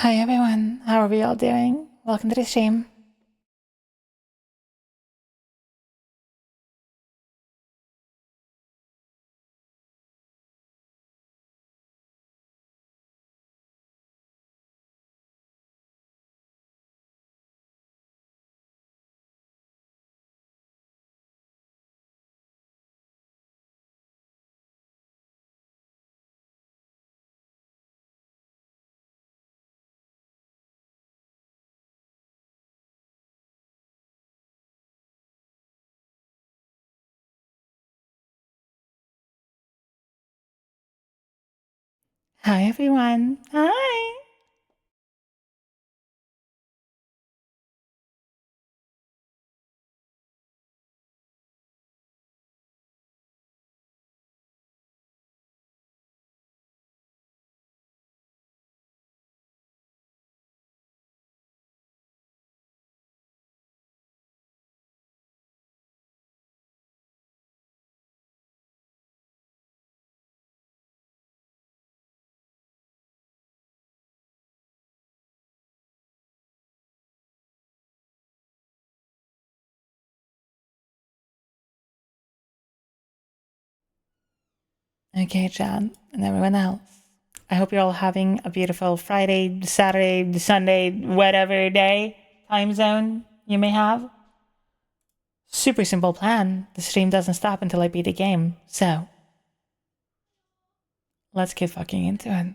Hi everyone, how are we all doing? Welcome to the stream. Hi everyone. Hi. Okay, John, and everyone else. I hope you're all having a beautiful Friday, Saturday, Sunday, whatever day, time zone you may have. Super simple plan. The stream doesn't stop until I beat the game. So, let's get fucking into it.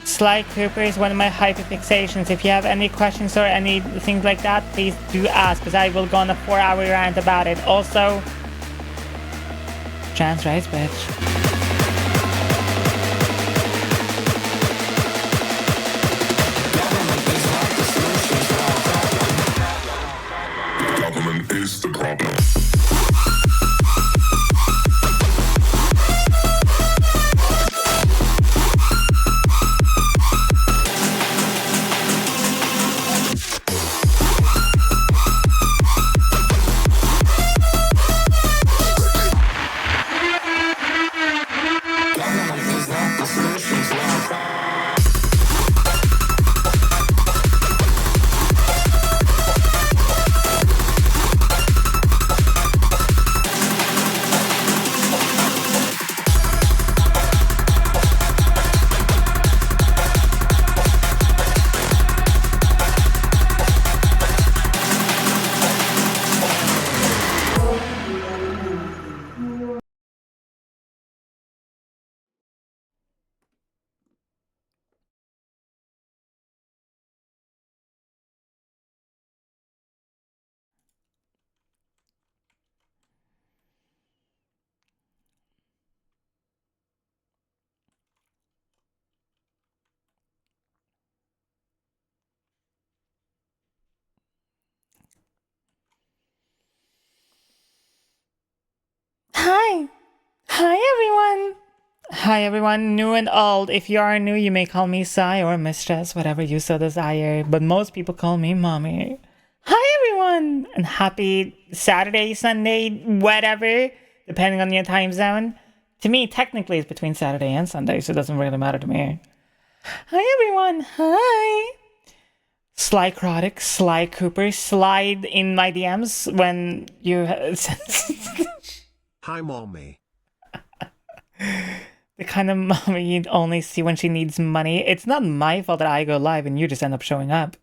Sly Cooper is one of my hyperfixations. If you have any questions or anything like that, please do ask, because I will go on a 4-hour rant about it. Also, trans rights, bitch. Government is the problem. Hi. Hi, everyone. Hi, everyone, new and old. If you are new, you may call me Sai or Mistress, whatever you so desire. But most people call me Mommy. Hi, everyone. And happy Saturday, Sunday, whatever, depending on your time zone. To me, technically, it's between Saturday and Sunday, so it doesn't really matter to me. Hi, everyone. Hi. Slycrotic, Sly Cooper, slide in my DMs when you... Hi, mommy. The kind of mommy you'd only see when she needs money. It's not my fault that I go live and you just end up showing up.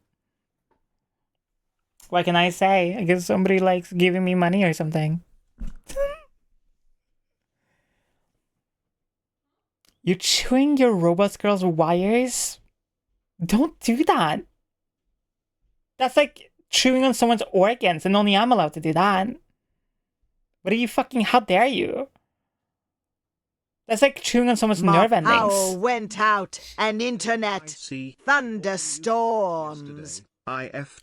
What can I say? I guess somebody likes giving me money or something. You're chewing your robot girl's wires? Don't do that. That's like chewing on someone's organs, and only I'm allowed to do that. What are you fucking, how dare you? That's like chewing on someone's nerve endings. Power went out and internet. Thunderstorms. IF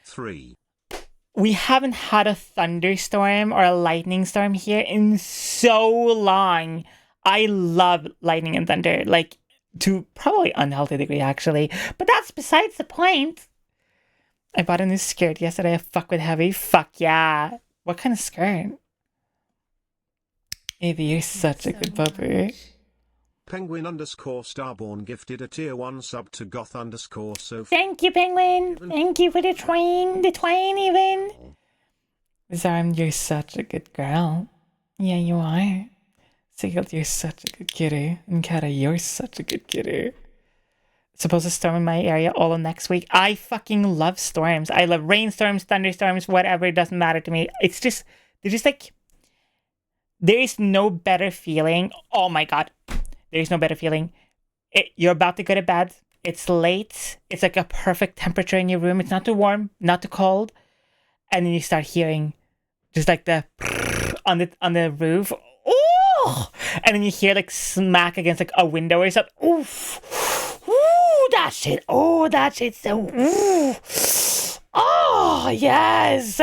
3. We haven't had a thunderstorm or a lightning storm here in so long. I love lightning and thunder, like to probably unhealthy degree actually, but that's besides the point. I bought a new skirt yesterday. I fuck with heavy. Fuck yeah. What kind of skirt? Evie, you're such a good pupper. Penguin _Starborn gifted a tier 1 sub to goth _ Thank you, Penguin. Thank you for the twain even. Zarm, you're such a good girl. Yeah, you are. Sigurd, you're such a good kidder. And Kata, you're such a good kidder. Supposed to storm in my area all of next week. I fucking love storms. I love rainstorms, thunderstorms, whatever. It doesn't matter to me. It's just, they're just like, there is no better feeling. Oh my god. There is no better feeling. You're about to go to bed. It's late. It's like a perfect temperature in your room. It's not too warm, not too cold. And then you start hearing just like the on the roof. Oh! And then you hear like smack against like a window or something. Oof. Ooh, that shit. Oh, that shit's so. Ooh. Oh, yes.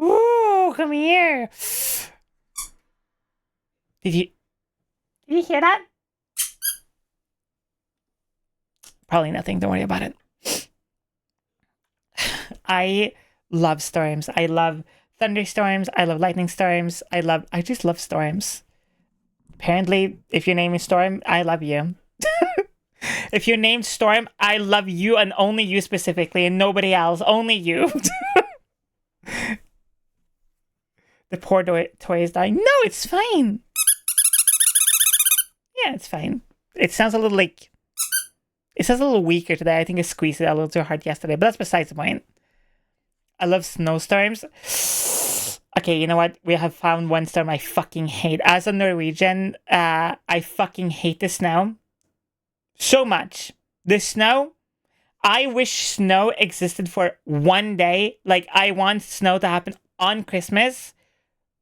Ooh, come here. Did you hear that? Probably nothing. Don't worry about it. I love storms. I love thunderstorms. I love lightning storms. I just love storms. Apparently, if your name is Storm, I love you. If you're named Storm, I love you and only you specifically and nobody else. Only you. The poor toy is dying. No, it's fine. Yeah, it's fine. It sounds a little like... It sounds a little weaker today. I think I squeezed it a little too hard yesterday, but that's besides the point. I love snowstorms. Okay, you know what? We have found one storm I fucking hate. As a Norwegian, I fucking hate the snow. So much. The snow, I wish snow existed for one day. Like, I want snow to happen on Christmas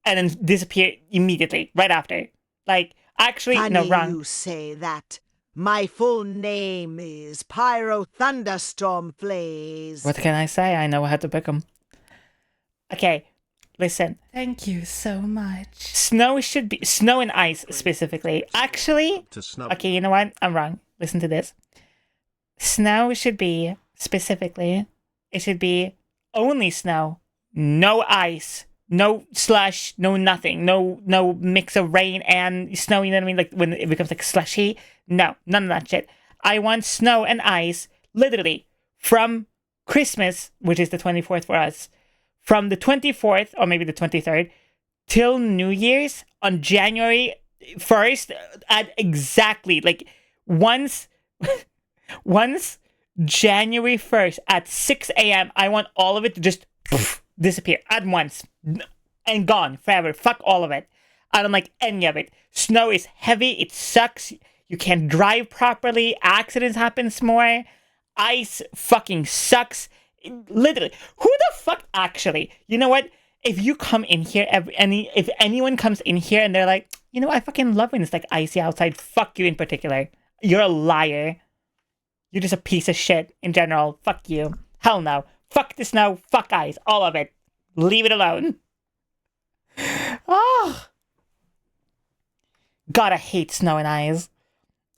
and then disappear immediately, right after. Like, actually, Funny no, wrong. you say that. My full name is Pyro Thunderstorm Flays. What can I say? I know how to pick them. Okay, listen. Thank you so much. Snow should be... Snow and ice, specifically. Actually... Okay, you know what? I'm wrong. Listen to this. Snow should be, specifically, it should be only snow. No ice. No slush. No nothing. No mix of rain and snow, you know what I mean? Like, when it becomes, like, slushy. No, none of that shit. I want snow and ice, literally, from Christmas, which is the 24th for us, from the 24th, or maybe the 23rd, till New Year's on January 1st, at exactly, like, once January 1st at 6 a.m., I want all of it to just disappear at once and gone forever. Fuck all of it. I don't like any of it. Snow is heavy. It sucks. You can't drive properly. Accidents happen more. Ice fucking sucks. Literally. Who the fuck actually? You know what? If you come in here, if anyone comes in here and they're like, you know, I fucking love when it's like icy outside. Fuck you in particular. You're a liar. You're just a piece of shit in general. Fuck you. Hell no. Fuck the snow. Fuck ice. All of it. Leave it alone. Oh. God, I hate snow and ice.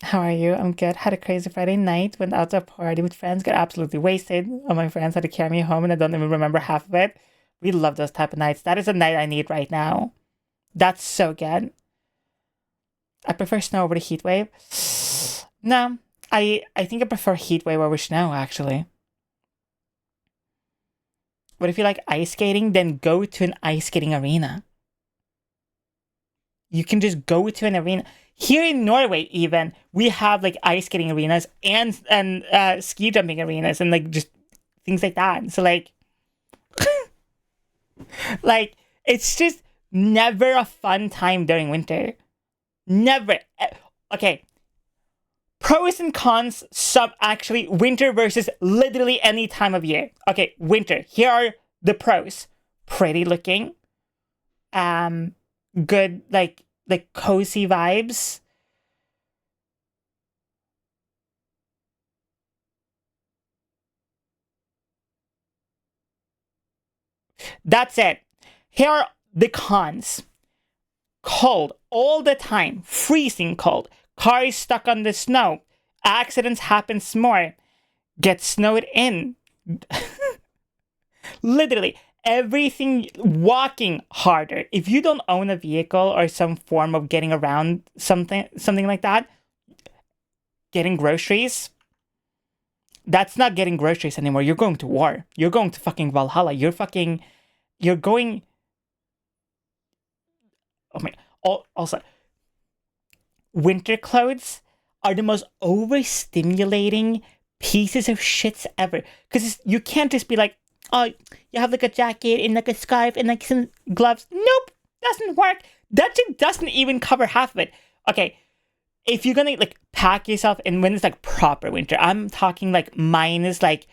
How are you? I'm good. Had a crazy Friday night. Went out to a party with friends. Got absolutely wasted. All my friends had to carry me home and I don't even remember half of it. We love those type of nights. That is a night I need right now. That's so good. I prefer snow over the heat wave. No, I think I prefer heat wave over snow, actually. But if you like ice skating, then go to an ice skating arena. you can just go to an arena. Here in Norway, even, we have like ice skating arenas and ski jumping arenas and like just things like that. So like, like it's just never a fun time during winter. Never. Okay. Pros and cons, actually, winter versus literally any time of year. Okay, winter. Here are the pros. Pretty looking. Good, like cozy vibes. That's it. Here are the cons. Cold all the time. Freezing cold. Cars stuck on the snow. Accidents happens more. Get snowed in. Literally, everything. Walking harder. If you don't own a vehicle or some form of getting around something like that, getting groceries, that's not getting groceries anymore. You're going to war. You're going to fucking Valhalla. You're going. Oh my. Also, winter clothes are the most overstimulating pieces of shits ever. Because you can't just be like, oh, you have like a jacket and like a scarf and like some gloves. Nope, doesn't work. That shit doesn't even cover half of it. Okay, if you're gonna like pack yourself in when it's like proper winter, I'm talking like minus like,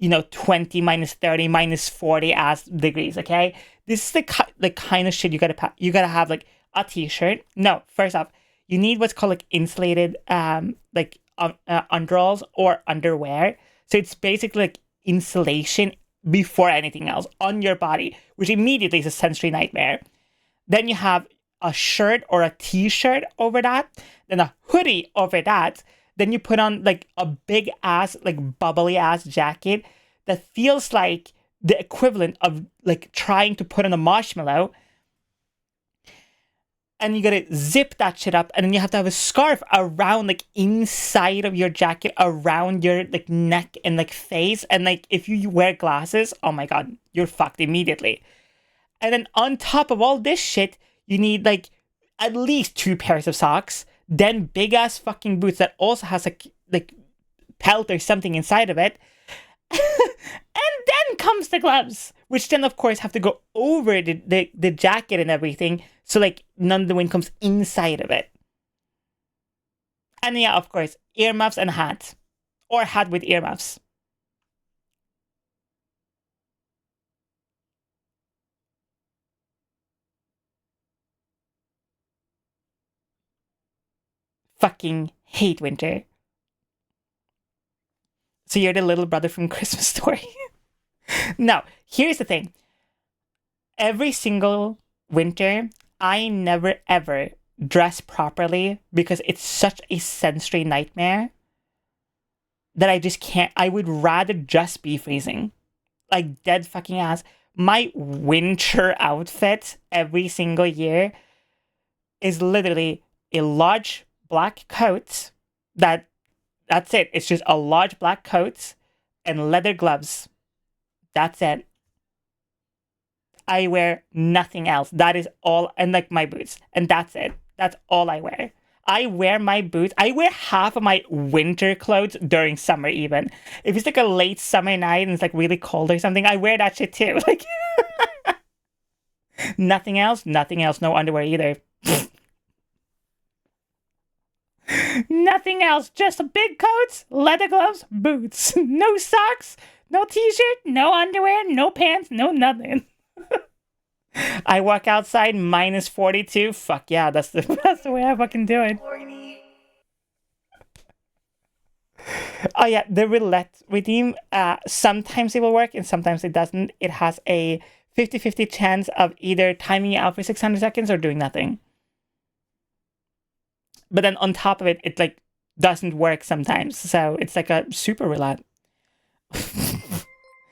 20, minus 30, minus 40 ass degrees, okay? This is the kind of shit you gotta pack. You gotta have like a t-shirt. No, first off, you need what's called like insulated underalls or underwear. So it's basically like insulation before anything else on your body, which immediately is a sensory nightmare. Then you have a shirt or a t-shirt over that, then a hoodie over that. Then you put on like a big ass, like bubbly ass jacket that feels like the equivalent of like trying to put on a marshmallow. And you gotta zip that shit up, and then you have to have a scarf around like inside of your jacket, around your like neck and like face. And like if you wear glasses, oh my god, you're fucked immediately. And then on top of all this shit, you need like at least 2 pairs of socks, then big ass fucking boots that also has like pelt or something inside of it. And then comes the gloves, which then of course have to go over the jacket and everything, so like none of the wind comes inside of it. And yeah, of course, earmuffs and hat, or hat with earmuffs. Fucking hate winter. So you're the little brother from Christmas Story. No, here's the thing. Every single winter, I never ever dress properly because it's such a sensory nightmare that I just can't. I would rather just be freezing. Like dead fucking ass. My winter outfit every single year is literally a large black coat that's it. It's just a large black coat and leather gloves. That's it. I wear nothing else. That is all. And like my boots. And that's it. That's all I wear. I wear my boots. I wear half of my winter clothes during summer even. If it's like a late summer night and it's like really cold or something, I wear that shit too. Like nothing else. Nothing else. No underwear either. Nothing else. Just big coats, leather gloves, boots. No socks, no t-shirt, no underwear, no pants, no nothing. I walk outside minus 42. Fuck yeah, that's the way I fucking do it. Oh yeah, the roulette redeem, sometimes it will work and sometimes it doesn't. It has a 50-50 chance of either timing you out for 600 seconds or doing nothing. But then on top of it, it like doesn't work sometimes. So it's like a super roulette. Hi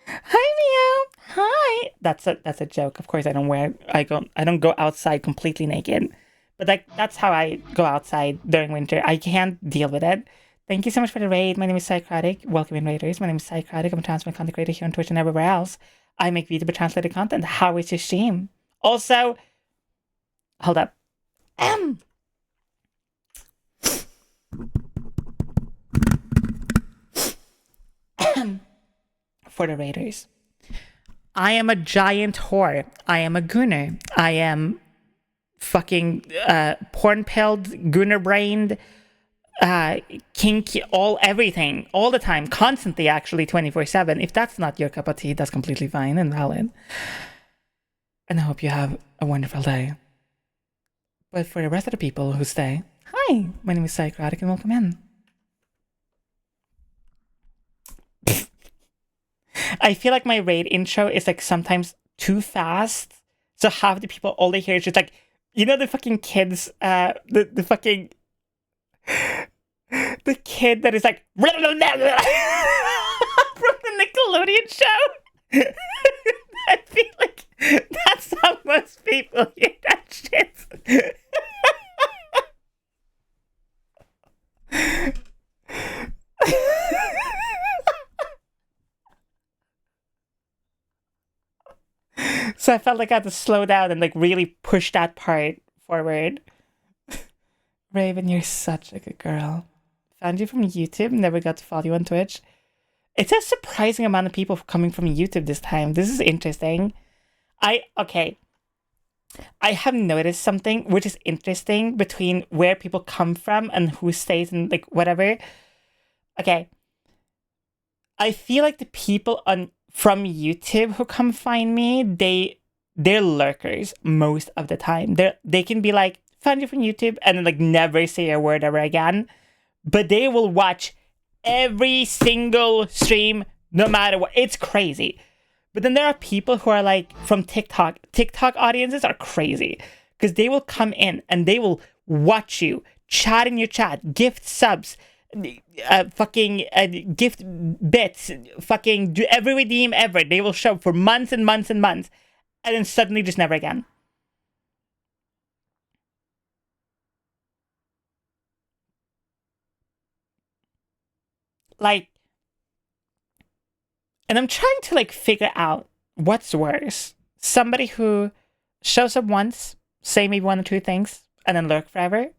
Mio. Hi. That's a joke. Of course I don't go outside completely naked. But like that's how I go outside during winter. I can't deal with it. Thank you so much for the raid. My name is Szycrotic. Welcome in, raiders. My name is Szycrotic. I'm a translated content creator here on Twitch and everywhere else. I make vtuber translated content. How is your stream? Also, hold up. For the Raiders. I am a giant whore. I am a gooner. I am fucking porn-pilled, gooner-brained, kinky, everything, all the time, constantly, actually, 24/7. If that's not your cup of tea, that's completely fine and valid. And I hope you have a wonderful day. But for the rest of the people who stay, hi, my name is Szycrotic and welcome in. I feel like my raid intro is like sometimes too fast. So half the people, all they hear is just like, you know, the fucking kids, the fucking, the kid that is like, from the Nickelodeon show. I feel like that's how most people hear that shit. So I felt like I had to slow down and like really push that part forward. Raven, you're such a good girl. Found you from YouTube, never got to follow you on Twitch. It's a surprising amount of people coming from YouTube this time. This is interesting. I have noticed something which is interesting between where people come from and who stays and like whatever. Okay. I feel like the people from YouTube who come find me, they're lurkers most of the time. They can be like, found you from YouTube, and then like never say a word ever again. But they will watch every single stream, no matter what. It's crazy. But then there are people who are like from TikTok. TikTok audiences are crazy because they will come in and they will watch you, chat in your chat, gift subs, fucking gift bits, fucking do every redeem ever. They will show for months and months and months, and then suddenly just never again. Like, and I'm trying to like figure out what's worse. Somebody who shows up once, say maybe one or two things, and then lurk forever.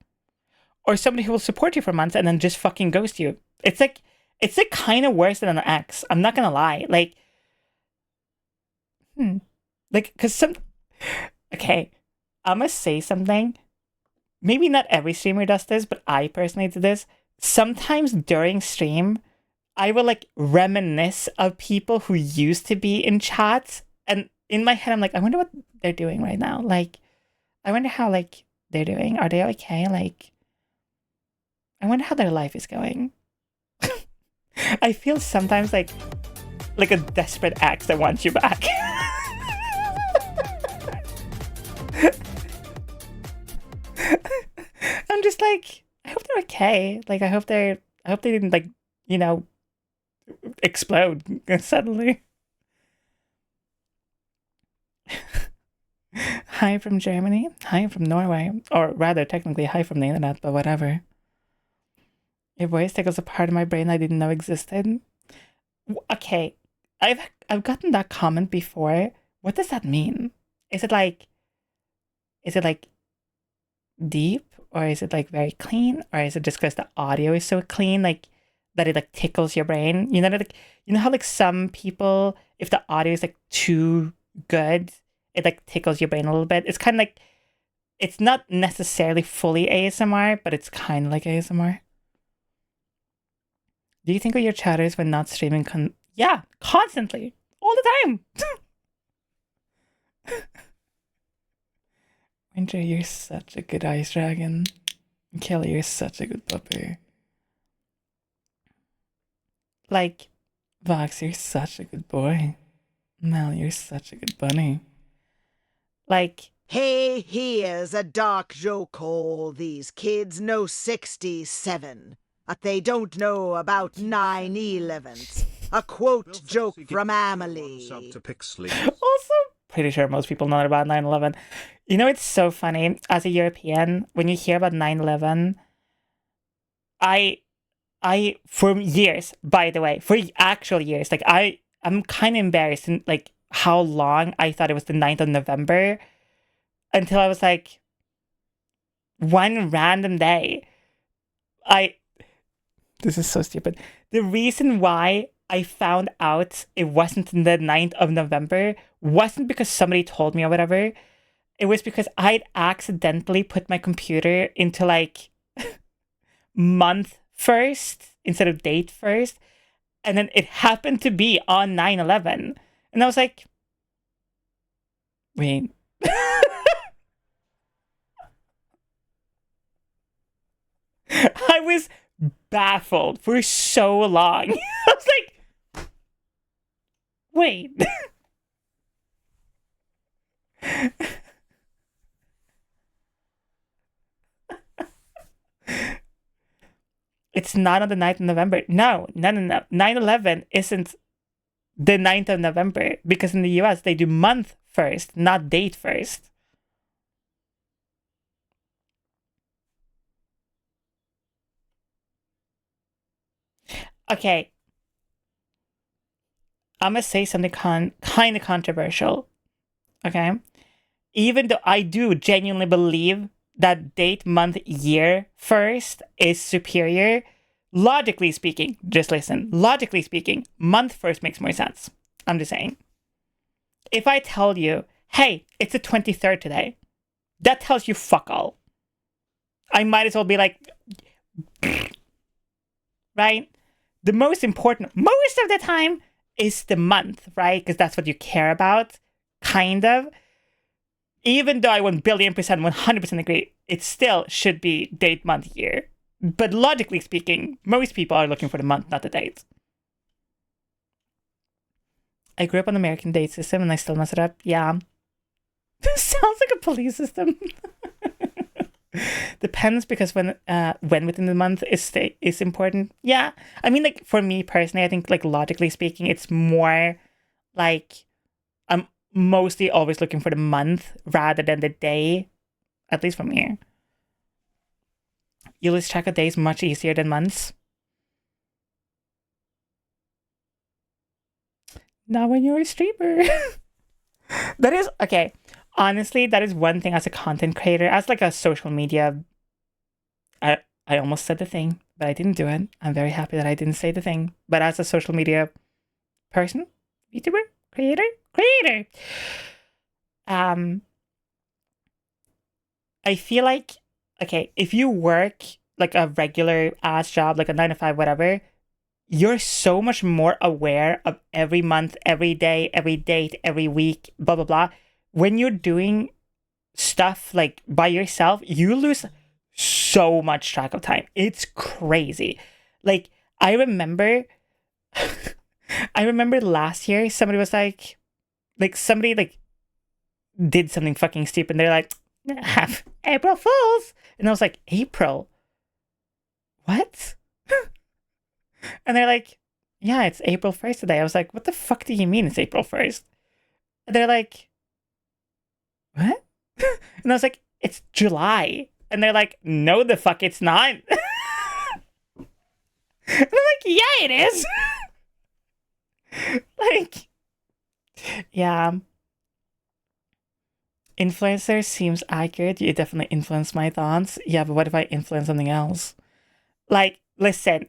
Or somebody who will support you for months and then just fucking ghost you. It's like kind of worse than an ex. I'm not gonna lie. Like, cause okay, I'm gonna say something. Maybe not every streamer does this, but I personally do this. Sometimes during stream, I will like reminisce of people who used to be in chats, and in my head, I'm like, I wonder what they're doing right now. Like, I wonder how like they're doing. Are they okay? Like, I wonder how their life is going. I feel sometimes like a desperate ex that wants you back. I'm just like, I hope they're okay. Like, I hope they didn't like, you know, explode suddenly. Hi from Germany. Hi from Norway. Or rather, technically, hi from the internet, but whatever. Your voice tickles a part of my brain I didn't know existed. Okay, I've gotten that comment before. What does that mean? Is it like deep, or is it like very clean, or is it just because the audio is so clean, like that it like tickles your brain? You know, like you know how like some people, if the audio is like too good, it like tickles your brain a little bit. It's kind of like, it's not necessarily fully ASMR, but it's kind of like ASMR. Do you think of your chatters when not streaming? Yeah, constantly. All the time. Winter, you're such a good ice dragon. Kelly, you're such a good puppy. Like, Vox, you're such a good boy. Mel, you're such a good bunny. Like, Hey, here's a dark joke all these kids know 67. But they don't know about 9/11. A quote joke from Amelie. Also, pretty sure most people know about 9/11. You know, it's so funny. As a European, when you hear about 9/11, I, for years, by the way, for actual years, like I'm kind of embarrassed in like how long I thought it was the 9th of November until I was like, one random day. This is so stupid. The reason why I found out it wasn't the 9th of November wasn't because somebody told me or whatever. It was because I'd accidentally put my computer into like month first instead of date first. And then it happened to be on 9/11. And I was like, wait. I was baffled for so long. I was like, wait. It's not on the 9th of November. No. 9/11 isn't the 9th of November because in the US they do month first, not date first. Okay. I'm gonna say something kind of controversial. Okay. Even though I do genuinely believe that date, month, year first is superior, logically speaking, just listen, logically speaking, month first makes more sense. I'm just saying. If I tell you, hey, it's the 23rd today, that tells you fuck all. I might as well be like, right? The most important, most of the time, is the month, right? Because that's what you care about, kind of. Even though I 1 billion %, 100% agree, it still should be date, month, year. But logically speaking, most people are looking for the month, not the date. I grew up on the American date system and I still mess it up. Yeah. Sounds like a police system. Depends because when within the month is important. Yeah. I mean, like, for me personally, I think, like, logically speaking, it's more like I'm mostly always looking for the month rather than the day, at least from here. You lose track of days much easier than months. Not when you're a streamer. That is, okay, honestly, that is one thing as a content creator, as like a social media, I almost said the thing, but I didn't do it. I'm very happy that I didn't say the thing. But as a social media person, YouTuber, creator, I feel like, okay, if you work like a regular ass job, like a 9 to 5, whatever, you're so much more aware of every month, every day, every date, every week, blah, blah, blah. When you're doing stuff like by yourself, you lose so much track of time. It's crazy. Like, I remember last year, somebody was like somebody like did something fucking stupid. And they're like, have April Fools. And I was like, April? What? And they're like, yeah, it's April 1st today. I was like, what the fuck do you mean it's April 1st? And they're like, what? And I was like, it's July. And they're like, no, the fuck it's not. And I'm like, yeah, it is. Like, yeah. Influencer seems accurate. You definitely influence my thoughts. Yeah, but what if I influence something else? Like, listen,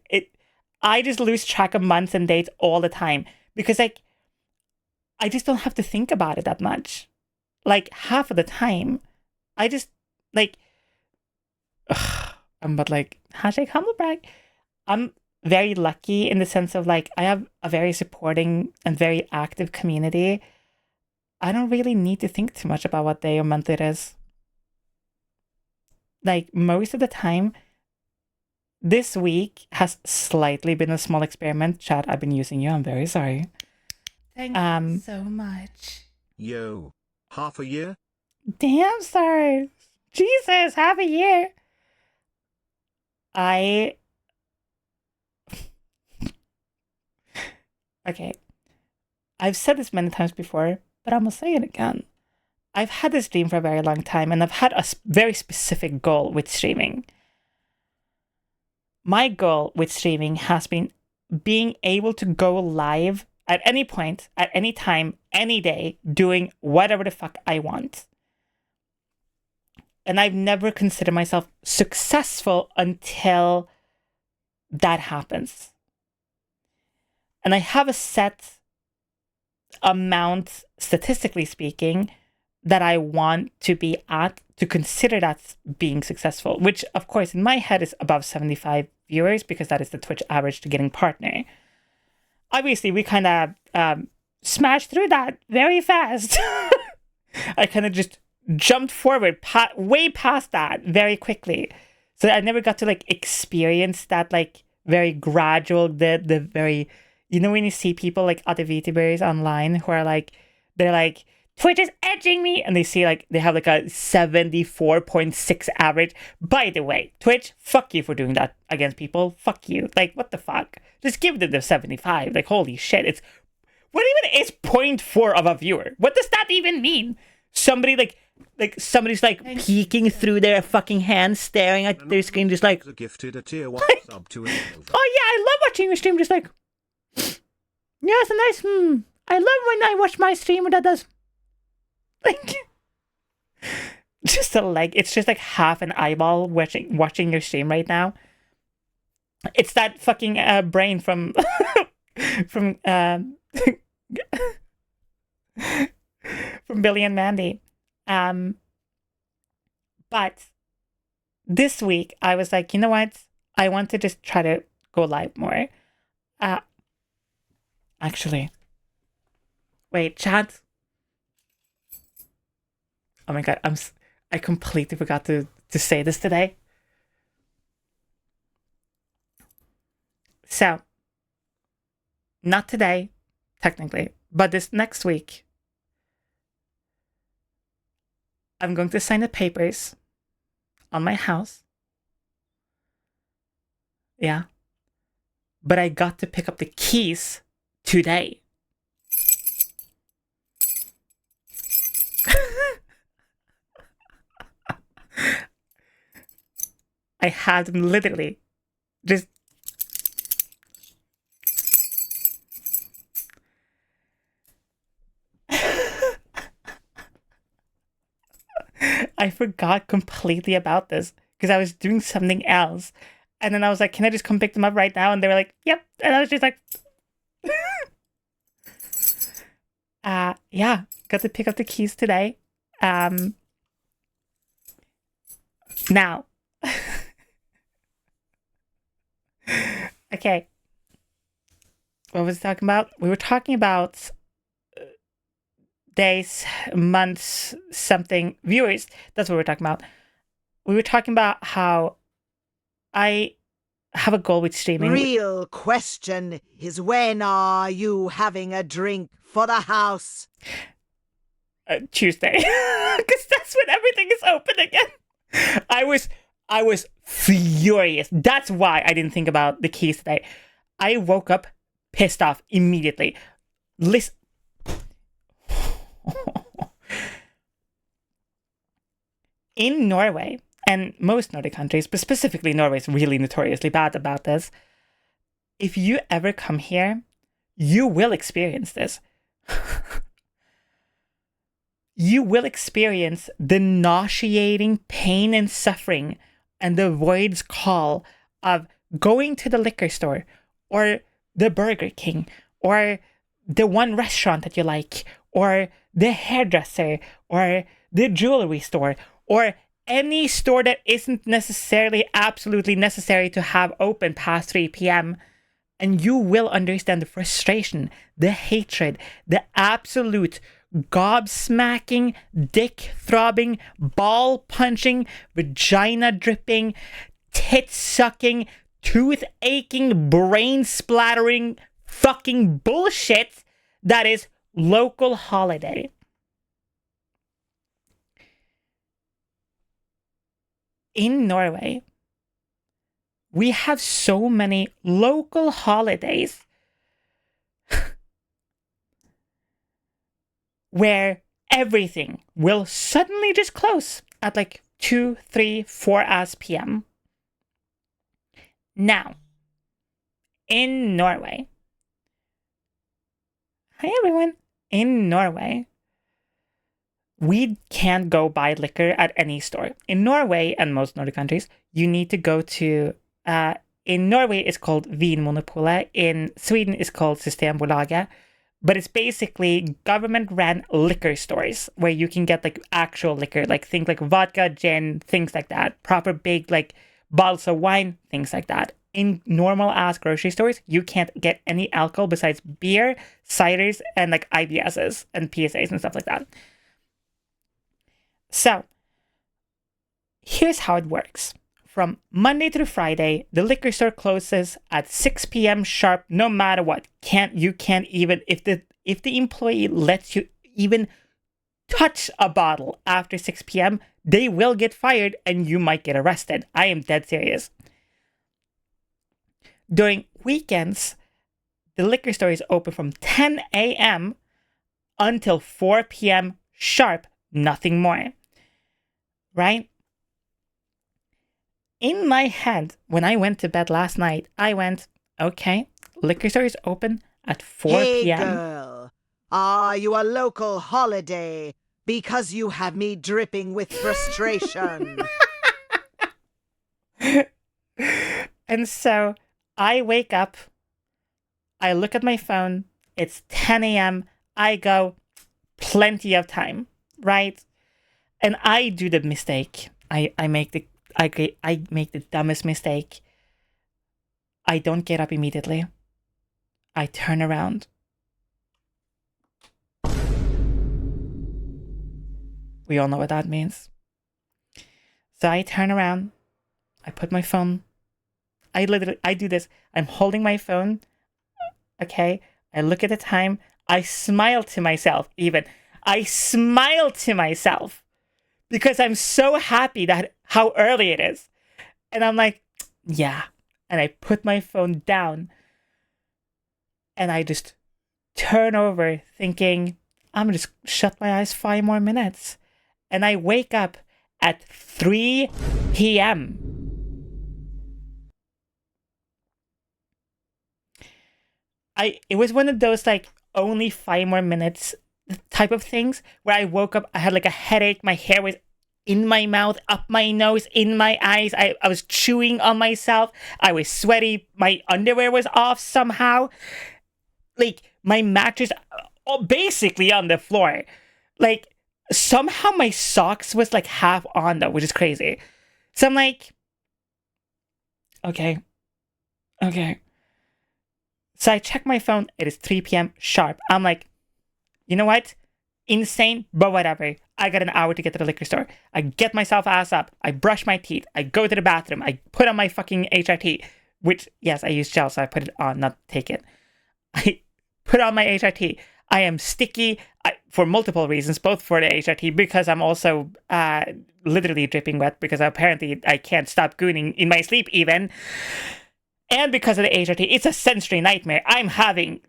I just lose track of months and dates all the time because, like, I just don't have to think about it that much. Like, half of the time, I just, like, but like, hashtag humble brag. I'm very lucky in the sense of, like, I have a very supporting and very active community. I don't really need to think too much about what day or month it is. Like, most of the time, this week has slightly been a small experiment. Chat, I've been using you. I'm very sorry. Thank you so much. Yo, half a year? Damn, stars. Jesus, half a year. Okay. I've said this many times before, but I'm gonna say it again. I've had this dream for a very long time, and I've had a very specific goal with streaming. My goal with streaming has been being able to go live at any point, at any time, any day, doing whatever the fuck I want. And I've never considered myself successful until that happens. And I have a set amount, statistically speaking, that I want to be at to consider that being successful, which of course in my head is above 75 viewers because that is the Twitch average to getting partner. Obviously, we kind of smashed through that very fast. I kind of just jumped forward way past that very quickly. So I never got to like experience that like very gradual, the very, you know, when you see people like other VTubers online who are like, they're like, Twitch is edging me, and they see like they have like a 74.6 average. By the way, Twitch, fuck you for doing that against people. Fuck you. Like, what the fuck? Just give them the 75. Like, holy shit. It's what even is 0.4 of a viewer? What does that even mean? Somebody like somebody's like peeking through their fucking hands, staring at their screen, just like Gifted a tier 1 sub to oh yeah, I love watching your stream. Just like, yeah, it's a nice. I love when I watch my stream that does. Like, just a leg. It's just like half an eyeball watching your stream right now. It's that fucking brain from from from Billy and Mandy. But this week I was like, you know what? I want to just try to go live more. Actually, wait, chat. Oh my god, I completely forgot to say this today. So, not today, technically, but this next week, I'm going to sign the papers on my house. Yeah. But I got to pick up the keys today. I had them literally just I forgot completely about this because I was doing something else. And then I was like, can I just come pick them up right now? And they were like, yep. And I was just like, yeah, got to pick up the keys today. Now, okay. What was I talking about? We were talking about days, months, something, viewers. That's what we're talking about. We were talking about how I have a goal with streaming. Real question is, when are you having a drink for the house? Tuesday, because that's when everything is open again. I was furious. That's why I didn't think about the keys today. I woke up pissed off immediately. Listen. In Norway, and most Nordic countries, but specifically Norway is really notoriously bad about this. If you ever come here, you will experience this. You will experience the nauseating pain and suffering and the void's call of going to the liquor store or the Burger King or the one restaurant that you like or the hairdresser or the jewelry store or any store that isn't necessarily absolutely necessary to have open past 3 p.m. And you will understand the frustration, the hatred, the absolute gobsmacking, dick throbbing, ball punching, vagina dripping, tit sucking, tooth aching, brain splattering fucking bullshit that is local holiday. In Norway, we have so many local holidays where everything will suddenly just close at like 2, 3, 4 p.m. Now, in Norway, hi everyone, in Norway, we can't go buy liquor at any store. In Norway and most Nordic countries, you need to go to, in Norway it's called Vinmonopolet, in Sweden it's called Systembolaget, but it's basically government-ran liquor stores where you can get like actual liquor, like think like vodka, gin, things like that, proper big like bottles of wine, things like that. In normal ass grocery stores, you can't get any alcohol besides beer, ciders, and like IBSs and PSAs and stuff like that. So, here's how it works. From Monday through Friday, the liquor store closes at 6 p.m. sharp, no matter what. You can't even, if the employee lets you even touch a bottle after 6 p.m., they will get fired and you might get arrested. I am dead serious. During weekends, the liquor store is open from 10 a.m. until 4 p.m. sharp, nothing more. Right? In my head, when I went to bed last night, I went, okay, liquor store is open at 4 p.m. Hey, girl. Are you a local holiday? Because you have me dripping with frustration. And so I wake up, I look at my phone, it's 10 a.m., I go, plenty of time, right? And I do the mistake. I make the dumbest mistake. I don't get up immediately. I turn around. We all know what that means. So I turn around. I put my phone. I do this. I'm holding my phone. Okay. I look at the time. I smile to myself even. I smile to myself because I'm so happy that how early it is. And I'm like, yeah. And I put my phone down. And I just turn over thinking, I'm just shut my eyes 5 more minutes. And I wake up at 3 p.m. It was one of those like only 5 more minutes type of things where I woke up, I had like a headache, my hair was in my mouth, up my nose, in my eyes. I was chewing on myself. I was sweaty. My underwear was off somehow. Like my mattress basically on the floor. Like somehow my socks was like half on though, which is crazy. So I'm like, okay. So I check my phone. It is 3 p.m. sharp. I'm like, you know what? Insane, but whatever. I got an hour to get to the liquor store. I get myself ass up. I brush my teeth. I go to the bathroom. I put on my fucking HRT, which, yes, I use gel, so I put it on, not take it. I put on my HRT. I am sticky for multiple reasons, both for the HRT, because I'm also literally dripping wet, because apparently I can't stop gooning in my sleep even. And because of the HRT, it's a sensory nightmare. I'm having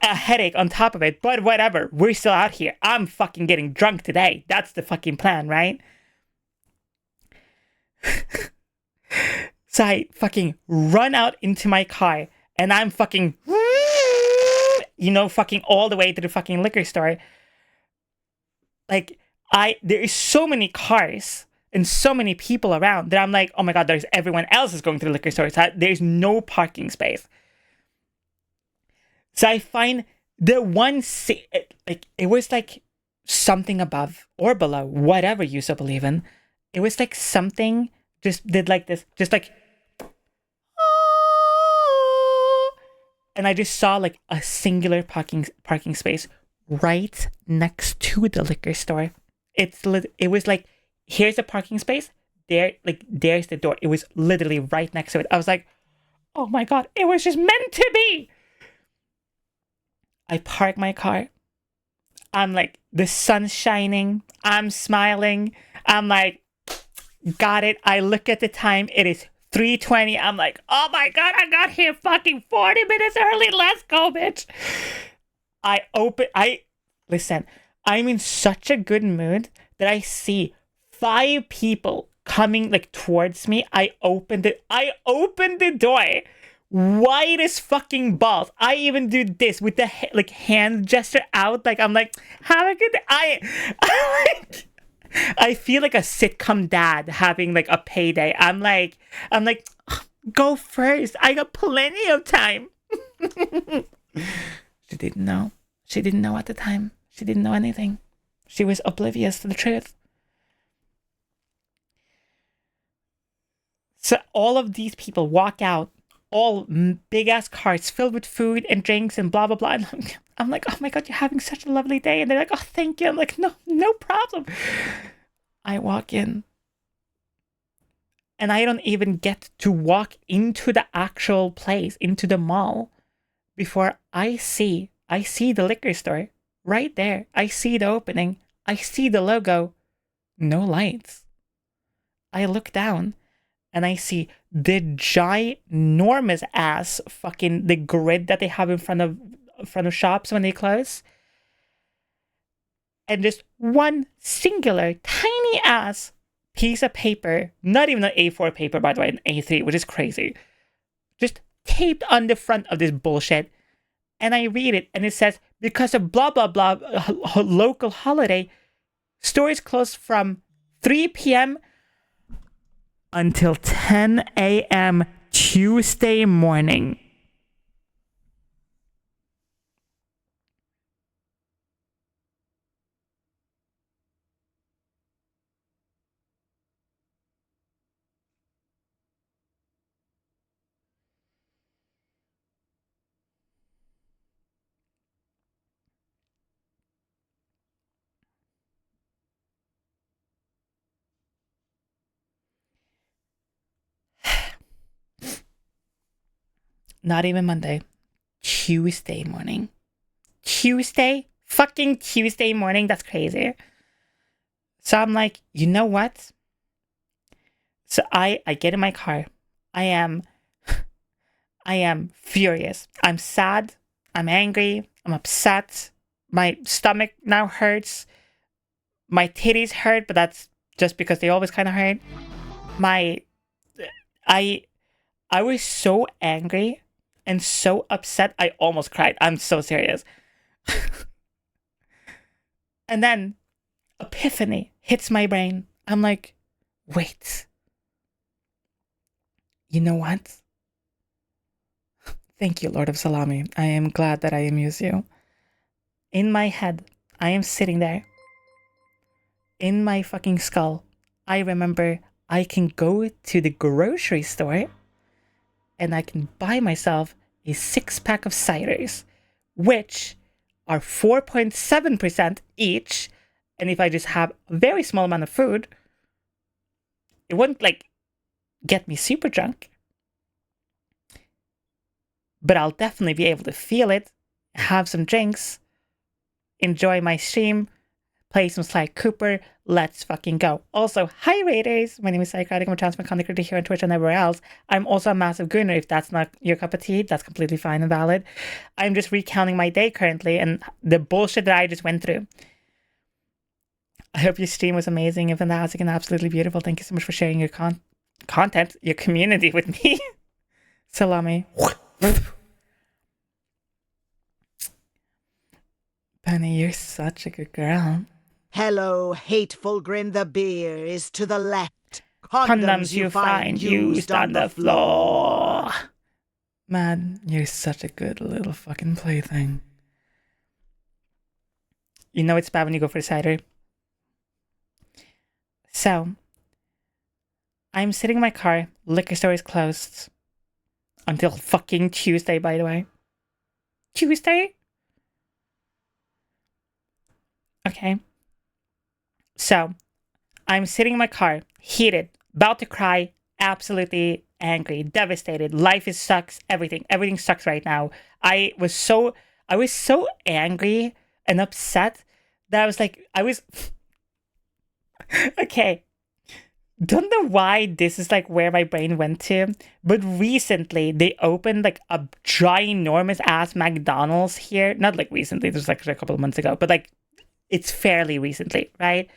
a headache on top of it, but whatever. We're still out here. I'm fucking getting drunk today. That's the fucking plan, right? So I fucking run out into my car and I'm fucking, fucking all the way to the fucking liquor store. Like, there is so many cars and so many people around that I'm like, oh my God, there's everyone else is going to the liquor store. So there's no parking space. So I find the one, it was like something above or below, whatever you so believe in. It was like something just did like this, just like, and I just saw like a singular parking space right next to the liquor store. It was like, here's a parking space. There's the door. It was literally right next to it. I was like, oh my God, it was just meant to be. I park my car. I'm like, the sun's shining. I'm smiling. I'm like, got it. I look at the time. It is 3:20. I'm like, oh my God, I got here fucking 40 minutes early. Let's go, bitch. Listen, I'm in such a good mood that I see 5 people coming like towards me. I opened the door white as fucking balls. I even do this with the hand gesture out. Like I'm like, have a good day. I feel like a sitcom dad having like a payday. I'm like, go first. I got plenty of time. She didn't know. She didn't know at the time. She didn't know anything. She was oblivious to the truth. So all of these people walk out, all big ass carts filled with food and drinks and blah blah blah. And I'm like, oh my god, you're having such a lovely day. And they're like, oh, thank you. I'm like, no problem. I walk in, and I don't even get to walk into the actual place, into the mall, before I see the liquor store right there. I see the opening. I see the logo. No lights. I look down, and I see the ginormous ass fucking the grid that they have in front of shops when they close. And just one singular tiny ass piece of paper, not even an A4 paper, by the way, an A3, which is crazy, just taped on the front of this bullshit. And I read it, and it says, because of blah, blah, blah, local holiday, stores closed from 3 p.m. until 10 a.m. Tuesday morning. Not even Monday. Tuesday morning. Fucking Tuesday morning. That's crazy. So I'm like, you know what? So I get in my car. I am furious. I'm sad. I'm angry. I'm upset. My stomach now hurts. My titties hurt, but that's just because they always kind of hurt. I was so angry and so upset, I almost cried. I'm so serious. And then epiphany hits my brain. I'm like, wait. You know what? Thank you, Lord of Salami. I am glad that I amuse you. In my head, I am sitting there. In my fucking skull, I remember I can go to the grocery store and I can buy myself a 6-pack of ciders, which are 4.7% each. And if I just have a very small amount of food, it wouldn't get me super drunk. But I'll definitely be able to feel it, have some drinks, enjoy my stream, play some Sly Cooper. Let's fucking go. Also, hi Raiders. My name is Szycrotic. I'm a trans content creator here on Twitch and everywhere else. I'm also a massive gooner. If that's not your cup of tea, that's completely fine and valid. I'm just recounting my day currently and the bullshit that I just went through. I hope your stream was amazing and fantastic and absolutely beautiful. Thank you so much for sharing your content, your community with me. Salami. Penny, you're such a good girl. Hello, hateful grin, the beer is to the left. Condoms you find used on the floor. Man, you're such a good little fucking plaything. You know it's bad when you go for cider. So, I'm sitting in my car. Liquor store is closed. Until fucking Tuesday, by the way. Tuesday? Okay. So, I'm sitting in my car, heated, about to cry, absolutely angry, devastated. Life sucks, everything. Everything sucks right now. I was so angry and upset that I was okay. Don't know why this is where my brain went to, but recently they opened a ginormous ass McDonald's here. Not recently, this was a couple of months ago, but it's fairly recently, right?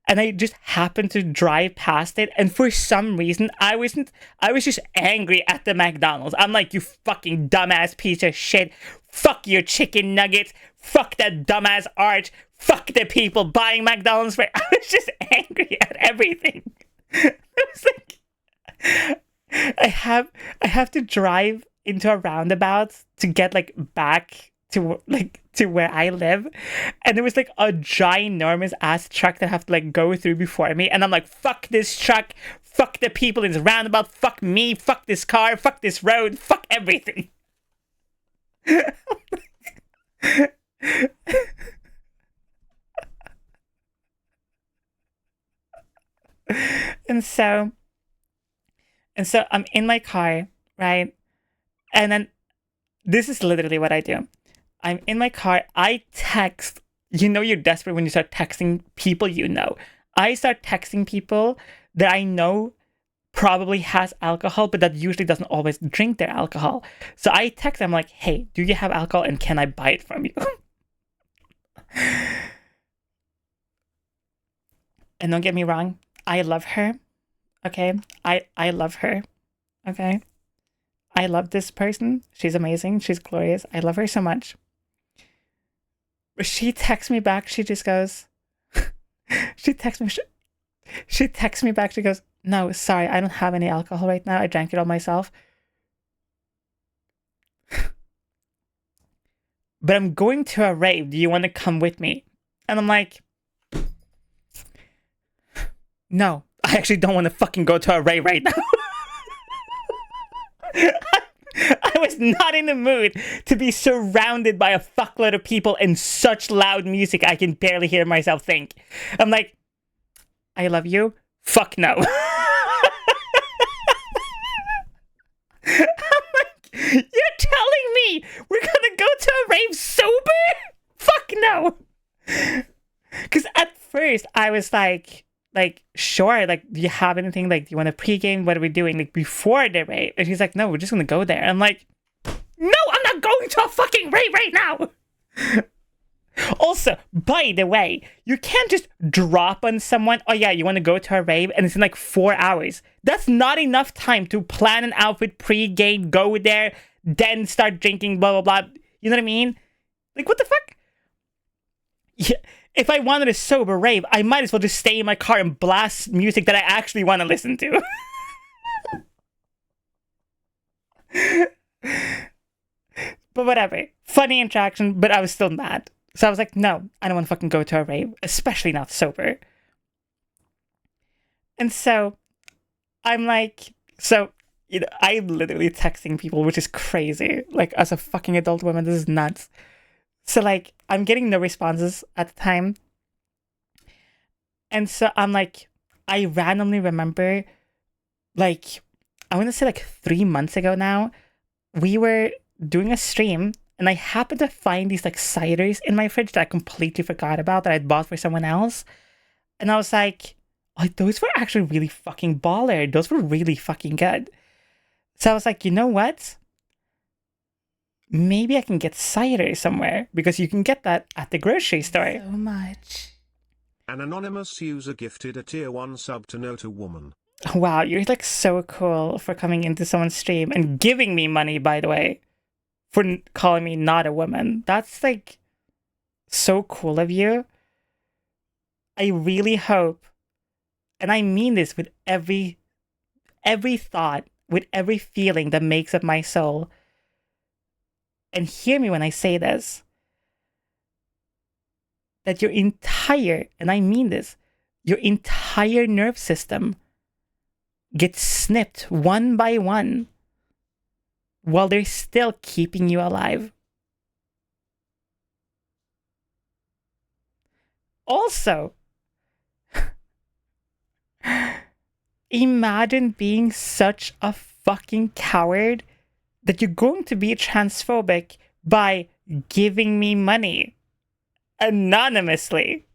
and I just happened to drive past it, and for some reason I was just angry at the McDonald's. I'm like, you fucking dumbass piece of shit. Fuck your chicken nuggets. Fuck that dumbass arch. Fuck the people buying McDonald's. I was just angry at everything. I was like, I have to drive into a roundabout to get like back to where I live, and there was like a ginormous ass truck that I have to like go through before me, and I'm like, fuck this truck, fuck the people in this roundabout, fuck me, fuck this car, fuck this road, fuck everything. And so I'm in my car, right? And then this is literally what I do. I'm in my car, I text. You know you're desperate when you start texting people you know. I start texting people that I know probably has alcohol, but that usually doesn't always drink their alcohol. So I text them like, hey, do you have alcohol and can I buy it from you? And don't get me wrong, I love her. Okay? I love her. Okay? I love this person. She's amazing. She's glorious. I love her so much. But she texts me back. She just goes, she texts me back. She goes, no, sorry, I don't have any alcohol right now. I drank it all myself. But I'm going to a rave. Do you want to come with me? And I'm like, no, I actually don't want to fucking go to a rave right now. I was not in the mood to be surrounded by a fuckload of people and such loud music I can barely hear myself think. I'm like, I love you. Fuck no. I'm like, you're telling me we're gonna go to a rave sober? Fuck no. Because at first I was like, sure, like, do you have anything, like, do you want to pregame? What are we doing, like, before the rave? And he's like, no, we're just gonna go there. I'm like, no, I'm not going to a fucking rave right now. Also, by the way, you can't just drop on someone, oh yeah, you want to go to a rave, and it's in like 4 hours. That's not enough time to plan an outfit, pregame, go there, then start drinking, blah, blah, blah. You know what I mean? Like, what the fuck? Yeah. If I wanted a sober rave, I might as well just stay in my car and blast music that I actually want to listen to. But whatever. Funny interaction, but I was still mad. So I was like, no, I don't want to fucking go to a rave, especially not sober. And so I'm like, I'm literally texting people, which is crazy. Like, as a fucking adult woman, this is nuts. So, like, I'm getting no responses at the time. And so I'm like, I randomly remember, like, I want to say like 3 months ago now, we were doing a stream and I happened to find these like ciders in my fridge that I completely forgot about that I'd bought for someone else. And I was like, oh, those were actually really fucking baller. Those were really fucking good. So I was like, you know what? Maybe I can get cider somewhere because you can get that at the grocery store. So much. An anonymous user gifted a tier 1 sub to Note a Woman. Wow, you're like so cool for coming into someone's stream and giving me money, by the way, for calling me not a woman. That's like so cool of you. I really hope, and I mean this with every thought, with every feeling that makes up my soul. And hear me when I say this, that your entire, and I mean this, your entire nerve system gets snipped one by one while they're still keeping you alive. Also, imagine being such a fucking coward that you're going to be transphobic by giving me money anonymously.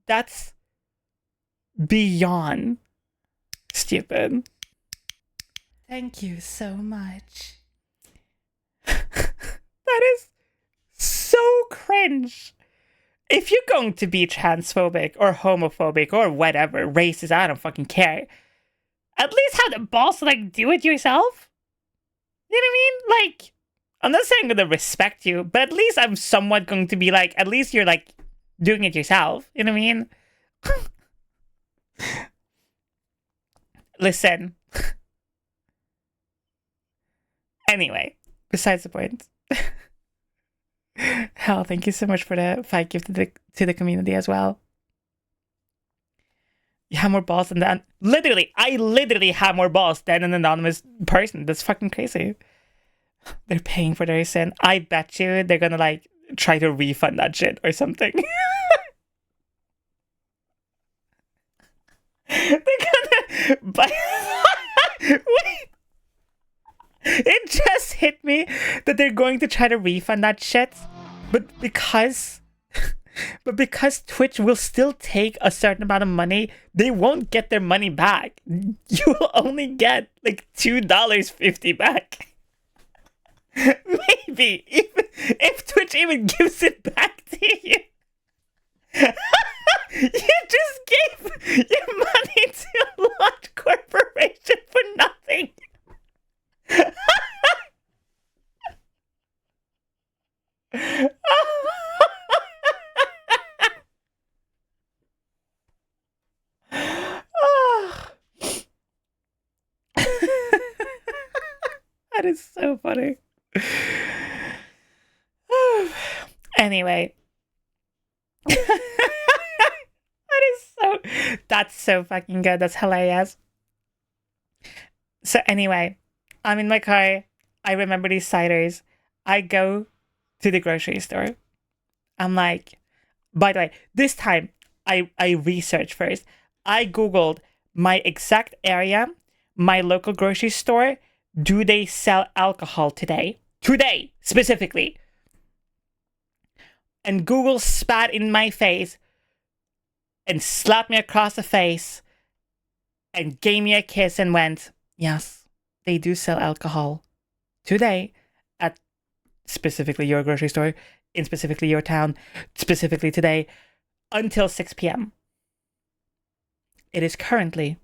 That's beyond stupid. Thank you so much. That is so cringe. if you're going to be transphobic or homophobic or whatever, racist, I don't fucking care. At least have the balls to like do it yourself. You know what I mean? Like, I'm not saying I'm gonna respect you, but at least I'm somewhat going to be like, at least you're like doing it yourself. You know what I mean? Listen. Anyway, besides the point. Hell, thank you so much for the 5 gift to the community as well. You have more balls than that. I literally have more balls than an anonymous person. That's fucking crazy. They're paying for their sin. I bet you they're gonna like try to refund that shit or something. They're gonna buy. Wait. It just hit me that they're going to try to refund that shit, but because Twitch will still take a certain amount of money, they won't get their money back. You will only get like $2.50 back. Maybe if Twitch even gives it back to you. You just gave your money to a large corporation for nothing. That is so funny. Anyway. That's so fucking good. That's hilarious. So anyway, I'm in my car. I remember these ciders. I go to the grocery store. I'm like, by the way, this time I researched first. I Googled my exact area, my local grocery store. Do they sell alcohol today? Today, specifically. And Google spat in my face and slapped me across the face and gave me a kiss and went, yes, they do sell alcohol today at specifically your grocery store, in specifically your town, specifically today, until 6 p.m. It is currently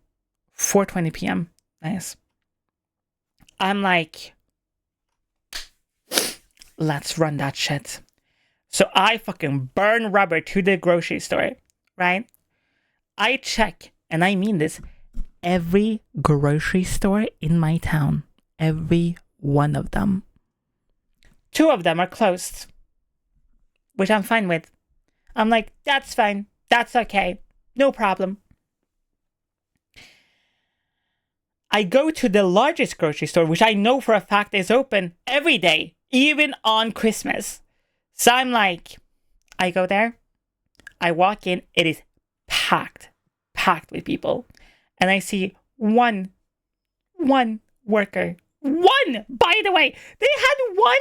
4:20 p.m. Nice. I'm like, let's run that shit. So I fucking burn rubber to the grocery store, right? I check, and I mean this, every grocery store in my town. Every one of them. 2 of them are closed, which I'm fine with. I'm like, that's fine. That's okay. No problem. I go to the largest grocery store, which I know for a fact is open every day, even on Christmas. So I'm like, I go there. I walk in. It is packed with people. And I see one worker. One! By the way, they had one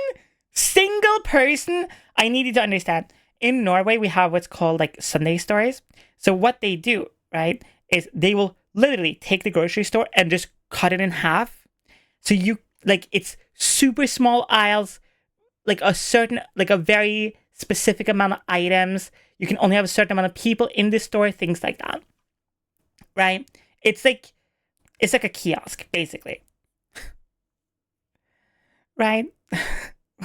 single person. I needed to understand. In Norway, we have what's called like Sunday stores. So what they do, right, is they will literally take the grocery store and just cut it in half. So you, like, it's super small aisles, like a very specific amount of items. You can only have a certain amount of people in the store, things like that. Right? It's like a kiosk, basically. Right?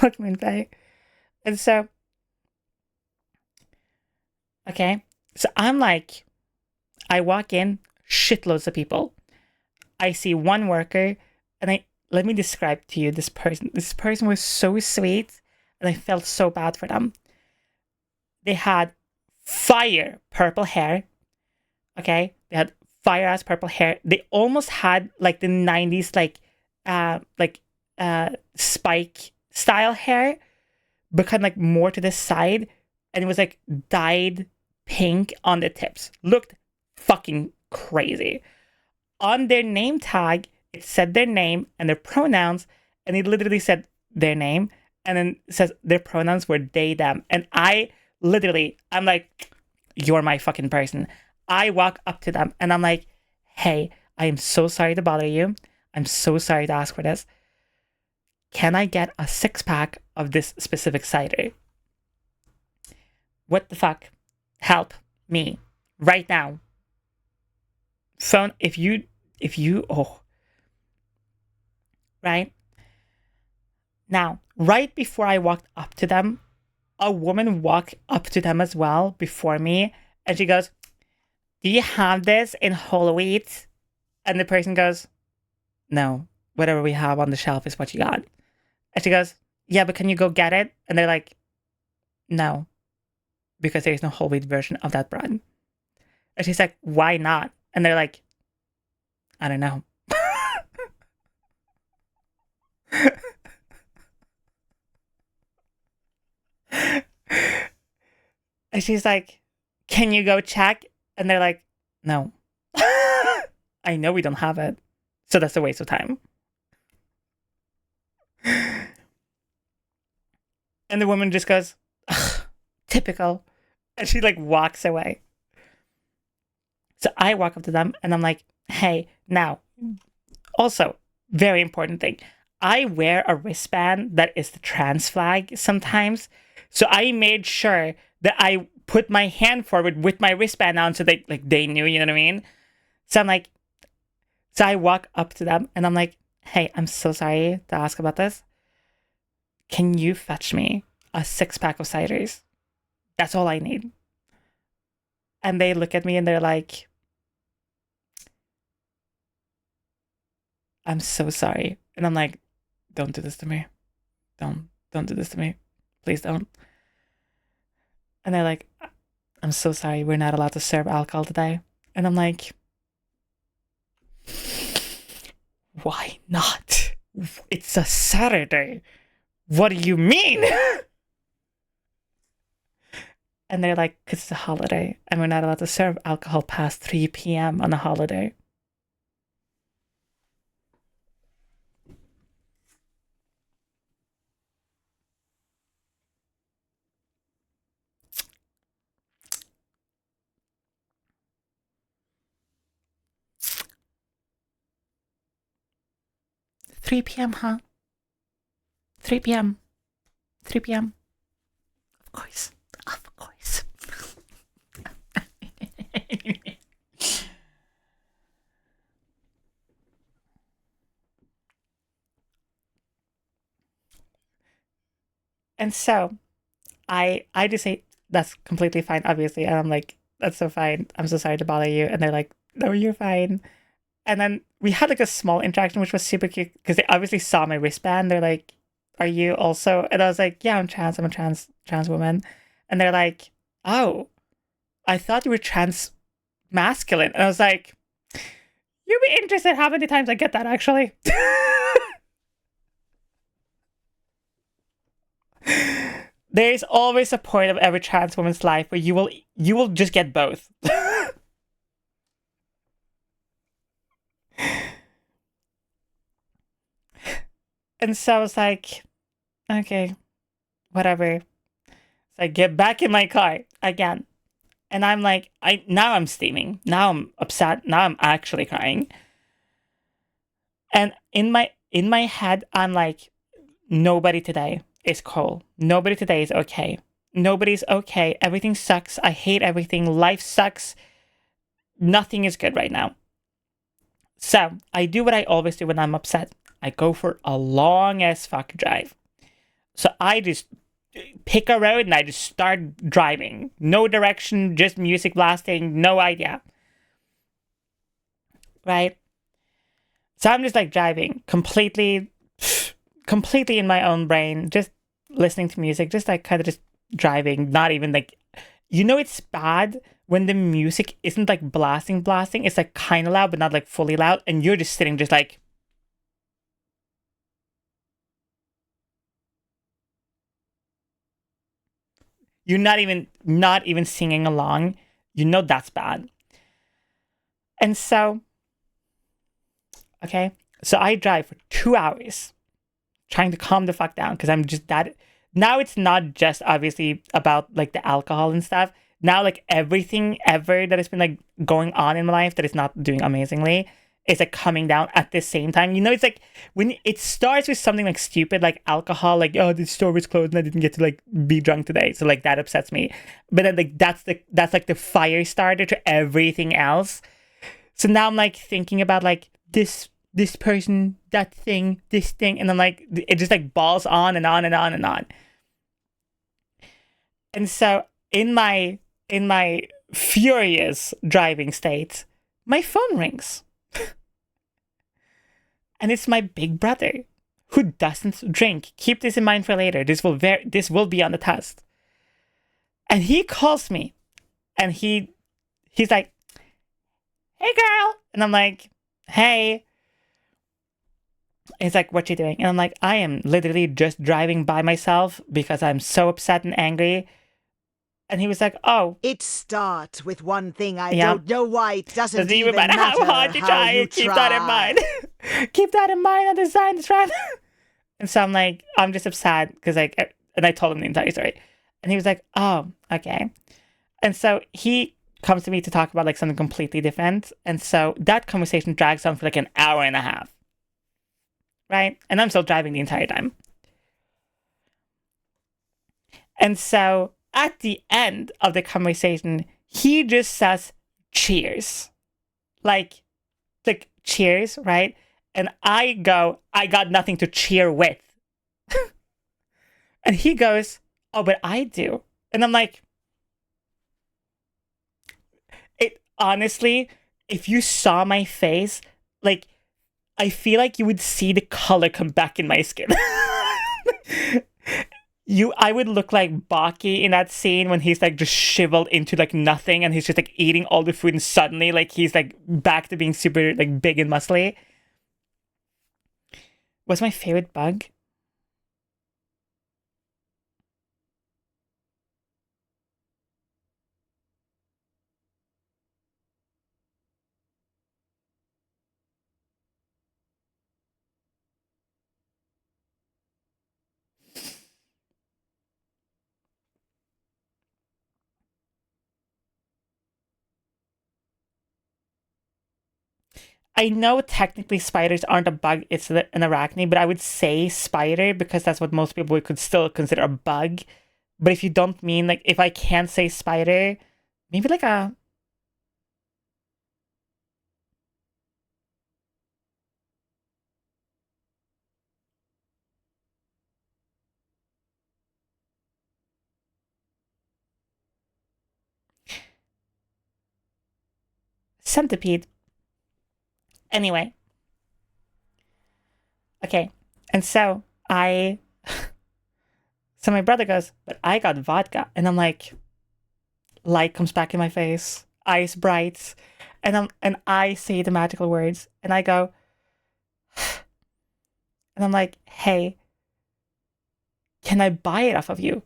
Welcome in, Faye. And so, okay. So I'm like, I walk in, shitloads of people. I see one worker, and let me describe to you this person. This person was so sweet, and I felt so bad for them. They had fire purple hair. Okay? They had fire ass purple hair. They almost had like the 90s spike style hair, but kind of like more to the side, and it was like dyed pink on the tips. Looked fucking crazy. On their name tag, it said their name and their pronouns, and it literally said their name, and then it says their pronouns were they, them. And I'm like, you're my fucking person. I walk up to them and I'm like, hey, I am so sorry to bother you. I'm so sorry to ask for this. Can I get a 6-pack of this specific cider? What the fuck? Help me right now. Phone, if you, oh, right? Now, right before I walked up to them, a woman walked up to them as well before me, and she goes, "Do you have this in whole wheat?" And the person goes, "No, whatever we have on the shelf is what you got." And she goes, "Yeah, but can you go get it?" And they're like, "No, because there's no whole wheat version of that bread." And she's like, "Why not?" And they're like, "I don't know." And she's like, "Can you go check?" And they're like, "No." I know we don't have it. So that's a waste of time. And the woman just goes, "Ugh, typical." And she like walks away. So I walk up to them and I'm like, "Hey, now, also, very important thing. I wear a wristband that is the trans flag sometimes. So I made sure that I put my hand forward with my wristband on so they knew, you know what I mean? So I'm like, so I walk up to them and I'm like, "Hey, I'm so sorry to ask about this. Can you fetch me a 6-pack of ciders? That's all I need." And they look at me and they're like, "I'm so sorry." And I'm like, "Don't do this to me. Don't do this to me. Please don't." And they're like, "I'm so sorry. We're not allowed to serve alcohol today." And I'm like, "Why not? It's a Saturday. What do you mean?" And they're like, "'Cause it's a holiday and we're not allowed to serve alcohol past 3 p.m. on a holiday." "3 p.m., huh? 3 p.m. 3 p.m. Of course. Of course." And so I just say, "That's completely fine, obviously." And I'm like, "That's so fine. I'm so sorry to bother you." And they're like, "No, you're fine." And then we had like a small interaction, which was super cute because they obviously saw my wristband. They're like, "Are you also?" And I was like, "Yeah, I'm trans. I'm a trans woman." And they're like, "Oh, I thought you were trans masculine." And I was like, "You'd be interested how many times I get that actually." There's always a point of every trans woman's life where you will just get both. And so I was like, "Okay, whatever." So I get back in my car again. And I'm like, now I'm steaming. Now I'm upset. Now I'm actually crying. And in my head, I'm like, nobody today is cool. Nobody today is okay. Nobody's okay. Everything sucks. I hate everything. Life sucks. Nothing is good right now. So I do what I always do when I'm upset. I go for a long ass fuck drive. So I just pick a road and I just start driving. No direction, just music blasting, no idea. Right? So I'm just like driving completely in my own brain, just listening to music, just like kind of just driving, not even like, it's bad when the music isn't like blasting. It's like kind of loud, but not like fully loud. And you're just sitting just like, you're not even singing along. That's bad. And so, okay, so I drive for 2 hours trying to calm the fuck down because I'm just that. Now it's not just obviously about like the alcohol and stuff. Now like everything ever that has been like going on in my life that is not doing amazingly is like coming down at the same time. You know, it's like when it starts with something like stupid, like alcohol, like, oh, the store was closed and I didn't get to like be drunk today. So like that upsets me. But then like that's like the fire starter to everything else. So now I'm like thinking about like this person, that thing, this thing, and then like it just like balls on and on and on and on. And so in my furious driving state, my phone rings. And it's my big brother who doesn't drink. Keep this in mind for later. This will be on the test. And he calls me and he's like, "Hey girl." And I'm like, "Hey." He's like, "What you doing?" And I'm like, "I am literally just driving by myself because I'm so upset and angry." And he was like, "Oh, It starts with one thing. I don't know why it doesn't even matter how hard you try. Keep that in mind. Keep that in mind on the sign, right?" And so I'm just upset because like, and I told him the entire story, and he was like, "Oh, okay." And so he comes to me to talk about like something completely different, and so that conversation drags on for like an hour and a half, right? And I'm still driving the entire time. And so at the end of the conversation, he just says, "Cheers." Like cheers, right? And I go, "I got nothing to cheer with." And he goes, "Oh, but I do." And I'm like, it honestly, if you saw my face, like, I feel like you would see the color come back in my skin. I would look like Baki in that scene when he's like just shriveled into like nothing and he's just like eating all the food and suddenly like he's like back to being super like big and muscly. What's my favorite bug? I know technically spiders aren't a bug, it's an arachnid, but I would say spider because that's what most people could still consider a bug. But if you don't mean, like, if I can't say spider, maybe like a... centipede. Anyway. Okay. And so so my brother goes, "But I got vodka." And I'm like, light comes back in my face, eyes bright, and I say the magical words, and I go, and I'm like, "Hey, can I buy it off of you?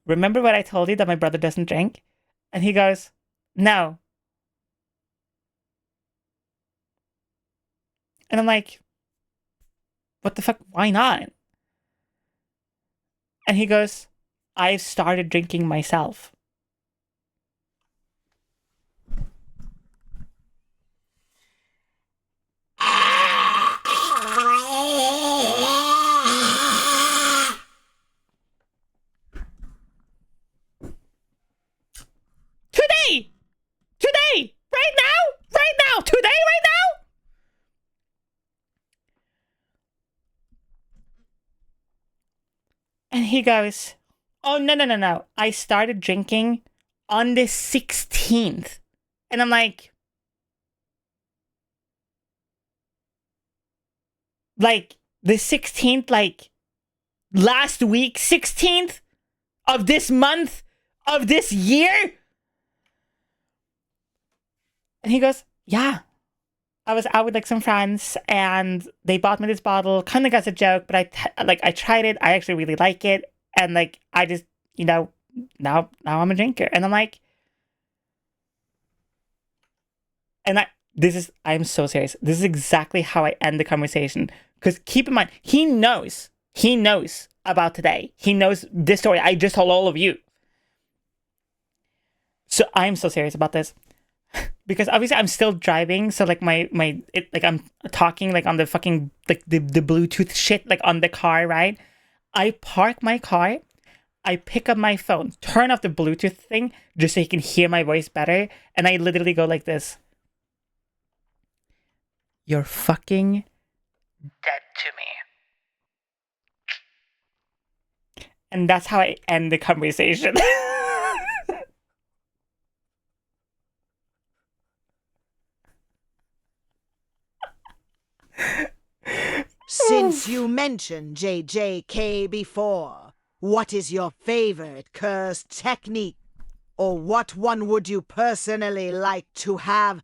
Remember what I told you that my brother doesn't drink?" And he goes, "No." And I'm like, "What the fuck? Why not?" And he goes, "I've started drinking myself." Today, right now, today, right now. And he goes, "Oh, no. I started drinking on the 16th. And I'm like, the 16th, like last week, 16th of this month, of this year? And he goes, "Yeah. I was out with like some friends and they bought me this bottle kind of as a joke, but I tried it. I actually really like it. And like, I just, now I'm a drinker." And I'm like, I'm so serious. This is exactly how I end the conversation. Because keep in mind, he knows about today. He knows this story I just told all of you. So I'm so serious about this. because obviously I'm still driving, so like like I'm talking like on the fucking like the Bluetooth shit like on the car, right? I park my car, I pick up my phone, turn off the Bluetooth thing just so you can hear my voice better, and I literally go like this. You're fucking dead to me. And that's how I end the conversation. Since you mentioned JJK before, what is your favorite curse technique? Or what one would you personally like to have?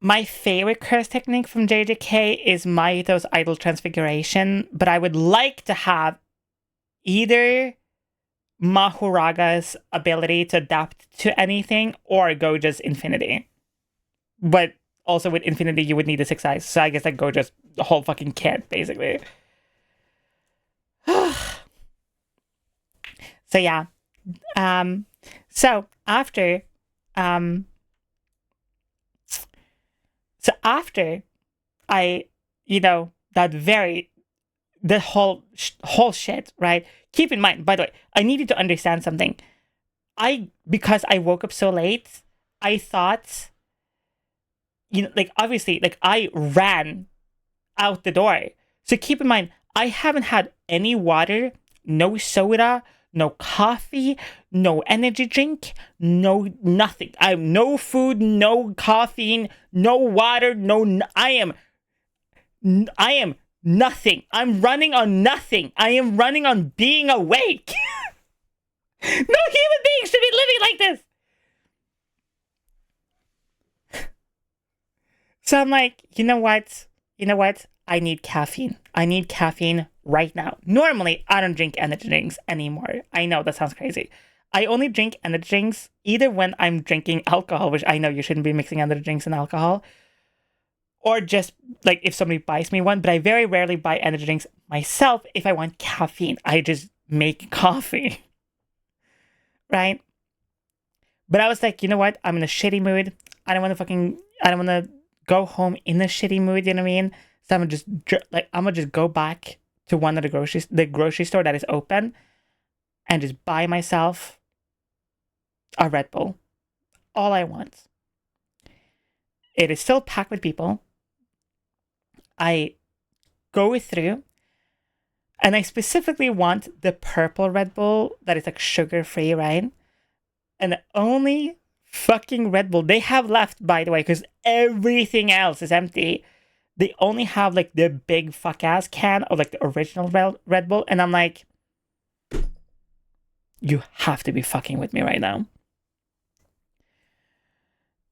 My favorite curse technique from JJK is Maito's Idol Transfiguration, but I would like to have either Mahuraga's ability to adapt to anything or go just infinity. But also with infinity, you would need a 6 eyes, so I guess I'd go just the whole fucking kit, basically. So yeah. So after I, the whole shit, right? Keep in mind, by the way, I needed to understand something. Because I woke up so late, I thought, like obviously, like I ran out the door. So keep in mind, I haven't had any water, no soda, no coffee, no energy drink, no nothing. I have no food, no caffeine, no water, I am nothing. I'm running on nothing. I am running on being awake. No human being should be living like this. So I'm like, you know what? I need caffeine. I need caffeine right now. Normally, I don't drink energy drinks anymore. I know that sounds crazy. I only drink energy drinks either when I'm drinking alcohol, which I know you shouldn't be mixing energy drinks and alcohol, or just like if somebody buys me one, but I very rarely buy energy drinks myself if I want caffeine. I just make coffee. Right? But I was like, you know what? I'm in a shitty mood. I don't want to go home in a shitty mood, you know what I mean? So I'm gonna just go back to one of the grocery store that is open and just buy myself a Red Bull. All I want. It is still packed with people. I go through and I specifically want the purple Red Bull that is like sugar-free, right? And the only fucking Red Bull they have left, by the way, because everything else is empty. They only have like the big fuck ass can of like the original Red Bull, and I'm like, you have to be fucking with me right now.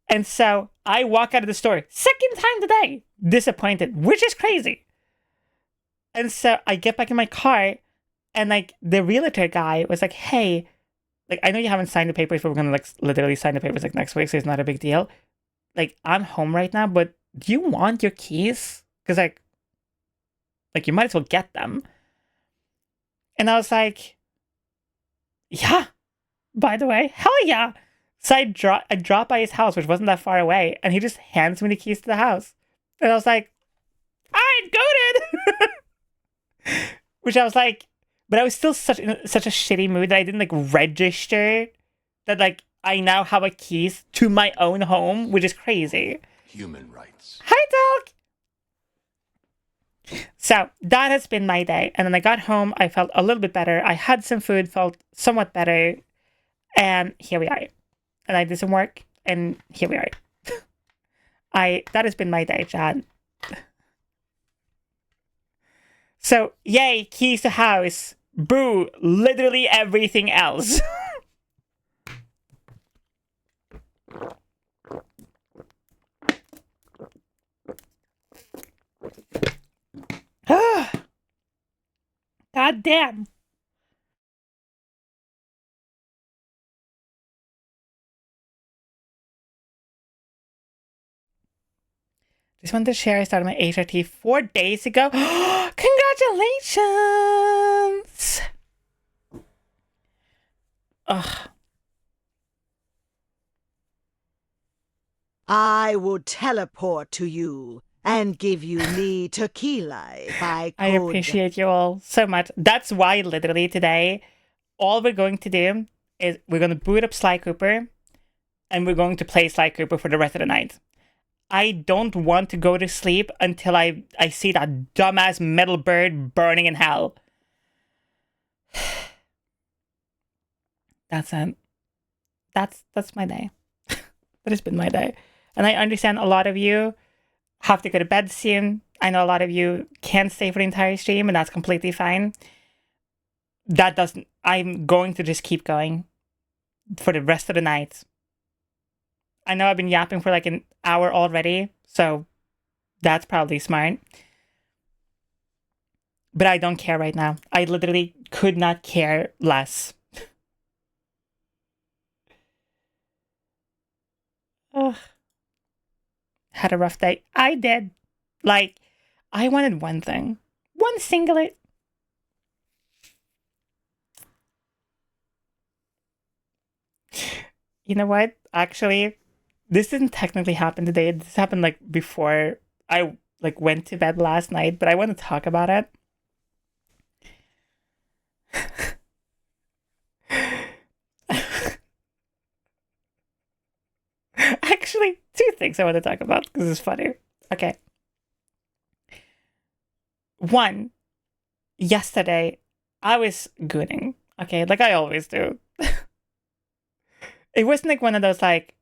And so I walk out of the store, second time today, disappointed, which is crazy. And so I get back in my car, and like the realtor guy was like, hey, like, I know you haven't signed the papers, but we're gonna like literally sign the papers like next week, so it's not a big deal. Like, I'm home right now, but do you want your keys? Because like you might as well get them. And I was like, yeah, by the way, hell yeah. So I drop by his house, which wasn't that far away, and he just hands me the keys to the house. And I was like, all right, goated. Which I was like, but I was still such a shitty mood that I didn't like register that like I now have a keys to my own home, which is crazy. Human rights. Hi, dog. So that has been my day. And then I got home, I felt a little bit better. I had some food, felt somewhat better. And here we are. And I did some work, and here we are. That has been my day, Chad. So, yay, keys to house. Boo, literally everything else. God damn. Just wanted to share I started my HRT 4 days ago. Congratulations! Ugh. I would teleport to you and give you me tequila if I could. I appreciate you all so much. That's why literally today, all we're going to do is we're going to boot up Sly Cooper and we're going to play Sly Cooper for the rest of the night. I don't want to go to sleep until I see that dumbass metal bird burning in hell. That's it. That's my day. That has been my day. And I understand a lot of you have to go to bed soon. I know a lot of you can't stay for the entire stream, and that's completely fine. I'm going to just keep going for the rest of the night. I know I've been yapping for like an hour already, so that's probably smart. But I don't care right now. I literally could not care less. Ugh. Had a rough day. I did. Like, I wanted one thing. One singular... You know what? Actually, this didn't technically happen today. This happened like before I like went to bed last night, but I want to talk about it. Actually, two things I want to talk about because it's funny. Okay. One, yesterday, I was gooning. Okay, like I always do. It wasn't like one of those like,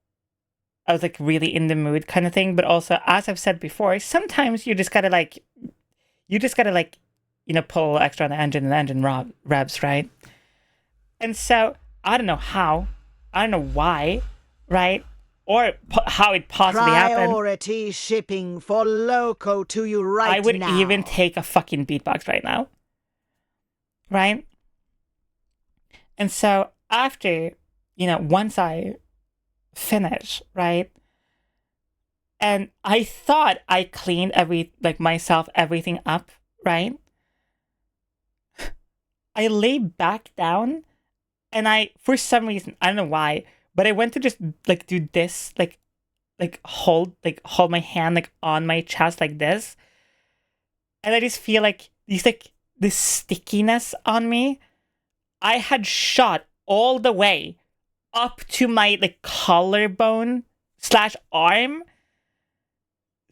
I was like really in the mood kind of thing, but also, as I've said before, sometimes you just gotta like, pull extra on the engine and the engine revs, right? And so, I don't know how, I don't know why, right? Or how it possibly happened. Priority shipping for Loco to you right now. I would even take a fucking beatbox right now. Right? And so after, once I finish, right? And I thought I cleaned everything up, right? I lay back down and for some reason, I don't know why, but I went to just like do this, like hold my hand like on my chest like this. And I just feel like this stickiness on me. I had shot all the way up to my like collarbone / arm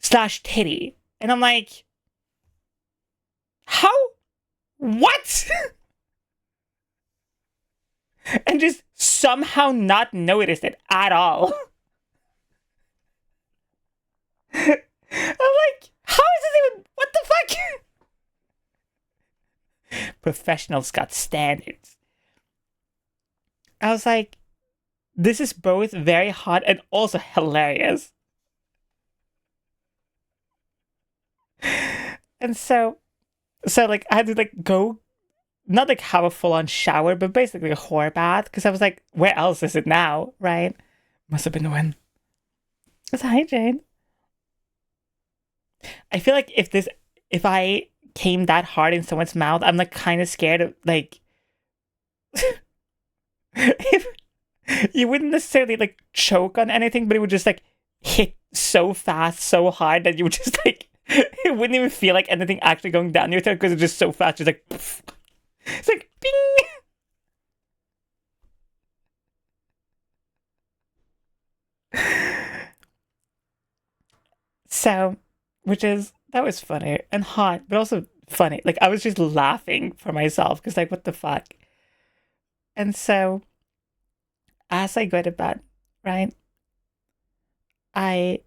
/ titty. And I'm like, how? What? And just somehow not noticed it at all. I'm like, how is this even, what the fuck? Professionals got standards. I was like, this is both very hot and also hilarious. And so like I had to like go, not like have a full on shower, but basically a whore bath, because I was like, where else is it now, right? Must have been the wind. It's hi, Jane. I feel like if I came that hard in someone's mouth, I'm like kind of scared of like if you wouldn't necessarily like choke on anything, but it would just like hit so fast, so hard that you would just like it wouldn't even feel like anything actually going down your throat because it's just so fast, just like poof. It's like bing. So, that was funny and hot, but also funny. Like I was just laughing for myself because like what the fuck. And so, as I go to bed, right, I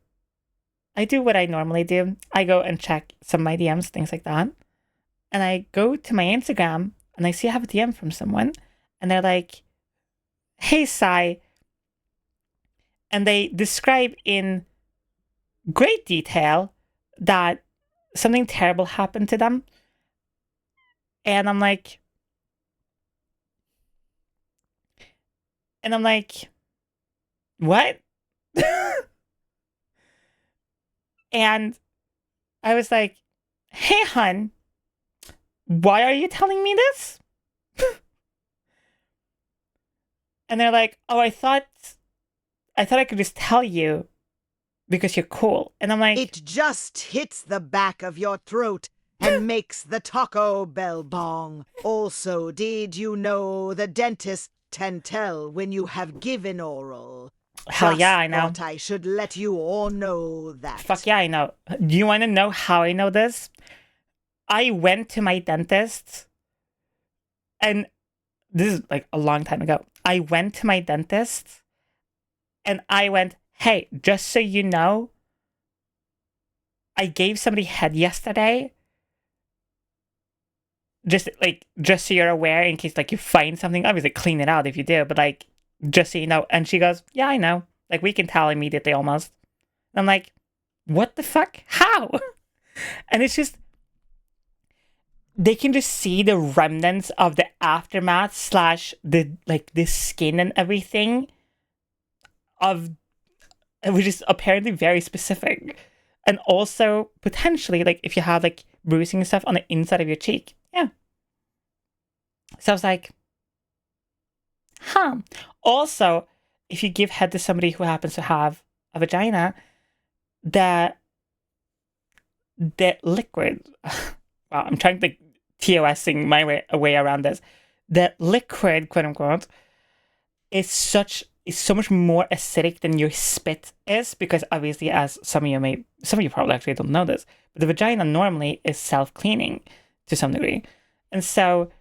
do what I normally do. I go and check some of my DMs, things like that. And I go to my Instagram and I see I have a DM from someone. And they're like, hey, Sai. And they describe in great detail that something terrible happened to them. And I'm like, what? And I was like, hey, hun, why are you telling me this? And they're like, oh, I thought I could just tell you because you're cool. And I'm like, It just hits the back of your throat and makes the Taco Bell bong. Also, did you know the dentist can tell when you have given oral? hell Just yeah, I know. thought I should let you all know that. Fuck yeah, I know. Do you want to know how I know this? I went to my dentist, and this is like a long time ago. I went to my dentist and I went, hey, just so you know, I gave somebody head yesterday. Just so you're aware, in case like you find something, obviously clean it out if you do, but like, just so you know. And she goes, yeah, I know. Like, we can tell immediately almost. And I'm like, what the fuck? How? And it's just, they can just see the remnants of the aftermath slash the skin and everything of, which is apparently very specific. And also potentially like if you have like bruising and stuff on the inside of your cheek. Yeah. So I was like, huh. Also, if you give head to somebody who happens to have a vagina, that liquid, wow, I'm trying to like TOSing my way around this. That liquid, quote unquote, is so much more acidic than your spit is, because obviously, as some of you probably actually don't know this, but the vagina normally is self-cleaning to some degree. And so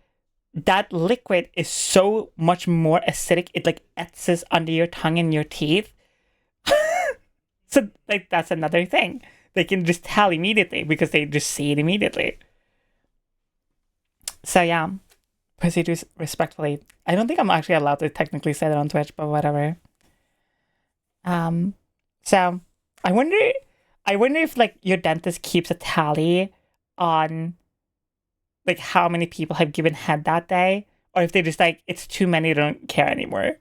that liquid is so much more acidic, it like etches under your tongue and your teeth. So like that's another thing. They can just tell immediately because they just see it immediately. So yeah, proceed respectfully. I don't think I'm actually allowed to technically say that on Twitch, but whatever. So I wonder if like your dentist keeps a tally on like how many people have given head that day, or if they just like, it's too many, they don't care anymore.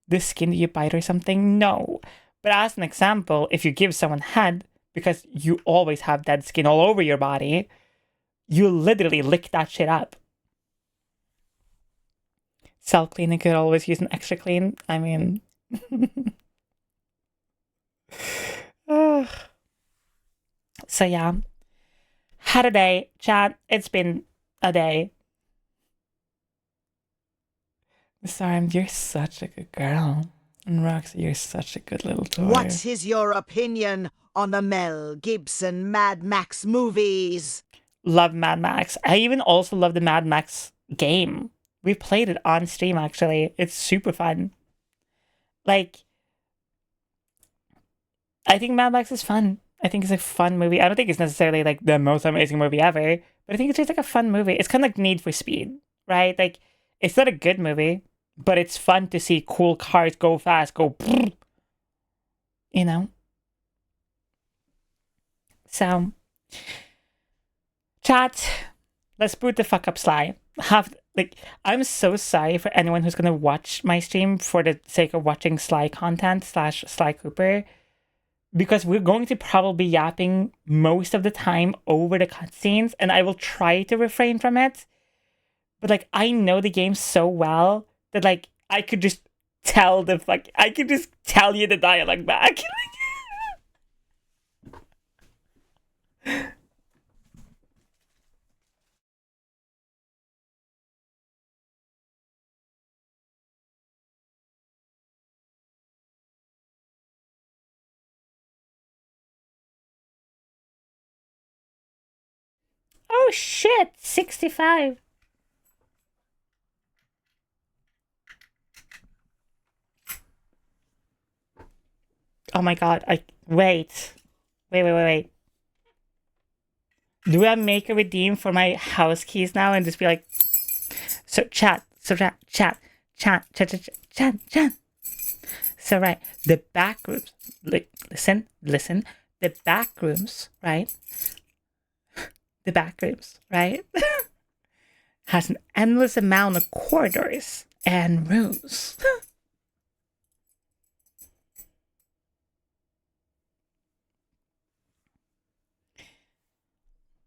This skin, do you bite or something? No. But as an example, if you give someone head, because you always have dead skin all over your body, you literally lick that shit up. Self-cleaning could always use an extra clean. I mean... So yeah. Had a day. Chat, it's been a day. Sorry, you're such a good girl. And Roxy, you're such a good little toy. What is your opinion on the Mel Gibson Mad Max movies? Love Mad Max. I even also love the Mad Max game. We played it on stream, actually. It's super fun. Like, I think Mad Max is fun. I think it's a fun movie. I don't think it's necessarily like the most amazing movie ever, but I think it's just like a fun movie. It's kind of like Need for Speed, right? Like, it's not a good movie, but it's fun to see cool cars go fast, go, you know? So, chat, let's boot the fuck up Sly. I'm so sorry for anyone who's gonna watch my stream for the sake of watching Sly content / Sly Cooper, because we're going to probably be yapping most of the time over the cutscenes, and I will try to refrain from it. But like, I know the game so well that like I could just tell you the dialogue back. Oh shit, 65. Oh my god, wait. Do I make a redeem for my house keys now and just be like, chat. So right, the back rooms, listen, the back rooms, right? The back rooms, right? Has an endless amount of corridors and rooms.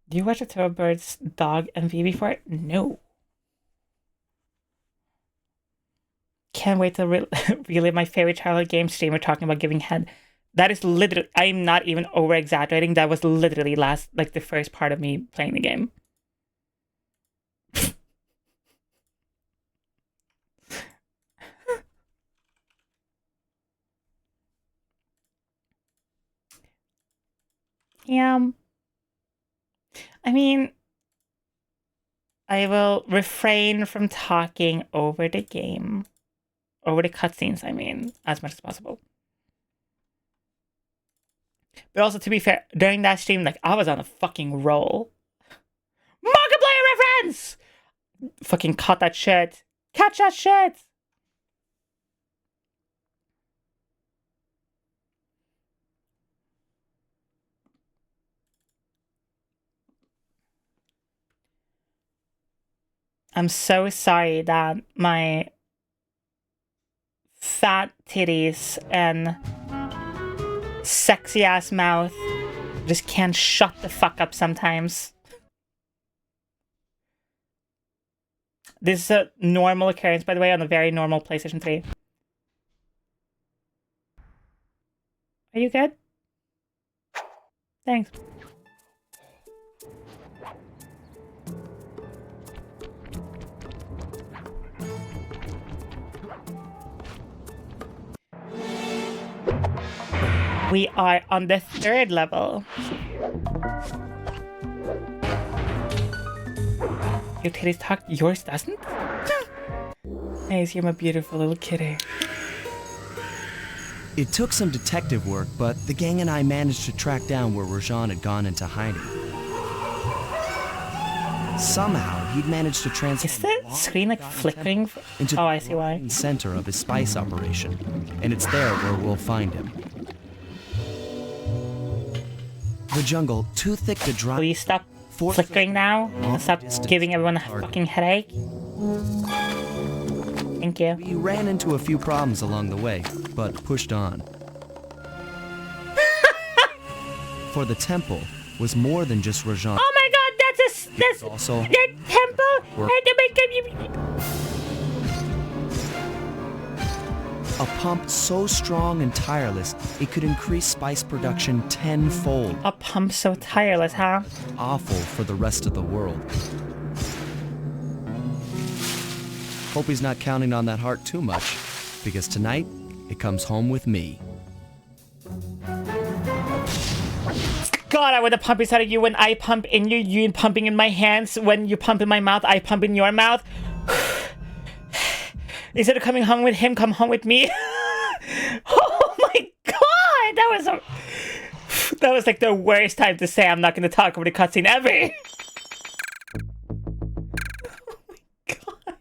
Do you watch a Thoroughbird's dog MV before? No. Can't wait to relive my favorite childhood game streamer talking about giving head. That is literally, I'm not even over exaggerating. That was literally the first part of me playing the game. Yeah. I mean, I will refrain from talking over the game. Over the cutscenes, I mean, as much as possible. But also, to be fair, during that stream, I was on a fucking roll. Markiplier reference! Fucking caught that shit. Catch that shit! I'm so sorry that my fat titties and sexy ass mouth just can't shut the fuck up sometimes. This is a normal occurrence, by the way, on a very normal PlayStation 3. Are you good? Thanks. We are on the 3rd level. Your titties talk, yours doesn't? Nice, you're my beautiful little kitty. It took some detective work, but the gang and I managed to track down where Rajan had gone into hiding. Somehow, he'd managed to transform Is the screen flickering? into Oh, I see why. the center of his spice operation, and it's there where we'll find him. The jungle, too thick to drive. Will you stop flickering now? Stop giving everyone a fucking headache? Thank you. We ran into a few problems along the way, but pushed on. For the temple was more than just Rajan. Oh my god, that's also that temple! a pump so strong and tireless, it could increase spice production tenfold. A pump so tireless, huh? Awful for the rest of the world. Hope he's not counting on that heart too much, because tonight, it comes home with me. God, I would have pump inside of you when I pump in you, you pumping in my hands. When you pump in my mouth, I pump in your mouth. Instead of coming home with him, come home with me. Oh my god, that was like the worst time to say I'm not going to talk over the cutscene ever. Oh my god.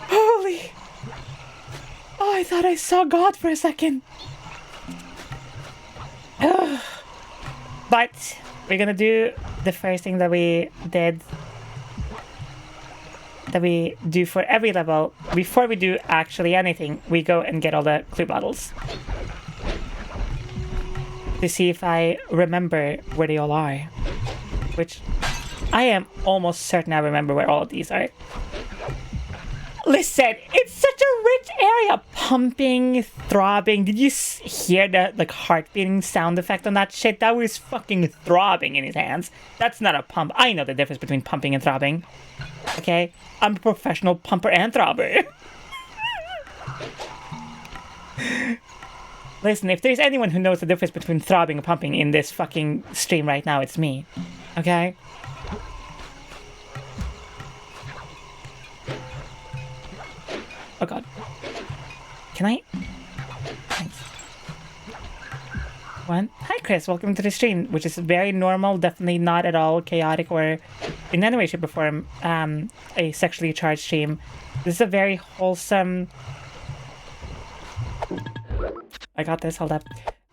Holy. Oh, I thought I saw God for a second. But we're gonna do the first thing that we did, that we do for every level. Before we do actually anything, we go and get all the clue bottles to see if I remember where they all are, which I am almost certain I remember where all of these are. Listen, it's such a rich area. Pumping, throbbing. Did you hear the heart-beating sound effect on that shit? That was fucking throbbing in his hands. That's not a pump. I know the difference between pumping and throbbing. Okay? I'm a professional pumper and throbber. Listen, if there's anyone who knows the difference between throbbing and pumping in this fucking stream right now, it's me. Okay? Oh god. Can I? Thanks. One. Hi Chris, welcome to the stream, which is very normal, definitely not at all chaotic or in any way, shape or form a sexually charged stream. This is a very wholesome... I got this, hold up.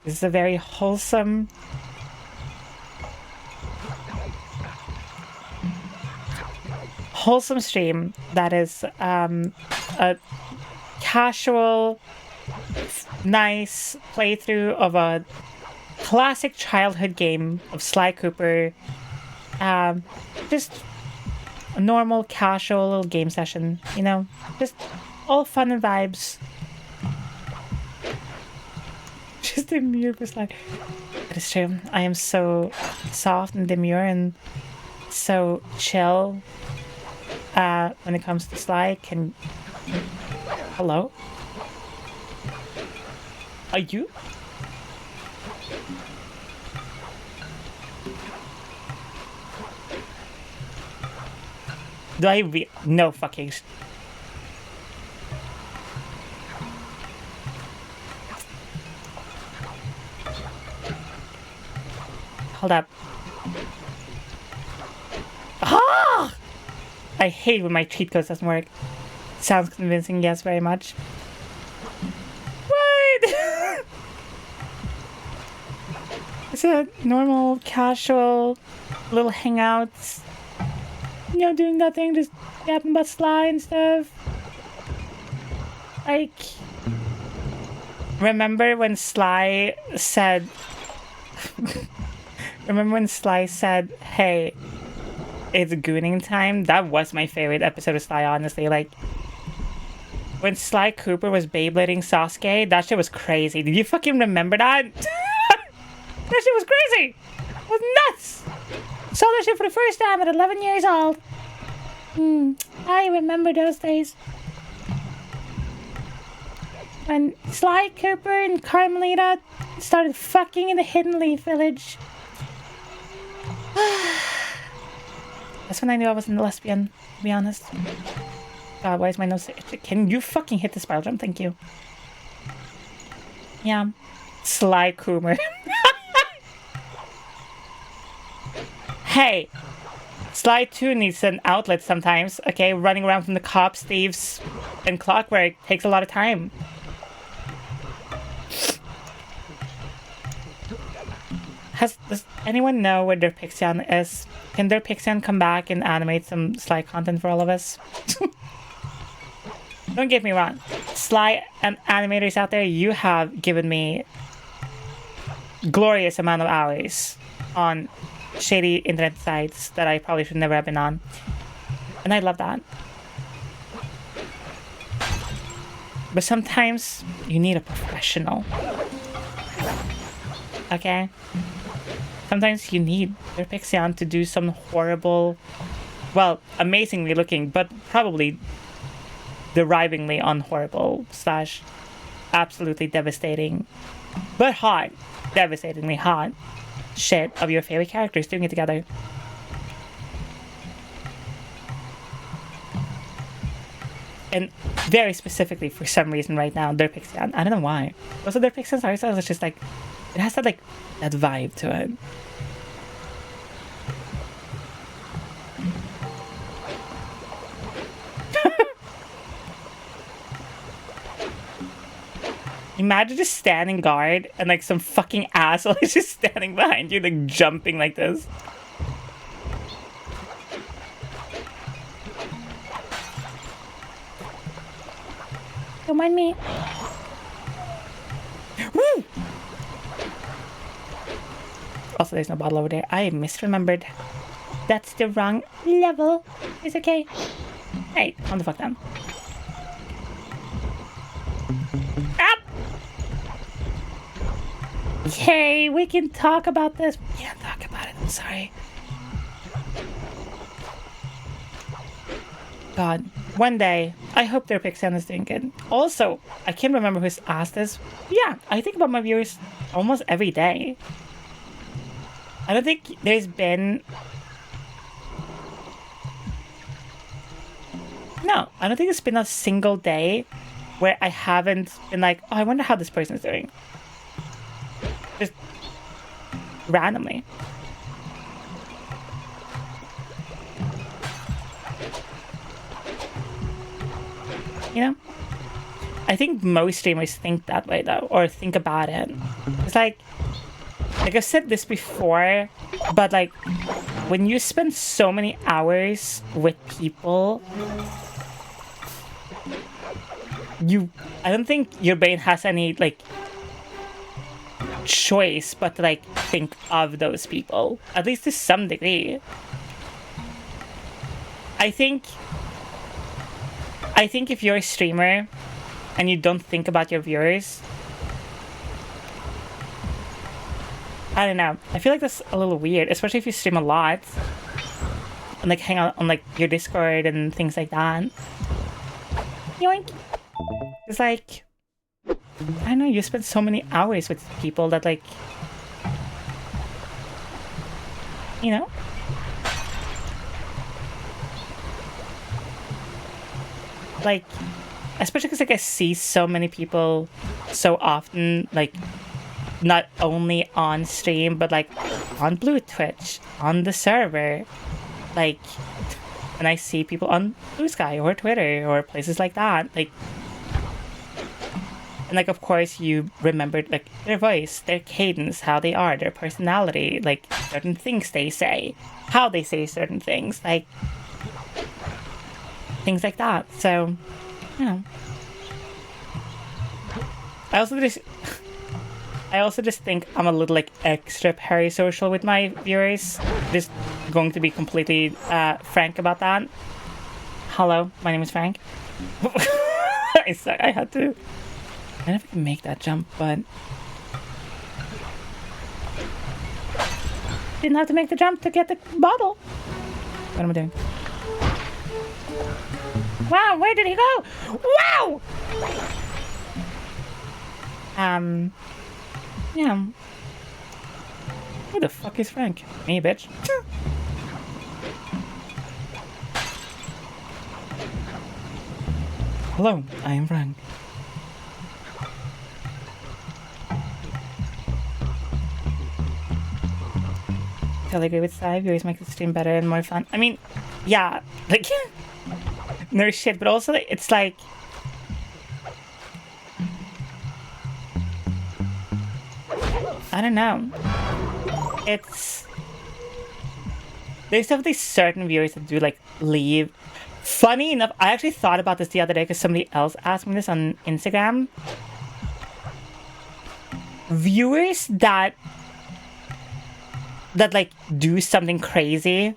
This is a very wholesome... wholesome stream that is a casual, nice playthrough of a classic childhood game of Sly Cooper. Just a normal, casual little game session, you know? Just all fun and vibes. Just demure for Sly. It is true. I am so soft and demure and so chill when it comes to Sly. Hello? Are you? Do I no fucking Hold up. Ah! I hate when my cheat code doesn't work. Sounds convincing, yes, very much. What? It's a normal, casual, little hangouts. You know, doing nothing, just yapping about Sly and stuff. Like, remember when Sly said, hey, it's gooning time? That was my favorite episode of Sly, honestly. Like, when Sly Cooper was Beyblading Sasuke, that shit was crazy. Did you fucking remember that? That shit was crazy! It was nuts! Saw that shit for the first time at 11 years old. I remember those days. When Sly Cooper and Carmelita started fucking in the Hidden Leaf Village. That's when I knew I wasn't a lesbian, to be honest. God, why is my nose... Can you fucking hit the spiral jump? Thank you. Yeah. Sly Cooper. Hey! Sly 2 needs an outlet sometimes, okay? Running around from the cops, thieves, and clockwork takes a lot of time. Does anyone know where their Pixian is? Can their Pixian come back and animate some Sly content for all of us? Don't get me wrong. Sly and animators out there, you have given me glorious amount of hours on shady internet sites that I probably should never have been on. And I love that. But sometimes you need a professional. Okay? Sometimes you need your Pixian to do some horrible, well, amazingly looking, but probably derivingly unhorrible / absolutely devastating, but hot, devastatingly hot shit of your favorite characters doing it together. And very specifically, for some reason right now, their Pixian, I don't know why. Also, their Pixian art style is just like, it has that like, that vibe to it. Imagine just standing guard and like some fucking asshole is just standing behind you, like jumping like this. Don't mind me. Woo! Also, there's no bottle over there. I misremembered. That's the wrong level. It's okay. Hey, calm the fuck down. Up! Hey, we can talk about this. We can't talk about it. I'm sorry. God, one day, I hope their Pixian is doing good. Also, I can't remember who's asked this. Yeah, I think about my viewers almost every day. I don't think there's been... No, I don't think there's been a single day where I haven't been like, oh, I wonder how this person's doing. Just randomly. You know? I think most streamers think that way though, or think about it. It's like I've said this before, but like when you spend so many hours with people, I don't think your brain has any like choice but to like think of those people, at least to some degree. I think if you're a streamer and you don't think about your viewers, I don't know. I feel like that's a little weird, especially if you stream a lot and like hang out on like your Discord and things like that. Yoink. It's like, I don't know, you spend so many hours with people that like, you know? Like, especially because like I see so many people so often, like, not only on stream, but like on Blue Twitch, on the server, like, and I see people on Blue Sky or Twitter or places like that, like, and like of course you remember like their voice, their cadence, how they are, their personality, like certain things they say, how they say certain things, like things like that. So, you know, I also just think I'm a little like extra parasocial with my viewers. Just going to be completely frank about that. Hello, my name is Frank. I had to. I don't know if I can make that jump, but didn't have to make the jump to get the bottle. What am I doing? Wow, where did he go? Wow! Yeah. Who the fuck is Frank? Me, bitch. Hello, I am Frank. Totally agree with Sai. Viewers make the stream better and more fun. I mean, yeah, like, no shit, but also, it's like, I don't know. There's definitely certain viewers that do, like, leave. Funny enough, I actually thought about this the other day because somebody else asked me this on Instagram. Viewers that like do something crazy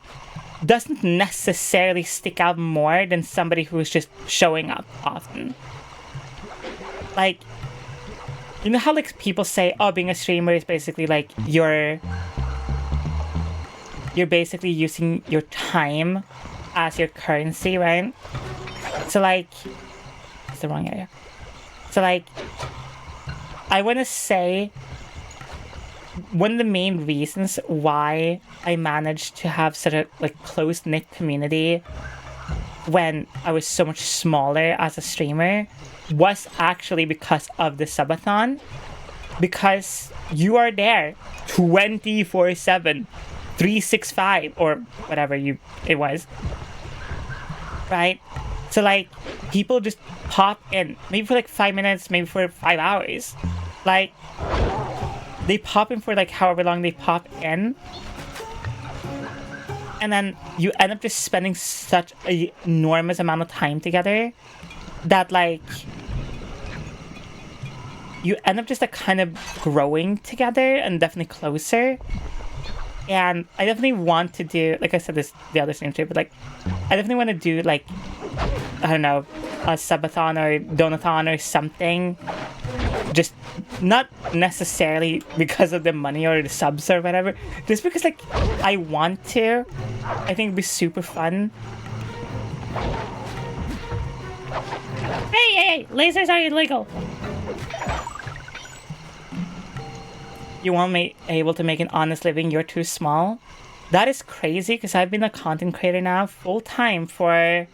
doesn't necessarily stick out more than somebody who's just showing up often. Like, you know how like people say, oh, being a streamer is basically like you're basically using your time as your currency, right? So like, it's the wrong area. So like, I want to say one of the main reasons why I managed to have such a like close-knit community when I was so much smaller as a streamer was actually because of the subathon. Because you are there 24/7, 365, or whatever it was, right? So like people just pop in, maybe for like 5 minutes, maybe for 5 hours, like they pop in for like however long they pop in, and then you end up just spending such an enormous amount of time together that like you end up just like kind of growing together and definitely closer. And I definitely want to do, like I said this the other stream too, but like I definitely want to do like, I don't know, a subathon or donathon or something. Just not necessarily because of the money or the subs or whatever, just because like I want to. I think it'd be super fun. Hey, lasers are illegal. You won't be able to make an honest living, you're too small. That is crazy, because I've been a content creator now full time for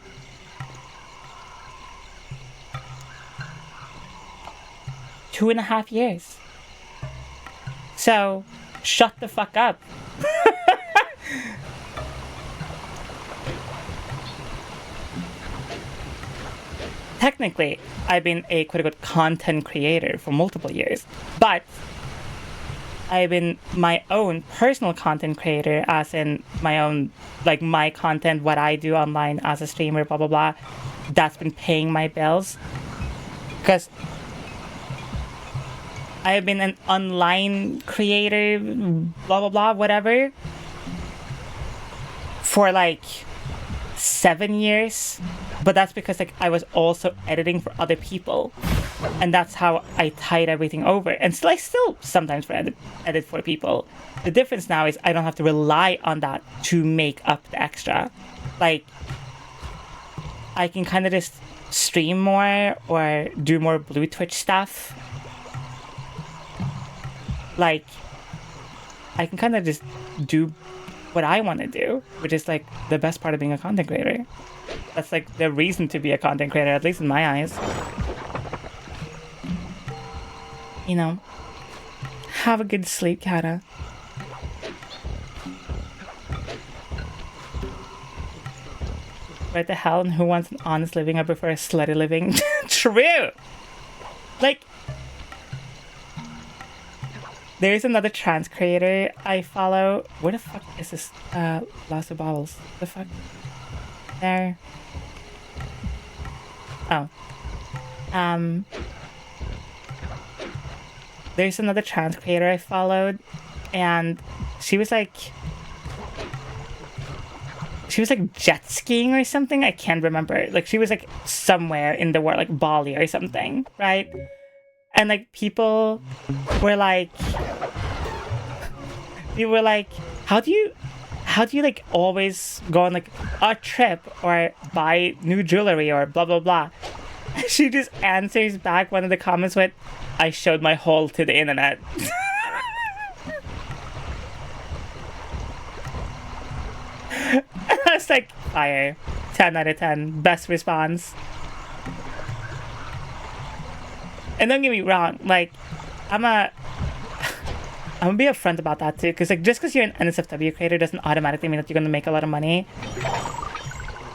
two and a half years. So, shut the fuck up. Technically, I've been a quote-unquote content creator for multiple years, but I've been my own personal content creator, as in my own, like my content, what I do online as a streamer, blah, blah, blah. That's been paying my bills. Because I have been an online creator, blah, blah, blah, whatever, for like 7 years, but that's because like I was also editing for other people, and that's how I tied everything over. And still, I still sometimes edit for people. The difference now is I don't have to rely on that to make up the extra. Like, I can kind of just stream more or do more Blue Twitch stuff. Like, I can kind of just do what I want to do, which is like the best part of being a content creator. That's like the reason to be a content creator, at least in my eyes. You know, have a good sleep, Kata. What the hell? And who wants an honest living? I prefer a slutty living. True! Like, there's another trans creator I follow. Where the fuck is this? Lost of Bobbles. The fuck? There. Oh. There's another trans creator I followed, and she was like jet skiing or something. I can't remember. Like, she was like somewhere in the world, like Bali or something, right? And like people were like, how do you like always go on like a trip or buy new jewelry or blah blah blah? She just answers back one of the comments with, I showed my hole to the internet. And I was like, fire. 10 out of 10. Best response. And don't get me wrong, like, I'm gonna be upfront about that too, because like, just because you're an NSFW creator doesn't automatically mean that you're gonna make a lot of money.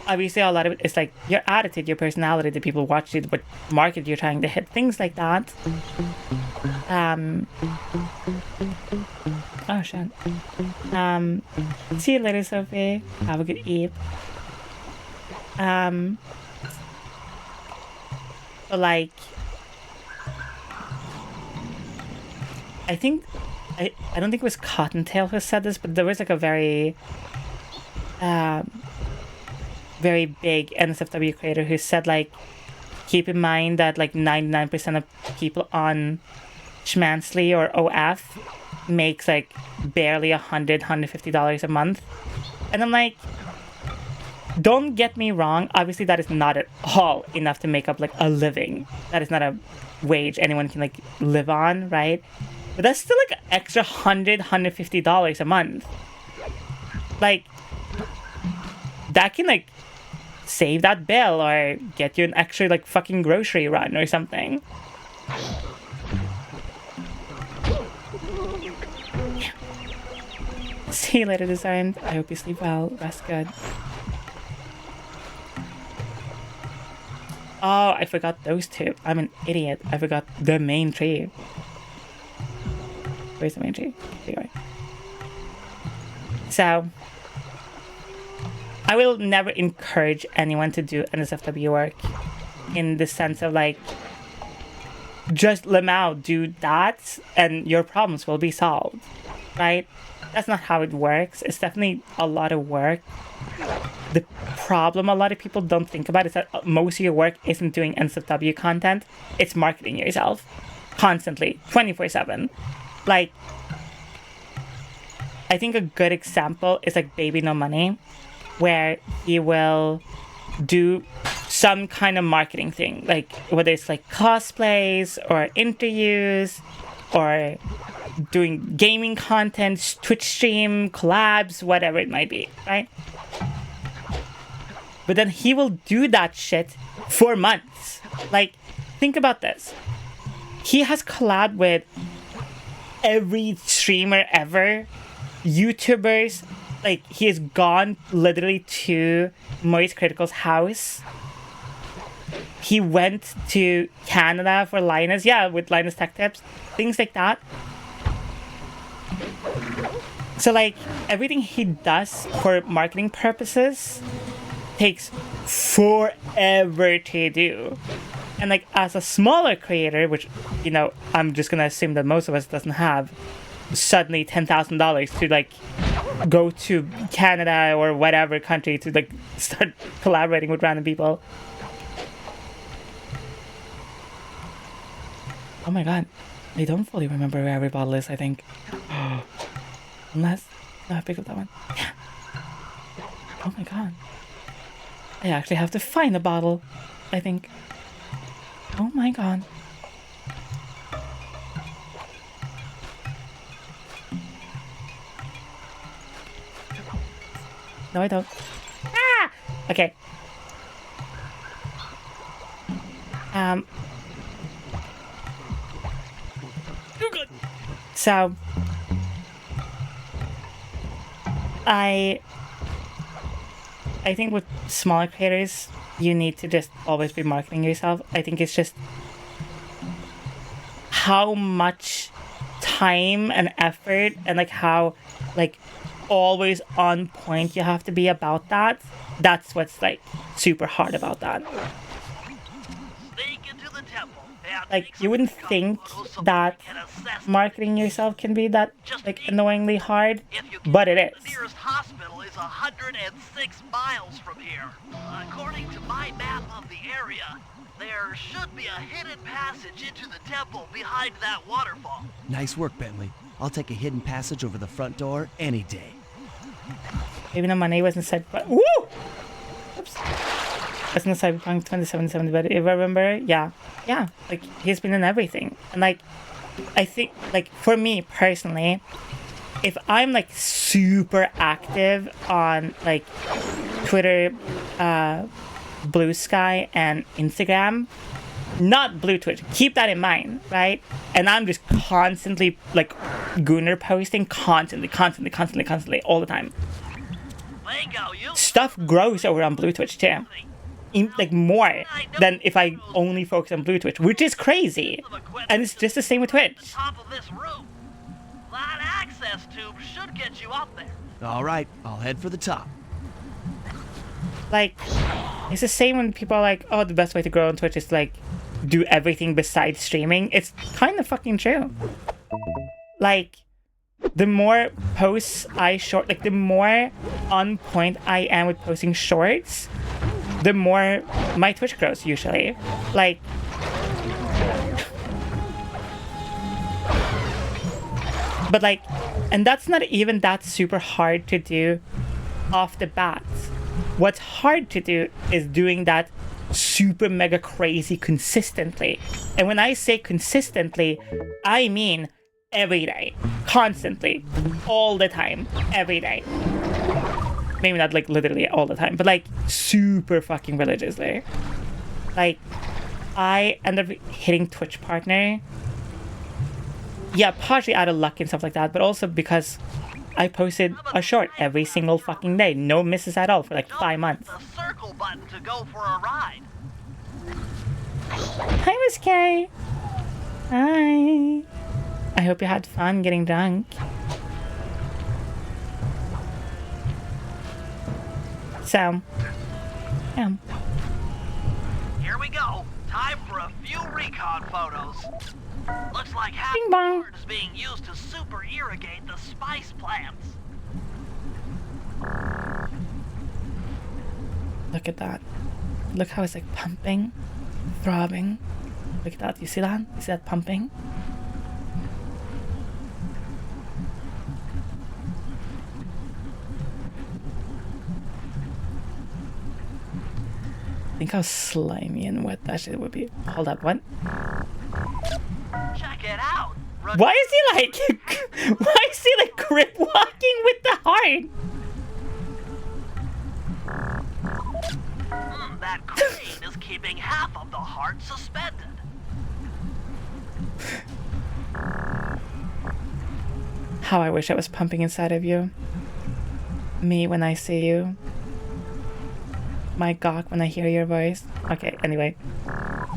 Obviously, a lot of it is like your attitude, your personality, the people watch you, what market you're trying to hit, things like that. Oh shit. See you later, Sophie. Have a good eat. But like, I don't think it was Cottontail who said this, but there was like a very very big NSFW creator who said like, keep in mind that like 99% of people on Schmansly or OF makes like barely $150 a month. And I'm like, don't get me wrong, obviously that is not at all enough to make up like a living. That is not a wage anyone can like live on, right? But that's still like an extra $150 a month. Like, that can like save that bill or get you an extra like fucking grocery run or something. See you later, Designed. I hope you sleep well. Rest good. Oh, I forgot those two. I'm an idiot. I forgot the main tree. Where's the main tree? Anyway. So, I will never encourage anyone to do NSFW work in the sense of like, just Lamau, do that and your problems will be solved, right? That's not how it works. It's definitely a lot of work. The problem a lot of people don't think about is that most of your work isn't doing NSFW content. It's marketing yourself constantly, 24/7. Like, I think a good example is like Baby No Money, where he will do some kind of marketing thing, like whether it's like cosplays or interviews or doing gaming content, Twitch stream, collabs, whatever it might be, right? But then he will do that shit for months. Like, think about this. He has collabed with every streamer ever, YouTubers. Like, he has gone literally to Moist Critical's house. He went to Canada for Linus, with Linus Tech Tips, things like that. So, like, everything he does for marketing purposes takes forever to do. And, like, as a smaller creator, which, you know, I'm just gonna assume that most of us doesn't have suddenly $10,000 to, like, go to Canada or whatever country to like start collaborating with random people. Oh my god, I don't fully remember where every bottle is, I think. Unless I picked up that one. Yeah. Oh my god. I actually have to find a bottle, I think. Oh my god. No, I don't. Ah! Okay. So I think with smaller creators, you need to just always be marketing yourself. I think it's just how much time and effort and like how like always on point you have to be about that. That's what's like super hard about that. Like you wouldn't think that marketing yourself can be that like annoyingly hard, but it is. The nearest hospital is 106 miles from here. According to my map of the area, there should be a hidden passage into the temple behind that waterfall. Nice work, Bentley. I'll take a hidden passage over the front door any day. Even though my name wasn't said, but woo! Oops. That's in the Cyberpunk 2077, but if I remember, yeah, like he's been in everything, and like I think like for me personally, if I'm like super active on like Twitter, Blue Sky, and Instagram, not Blue Twitch, keep that in mind, right? And I'm just constantly like Gunner posting constantly all the time. Stuff grows over on Blue Twitch too. Like more than if I only focus on Blue Twitch, which is crazy. And it's just the same with Twitch. Top of this roof. That access tube should get you up there. All right, I'll head for the top. Like, it's the same when people are like, oh, the best way to grow on Twitch is to, like, do everything besides streaming. It's kind of fucking true. Like, the more posts like, the more on point I am with posting shorts, the more my Twitch grows, usually. Like, but like, and that's not even that super hard to do off the bat. What's hard to do is doing that super mega crazy consistently. And when I say consistently, I mean every day, constantly, all the time, every day. Maybe not like literally all the time, but like super fucking religiously. Like, I ended up hitting Twitch partner. Yeah, partially out of luck and stuff like that, but also because I posted a short every single fucking day. No misses at all for like 5 months. The circle button to go for a ride. Hi, Miss K. Hi. I hope you had fun getting drunk. So, yeah. Here we go. Time for a few recon photos. Looks like half Bing the bong. board is being used to super irrigate the spice plants. Look at that. Look how it's like pumping, throbbing. Look at that. You see that? You see that pumping? Think how slimy and wet that shit would be. Hold up, what? Check it out. Why is he like... why is he like grip walking with the heart? That crane is keeping half of the heart suspended. How I wish I was pumping inside of you. Me when I see you. My gawk when I hear your voice. Okay, anyway. There's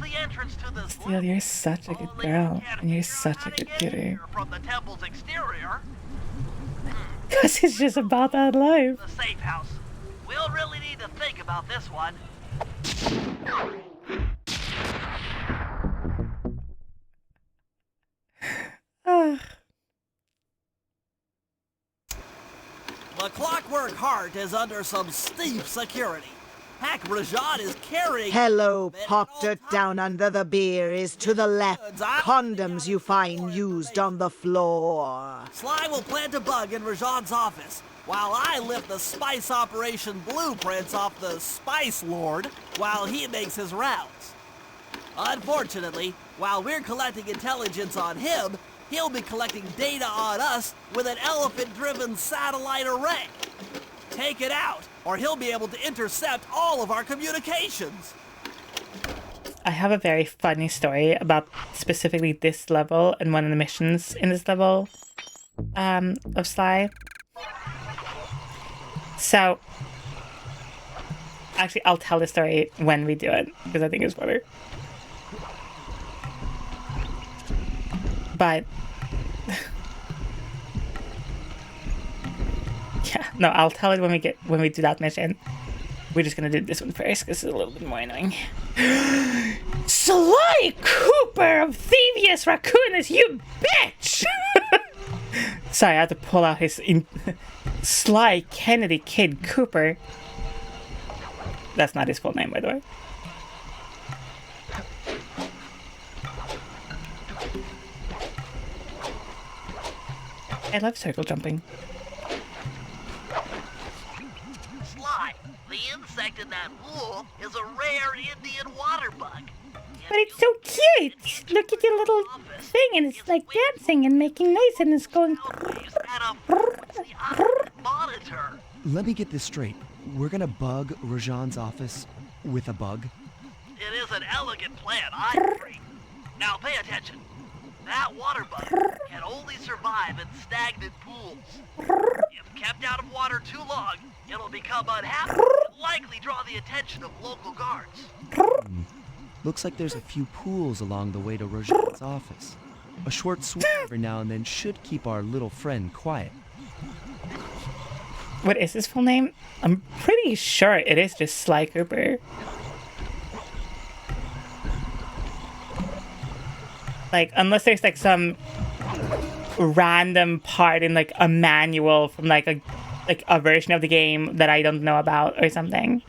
the entrance to this. Steele, you're such a good girl. And you're such a good cutie. From the temple's exterior, Because it's just about that life. the safe house. We'll really need to think about this one. The Clockwork Heart is under some steep security. Heck, Rajan is carrying... Hello, pop dirt down under the beer is to the left. Condoms you find used on the floor. Sly will plant a bug in Rajan's office, while I lift the spice operation blueprints off the Spice Lord while he makes his rounds. Unfortunately, while we're collecting intelligence on him, he'll be collecting data on us with an elephant-driven satellite array. Take it out, or he'll be able to intercept all of our communications. I have a very funny story about specifically this level and one of the missions in this level of Sly. So, actually, I'll tell the story when we do it, because I think it's funny. But yeah, no, I'll tell it when we do that mission. We're just gonna do this one first because it's a little bit more annoying. Sly Cooper of Thievius Raccoonus, you bitch! Sorry, I had to pull out his Sly Kennedy Kid Cooper. That's not his full name, by the way. I love circle jumping. Sly, the insect in that pool is a rare Indian water bug. But it's so cute! Look at your little thing, and it's like dancing and making noise, and it's going... Monitor. Let me get this straight. We're gonna bug Rajan's office with a bug? It is an elegant plan, I agree. Now pay attention. That water bug can only survive in stagnant pools. If kept out of water too long, it'll become unhappy and likely draw the attention of local guards. Looks like there's a few pools along the way to Rajan's office. A short swim every now and then should keep our little friend quiet. What is his full name? I'm pretty sure it is just Sly Cooper. Like, unless there's like some random part in like a manual from like a version of the game that I don't know about or something.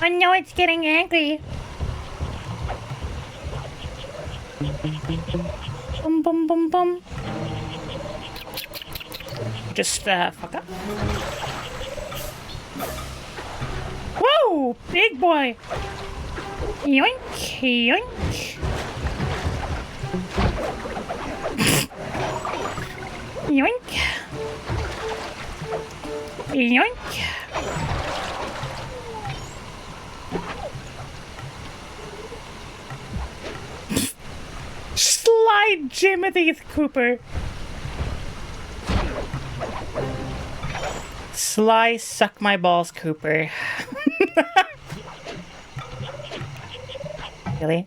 I know it's getting angry. Boom, boom, boom, boom. Just fuck up. Whoa, big boy. Yoink, yoink. Yoink. Yoink. Sly Jimothy Cooper. Sly suck my balls Cooper. Really?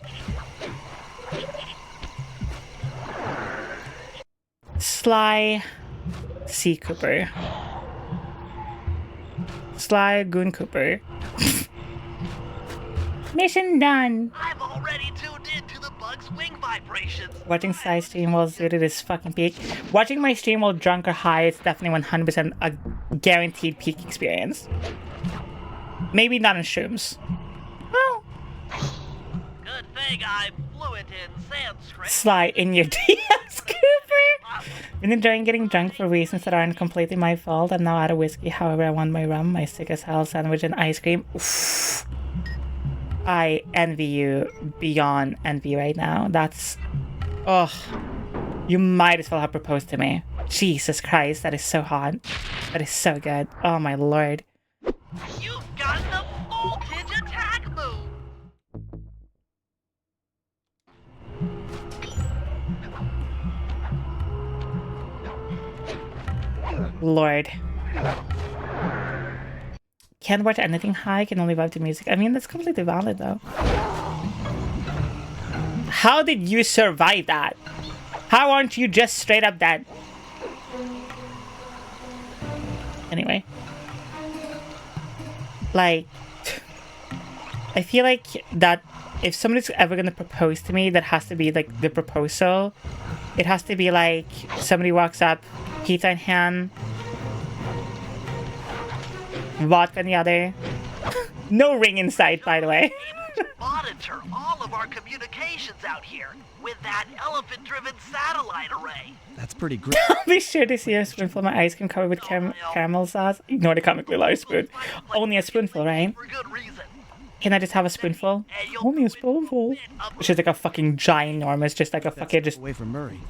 Sly C. Cooper. Sly Goon Cooper. Mission done. I've already tuned into the bug's wing vibrations. Watching Sly stream while zooted is fucking peak. Watching my stream while drunk or high is definitely 100% a guaranteed peak experience. Maybe not in shrooms. Well, Good thing I'm fluent in Sanskrit. Sly in your DMs, Cooper. Been enjoying getting drunk for reasons that aren't completely my fault. I'm now out of whiskey. However, I want my rum, my sick as hell sandwich, and ice cream. Oof. I envy you beyond envy right now. That's... Ugh. You might as well have proposed to me. Jesus Christ, that is so hot. That is so good. Oh my lord. You've got the voltage attack move. Lord. Can't watch anything high, can only vibe to music. I mean, that's completely valid though. How did you survive that? How aren't you just straight up dead? Anyway. Like, I feel like that if somebody's ever gonna propose to me, that has to be like the proposal It has to be like somebody walks up, pizza in hand, vodka in the other. No ring in sight, by the way. Monitor all of our communications out here with that elephant-driven satellite array. That's pretty great. I'll be sure to see a spoonful of my ice cream covered with caramel sauce. Ignore the comically large spoon. Only a spoonful, right? For good reason. Can I just have a spoonful? Only a spoonful. Which is like a fucking ginormous, just like a fucking just. Away from Murray.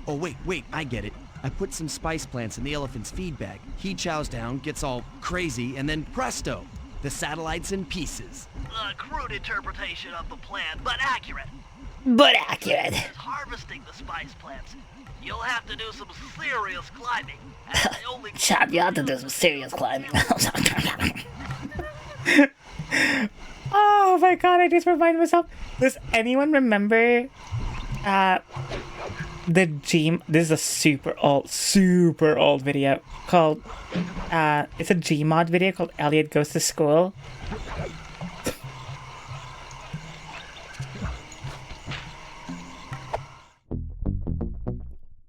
Oh, wait, I get it. I put some spice plants in the elephant's feed bag. He chows down, gets all crazy, and then presto, the satellite's in pieces. A crude interpretation of the plan, but accurate. But accurate. Harvesting the spice plants, you'll have to do some serious climbing. And the only Chad, you have to do some serious climbing. Oh my god, I just reminded myself. Does anyone remember the G... This is a super old video called... it's a Gmod video called Elliot Goes to School.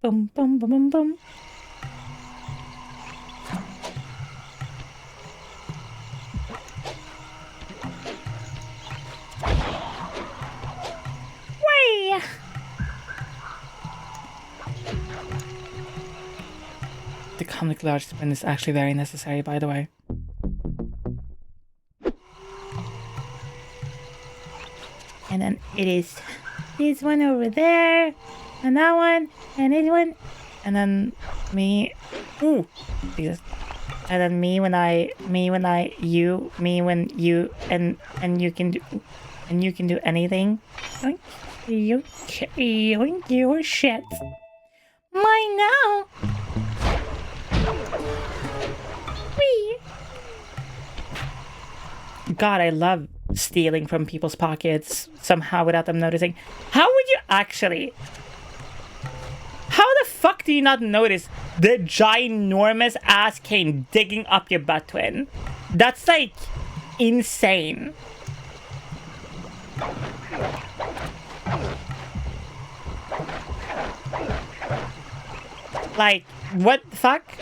Boom, boom, boom, boom, boom. Way! The comic large spin is actually very necessary, by the way. And then it is this one over there, and that one, and this one, and then me. Ooh, Jesus. And then me when you, and you can do anything. Yoink, yoink, yoink, your shit. Mine now. Wee. God, I love stealing from people's pockets somehow without them noticing. How would you actually? How the fuck do you not notice the ginormous ass cane digging up your butt, twin? That's like insane. Like, what the fuck?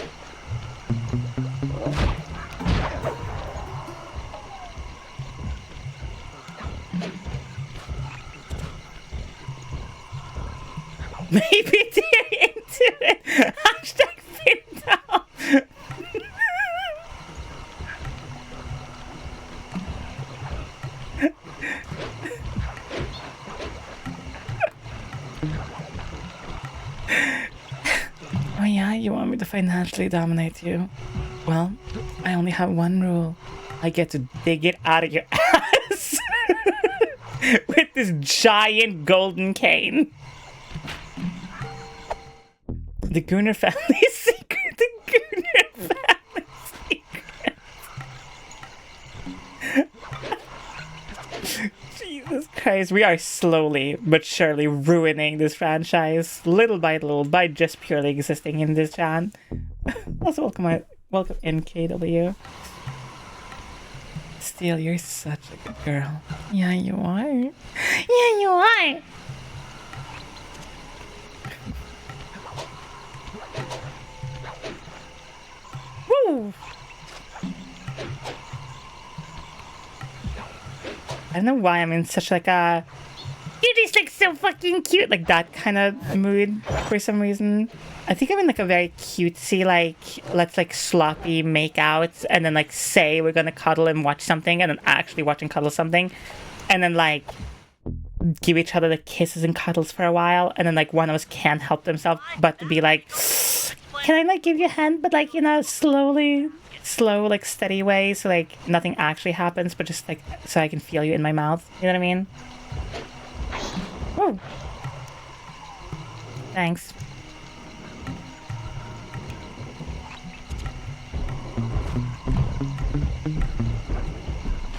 Maybe they're into it. Hashtag fin down. Oh yeah, you want me to financially dominate you? Well, I only have one rule. I get to dig it out of your ass with this giant golden cane. The Gooner family secret. The Gooner family secret. Jesus Christ, we are slowly but surely ruining this franchise, little by little, by just purely existing in this chan. Also, welcome in, KW. Steele, you're such a good girl. Yeah, you are. Yeah, you are. Woo! I don't know why I'm in such like a you're just like so fucking cute like that kind of mood for some reason. I think I'm in like a very cutesy like let's like sloppy make out and then like say we're gonna cuddle and watch something and then actually watch and cuddle something and then like give each other like kisses and cuddles for a while and then like one of us can't help themselves but to be like, can I like give you a hand but like, you know, slow like steady way so like nothing actually happens but just like so I can feel you in my mouth, you know what I mean? Woo. Thanks.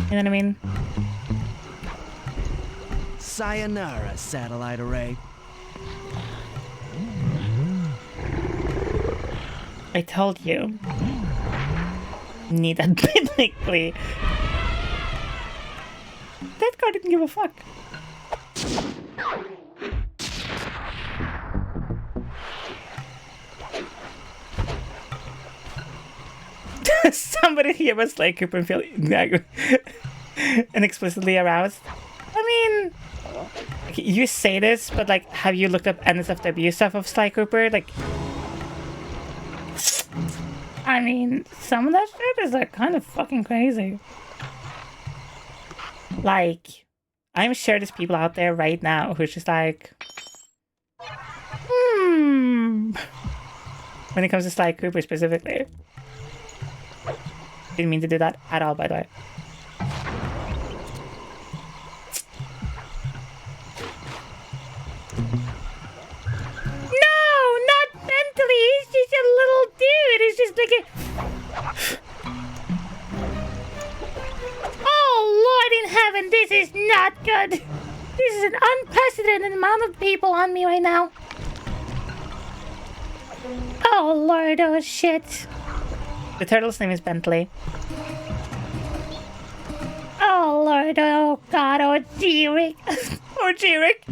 You know what I mean? Sayonara, satellite array. I told you. Need that biblically. That guy didn't give a fuck. Somebody here was like Cooper and feel inexplicitly aroused. I mean, you say this, but like, have you looked up NSFW stuff of Sly Cooper? Like, I mean, some of that shit is like kind of fucking crazy. Like, I'm sure there's people out there right now who's just like, when it comes to Sly Cooper specifically. Didn't mean to do that at all, by the way. No, not mentally. He's just a little dude. He's just like a... Oh, Lord in heaven, this is not good. This is an unprecedented amount of people on me right now. Oh, Lord, oh, shit. The turtle's name is Bentley. Oh, Lord, oh, God, oh, G-Rick. Oh, G-Rick.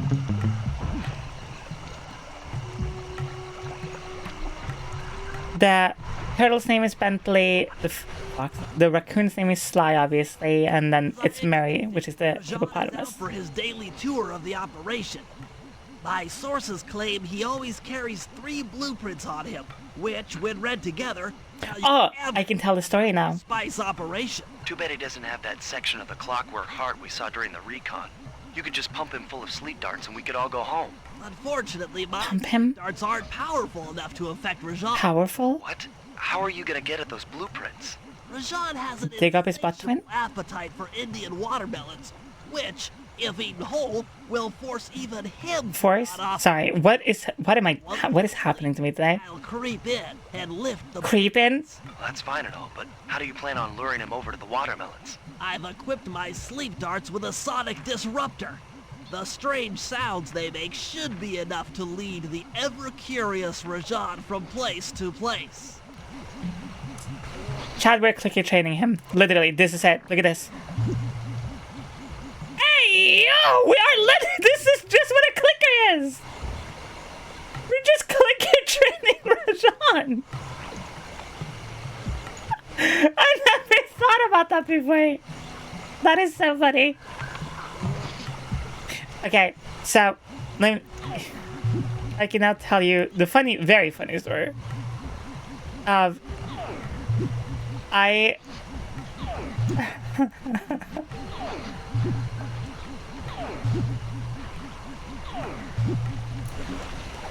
The turtle's name is Bentley. The raccoon's name is Sly, obviously, and then it's Mary, which is the hippopotamus. For his daily tour of the operation. My sources claim he always carries 3 blueprints on him, which, when read together, oh, I can tell the story now. Spice operation. Too bad he doesn't have that section of the clockwork heart we saw during the recon. You could just pump him full of sleep darts and we could all go home. Unfortunately, my Pump him? darts aren't powerful enough to affect Rajan. Powerful? What? How are you gonna get at those blueprints? Rajan has an Dig up his butt twin? appetite for Indian watermelons, which, if eaten whole, will force even him Force? Sorry, what is happening to me today? I'll creep in and lift the Creep in? Well, that's fine and all, but how do you plan on luring him over to the watermelons? I've equipped my sleep darts with a sonic disruptor. The strange sounds they make should be enough to lead the ever-curious Rajan from place to place. Chad, we're clicker training him. Literally, this is it. Look at this. Hey, yo, we are this is just what a clicker is. We're just clicker training Rajan. I never thought about that before. That is so funny. Okay, so I can now tell you the very funny story of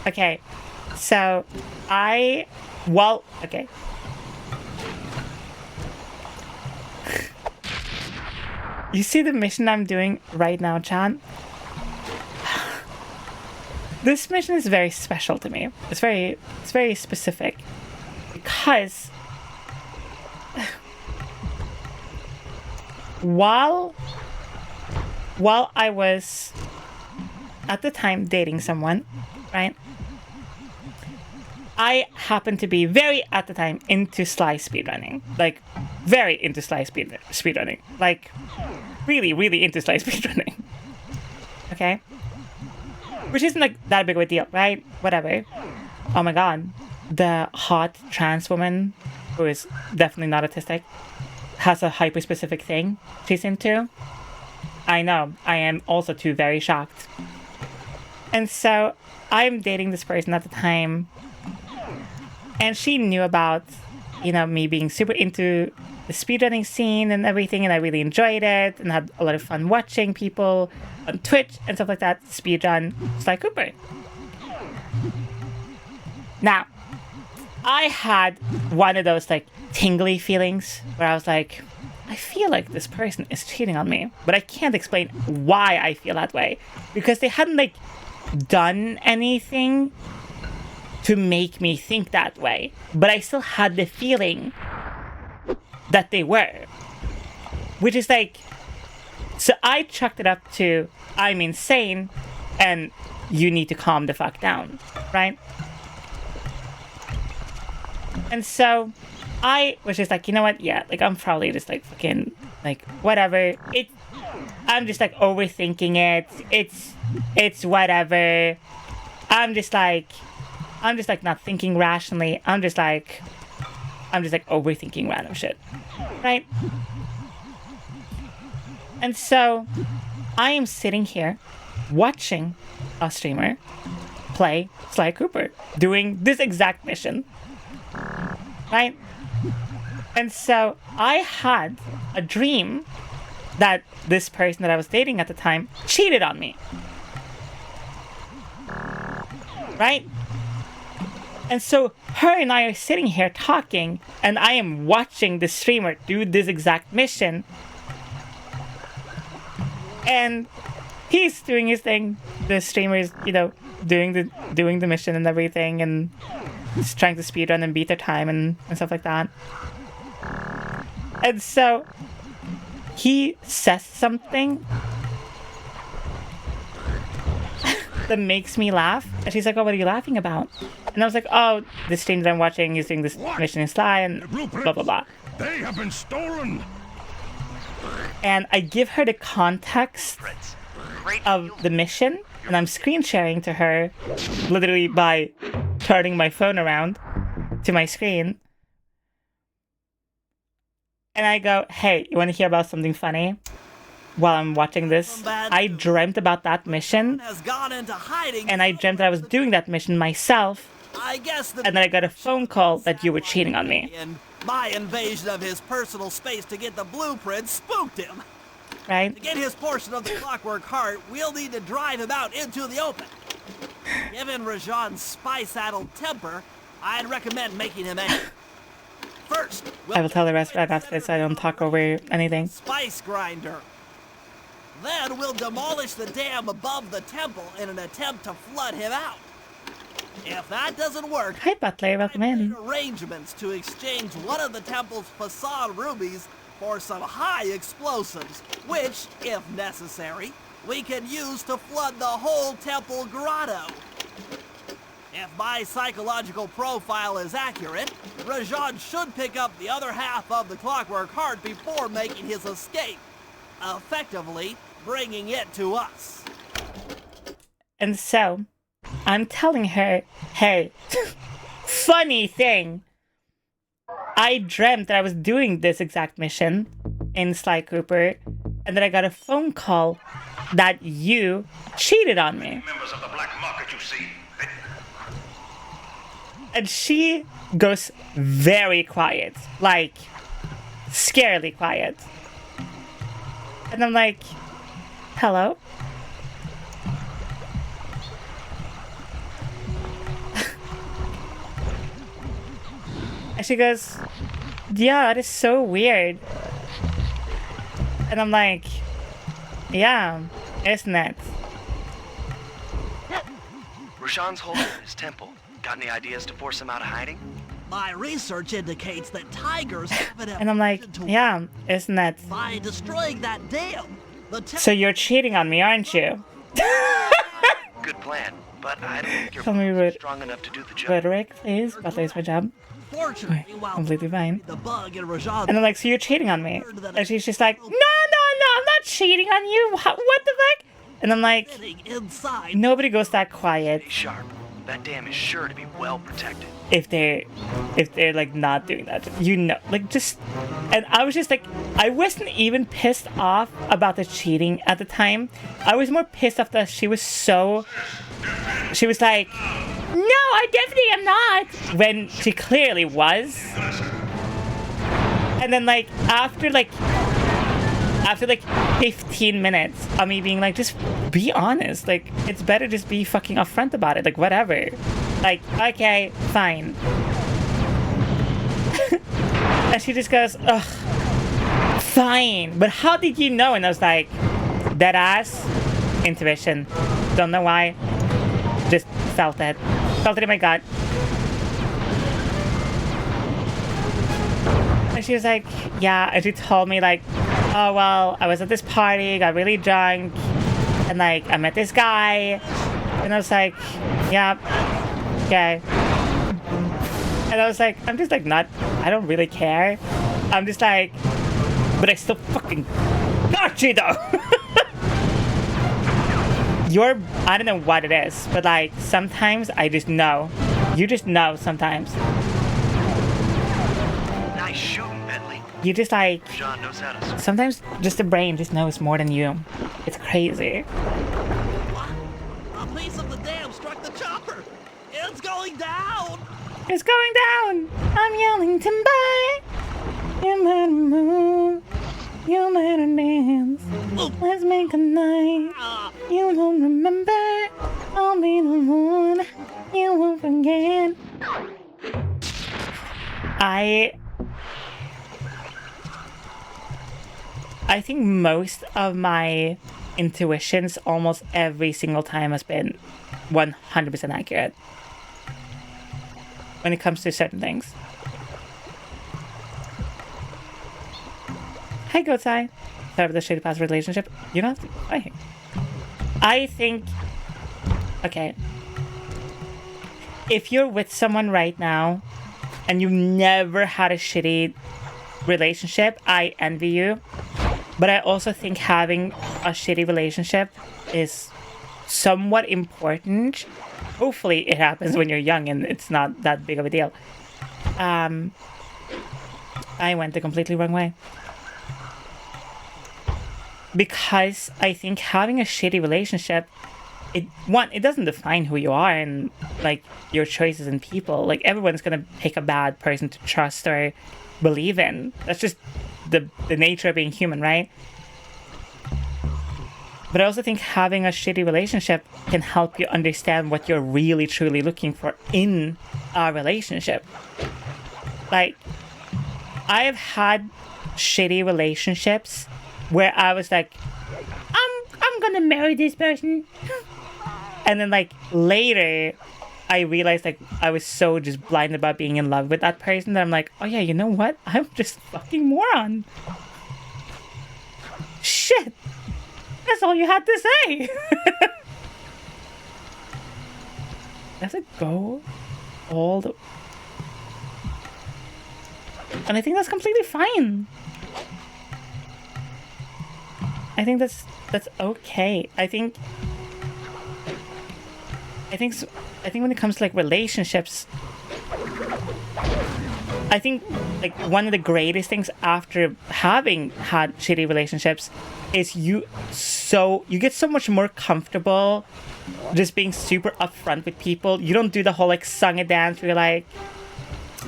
okay, so okay. You see the mission I'm doing right now, Chan? This mission is very special to me. It's very specific. Because while I was at the time dating someone, right? I happened to be at the time into Sly speedrunning. Like, very into Sly speedrunning. Like, really, really into Sly speedrunning. Okay? Which isn't like that big of a deal, right? Whatever. Oh my god. The hot trans woman, who is definitely not autistic, has a hyper-specific thing she's into. I know. I am also too very shocked. And so, I'm dating this person at the time, and she knew about, me being super into the speedrunning scene and everything, and I really enjoyed it, and had a lot of fun watching people on Twitch and stuff like that speedrun Sly Cooper. Now, I had one of those, like, tingly feelings where I was like, I feel like this person is cheating on me, but I can't explain why I feel that way, because they hadn't, like, done anything to make me think that way, but I still had the feeling that they were, which is like, so I chucked it up to, I'm insane and you need to calm the fuck down, right? And so I was just like, you know what, yeah, like, I'm probably just like fucking, like, whatever, I'm just like overthinking it, it's whatever, I'm just like not thinking rationally, I'm just like, I'm just like overthinking random shit, right? And so I am sitting here watching a streamer play Sly Cooper doing this exact mission, right? And so I had a dream that this person that I was dating at the time cheated on me, right? And so her and I are sitting here talking, and I am watching the streamer do this exact mission. And he's doing his thing. The streamer's, doing the mission and everything, and just trying to speedrun and beat their time and stuff like that. And so he says something that makes me laugh. And she's like, oh, what are you laughing about? And I was like, oh, the stream that I'm watching is doing this mission in Sly and blah, blah, blah. They have been stolen. And I give her the context of the mission, and I'm screen sharing to her literally by turning my phone around to my screen. And I go, hey, you want to hear about something funny? While I'm watching this, I dreamt about that mission, Has gone into hiding. and I dreamt that I was doing that mission myself, I guess the and then I got a phone call that you were cheating on me, and my invasion of his personal space to get the blueprint spooked him. right? To get his portion of the Clockwork Heart, we'll need to drive him out into the open. Given Rajan's spy-saddled temper, I'd recommend making him angry. First, I will tell the rest right after this so I don't talk over anything. spice grinder. Then we'll demolish the dam above the temple in an attempt to flood him out. If that doesn't work, Hi, Butler. Welcome in. arrangements to exchange one of the temple's facade rubies for some high explosives, which, if necessary, we can use to flood the whole temple grotto. If my psychological profile is accurate, Rajan should pick up the other half of the Clockwork Heart before making his escape, effectively bringing it to us. And so, I'm telling her, hey, funny thing. I dreamt that I was doing this exact mission in Sly Cooper, and then I got a phone call that you cheated on me. Members of the black market, you see. And she goes very quiet, like scarily quiet. And I'm like, hello? And she goes, yeah, that is so weird. And I'm like, yeah, isn't it? Rashawn's holding his temple. Got any ideas to force him out of hiding? My research indicates that tigers have an And I'm like, aversion to yeah, isn't it? by destroying that dam. The So you're cheating on me, aren't you? Good plan, but I don't think your Tell me plan what- is strong enough to do the job. Rhetoric, please. Butler's my job. Fortunately, while Completely fine. the bug in Rajan's And I'm like, so you're cheating on me? And she's just like, no, I'm not cheating on you. What the fuck? And I'm like, sitting inside. nobody goes that quiet Stay sharp. That dam is sure to be well protected. if they're like not doing that, like just. And I was just like, I wasn't even pissed off about the cheating at the time. I was more pissed off that she was like, no, I definitely am not, when she clearly was. And then like after 15 minutes of me being like, just be honest, like it's better just be fucking upfront about it, like whatever, like okay, fine. And she just goes, ugh, fine, but how did you know? And I was like, dead ass intuition, don't know why, just felt it in my gut. And she was like, yeah, and she told me like, oh well, I was at this party, got really drunk, and like I met this guy, and I was like, yeah, okay. And I was like, I'm just like not, I don't really care. I'm just like, but I still fucking got you though. I don't know what it is, but like sometimes I just know. You just know sometimes. Nice shooting, Bentley. You just like, John knows how to... sometimes just the brain just knows more than you. It's crazy. What? A piece of the dam struck the chopper. It's going down. It's going down. I'm yelling timber. You better move. You better dance. Let's make a night. You won't remember. I'll be the one you won't forget. I think most of my intuitions almost every single time has been 100% accurate when it comes to certain things. Hey, Goatsai. Start with the shady past relationship. You don't have to. I think. Okay. If you're with someone right now and you've never had a shitty relationship, I envy you. But I also think having a shitty relationship is somewhat important. Hopefully it happens when you're young and it's not that big of a deal. I went the completely wrong way. Because I think having a shitty relationship, it doesn't define who you are and like your choices in people. Like everyone's gonna pick a bad person to trust or believe in. That's just the nature of being human, right? But I also think having a shitty relationship can help you understand what you're really truly looking for in a relationship. Like, I have had shitty relationships where I was like, I'm gonna marry this person. And then like later I realized like I was so just blinded about being in love with that person that I'm like, oh yeah, you know what? I'm just fucking moron. Shit. That's all you had to say. Does it go all the... And I think that's completely fine. I think that's okay. I think when it comes to like relationships, I think like one of the greatest things after having had shitty relationships is you get so much more comfortable just being super upfront with people. You don't do the whole like song and dance where you're like,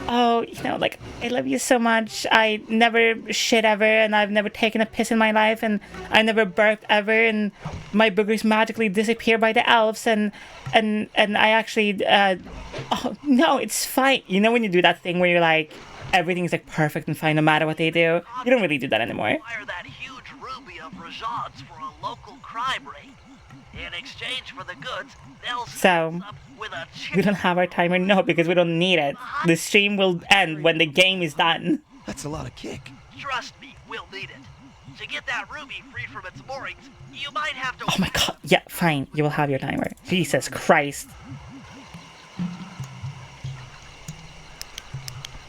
oh, you know, like, I love you so much. I never shit ever, and I've never taken a piss in my life, and I never burped ever, and my boogers magically disappear by the elves, and I actually, oh, no, it's fine. You know when you do that thing where you're like, everything's like perfect and fine no matter what they do? You don't really do that anymore. Acquire that huge ruby of Rajan's for a local crime rate. In exchange for the goods, they'll So, with a we don't have our timer? No, because we don't need it. The stream will end when the game is done. That's a lot of kick. Trust me, we'll need it. To get that ruby free from its moorings, you might have to... Oh my god. Yeah, fine. You will have your timer. Jesus Christ.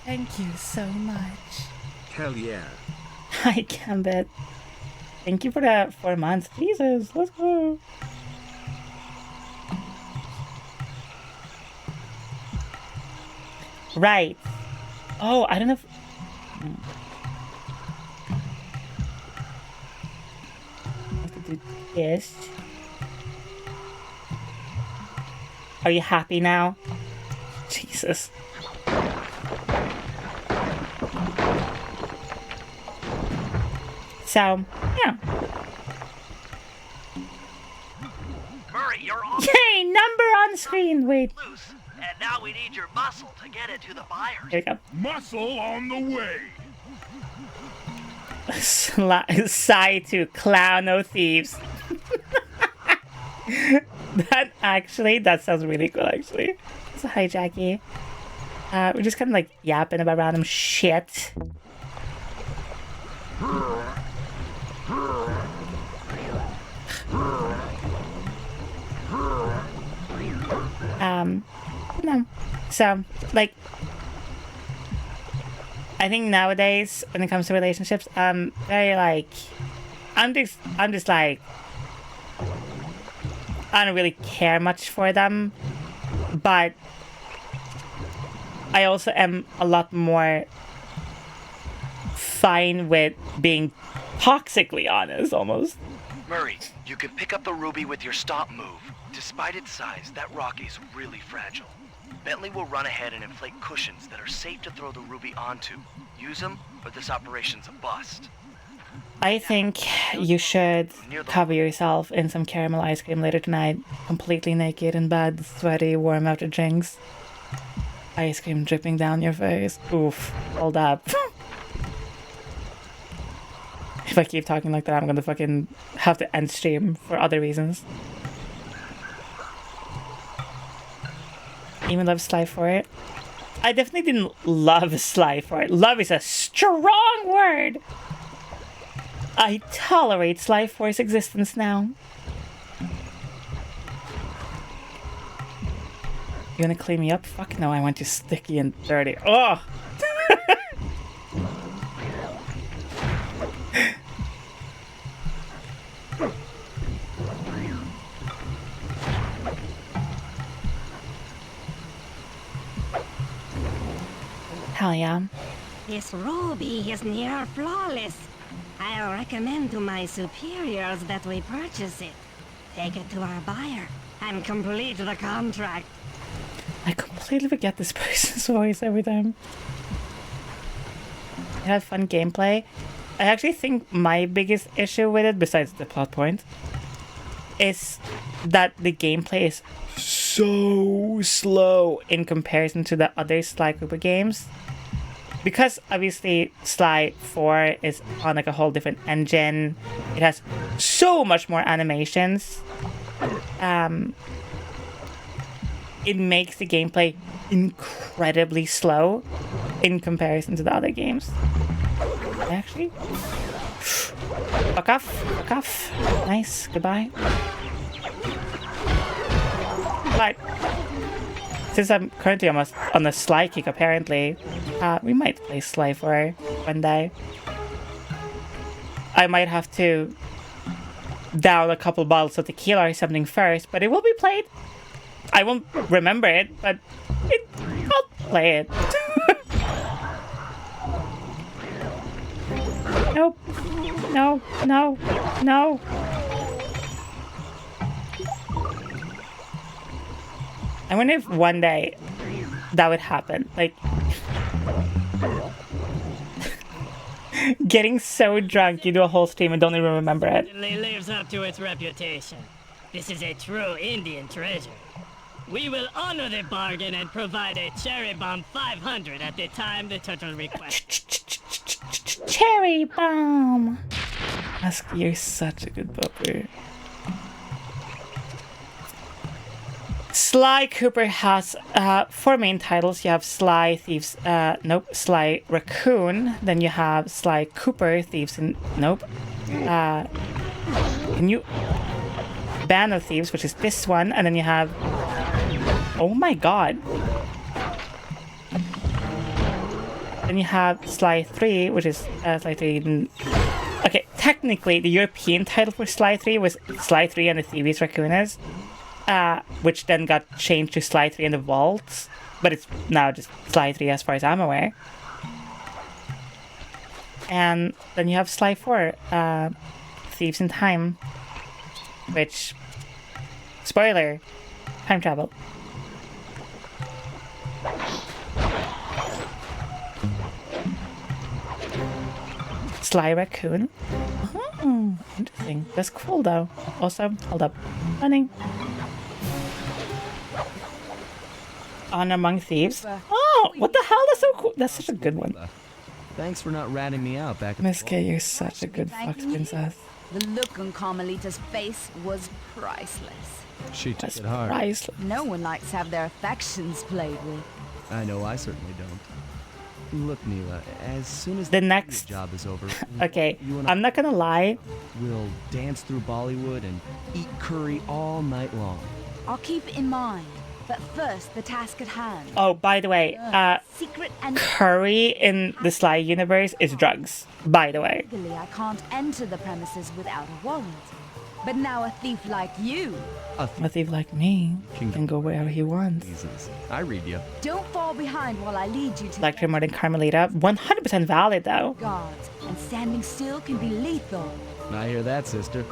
Thank you so much. Hell yeah. Hi, Gambit. Thank you for the 4 months. Jesus, let's go. Right. Oh, I don't know if... I have to do this. Are you happy now? Jesus. So, yeah. Murray, you're all Yay, number on screen. Wait. loose, and now we need your muscle to get it to the buyers. Here we go. Muscle on the way. Sigh to clown no thieves. That sounds really cool, actually. So, hi, Jackie. We're just kind of like yapping about random shit. No. So, like, I think nowadays when it comes to relationships, very like, I'm just like, I don't really care much for them, but I also am a lot more fine with being toxically honest, almost. Murray, you can pick up the ruby with your stomp move. Despite its size, that rock is really fragile. Bentley will run ahead and inflate cushions that are safe to throw the ruby onto. Use them, or this operation's a bust. I think you should cover yourself in some caramel ice cream later tonight, completely naked in bed, sweaty, warm after drinks. Ice cream dripping down your face. Oof, hold up. If I keep talking like that, I'm gonna fucking have to end stream for other reasons. Even love Sly for it. I definitely didn't love Sly for it. Love is a strong word. I tolerate Sly for its existence now. You gonna clean me up? Fuck no, I want you sticky and dirty. Oh! Hell yeah. This ruby is near flawless. I'll recommend to my superiors that we purchase it. Take it to our buyer and complete the contract. I completely forget this person's voice every time. It had fun gameplay. I actually think my biggest issue with it, besides the plot point, is that the gameplay is so slow in comparison to the other Sly Cooper games. Because obviously Sly 4 is on like a whole different engine. It has so much more animations. It makes the gameplay incredibly slow in comparison to the other games. Actually, fuck off, fuck off. Nice, goodbye. But since I'm currently almost on a Sly kick, apparently, we might play Sly 4 one day. I might have to down a couple bottles of tequila or something first, but it will be played. I won't remember it, but I'll play it. Nope. No, no, no. I wonder if one day that would happen. Like, getting so drunk you do a whole stream and don't even remember it. It lives up to its reputation. This is a true Indian treasure. We will honor the bargain and provide a cherry bomb 500 at the time the turtle requests. Cherry bomb. Husky, you're such a good pupper. Sly Cooper has 4 main titles. You have Sly Thieves, Sly Raccoon. Then you have Sly Cooper Thieves and Band of Thieves, which is this one, and then you have, oh my god. Then you have Sly 3, which is Sly 3. Okay, technically the European title for Sly 3 was Sly 3 and the Thieves Raccooners. Which then got changed to Sly 3 and the Vaults, but it's now just Sly 3 as far as I'm aware. And then you have Sly 4, Thieves in Time, which, spoiler, time travel. Sly Raccoon. Oh, interesting. That's cool though. Also, hold up. Running. Honor Among Thieves. Oh, what the hell? That's so cool. That's such a good one. Thanks for not ratting me out back in Miss K, you're such a good fuck princess. The look on Carmelita's face was priceless. She took That's it hard. priceless. No one likes to have their affections played with. I know, I certainly don't. Look, Mila, as soon as The next- job is over, Okay, you and I'm not gonna lie. we'll dance through Bollywood and eat curry all night long. I'll keep it in mind. But first, the task at hand. Oh, by the way, Secret and curry in the Sly universe is drugs. By the way. legally, I can't enter the premises without a warrant. But now a thief like you, A thief like me can go wherever he wants. Jesus, I read you. don't fall behind while I lead you to Like her more than Carmelita. 100% valid though. guards and standing still can be lethal. I hear that, sister.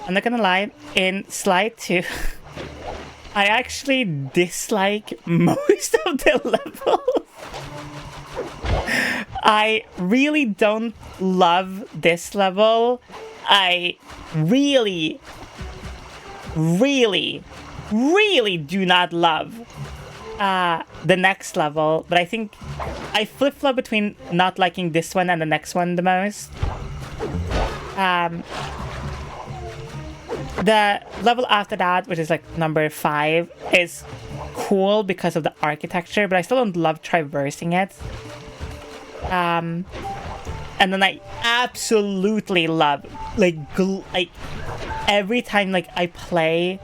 I'm not gonna lie, in Slide 2, I actually dislike most of the levels. I really don't love this level. I really do not love the next level, but I think I flip-flop between not liking this one and the next one the most. The level after that, which is like number 5, is cool because of the architecture, but I still don't love traversing it. And then I absolutely love, like every time like I play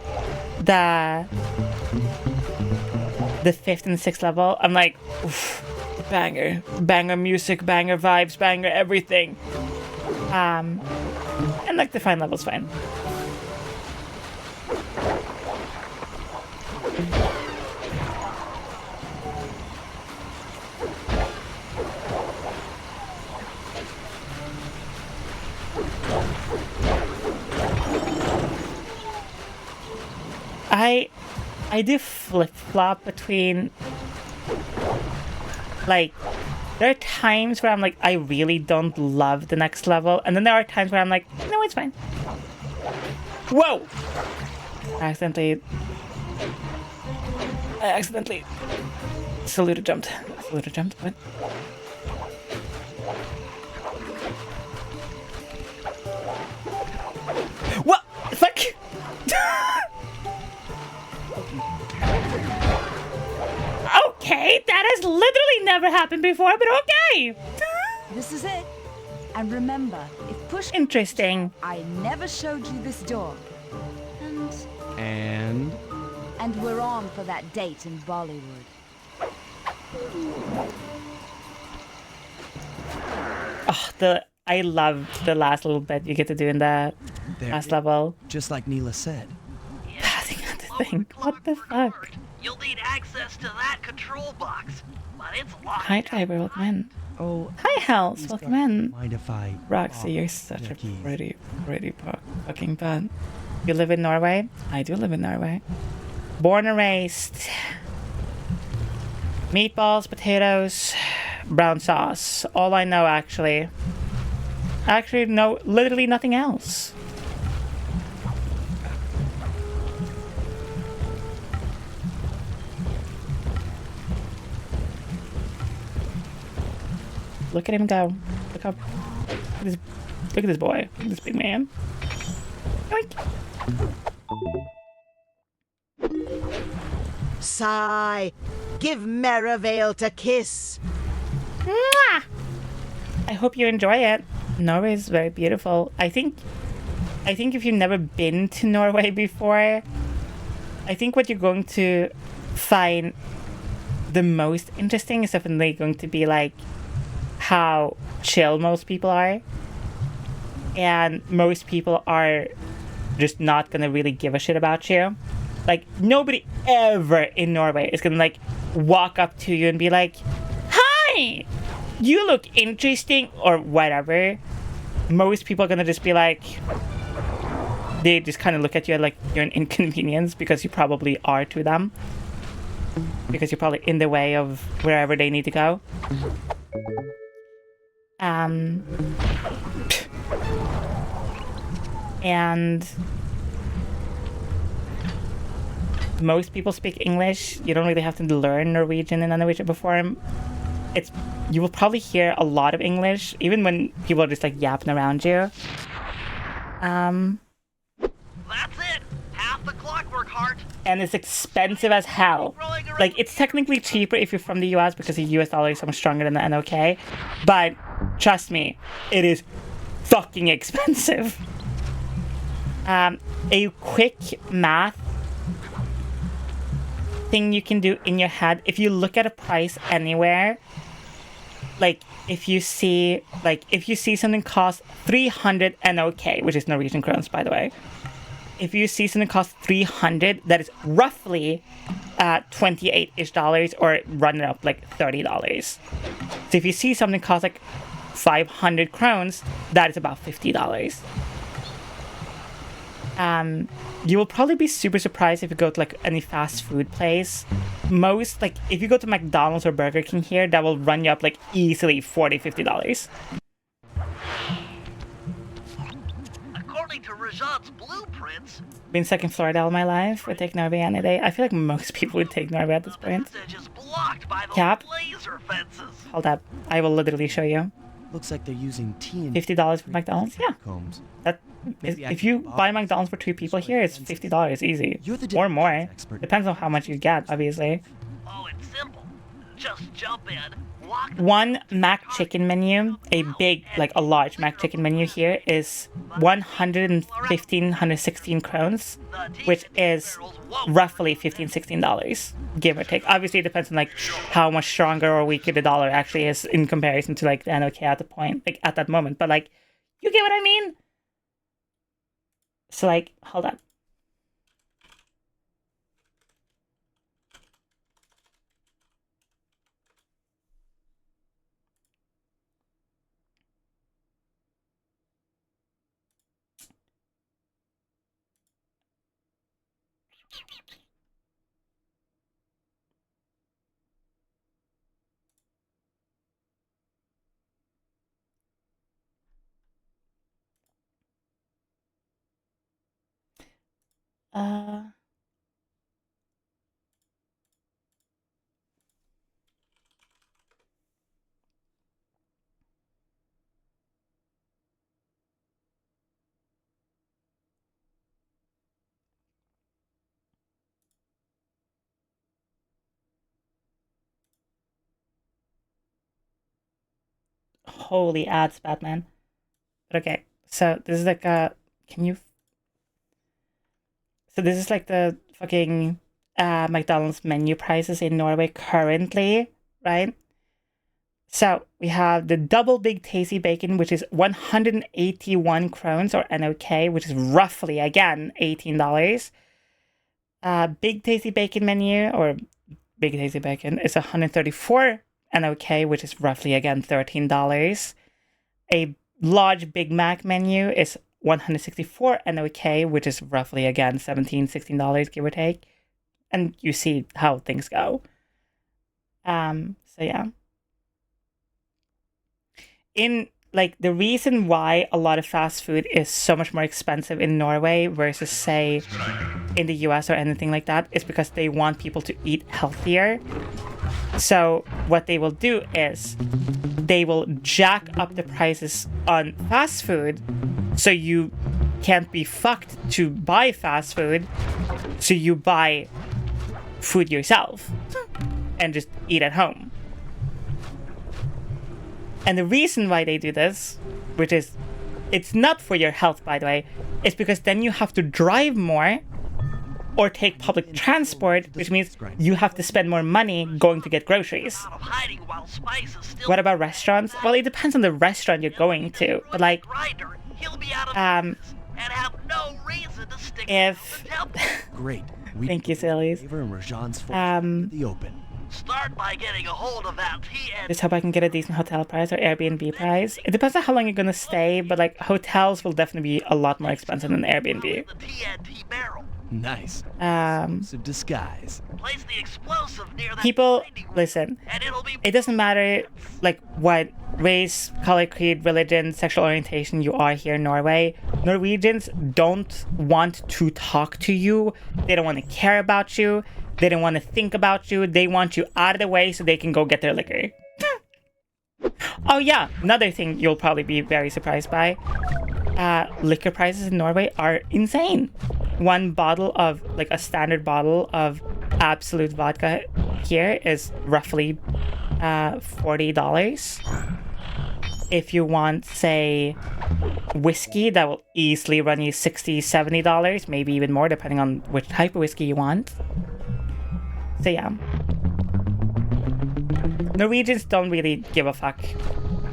the 5th and 6th level, I'm like, oof, banger music, banger vibes, banger everything. And like the final level's fine. I do flip-flop between, like, there are times where I'm like, I really don't love the next level, and then there are times where I'm like, no, it's fine. Whoa! I accidentally saluted jumped, what? What? Fuck! Okay, that has literally never happened before, but okay. This is it. And remember, if push... Interesting. I never showed you this door. And we're on for that date in Bollywood. Oh, I love the last little bit you get to do in the last level. Just like Neela said. Passing out the thing. What the fuck? You'll need access to that control box, but it's locked. Hi, driver. Welcome in. Oh, hi, Hells. Welcome in. Mind if I... Roxy, you're such a pretty fucking bud. You live in Norway? I do live in Norway. Born and raised. Meatballs, potatoes, brown sauce. All I know, actually. Actually, no, literally nothing else. Look at him go. Look at this boy. Look at this big man. Yoink. Sigh. Give Merivale a kiss. Mwah! I hope you enjoy it. Norway is very beautiful. I think if you've never been to Norway before, I think what you're going to find the most interesting is definitely going to be like how chill most people are. And most people are just not gonna really give a shit about you. Like, nobody ever in Norway is gonna like walk up to you and be like, hi, you look interesting, or whatever. Most people are gonna just be like, they just kind of look at you like you're an inconvenience, because you probably are to them, because you're probably in the way of wherever they need to go. And most people speak English. You don't really have to learn Norwegian in any way, shape, or form. You will probably hear a lot of English, even when people are just like yapping around you. That's it. Half the clockwork heart. And it's expensive as hell. Like, it's technically cheaper if you're from the US because the US dollar is so much stronger than the NOK. But trust me, it is fucking expensive. A quick math thing you can do in your head, if you look at a price anywhere, like if you see something cost 300 NOK, which is Norwegian crowns, by the way. If you see something cost 300, that is roughly $28-ish or run it up like $30. So if you see something cost like 500 crowns, that is about $50. You will probably be super surprised if you go to like any fast food place. Most, like if you go to McDonald's or Burger King here, that will run you up like easily $40-50. According to Rajan's blueprints, Been stuck in Florida all my life. Would take Norway any day. I feel like most people would take Norway at this point. passage is blocked by those Cap? laser fences. Hold up. I will literally show you. Looks like they're using TNT $50 for McDonald's? Yeah. combs. That Maybe I if can you borrow buy McDonald's for 2 people here, it's $50 easy. You're the Or more. expert. Depends on how much you get, obviously. Oh, it's simple. Just jump in, walk One Mac chicken menu, a big, like a large Mac chicken menu here is 116 crowns, which is roughly $15-16, give or take. Obviously, it depends on like how much stronger or weaker the dollar actually is in comparison to like the NOK at the point, like at that moment. But like, you get what I mean? So like, hold on. Holy ads, Batman. But okay, so this is like so this is like the fucking McDonald's menu prices in Norway currently, right? So we have the double big tasty bacon, which is 181 crowns or NOK, which is roughly again $18. Big tasty bacon menu or big tasty bacon is 134 NOK, which is roughly again $13. A large Big Mac menu is 164 NOK, which is roughly again $16, give or take. And you see how things go. So yeah. In like the reason why a lot of fast food is so much more expensive in Norway versus say in the US or anything like that is because they want people to eat healthier. So what they will do is they will jack up the prices on fast food so you can't be fucked to buy fast food, so you buy food yourself and just eat at home. And the reason why they do this, which is, it's not for your health, by the way, is because then you have to drive more or take public transport, which means you have to spend more money going to get groceries. What about restaurants? Well, it depends on the restaurant you're going to. But like, if Great. thank you, Sillies. The open. Start by getting a hold of that TNT. Just hope I can get a decent hotel price or Airbnb price. It depends on how long you're gonna stay, but like hotels will definitely be a lot more expensive than Airbnb. The TNT barrel. Nice. So disguise. Place the explosive near that People, grinding room, listen, and it'll be it doesn't matter like what race, color, creed, religion, sexual orientation you are here in Norway. Norwegians don't want to talk to you. They don't want to care about you. They don't want to think about you. They want you out of the way so they can go get their liquor. Oh yeah, another thing you'll probably be very surprised by. Liquor prices in Norway are insane. One bottle of, like a standard bottle of Absolute vodka here is roughly $40. If you want, say, whiskey, that will easily run you $60, $70, maybe even more, depending on which type of whiskey you want. So yeah. Norwegians don't really give a fuck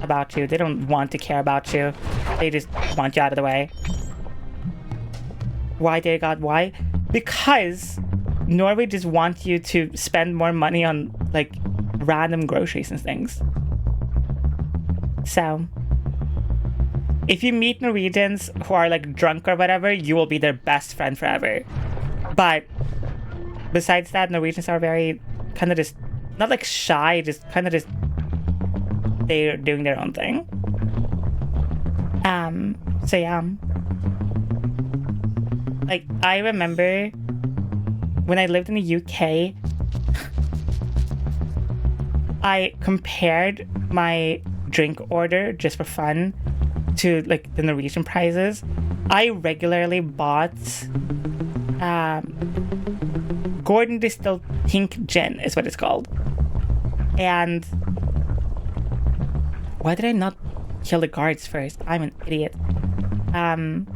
about you. They don't want to care about you. They just want you out of the way. Why, dear God, why? Because Norway just wants you to spend more money on like random groceries and things. So if you meet Norwegians who are like drunk or whatever, you will be their best friend forever. But besides that, Norwegians are very kind of just not like shy, just kind of just they're doing their own thing. So yeah. Like I remember when I lived in the UK, I compared my drink order just for fun to like the Norwegian prices. I regularly bought Gordon Distilled Pink Gin is what it's called. And why did I not kill the guards first? I'm an idiot. And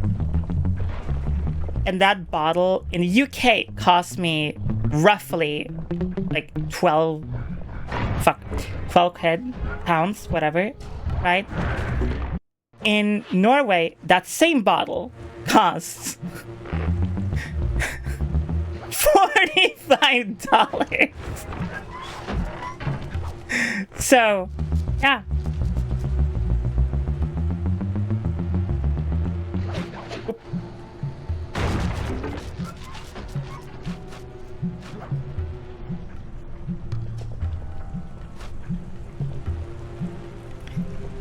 that bottle in the UK cost me roughly like 12 pounds, whatever, right? In Norway, that same bottle costs $45. So, yeah.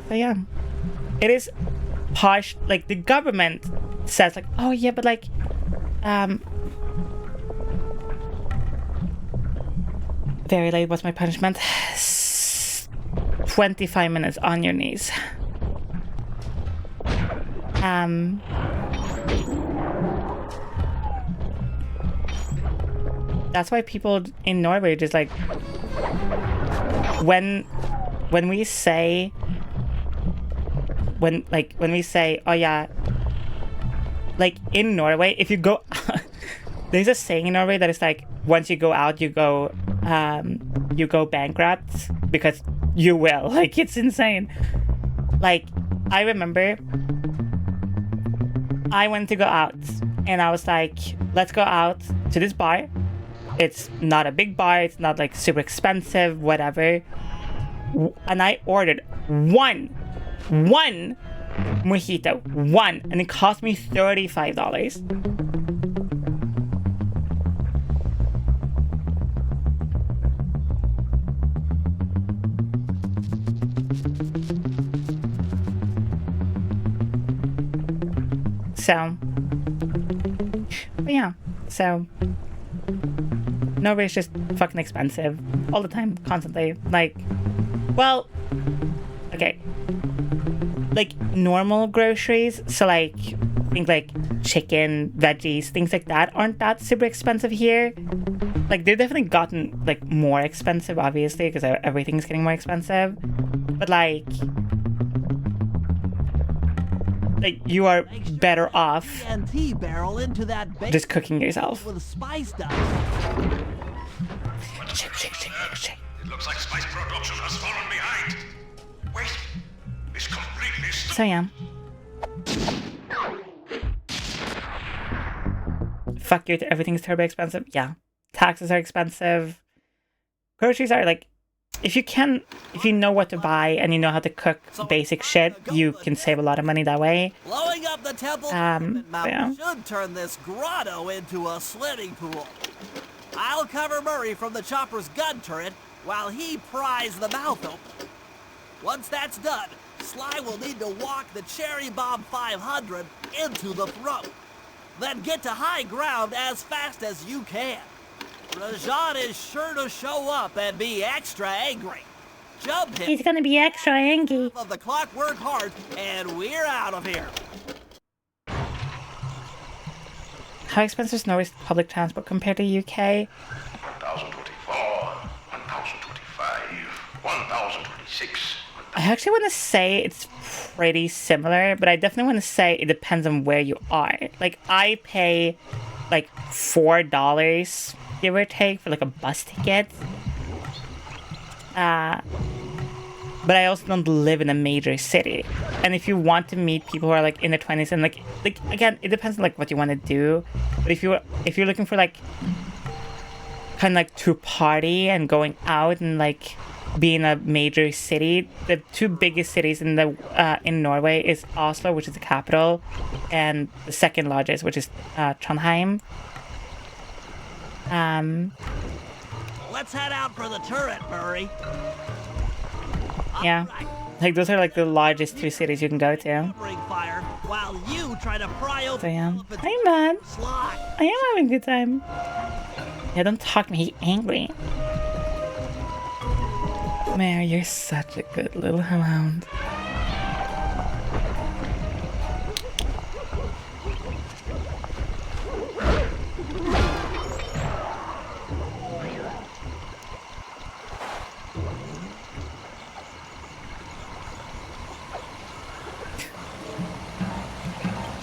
So yeah, it is posh. Like the government says, like, oh yeah, but like, very late. What's my punishment? 25 minutes on your knees. That's why people in Norway just like when we say oh yeah, like in Norway, if you go there's a saying in Norway that is like once you go out you go bankrupt, because you will. Like it's insane. Like I remember I went to go out and I was like, let's go out to this bar. It's not a big bar, it's not like super expensive, whatever. And I ordered one mojito, and it cost me $35. So, but yeah, so Norway is just fucking expensive all the time, constantly. Like, well, okay, like normal groceries, so like think like chicken, veggies, things like that aren't that super expensive here. Like they've definitely gotten like more expensive, obviously, because everything's getting more expensive. But like you are better off TNT barrel into that just cooking yourself. with spice dust. Shake. It looks like spice production has fallen behind. Wait, it's completely So yeah. Fuck you, everything's terribly expensive. Yeah. Taxes are expensive. Groceries are like, if you know what to buy and you know how to cook basic shit, you can save a lot of money that way. Blowing up the temple mountain should turn this grotto into a swimming pool. I'll cover Murray from the chopper's gun turret while he pries the mouth open. Once that's done, Sly will need to walk the Cherry Bomb 500 into the throat. Then get to high ground as fast as you can. Rajan is sure to show up and be extra angry. Jump him. He's gonna be extra angry. Of the Clockwork Heart, and we're out of here. How expensive is Norway's public transport compared to UK? 1024, 1025, 1026. I actually want to say it's pretty similar, but I definitely want to say it depends on where you are. Like, I pay like $4, give or take, for like a bus ticket. But I also don't live in a major city. And if you want to meet people who are like in their 20s and like again, it depends on like what you want to do. But if you're looking for like kind of like to party and going out and like be in a major city. The two biggest cities in in Norway is Oslo, which is the capital, and the second largest, which is Trondheim. Let's head out for the turret, Murray. Yeah. Like, those are like the largest two cities you can go to. Fire while you try to pry open So yeah. I'm bad. I am having a good time. Yeah, don't talk to me. He's angry. Mare, you're such a good little hound.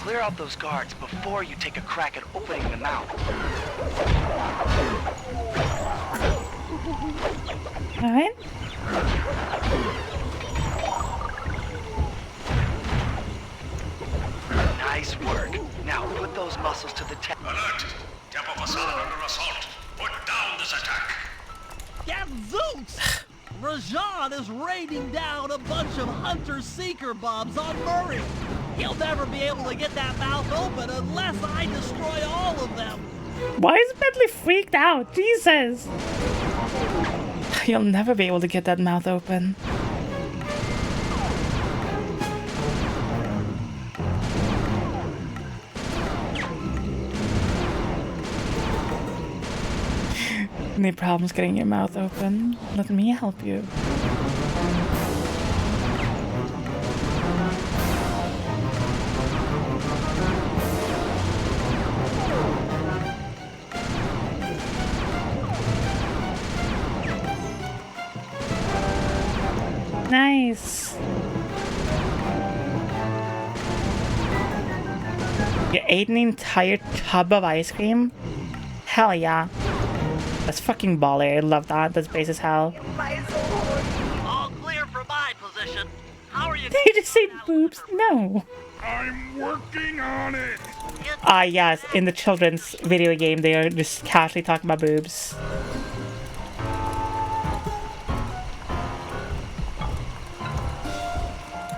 Clear out those guards before you take a crack at opening the mouth. Alright. Nice work. Now put those muscles to the test. Alert! Temple Facade under assault. Put down this attack. Gadzooks! Rajan is raining down a bunch of hunter-seeker bombs on Murray. He'll never be able to get that mouth open unless I destroy all of them. Why is Bentley freaked out? Jesus! You'll never be able to get that mouth open. Any problems getting your mouth open? Let me help you. Nice. You ate an entire tub of ice cream? Hell yeah. That's fucking baller. I love that. That's base as hell. All clear for my position. How are you? Did you just say boobs? No. I'm working on it. Ah, yes. In the children's video game, they are just casually talking about boobs.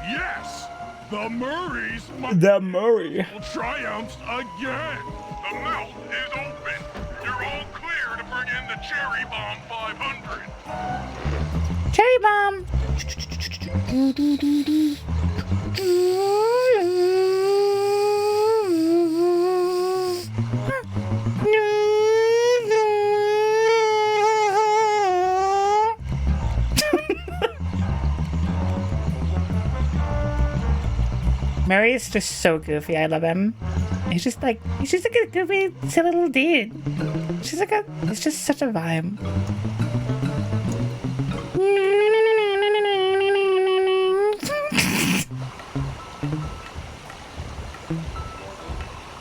Yes! The Murrays The Murray. triumphs again. The mouth is open. You're all clear to bring in the Cherry Bomb 500. Cherry bomb. Murray is just so goofy. I love him. He's just like a goofy, silly little dude. It's just such a vibe.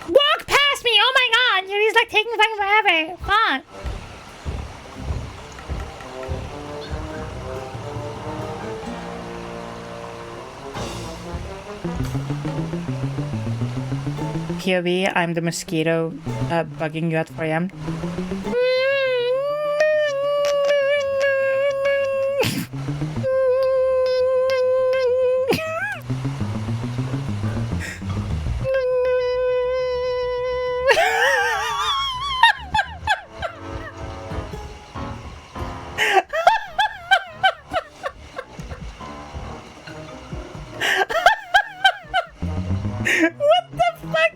Walk past me! Oh my god! He's like taking fucking forever. Fuck. POV, I'm the mosquito bugging you at 4 a.m. What the fuck?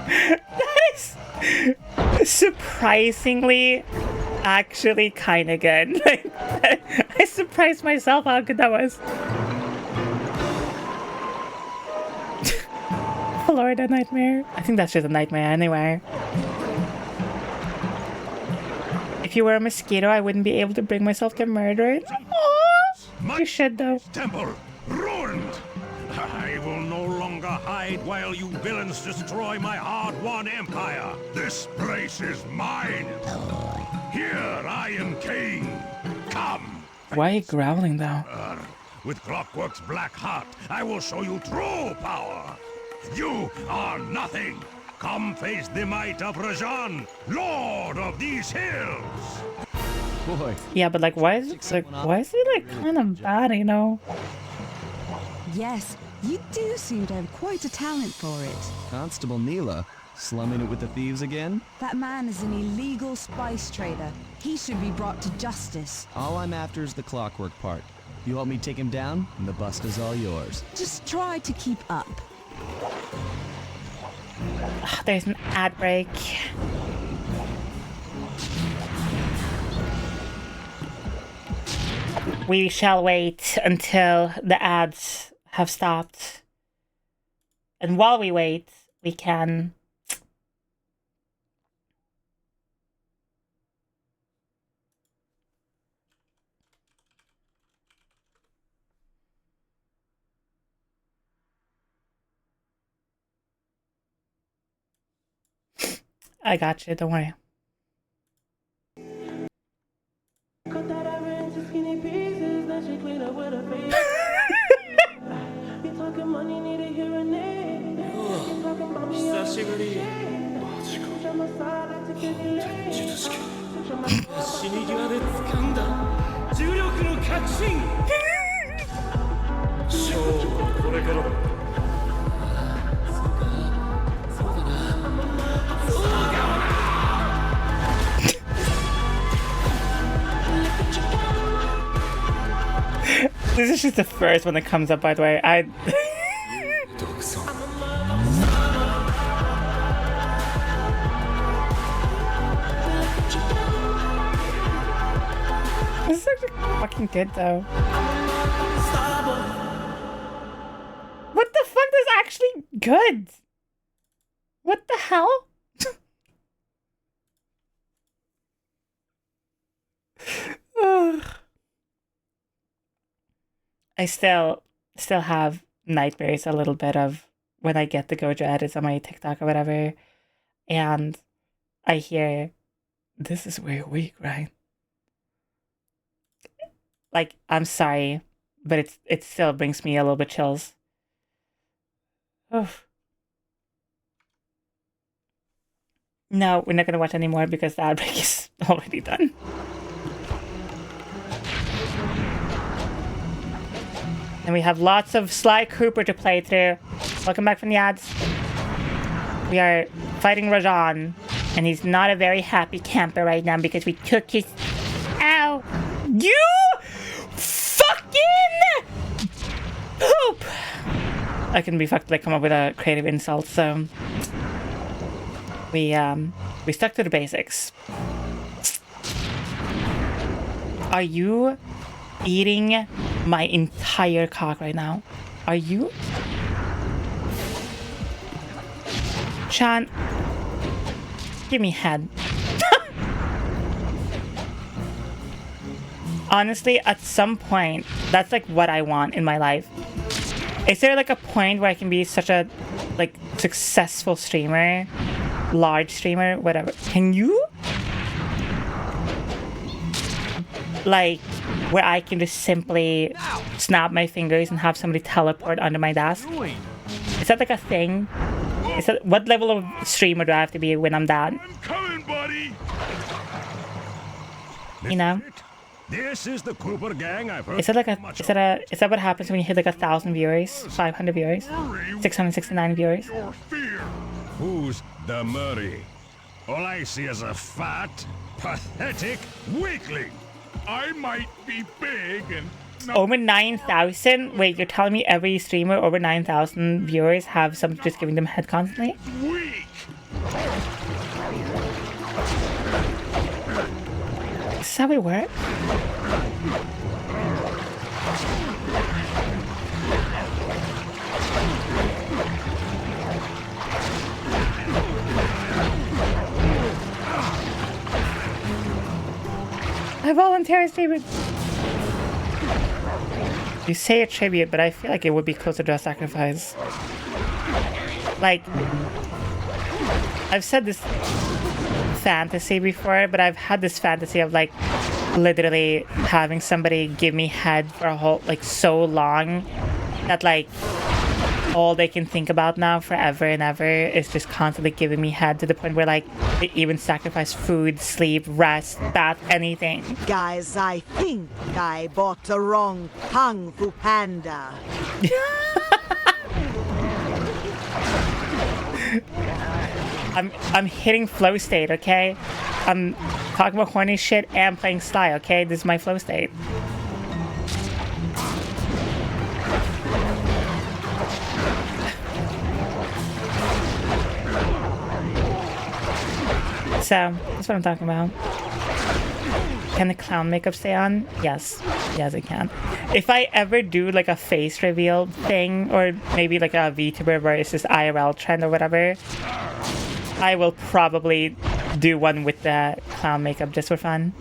That is surprisingly actually kind of good. Like, I surprised myself how good that was. Florida nightmare. I think that's just a nightmare anyway. If you were a mosquito, I wouldn't be able to bring myself to murder it. Aww. You should though. Temple ruined. I will no longer hide while you villains destroy my hard-won empire. This place is mine. Here I am king. Come. Why are you growling though? With Clockwork's black heart, I will show you true power. You are nothing. Come face the might of Rajan, Lord of these hills! Boy, Yeah, but like, why is he like kind of bad, you know? Yes, you do seem to have quite a talent for it. Constable Neela, slumming it with the thieves again? That man is an illegal spice trader. He should be brought to justice. All I'm after is the clockwork part. You help me take him down, and the bust is all yours. Just try to keep up. Ugh, there's an ad break. We shall wait until the ads have stopped. And while we wait, we can... I got you, don't worry. This is just the first one that comes up, by the way. This is actually fucking good, though. What the fuck? This is actually good. What the hell? Ugh. I still have nightmares a little bit of when I get the Gojo edits on my TikTok or whatever, and I hear, "This is way weak, right?" Like, I'm sorry, but it still brings me a little bit chills. Oof. No, we're not gonna watch anymore because the outbreak is already done. And we have lots of Sly Cooper to play through. Welcome back from the ads. We are fighting Rajan, and he's not a very happy camper right now because we took his... Ow! You fucking poop! I can be fucked, like, come up with a creative insult, so... We stuck to the basics. Are you eating my entire cock right now? Are you? Chan, give me head. Honestly, at some point, that's like what I want in my life. Is there like a point where I can be such a like successful streamer, large streamer, whatever? Can you? Like, where I can just simply snap my fingers and have somebody teleport under my desk? Is that like a thing? Is that what level of streamer do I have to be when I'm that? I'm coming, buddy! You know? This is the Cooper gang I've heard. Is that what happens when you hit like 1,000 viewers, 500 viewers, 669 viewers? Your fear. Who's the Murray? All I see is a fat, pathetic weakling. I might be big and... Over 9,000? Wait, you're telling me every streamer over 9,000 viewers have something just giving them head constantly? Weak. Is that how it works? I volunteer as tribute. You say a tribute, but I feel like it would be closer to a sacrifice. Like, I've said this fantasy before, but I've had this fantasy of like literally having somebody give me head for a whole, like, so long that like all they can think about now forever and ever is just constantly giving me head to the point where like they even sacrifice food, sleep, rest, bath, anything. Guys, I think I bought the wrong Kung Fu Panda. I'm hitting flow state, okay? I'm talking about horny shit and playing Sly, okay? This is my flow state. So, that's what I'm talking about. Can the clown makeup stay on? Yes. Yes, it can. If I ever do like a face reveal thing, or maybe like a VTuber versus IRL trend or whatever, I will probably do one with the clown makeup just for fun.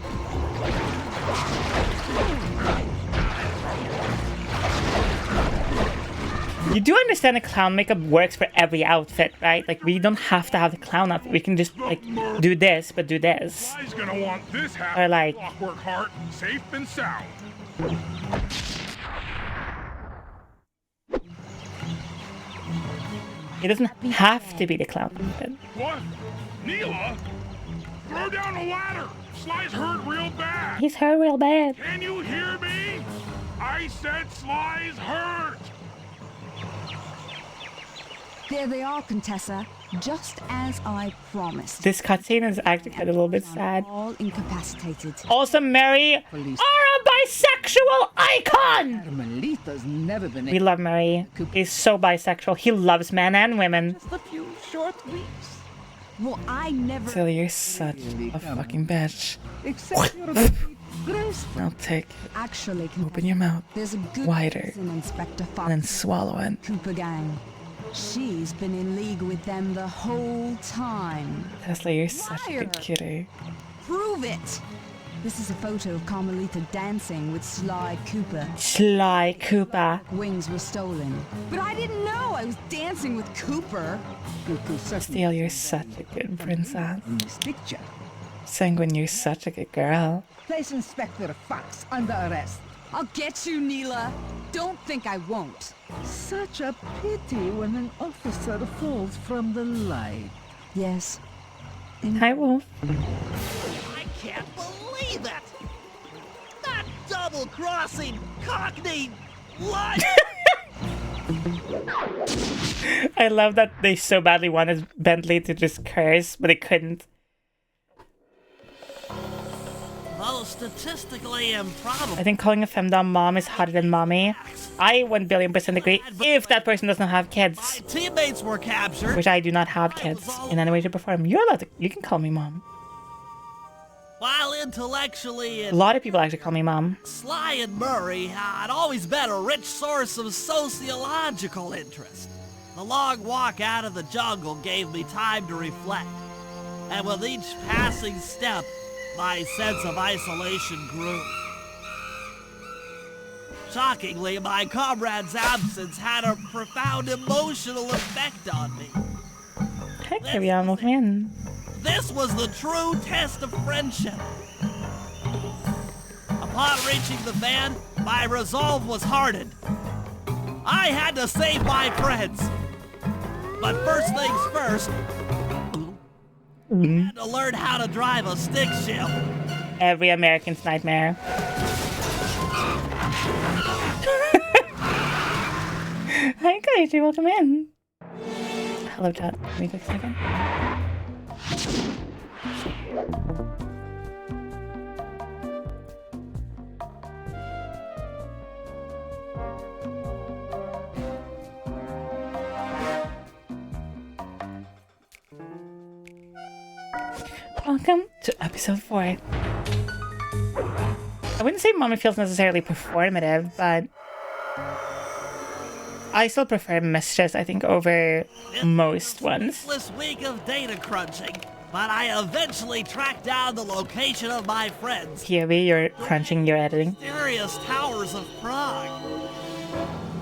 You do understand the clown makeup works for every outfit, right? Like, we don't have to have the clown outfit. We can just, like, do this, but do this. He's gonna want this hat. Or, like... Clockwork Heart, safe and sound. It doesn't have to be the clown outfit. What? Neela? Throw down the ladder! Sly's hurt real bad! He's hurt real bad. Can you hear me? I said Sly's hurt! There they are, Contessa, just as I promised. This cutscene is actually kind of a little bit sad. All incapacitated. Also, Mary, are a bisexual icon! Carmelita's never been We love Mary. He's so bisexual. He loves men and women. just a few short weeks. Well, I never... Silly, you're such a fucking bitch. Except you're a bit graceful. I'll take it. Actually, Open your mouth there's a good wider reason Inspector and then swallow it. Cooper gang. She's been in league with them the whole time. Tesla, you're such a good cutie. Prove it! This is a photo of Carmelita dancing with Sly Cooper. Sly Cooper. Wings were stolen. But I didn't know I was dancing with Cooper. Steele, you're such a good princess. In this picture, Sanguine, you're such a good girl. place Inspector Fox under arrest. I'll get you, Neela. Don't think I won't. Such a pity when an officer falls from the light. Yes. Hi, Wolf. I can't believe it! That double-crossing cockney liar! I love that they so badly wanted Bentley to just curse, but they couldn't. Though statistically improbable. I think calling a femdom mom is hotter than mommy. I 1,000,000,000% agree if that person doesn't have kids. Teammates were captured. Which I do not have kids in any way to perform. You're allowed to, you can call me mom. While intellectually A lot of people actually call me mom. Sly and Murray had always been a rich source of sociological interest. The long walk out of the jungle gave me time to reflect. And with each passing step, my sense of isolation grew. Shockingly, my comrade's absence had a profound emotional effect on me. Hey, Carry-on, welcome in. This was the true test of friendship. Upon reaching the van, my resolve was hardened. I had to save my friends. But first things first, I had to learn how to drive a stick shift. Every American's nightmare. Hi, Kaiji, welcome in. Hello, chat. Give me a quick second. Welcome to episode 4. I wouldn't say Mommy feels necessarily performative, but I still prefer Mistress, I think, over most ones. This week of data crunching, but I eventually tracked down the location of my friends. POV, you're crunching, you're editing. Mysterious towers of Prague.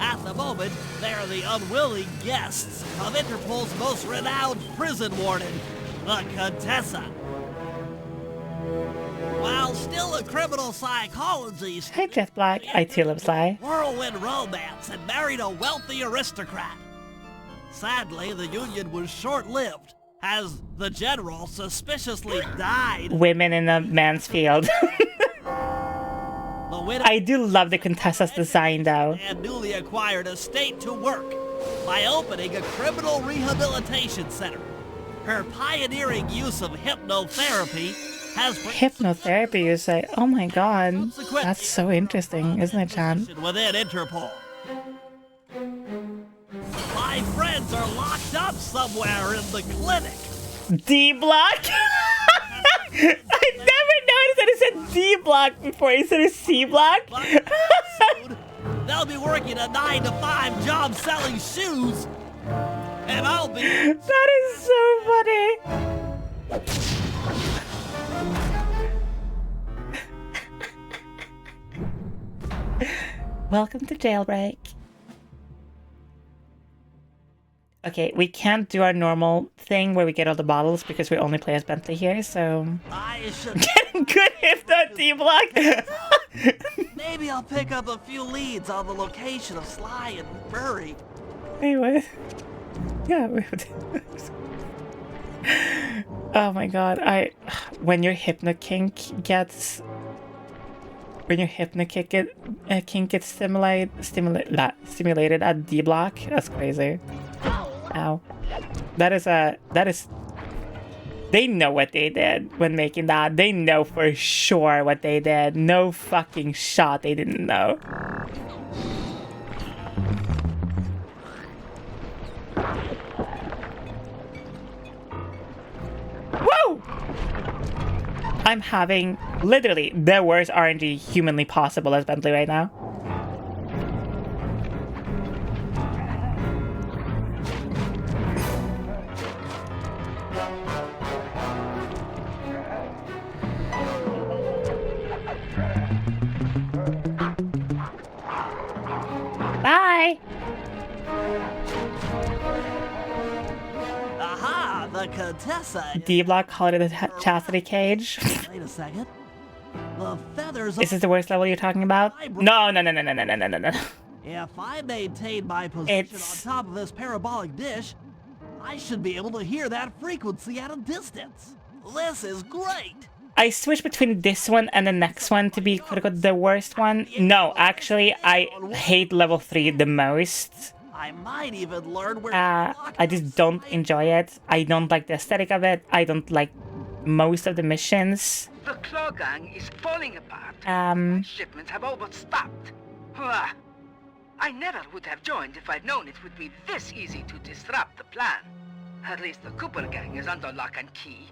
At the moment, they are the unwilling guests of Interpol's most renowned prison warden, the Contessa. While still a criminal psychology Hi, Jet Black. I too love Sly. whirlwind romance and married a wealthy aristocrat. Sadly, the union was short-lived, as the general suspiciously died. Women in a man's field. The widow I do love the Contessa's design, though. and newly acquired estate to work by opening a criminal rehabilitation center. Her pioneering use of hypnotherapy has Hypnotherapy, you say? Oh my god. That's so interesting, isn't it, Chan? within Interpol. My friends are locked up somewhere in the clinic. D-block? I never noticed that it said D-block before. It said C-block. They'll be working a 9-to-5 job selling shoes. And I'll be... That is so funny. Welcome to Jailbreak. Okay, we can't do our normal thing where we get all the bottles because we only play as Bentley here, so... I should... Good Hypno D-block! Maybe I'll pick up a few leads on the location of Sly and Furry. Wait, what? Yeah, wait. Oh my god, when your hypno kink gets stimulated at D block, that's crazy. Ow. That is they know what they did when making that. They know for sure what they did. No fucking shot they didn't know. Woo! I'm having literally the worst RNG humanly possible as Bentley right now. Bye! Aha, the Contessa. D-block called it a chastity cage. Wait a second. The feathers... Is this the worst level you're talking about? No. If I maintain my position on top of this parabolic dish, I should be able to hear that frequency at a distance. This is great. I switched between this one and the next one to be quote unquote the worst one. No, actually, I hate level 3 the most. I might even learn where I just don't enjoy it. I don't like the aesthetic of it. I don't like most of the missions. The claw gang is falling apart. Shipments have overstocked. I never would have joined if I'd known it would be this easy to disrupt the plan. At least the Cooper gang is under lock and key.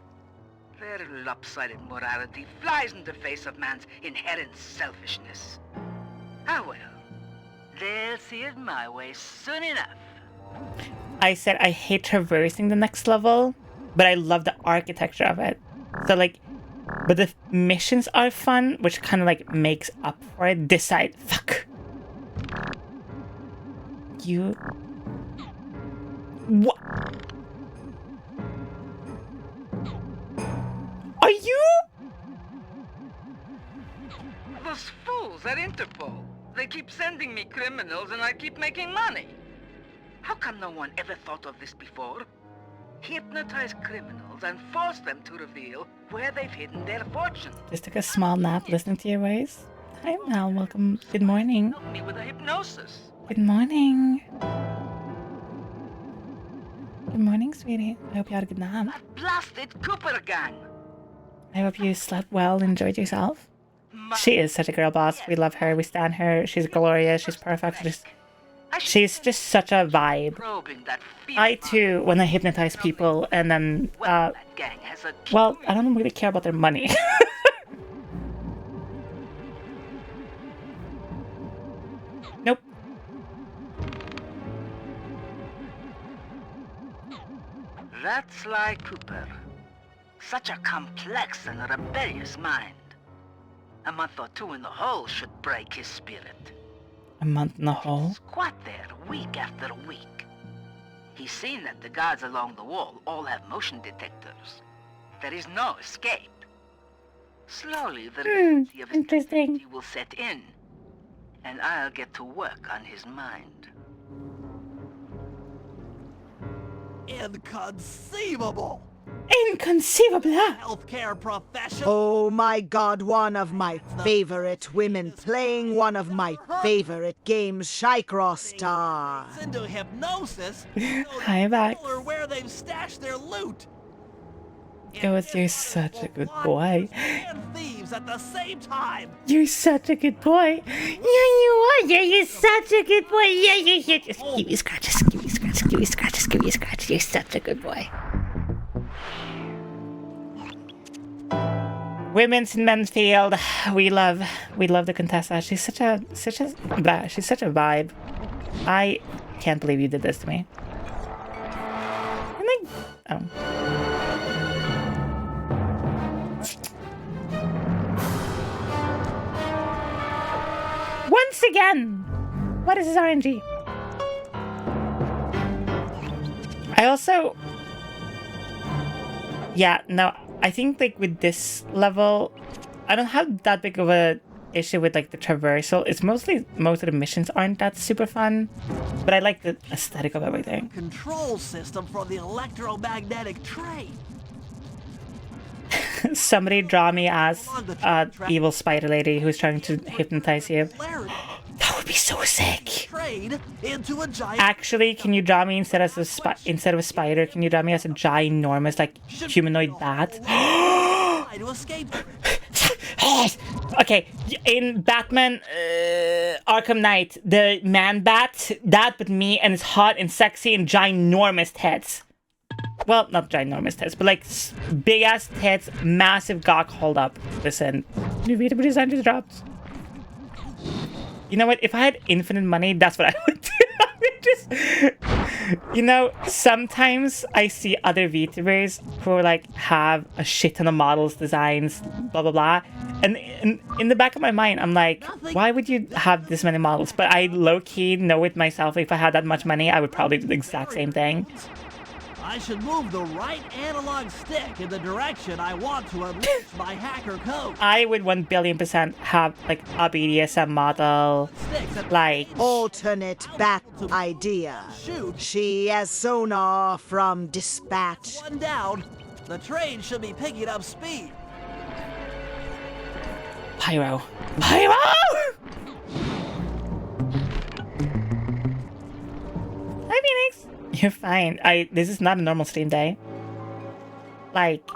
Their lopsided morality flies in the face of man's inherent selfishness. Ah well, they'll see it my way soon enough. I said I hate traversing the next level, but I love the architecture of it. So like, but the missions are fun, which kind of like makes up for it. This side, fuck. You... What? Are you? Those fools at Interpol. They keep sending me criminals and I keep making money. How come no one ever thought of this before? Hypnotize criminals and force them to reveal where they've hidden their fortune. Just took a small nap listening to your voice. Hi Mal, welcome. Good morning. Help me with a hypnosis. Good morning. Good morning, sweetie. I hope you had a good nap. That blasted Cooper gang. I hope you slept well, enjoyed yourself. She is such a girl boss. We love her. We stan her. She's glorious. She's perfect. She's just such a vibe. I too, when I hypnotize people and then, well, I don't really care about their money. Nope. That's Sly Cooper. Such a complex and rebellious mind. A month or two in the hole should break his spirit. A month in the hole? Squat there week after week. He's seen that the guards along the wall all have motion detectors. There is no escape. Slowly, the reality of his identity will set in, and I'll get to work on his mind. Inconceivable! Inconceivable! Healthcare professional. Oh my god, one of my favorite women playing one of my favorite games, Szycrotic. Into hypnosis. Hi, back. Or where they've stashed their loot. Ghost, you're such a good boy. And thieves at the same time. You're such a good boy. Yeah, you are. Yeah, you're such a good boy. Yeah, yeah. Just give me scratches, give me scratches, give me scratches, give me scratches. You're such a good boy. Women's and men's field. We love the Contessa. She's such a vibe. I can't believe you did this to me. And like, oh. Once again, what is this RNG? I also, yeah, no. I think like with this level, I don't have that big of a issue with like the traversal. It's mostly most of the missions aren't that super fun, but I like the aesthetic of everything. Control system for the electromagnetic train. Somebody draw me as evil spider lady who's trying to hypnotize you. That would be so sick. Actually, can you draw me instead of a spider? Can you draw me as a ginormous like humanoid bat? Okay, in Batman Arkham Knight, the man bat, that but me, and it's hot and sexy and ginormous tits. Well, not ginormous tits, but like big ass tits, massive gawk. Hold up, listen. New VTuber design just dropped. You know what? If I had infinite money, that's what I would do. I would just, you know, sometimes I see other VTubers who like have a shit ton of models, designs, blah blah blah, and in the back of my mind, I'm like, why would you have this many models? But I low key know it myself. If I had that much money, I would probably do the exact same thing. I should move the right analog stick in the direction I want to unleash my hacker code. I would 1,000,000,000% have like a BDSM model, like alternate bat idea. Shoot. She has sonar from dispatch. One down. The train should be picking up speed. Pyro. Pyro! Hi, Phoenix. You're fine. This is not a normal stream day. Like,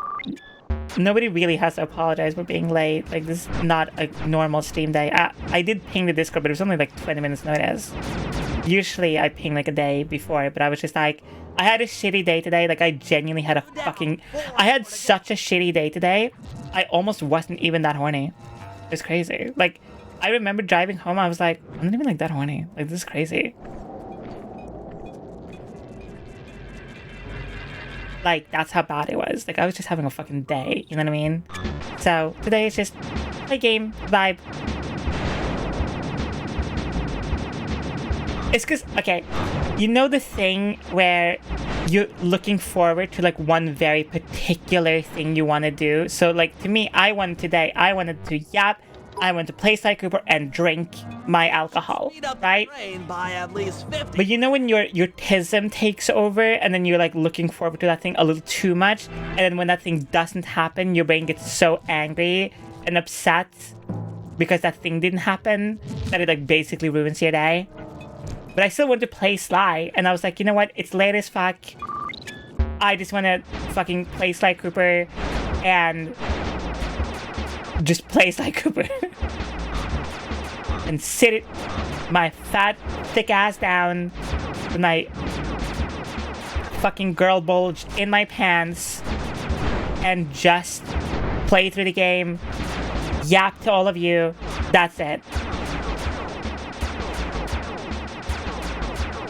nobody really has to apologize for being late. Like, this is not a normal stream day. I did ping the Discord, but it was only like 20 minutes notice. Usually I ping like a day before, but I was just like, I had a shitty day today. Like, I genuinely had I had such a shitty day today. I almost wasn't even that horny. It was crazy. Like, I remember driving home, I was like, I'm not even like that horny. Like, this is crazy. Like, that's how bad it was. Like, I was just having a fucking day, you know what I mean? So, today is just play game, vibe. It's because, okay, you know the thing where you're looking forward to, like, one very particular thing you want to do? So, like, to me, I wanted to yap, I wanted to play Scythe and drink my alcohol, right? By at least 50. But you know when your tism takes over and then you're like looking forward to that thing a little too much, and then when that thing doesn't happen, your brain gets so angry and upset because that thing didn't happen that it like basically ruins your day. But I still want to play Sly, and I was like, you know what? It's late as fuck. I just want to fucking play Sly Cooper and just play Sly Cooper. And sit my fat, thick ass down with my fucking girl bulge in my pants and just play through the game, yap to all of you. That's it.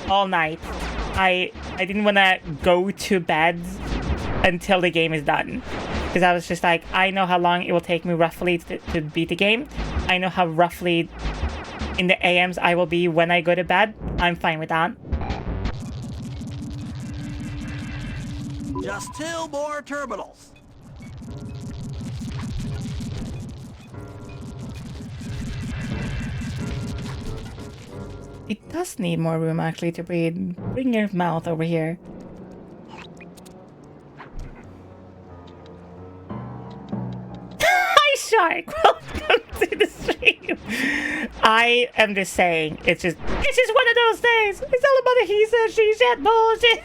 All night. I didn't want to go to bed until the game is done. Because I was just like, I know how long it will take me roughly to beat the game. I know how roughly in the AMs I will be when I go to bed. I'm fine with that. Just 2 more terminals. It does need more room actually to breathe. Bring your mouth over here. shark. Welcome to the stream. I am just saying, it's just one of those days. It's all about the he said, she said bullshit.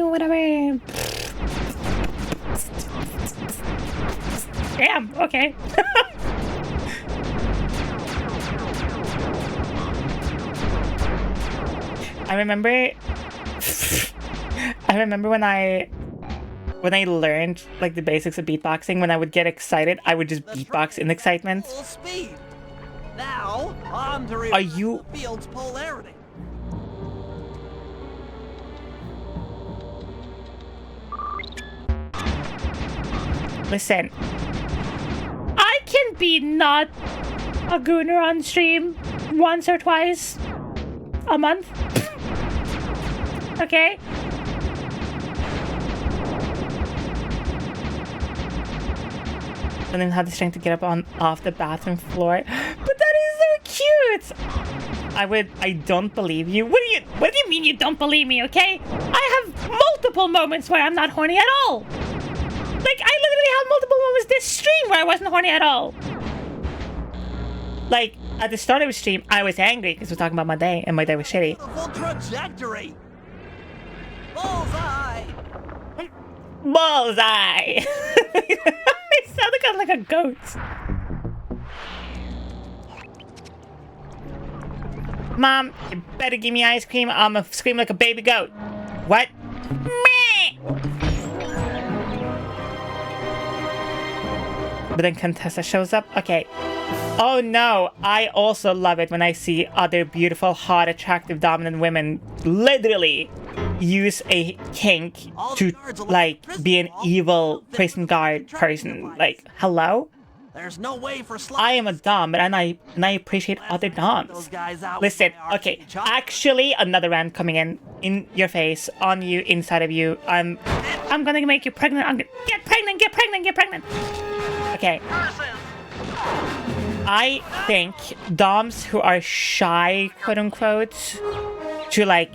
Whatever. Damn, okay. I remember when I learned like the basics of beatboxing, when I would get excited, I would just beatbox in excitement. Full speed. Now, on to Are you the field's polarity. Listen, I can be not a gooner on stream once or twice a month. Okay? And then had the strength to get up off the bathroom floor. But that is so cute! I don't believe you. What do you mean you don't believe me, okay? I have multiple moments where I'm not horny at all. Like, I literally had multiple moments this stream where I wasn't horny at all. Like, at the start of the stream, I was angry because we're talking about my day, and my day was shitty. Full trajectory. Bullseye. Bullseye. I sounded kind of like a goat. Mom, you better give me ice cream. I'm gonna scream like a baby goat. What? Meh. But then Contessa shows up. Okay. Oh no, I also love it when I see other beautiful, hot, attractive, dominant women literally use a kink to, like, be an evil prison guard person. Like, hello? There's no way for I am a dom, and I appreciate other doms. Listen, okay, actually, another rant coming in your face, on you, inside of you. I'm gonna make you pregnant. I'm gonna get pregnant. Okay. I think doms who are shy, quote unquote, to like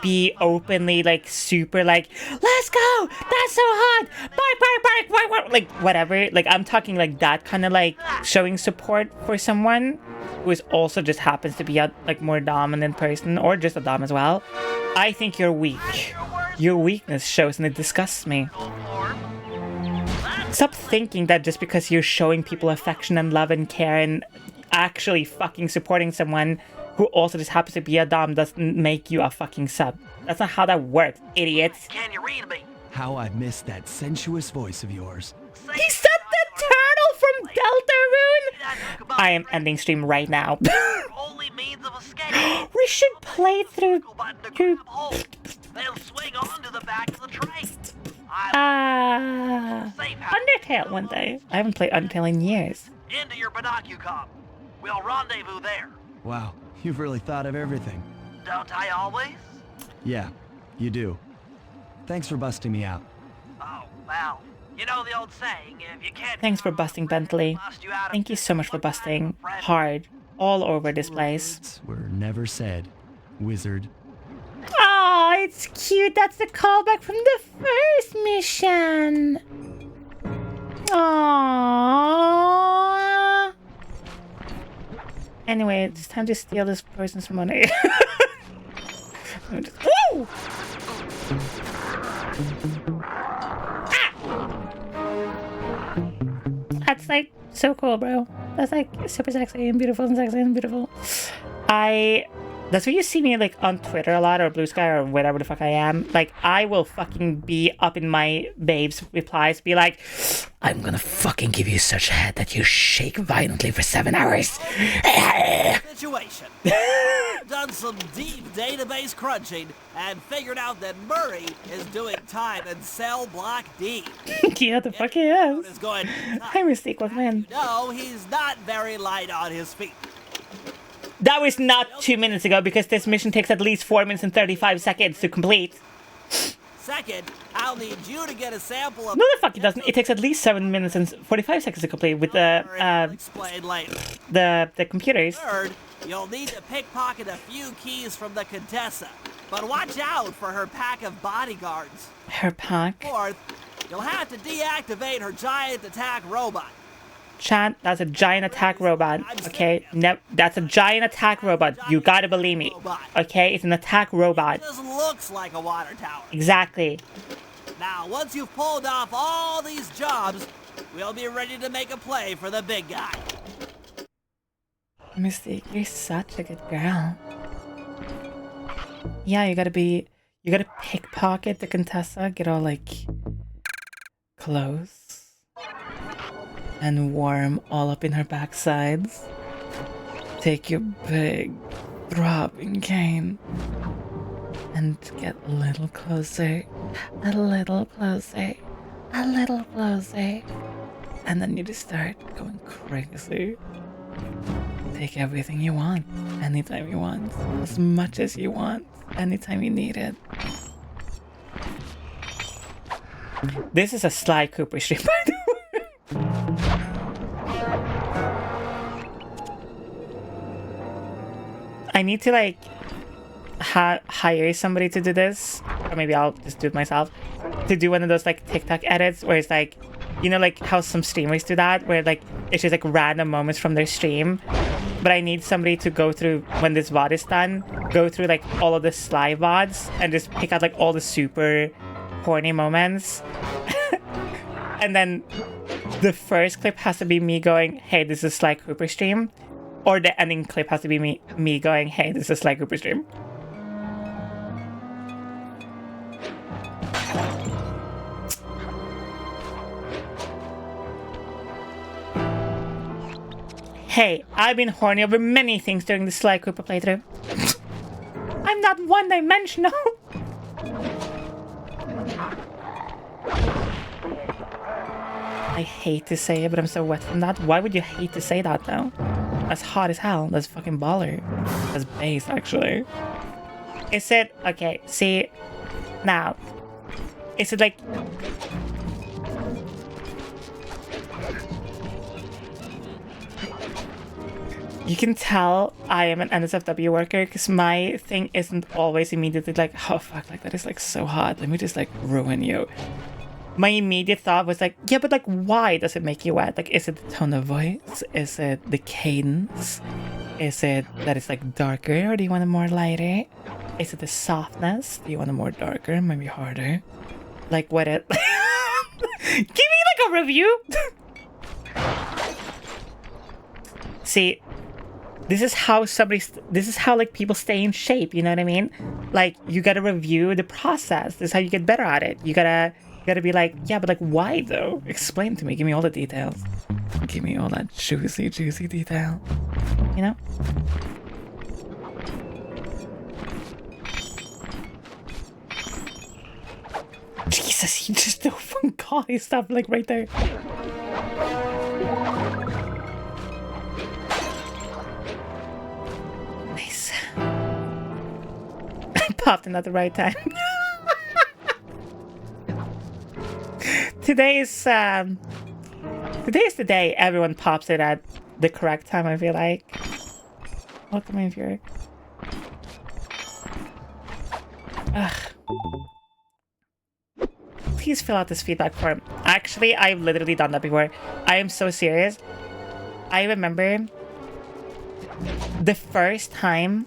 be openly like super like, let's go, that's so hot, bark, like whatever. Like I'm talking like that kind of like showing support for someone who is also just happens to be a like more dominant person or just a dom as well. I think you're weak. Your weakness shows and it disgusts me. Stop thinking that just because you're showing people affection and love and care and actually fucking supporting someone who also just happens to be a dom doesn't make you a fucking sub. That's not how that works, idiots. Can you read me? How I missed that sensuous voice of yours. He said the turtle from Deltarune! I am ending stream right now. We should play through... They'll swing onto the back of the train. Undertale one day. I haven't played Undertale in years. Into your binocucom. We'll rendezvous there. Wow, you've really thought of everything. Don't I always? Yeah, you do. Thanks for busting me out. Oh, well, you know the old saying, if you can't... Thanks for busting, Bentley. Thank you so much for busting hard all over this place. Were never said, wizard. Oh, it's cute. That's the callback from the first mission. Aww. Anyway, it's time to steal this person's money. Woo! Ah! That's like so cool, bro. That's like super sexy and beautiful and sexy and beautiful. That's where you see me like on Twitter a lot or Blue Sky or whatever the fuck I am. Like I will fucking be up in my babes replies, be like, I'm gonna fucking give you such a head that you shake violently for 7 hours. Situation. Done some deep database crunching and figured out that Murray is doing time in cell block D. Yeah, the fuck he is. I'm a sequel man. No, he's not very light on his feet. That was not 2 minutes ago because this mission takes at least 4 minutes and 35 seconds to complete. Second, I'll need you to get a sample of... No, the fuck it doesn't. It takes at least 7 minutes and 45 seconds to complete with the explain later. the computers. Third, you'll need to pickpocket a few keys from the Contessa. But watch out for her pack of bodyguards. Her pack? Fourth, you'll have to deactivate her giant attack robot. Chat, that's a giant attack robot, okay? That's a giant attack robot. You gotta believe me, okay? It's an attack robot. It just looks like a water tower. Exactly. Now, once you've pulled off all these jobs, we'll be ready to make a play for the big guy. Mystique, you're such a good girl. Yeah, you gotta pickpocket the Contessa, get all like close and warm all up in her backsides. Take your big throbbing cane and get a little closer, a little closer, a little closer. And then you just start going crazy. Take everything you want, anytime you want, as much as you want, anytime you need it. This is a Sly Cooper stream, by the way. I need to like hire somebody to do this, or maybe I'll just do it myself, to do one of those like TikTok edits where it's like, you know, like how some streamers do that, where like it's just like random moments from their stream. But I need somebody to go through, when this VOD is done, go through like all of the Sly VODs and just pick out like all the super horny moments. And then the first clip has to be me going, hey, this is Sly Cooper stream. Or the ending clip has to be me going, hey, this is Sly Cooper stream. Hey, I've been horny over many things during the Sly Cooper playthrough. I'm not one-dimensional. I hate to say it, but I'm so wet from that. Why would you hate to say that, though? That's hot as hell. That's fucking baller. That's base, actually. Is it... Okay, see... Now... Is it like... You can tell I am an NSFW worker because my thing isn't always immediately like, oh fuck, like that is like so hot. Let me just like ruin you. My immediate thought was like, yeah, but like why does it make you wet? Like, is it the tone of voice? Is it the cadence? Is it that it's like darker, or do you want it more lighter? Is it the softness? Do you want it more darker, maybe harder? Like what it... Give me like a review! See, this is how like people stay in shape, you know what I mean? Like, you gotta review the process. This is how you get better at it. You gotta be like, yeah, but like why though? Explain to me, give me all the details. Give me all that juicy detail. You know? Jesus, he just opened God, he stopped like right there. Nice. I popped in at the right time. Today's the day everyone pops it at the correct time, I feel like. Welcome in, Fury. Ugh. Please fill out this feedback form. Actually, I've literally done that before. I am so serious. I remember the first time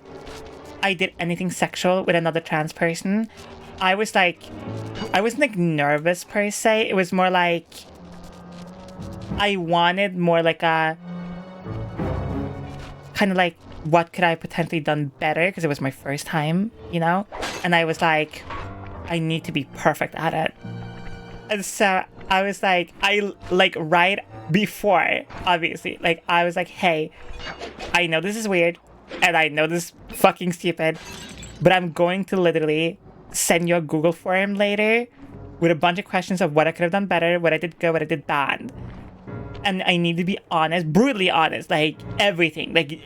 I did anything sexual with another trans person, I wasn't like nervous per se. It was more like I wanted more like a kind of like, what could I potentially done better, because it was my first time, you know? And I was like, I need to be perfect at it. And so I was like, right before, obviously, like I was like, hey, I know this is weird and I know this is fucking stupid, but I'm going to literally send you a Google form later with a bunch of questions of what I could have done better, what I did good, what I did bad. And I need to be honest, brutally honest, like everything. Like,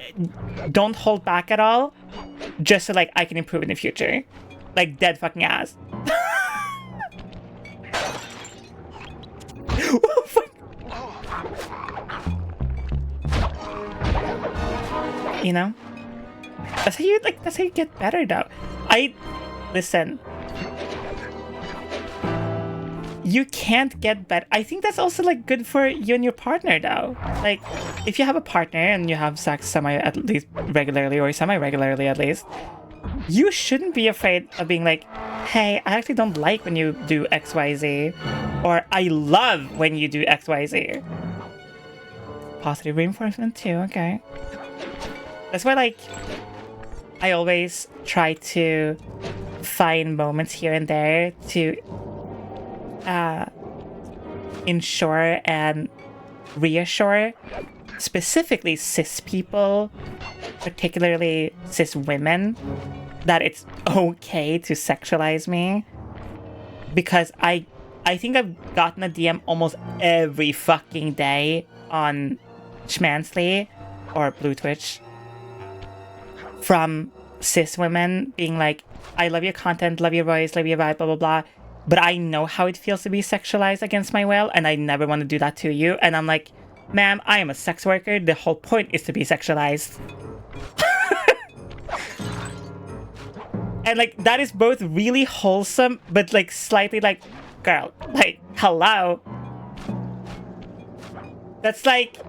don't hold back at all, just so like I can improve in the future. Like, dead fucking ass. Oh, fuck. You know? That's how you get better though. listen. You can't get better. I think that's also like good for you and your partner though. Like if you have a partner and you have sex at least regularly or semi-regularly at least, you shouldn't be afraid of being like, hey, I actually don't like when you do XYZ, or I love when you do XYZ. Positive reinforcement too, okay. That's why like I always try to find moments here and there to ensure and reassure specifically cis people, particularly cis women, that it's okay to sexualize me. Because I think I've gotten a DM almost every fucking day on Schmansly or Blue Twitch from cis women being like, I love your content, love your voice, love your vibe, blah, blah, blah. But I know how it feels to be sexualized against my will, and I never want to do that to you. And I'm like, ma'am, I am a sex worker. The whole point is to be sexualized. And like, that is both really wholesome, but like slightly like, girl, like, hello. That's like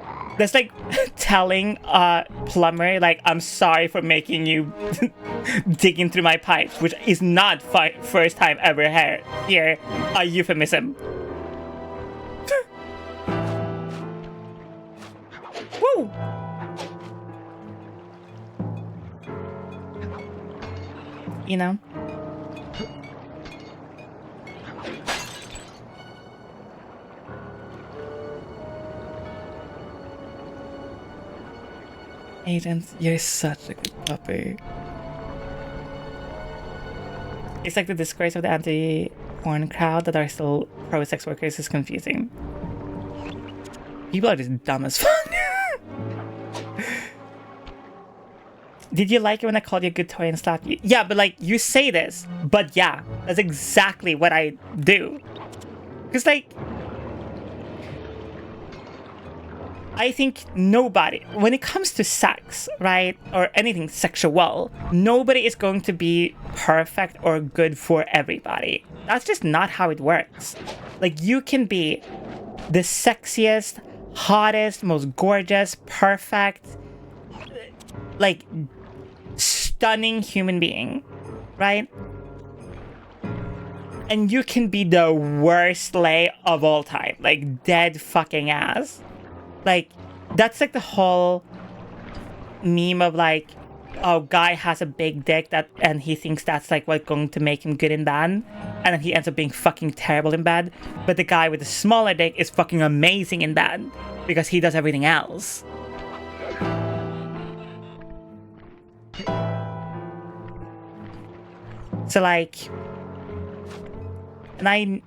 telling a plumber, like, I'm sorry for making you digging through my pipes, which is not first time ever heard. Here, a euphemism. Woo! You know? Agents, you're such a good puppy. It's like the disgrace of the anti-porn crowd that are still pro-sex workers is confusing. People are just dumb as fuck. Did you like it when I called you a good toy and slapped you? Yeah, but like, you say this, but yeah, that's exactly what I do. Because like, I think nobody, when it comes to sex, right, or anything sexual, nobody is going to be perfect or good for everybody. That's just not how it works. Like, you can be the sexiest, hottest, most gorgeous, perfect, like, stunning human being, right? And you can be the worst lay of all time, like, dead fucking ass. Like, that's like the whole meme of like, oh, guy has a big dick and he thinks that's like what's going to make him good in bed, and then he ends up being fucking terrible in bed. But the guy with the smaller dick is fucking amazing in bed because he does everything else. So like, and I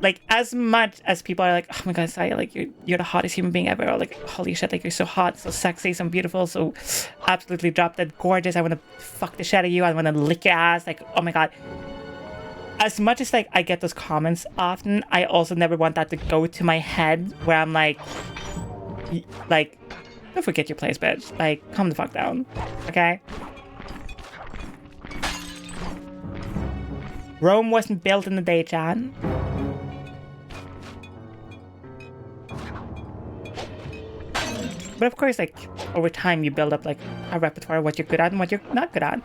like, as much as people are like, oh my god, Saya, like, you're the hottest human being ever, or like, holy shit, like, you're so hot, so sexy, so beautiful, so absolutely drop dead gorgeous, I want to fuck the shit out of you, I want to lick your ass, like, oh my god. As much as like I get those comments often, I also never want that to go to my head where I'm like, don't forget your place, bitch. Like, calm the fuck down, okay? Rome wasn't built in a day, John. But of course, like, over time you build up like a repertoire of what you're good at and what you're not good at.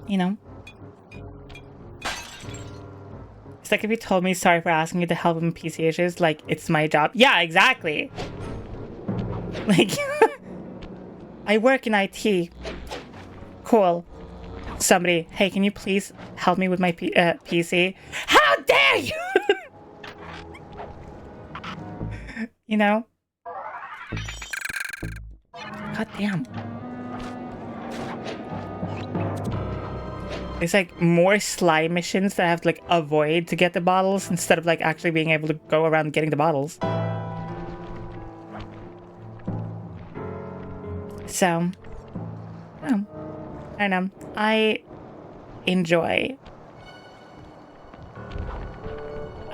You know? It's like if you told me sorry for asking you to help with PC issues, like, it's my job. Yeah, exactly. Like, I work in IT. Cool. Somebody, hey, can you please help me with my PC? How dare you! You know? God damn. It's like more slime missions that I have to like avoid to get the bottles instead of like actually being able to go around getting the bottles. So, oh, I don't know. I enjoy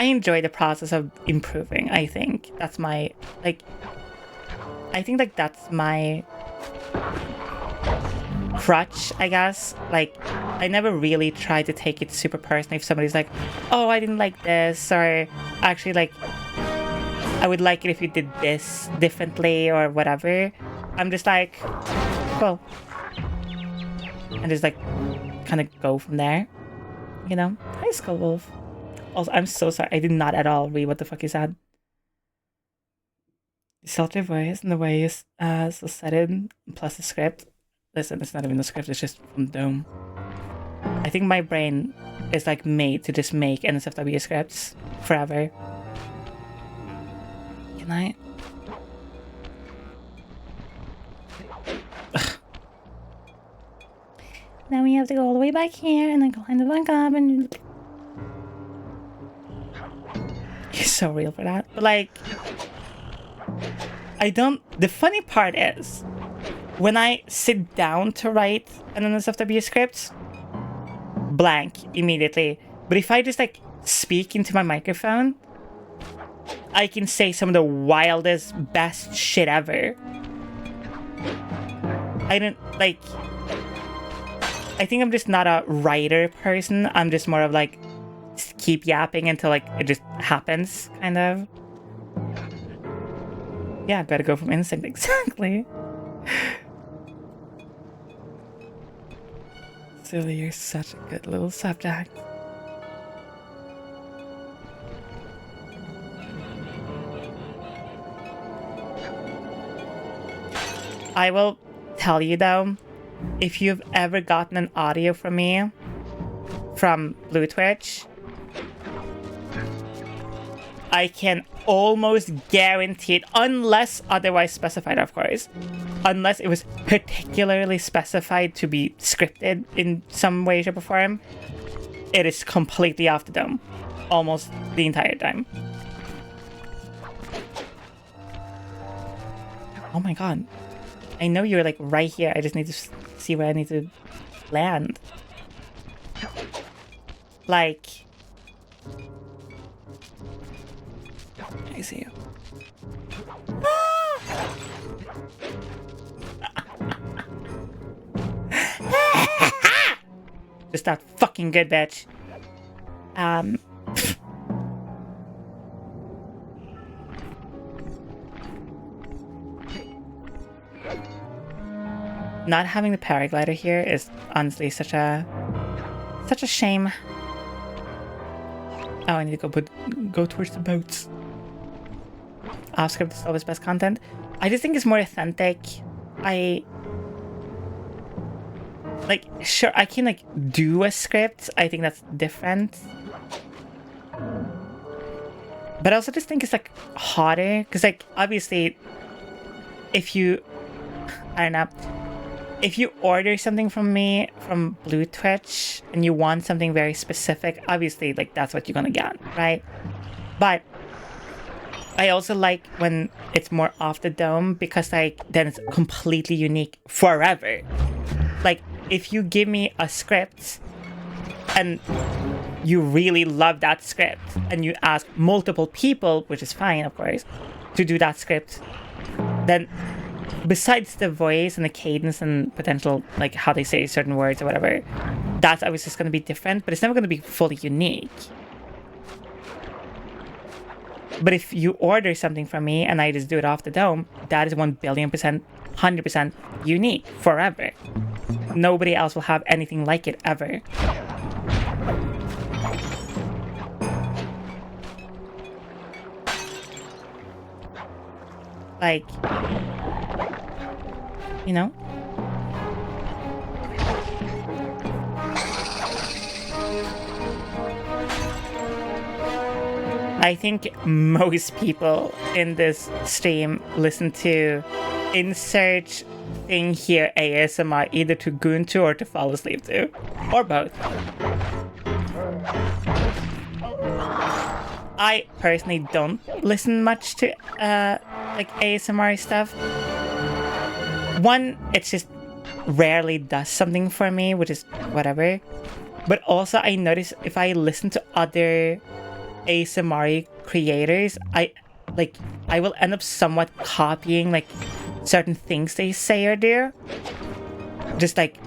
I enjoy the process of improving. I think that's my that's my crutch, I guess. Like, I never really try to take it super personally if somebody's like, oh, I didn't like this, or actually, like, I would like it if you did this differently or whatever. I'm just like, cool. And just like kind of go from there, you know? Hi, Skull Wolf. Also, I'm so sorry. I did not at all read what the fuck you said. You sold your voice and the way you so said it, plus the script. Listen, it's not even the script, it's just from Dome. I think my brain is like made to just make NSFW scripts forever. Good night. Now we have to go all the way back here and then climb the back up and... You're so real for that. But like... The funny part is, when I sit down to write an NSFW script, blank immediately. But if I just like speak into my microphone, I can say some of the wildest, best shit ever. I think I'm just not a writer person. I'm just more of like, just keep yapping until like it just happens, kind of. Yeah, gotta go from instinct, exactly. Silly, you're such a good little subject. I will tell you though, if you've ever gotten an audio from me from Blue Twitch, I can almost guarantee it, unless otherwise specified, of course. Unless it was particularly specified to be scripted in some way, shape, or form, it is completely off the dome. Almost the entire time. Oh my god. I know you're like right here. I just need to see where I need to land. Like... I see you. Just that fucking good, bitch. Not having the paraglider here is honestly such a shame. Oh, I need to go towards the boats. Off script is always best content. I just think it's more authentic. Sure, I can like do a script. I think that's different. But I also just think it's like harder. Because like, obviously, if you... I don't know. If you order something from me from Blue Twitch and you want something very specific, obviously, like, that's what you're gonna get, right? But I also like when it's more off the dome because, like, then it's completely unique forever. Like, if you give me a script and you really love that script and you ask multiple people, which is fine, of course, to do that script, then besides the voice and the cadence and potential, like, how they say certain words or whatever, that's always just going to be different, but it's never going to be fully unique. But if you order something from me and I just do it off the dome, that is 1,000,000,000%, 100% unique forever. Nobody else will have anything like it ever. Like, you know? I think most people in this stream listen to insert thing here ASMR either to goon to or to fall asleep to. Or both. I personally don't listen much to like ASMR stuff. One, it's just rarely does something for me, which is whatever. But also I notice if I listen to other ASMR creators, I will end up somewhat copying like certain things they say or do, just like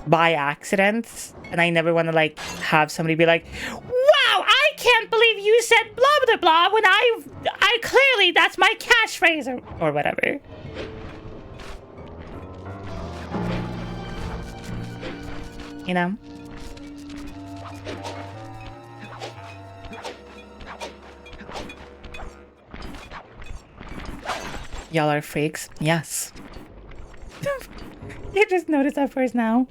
by accident, and I never want to like have somebody be like, "Wow, I can't believe you said blah blah blah," when I clearly that's my catchphrase or whatever. You know? Y'all are freaks. Yes. You just noticed that first now.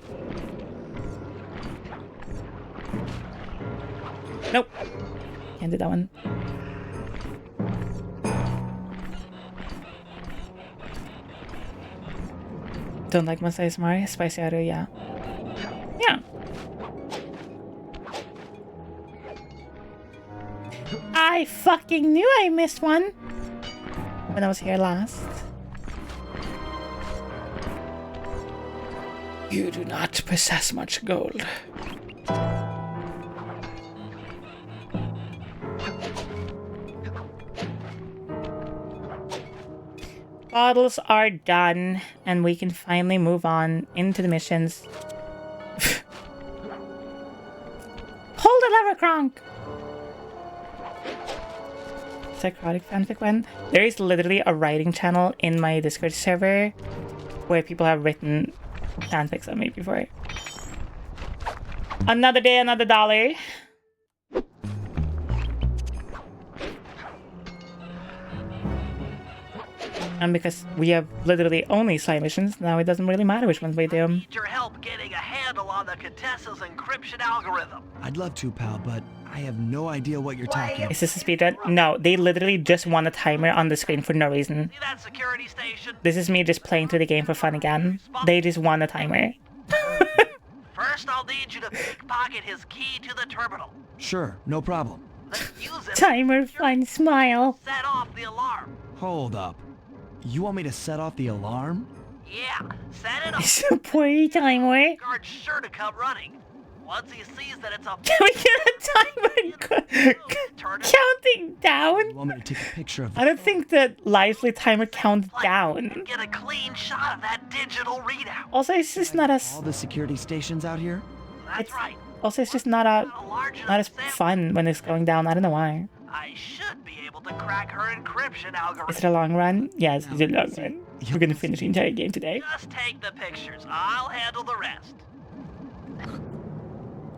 Nope. Can't do that one. Don't like Masai Smari? Spicy Aru, yeah. Yeah. I fucking knew I missed one when I was here last. You do not possess much gold. Bottles are done, and we can finally move on into the missions. Pull the lever, Kronk! Szycrotic fanfic when? There is literally a writing channel in my Discord server where people have written fanfics on me before. Another day, another dollar. And because we have literally only side missions, now it doesn't really matter which ones we do. Need your help getting a handle on the Contessa's encryption algorithm. I'd love to, pal, but I have no idea what you're talking about. Is this a speedrun? No, they literally just want a timer on the screen for no reason. See that security station? This is me just playing through the game for fun again. They just want a timer. First, I'll need you to pickpocket his key to the terminal. Sure, no problem. Then use it Timer, fun smile. to set off the alarm. Hold up. You want me to set off the alarm? Yeah, set it off. Support timer. Guard's sure to come running. Once he sees that it's a Can we get a timer counting down? You want me to take a picture of I don't think that Lively timer counts down. get a clean shot of that digital readout. Also, it's just not as all the security stations out here? That's right. also it's just not as fun when it's going down. I don't know why. I should be able to crack her encryption algorithm. Is it a long run? Yes, it's a long run. We're gonna finish the entire game today. Just take the pictures. I'll handle the rest.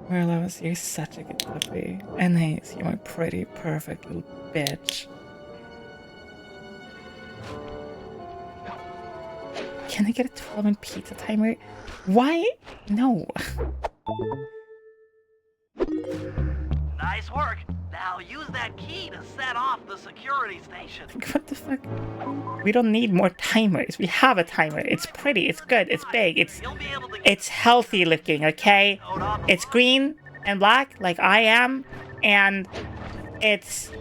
Merlos, you're such a good puppy. And Hayes, you're my pretty, perfect little bitch. Can I get a 12-minute pizza timer? Why? No. Nice work. Now use that key to set off the security station. What the fuck? We don't need more timers. We have a timer. It's pretty. It's good. It's big. It's healthy looking, okay? It's green and black like I am, and it's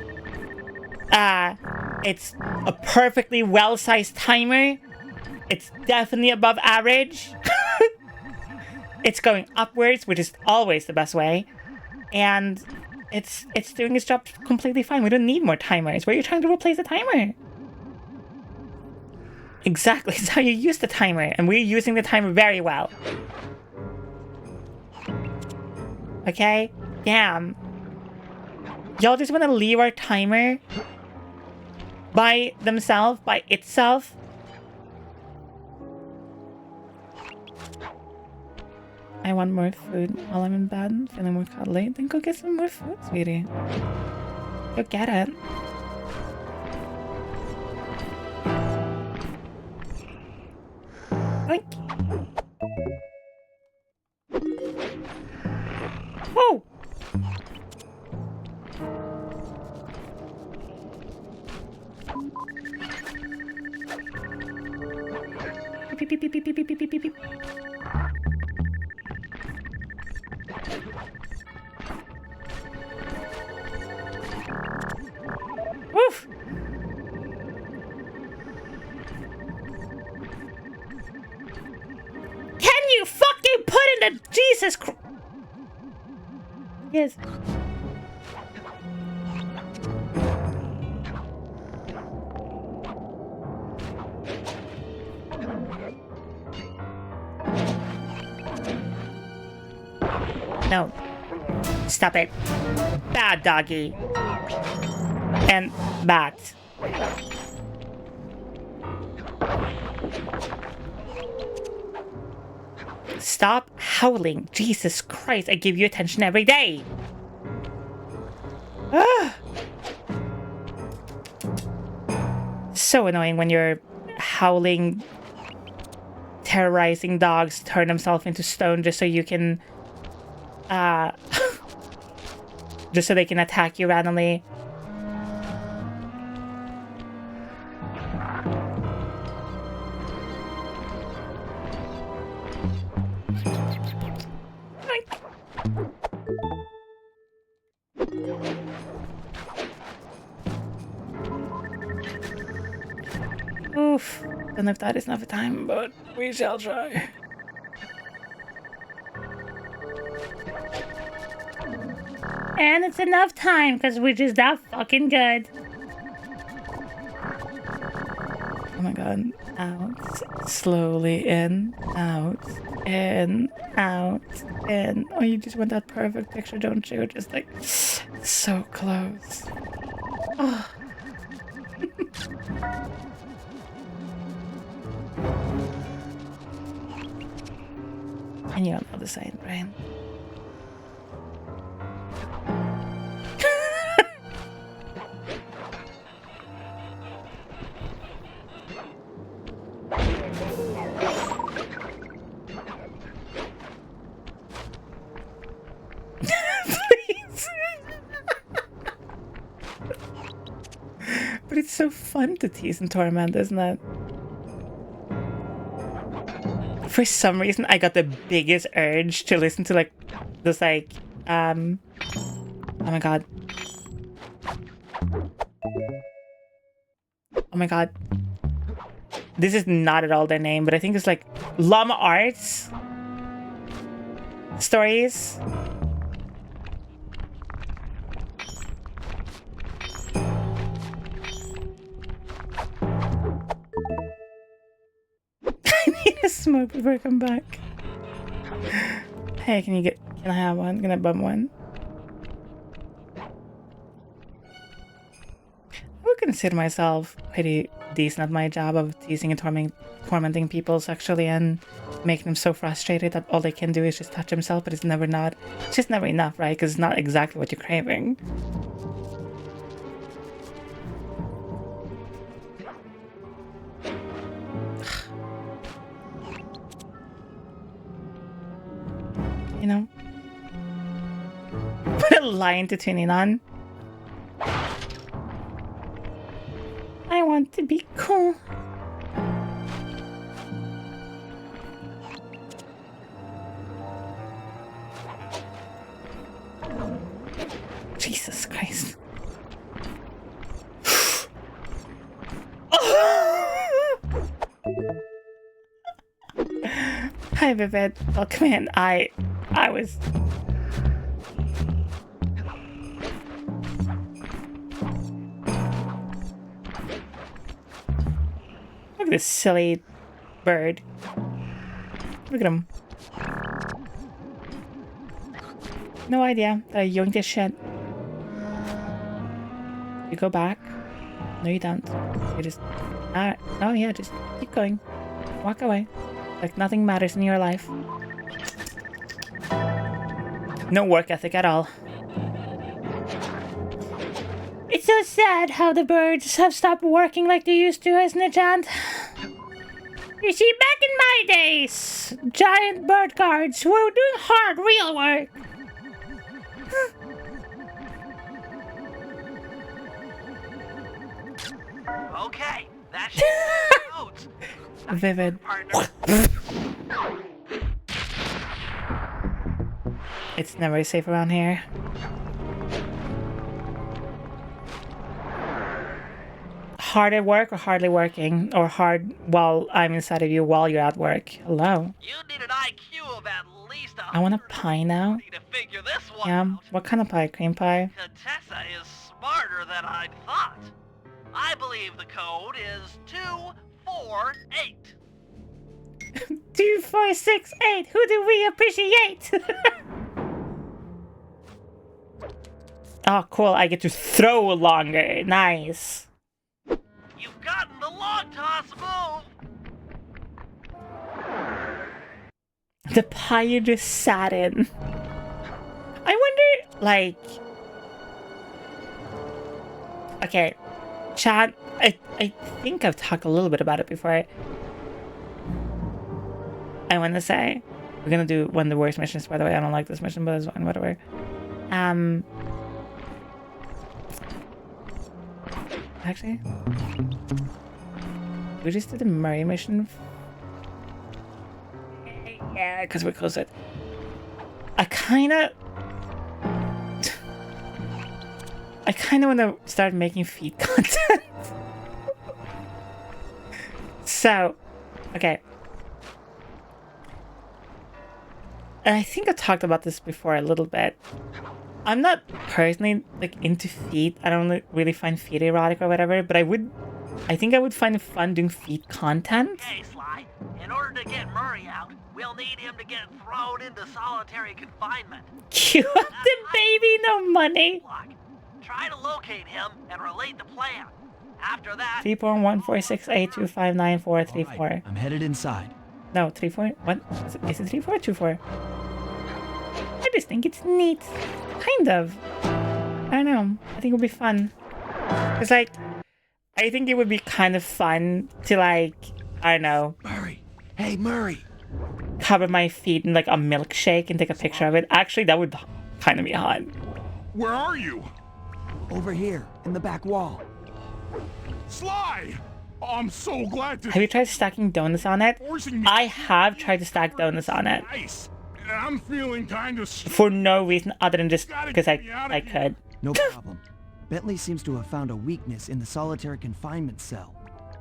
a perfectly well-sized timer. It's definitely above average. It's going upwards, which is always the best way. And it's doing its job completely fine. We don't need more timers. Why are you trying to replace the timer? Exactly, it's how you use the timer. And we're using the timer very well. Okay? Damn. Y'all just want to leave our timer by themselves, by itself? I want more food while I'm in bed, feeling more cuddly. Then go get some more food, sweetie. Go get it. Oink. Whoa! Beep, beep, beep, beep, beep, beep, beep, beep, beep. Woof! Can you fucking put in the Jesus Christ? Yes. No. Stop it. Bad doggy. And bat. Stop howling. Jesus Christ, I give you attention every day. Ah. So annoying when you're howling, terrorizing dogs turn themselves into stone just so you can just so they can attack you randomly. Oof. Don't know if that is enough time, but we shall try. And it's enough time, because we're just that fucking good. Oh my god. Out. Slowly in. Out. In. Out. In. Oh, you just want that perfect picture, don't you? Just like, so close. Oh. And you don't know the sign, right? Please. But it's so fun to tease and torment, isn't it? For some reason, I got the biggest urge to listen to like this, like, oh my god. Oh my god. This is not at all their name, but I think it's like Llama Arts stories. I need a smoke before I come back. Hey, can I have one? Can I bum one? I would consider myself pretty decent at my job of teasing and tormenting people sexually and making them so frustrated that all they can do is just touch themselves, but it's just never enough, right? Because it's not exactly what you're craving. You know? What a line to tune in on. I want to be cool. Jesus Christ. Hi, Vivid. Welcome in. I was... Look at this silly bird. Look at him. No idea that I yoinked his shit. You go back? No, you don't. You just... oh yeah, just keep going. Walk away. Like nothing matters in your life. No work ethic at all. It's so sad how the birds have stopped working like they used to, isn't it, Jan? You see, back in my days, giant bird guards were doing hard, real work. Okay, that should out. Vivid. It's never safe around here. Hard at work or hardly working? Or hard while I'm inside of you while you're at work? Hello? You need an IQ of at least I want a pie now. to figure this one Yeah, out. what kind of pie? Cream pie? Contessa is smarter than I'd thought. I believe the code is 248. 2, 4, 6, 8. Who do we appreciate? Oh, cool. I get to throw longer. Nice. You've gotten the long toss move. The pyre just sat in. I wonder, like... Okay, chat, I think I've talked a little bit about it before. I want to say, we're gonna do one of the worst missions, by the way. I don't like this mission, but it's fine, whatever. Actually, we just did the Murray mission. Yeah, because we're close to it. I kind of want to start making feed content. So, okay. And I think I talked about this before a little bit. I'm not personally like into feet. I don't really find feet erotic or whatever, but I think I would find it fun doing feet content. Hey, Sly, in order to get Murray out, we'll need him to get thrown into solitary confinement. You have the baby, no money. Try to locate him and relate the plan. After that... 3.14682599434. Right, I'm headed inside. No, 34. What? Is it 34 or 24? I just think it's neat. Kind of. I don't know. I think it would be fun. It's like, I think it would be kind of fun to like, I don't know. Murray. Hey, Murray. Cover my feet in like a milkshake and take a picture of it. Actually, that would kind of be hot. Where are you? Over here, in the back wall. Sly! I'm so glad to... Have you tried stacking donuts on it? I have tried to stack donuts on it. Nice. I'm feeling kind of... For no reason other than just because I could. No problem. Bentley seems to have found a weakness in the solitary confinement cell.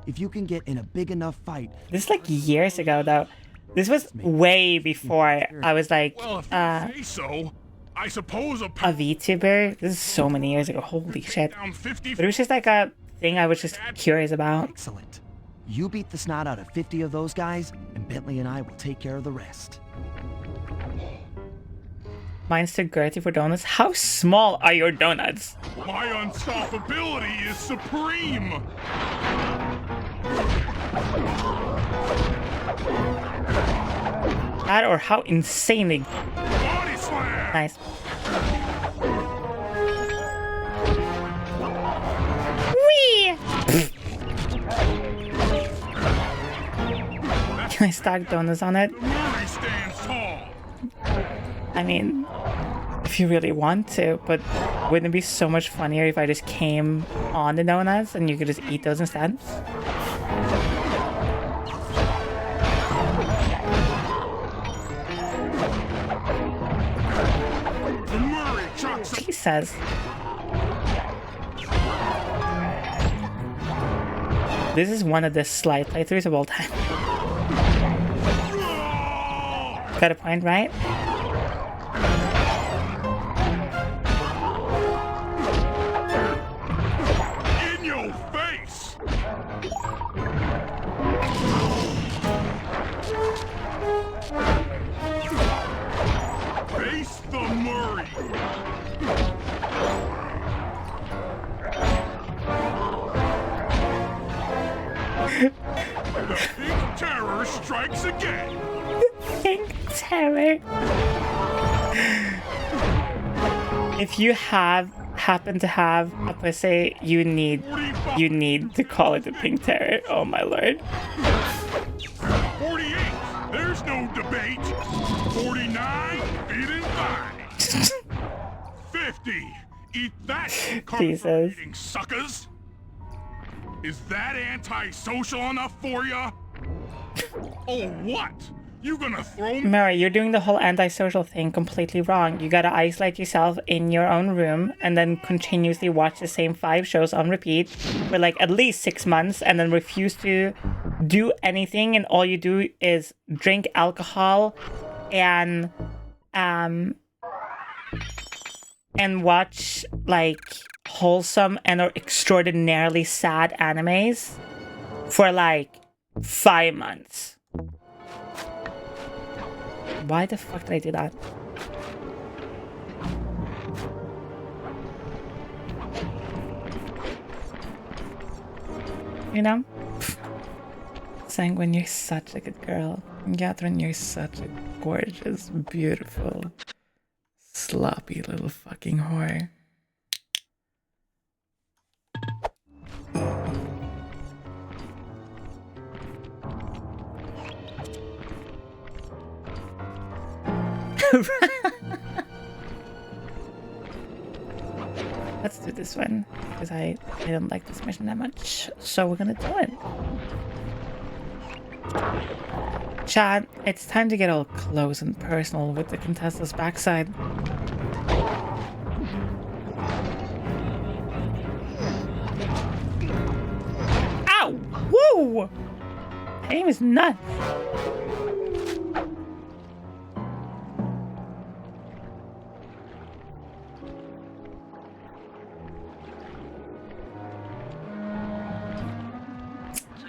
If you can get in a big enough fight... This is like years ago, though. This was way before I was like, Well, if you say so, I suppose a VTuber. This is so many years ago. Holy shit. But it was just like a thing I was just curious about. Excellent. You beat the snot out of 50 of those guys, and Bentley and I will take care of the rest. Mine's too girthy for donuts. How small are your donuts? My unstoppability is supreme! That or how insanely... Body slam! Nice. Whee! Can I stack donuts on it? Murray stands tall! I mean, if you really want to, but wouldn't it be so much funnier if I just came on the donuts and you could just eat those instead? He says. This is one of the slide playthroughs of all time. Got a point, right? In your face! Face the Murray! The pink terror strikes again! Pink terror. If you happen to have a pussy, you need to call it the pink terror. Oh my lord. 48, there's no debate. 49, feeding fine. 50, eat that, carbureting suckers. Is that antisocial enough for ya? Oh, what? You gonna throw me? Mary, you're doing the whole antisocial thing completely wrong. You gotta isolate yourself in your own room and then continuously watch the same 5 shows on repeat for like at least 6 months and then refuse to do anything, and all you do is drink alcohol and watch like wholesome and or extraordinarily sad animes for like 5 months. Why the fuck did I do that? You know? Sanguine, you're such a good girl. And Catherine, you're such a gorgeous, beautiful, sloppy little fucking whore. Let's do this one because I don't like this mission that much, so we're gonna do it. Chat, it's time to get all close and personal with the Contessa's backside. Ow! Woo! Aim is nuts.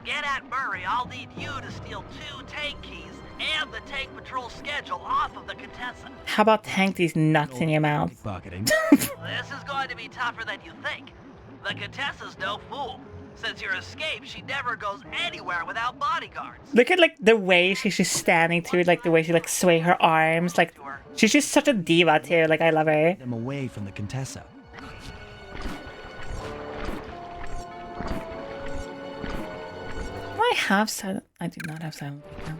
Get at Murray, I'll need you to steal 2 tank keys and the tank patrol schedule off of the Contessa. How about tank these nuts in your mouth? This is going to be tougher than you think. The Contessa's no fool. Since your escape, she never goes anywhere without bodyguards. Look at like the way she's just standing too, like the way she like sway her arms, like she's just such a diva too. Like I love her. Them away from the Contessa. I have silent. I do not have silent now.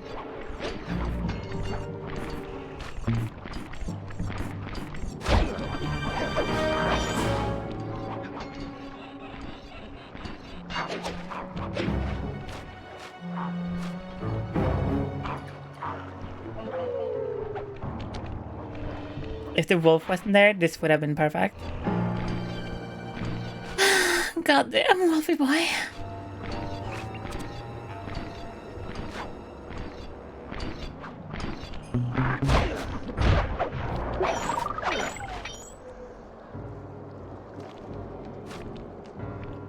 If the wolf wasn't there, this would have been perfect. Goddamn wolfie boy.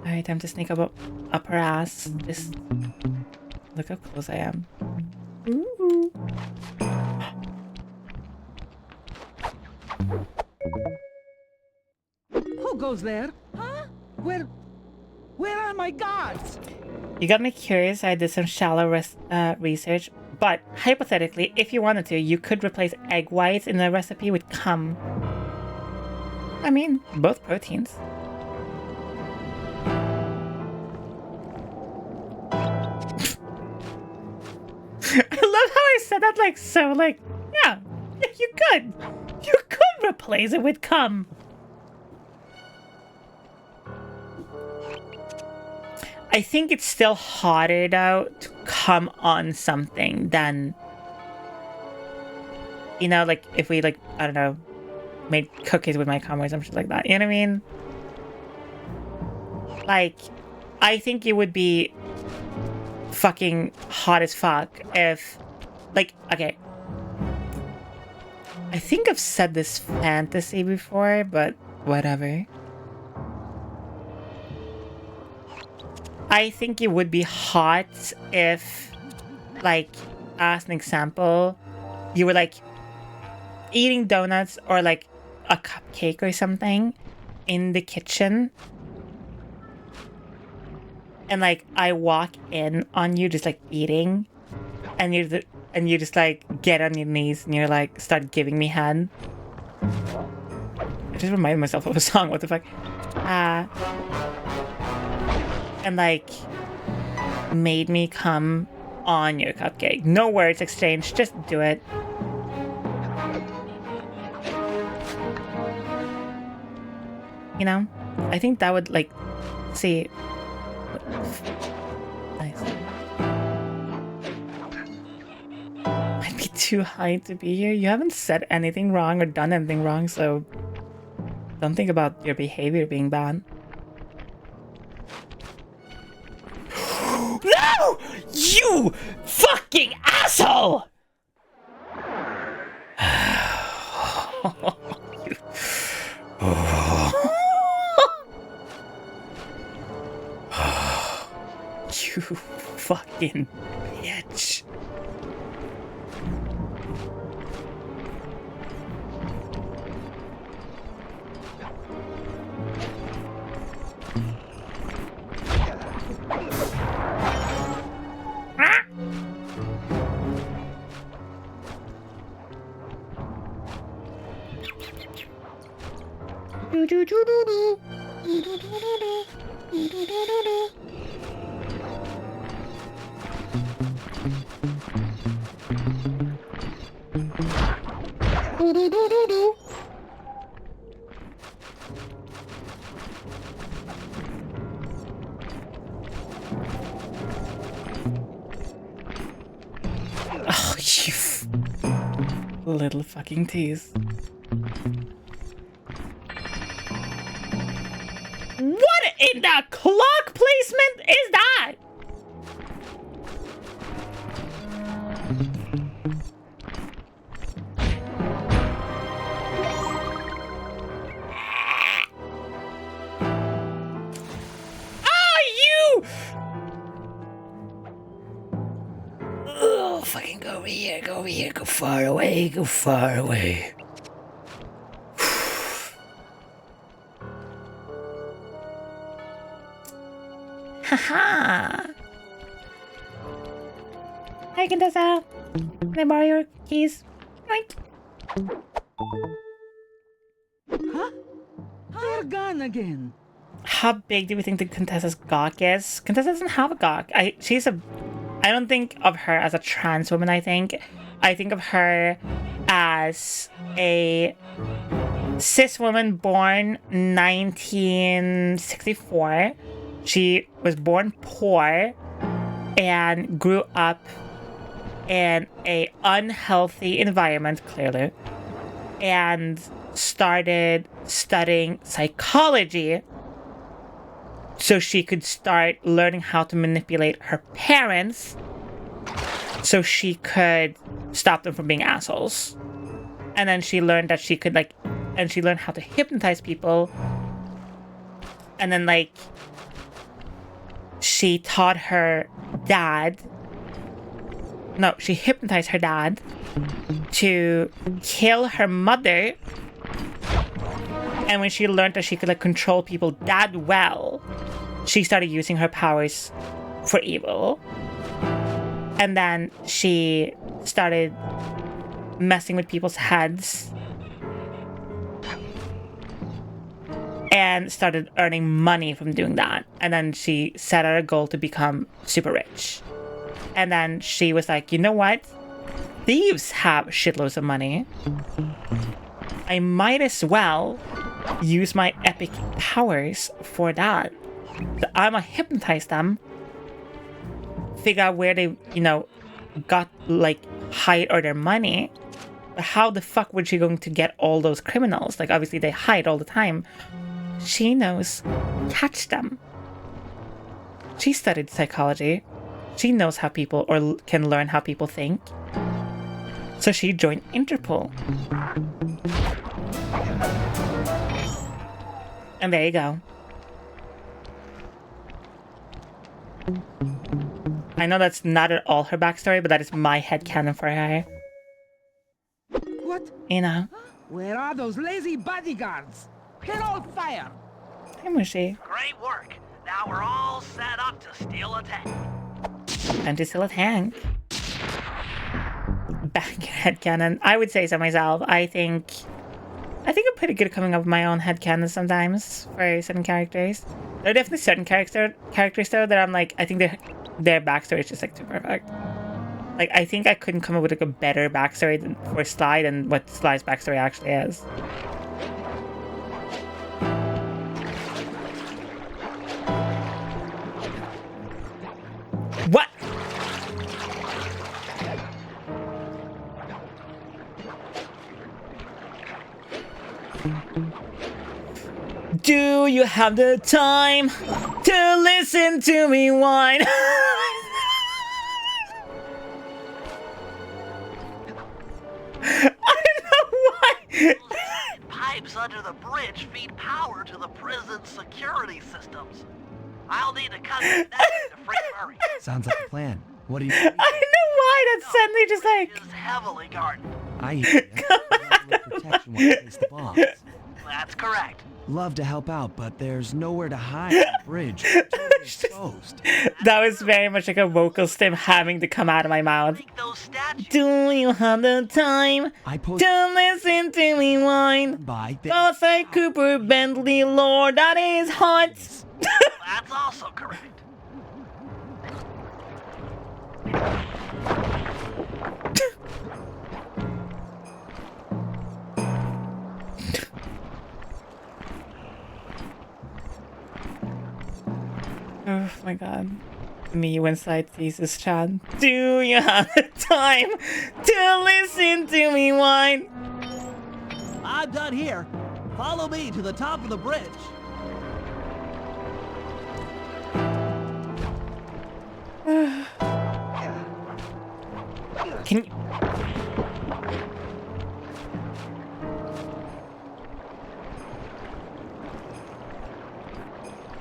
Alright, time to sneak up her ass. Just look how close I am. Ooh. Who goes there? Huh? Where are my guards? You got me curious. I did some shallow research, but hypothetically, if you wanted to, you could replace egg whites in the recipe with cum. I mean, both proteins. I love how I said that like so like, yeah, you could. You could replace it with cum. I think it's still harder though to come on something than, you know, like if we like, I don't know, made cookies with my cum or something like that. You know what I mean? Like, I think it would be fucking hot as fuck if, like, okay. I think I've said this fantasy before, but whatever. I think it would be hot if, like, as an example, you were, like, eating donuts or, like, a cupcake or something in the kitchen. And, like, I walk in on you just, like, eating. And you just, like, get on your knees and you're, like, start giving me head. I just reminded myself of a song. What the fuck? And like made me come on your cupcake. No words exchanged, just do it. You know? I think that would like see. Nice. I'd be too high to be here. You haven't said anything wrong or done anything wrong, so don't think about your behavior being bad. No! You fucking asshole! You fucking bitch. Oh, you little fucking tease. What in the clock placement is that? Oh, fucking go over here, go far away, go far away. Haha. Hi, Contessa. Can I borrow your keys? Right. Huh? They're gone again. How big do we think the Contessa's gawk is? Contessa doesn't have a gawk. I don't think of her as a trans woman, I think of her as a cis woman born 1964. She was born poor and grew up in a unhealthy environment, clearly, and started studying psychology so she could start learning how to manipulate her parents so she could stop them from being assholes. And then she learned that she could she learned how to hypnotize people. And then she taught her dad. No, she hypnotized her dad to kill her mother. And when she learned that she could control people that well, she started using her powers for evil. And then she started messing with people's heads and started earning money from doing that. And then she set out a goal to become super rich. And then she was like, you know what? Thieves have shitloads of money. I might as well use my epic powers for that. So I'm gonna hypnotize them, figure out where they, got hide all their money. But how the fuck was she going to get all those criminals? Obviously they hide all the time. She knows catch them. She studied psychology. She knows how people can learn how people think. So she joined Interpol. And there you go. I know that's not at all her backstory, but that is my headcanon for her. What? Where are those lazy bodyguards? They're all fired. Hi, Mushy. Great work. Now we're all set up to steal a tank. And to steal a tank. Back headcanon. I would say so myself. I think I'm pretty good at coming up with my own headcanon sometimes for certain characters. There are definitely certain characters though that I'm I think their backstory is just too perfect. I think I couldn't come up with a better backstory for Sly than what Sly's backstory actually is. What? Do you have the time to listen to me whine? I don't know why. Pipes under the bridge feed power to the prison's security systems. I'll need to cut it down to free Murray. Sounds like a plan. What do you? I don't know why that's suddenly just Is heavily guarded. I hear you. Protection when it takes the bombs. That's correct. Love to help out, but there's nowhere to hide on the bridge. Totally exposed. That was very much like a vocal stem having to come out of my mouth. Do you have the time to listen to me whine? Gossip, Cooper, Bentley, Lord, that is hot. That's also correct. Oh my god. Me inside thesis chat. Do you have the time to listen to me whine? I'm done here. Follow me to the top of the bridge. Can you...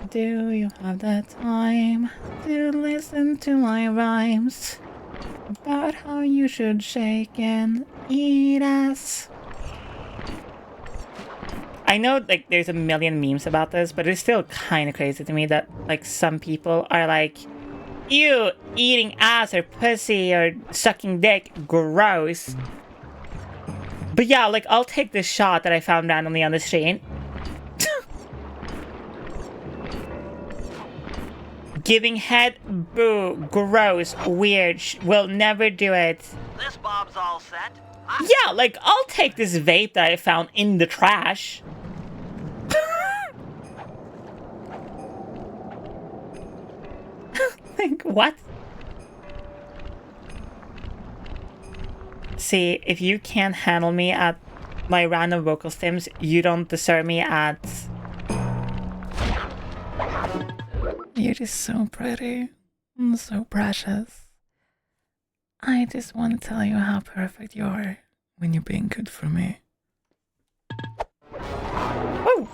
Do you have the time to listen to my rhymes about how you should shake and eat ass? I know like there's a million memes about this, but it's still kind of crazy to me that like some people are like, ew, eating ass or pussy or sucking dick, gross. But yeah, like I'll take this shot that I found randomly on the street. Giving head, boo, gross, weird, will never do it. This bomb's all set. Yeah, like, I'll take this vape that I found in the trash. Like, what? See, if you can't handle me at my random vocal stems, you don't deserve me at... You're just so pretty and so precious. I just want to tell you how perfect you are when you're being good for me. Oh!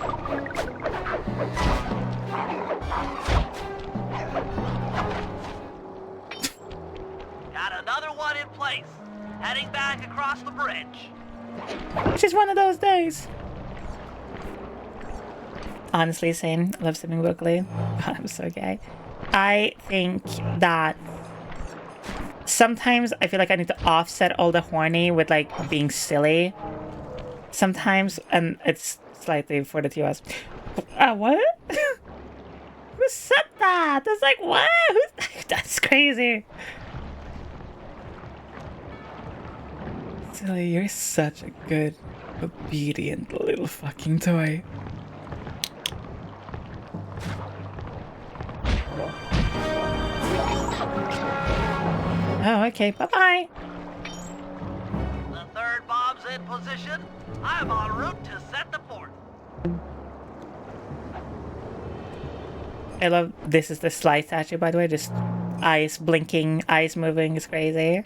Got another one in place. Heading back across the bridge. It's just one of those days. Honestly, same. I love sipping vocally. God, I'm so gay. I think that sometimes I feel like I need to offset all the horny with like being silly. Sometimes, and it's slightly for the TOS. What? Who said that? That's like, what? That's crazy. Silly, you're such a good, obedient little fucking toy. Oh, okay. Bye-bye. The third bomb's in position. I'm en route to set the fourth. I love this is the slide statue, by the way. Just eyes blinking, eyes moving. It's crazy.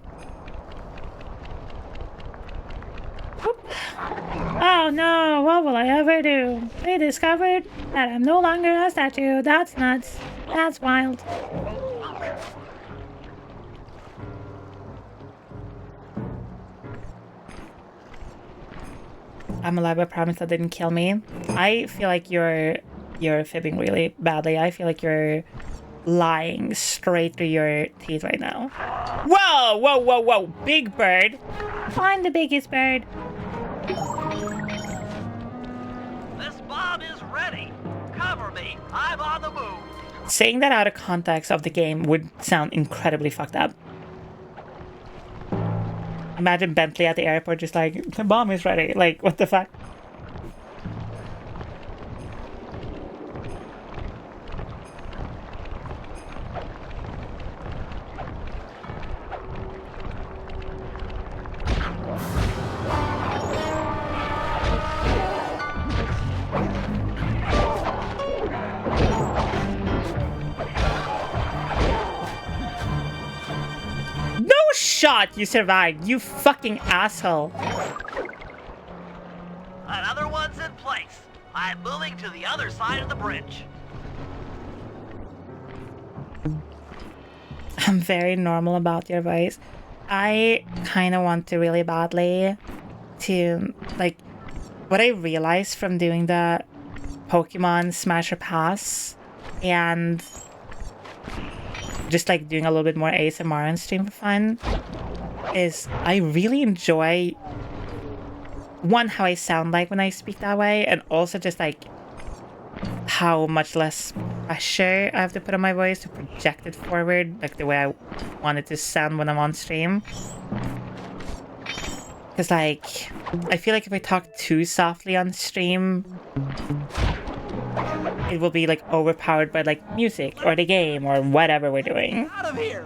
Whoop. Oh no, what will I ever do? They discovered that I'm no longer a statue. That's nuts. That's wild. I'm alive, I promise that didn't kill me. I feel like you're fibbing really badly. I feel like you're lying straight through your teeth right now. Whoa, whoa, whoa, whoa. Big bird. Find the biggest bird. This bomb is ready. Cover me. I'm on the move. Saying that out of context of the game would sound incredibly fucked up. Imagine Bentley at the airport just like, the bomb is ready. Like, what the fuck? Shot, you survived, you fucking asshole. Another one's in place. I'm moving to the other side of the bridge. I'm very normal about your voice. I kind of want to really badly to, like, what I realized from doing the Pokemon Smash or Pass and just like doing a little bit more ASMR on stream for fun is I really enjoy one, how I sound like when I speak that way, and also just like how much less pressure I have to put on my voice to project it forward, like the way I want it to sound when I'm on stream. Because like, I feel like if I talk too softly on stream, it will be like overpowered by like music or the game or whatever we're doing. Out of here!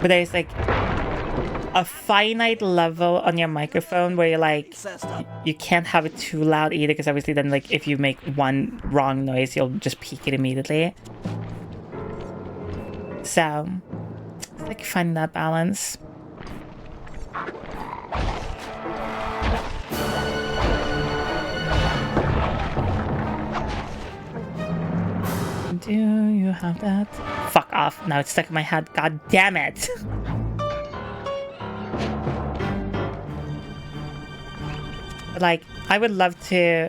But there's like a finite level on your microphone where you're like, you can't have it too loud either, because obviously then like if you make one wrong noise, you'll just peak it immediately. So it's like finding that balance. Do you have that? Fuck off. Now it's stuck in my head. God damn it. Like, I would love to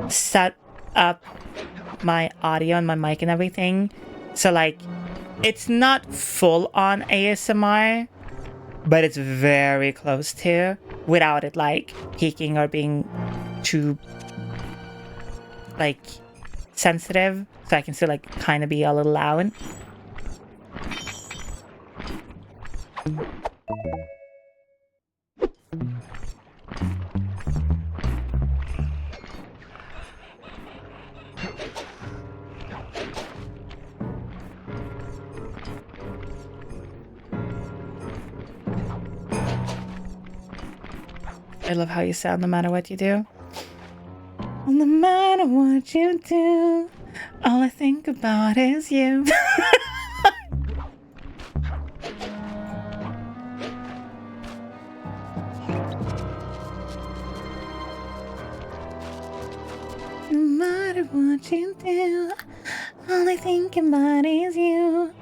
set up my audio and my mic and everything. So like, it's not full on ASMR, but it's very close to, without it like peaking or being too like sensitive, so I can still like kind of be a little loud. I love how you sound no matter what you do. No matter what you do, all I think about is you. No matter what you do, all I think about is you.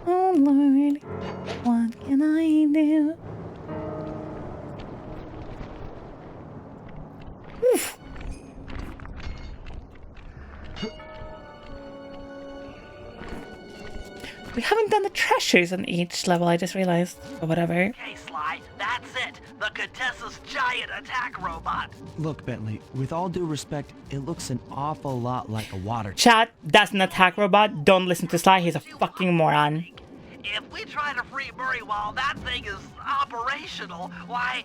Oh Lord, what can I do? Oof. We haven't done the treasures on each level, I just realized. Or whatever. Okay, Sly, that's it. The Contessa's giant attack robot. Look, Bentley, with all due respect, it looks an awful lot like a water... Chat, that's an attack robot. Don't listen to Sly, he's a fucking moron. If we try to free Murray while that thing is operational, why...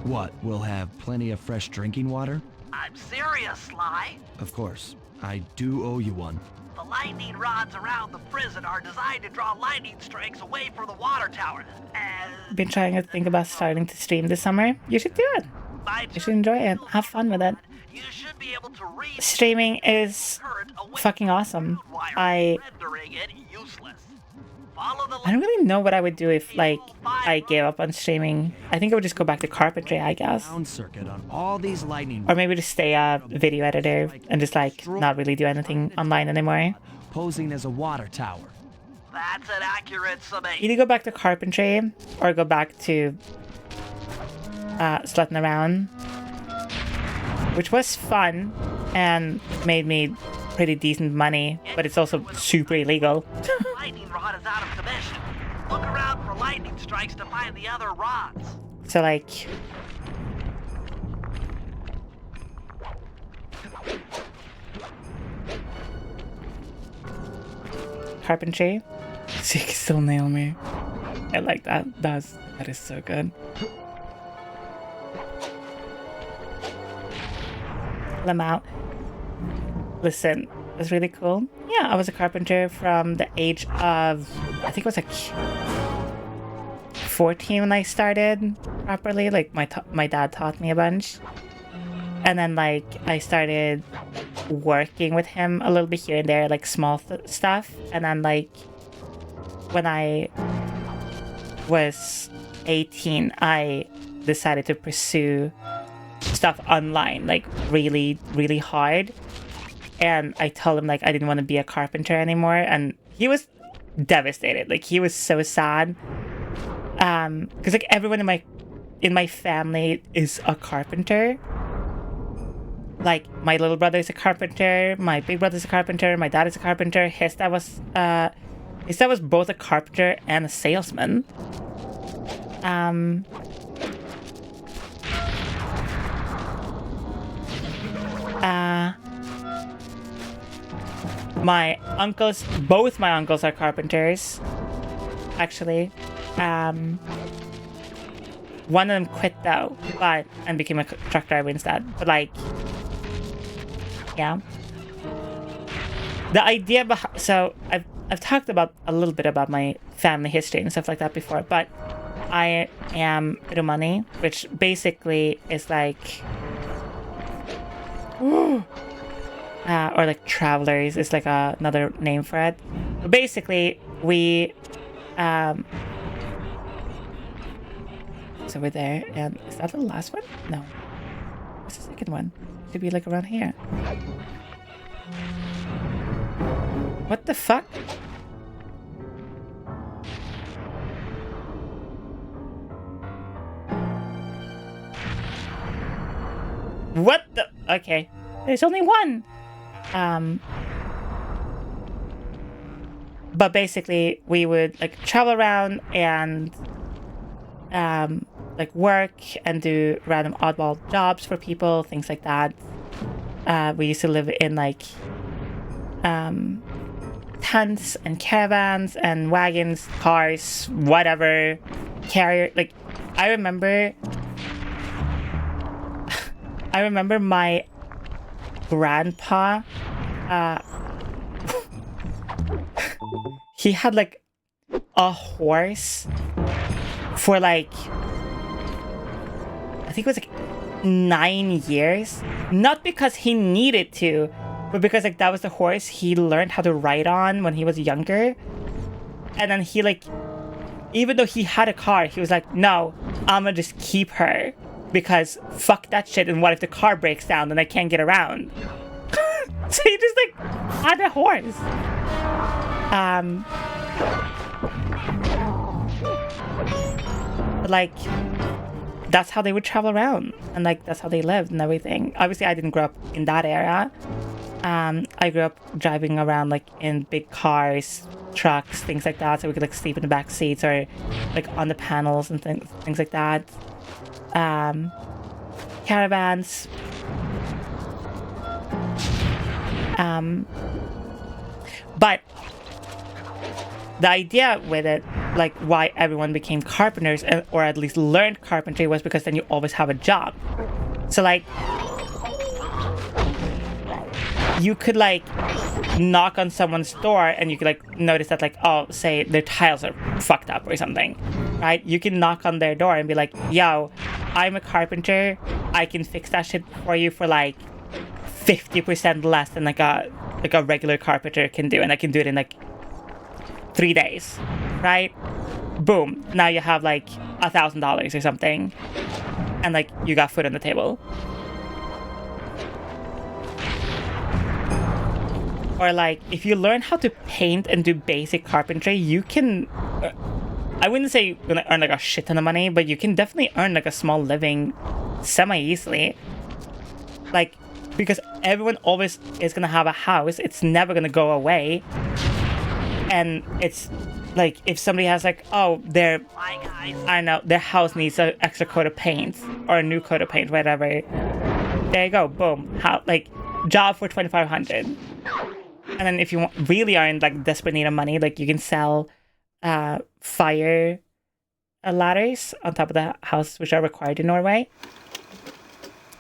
What, we'll have plenty of fresh drinking water? I'm serious, Sly. Of course. I do owe you one. The lightning rods around the prison are designed to draw lightning strikes away from the water tower. Been trying to think about starting to stream this summer. You should do it. You should enjoy it. Have fun with it. You should be able to read streaming is fucking awesome. I don't really know what I would do if like I gave up on streaming. I think I would just go back to carpentry, I guess. Circuit on all these lightning... Or maybe just stay a video editor and just like not really do anything online anymore. Posing as a water tower. That's an accurate summation. Either go back to carpentry or go back to slutting around, which was fun and made me pretty decent money, but it's also super illegal. Lightning rod is out of commission. Look around for lightning strikes to find the other rods. So like, carpentry. She can still nail me. I like that. That is so good. Pull them out. Listen, it's really cool. Yeah, I was a carpenter from the age of, I think it was like 14 when I started properly. Like my dad taught me a bunch. And then like I started working with him a little bit here and there, like small stuff. And then like when I was 18, I decided to pursue stuff online, like really, really hard. And I told him like I didn't want to be a carpenter anymore, and he was devastated. Like he was so sad, because like everyone in my in my family is a carpenter. Like, my little brother is a carpenter, my big brother is a carpenter, my dad is a carpenter, his dad was both a carpenter and a salesman. Both my uncles are carpenters, actually. One of them quit though, and became a truck driver instead. But like, yeah. The idea behind, so I've talked about a little bit about my family history and stuff like that before, but I am Romani, which basically is like, or like travelers is like another name for it. But basically, we it's over there, and is that the last one? No. What's the second one? It should be like around here. What the fuck? What the? Okay. There's only one. But basically, we would like travel around and like work and do random oddball jobs for people, things like that. We used to live in like tents and caravans and wagons, cars, whatever, carrier. Like, I remember my grandpa, he had like a horse for like, I think it was like 9 years. Not because he needed to, but because like that was the horse he learned how to ride on when he was younger. And then he like, even though he had a car, he was like, no, I'm gonna just keep her because fuck that shit, and what if the car breaks down and I can't get around? So he just like had a horse. But like, that's how they would travel around, and like that's how they lived and everything. Obviously, I didn't grow up in that era. I grew up driving around like in big cars, trucks, things like that, so we could like sleep in the back seats or like on the panels and things like that. Caravans. But the idea with it, like why everyone became carpenters, or at least learned carpentry, was because then you always have a job. So like, you could like knock on someone's door and you could like notice that like, oh, say their tiles are fucked up or something, right? You can knock on their door and be like, yo, I'm a carpenter, I can fix that shit for you for like 50% less than like a regular carpenter can do, and I can do it in like 3 days, right? Boom, now you have like $1,000 or something, and like you got food on the table. Or like, if you learn how to paint and do basic carpentry, you can, I wouldn't say you're gonna earn like a shit ton of money, but you can definitely earn like a small living semi-easily. Like, because everyone always is gonna have a house, it's never gonna go away. And it's like, if somebody has like, oh, I don't know, their house needs an extra coat of paint or a new coat of paint, whatever. There you go, boom. Like, job for $2,500. And then if you really are in like desperate need of money, like you can sell fire ladders on top of the house, which are required in Norway,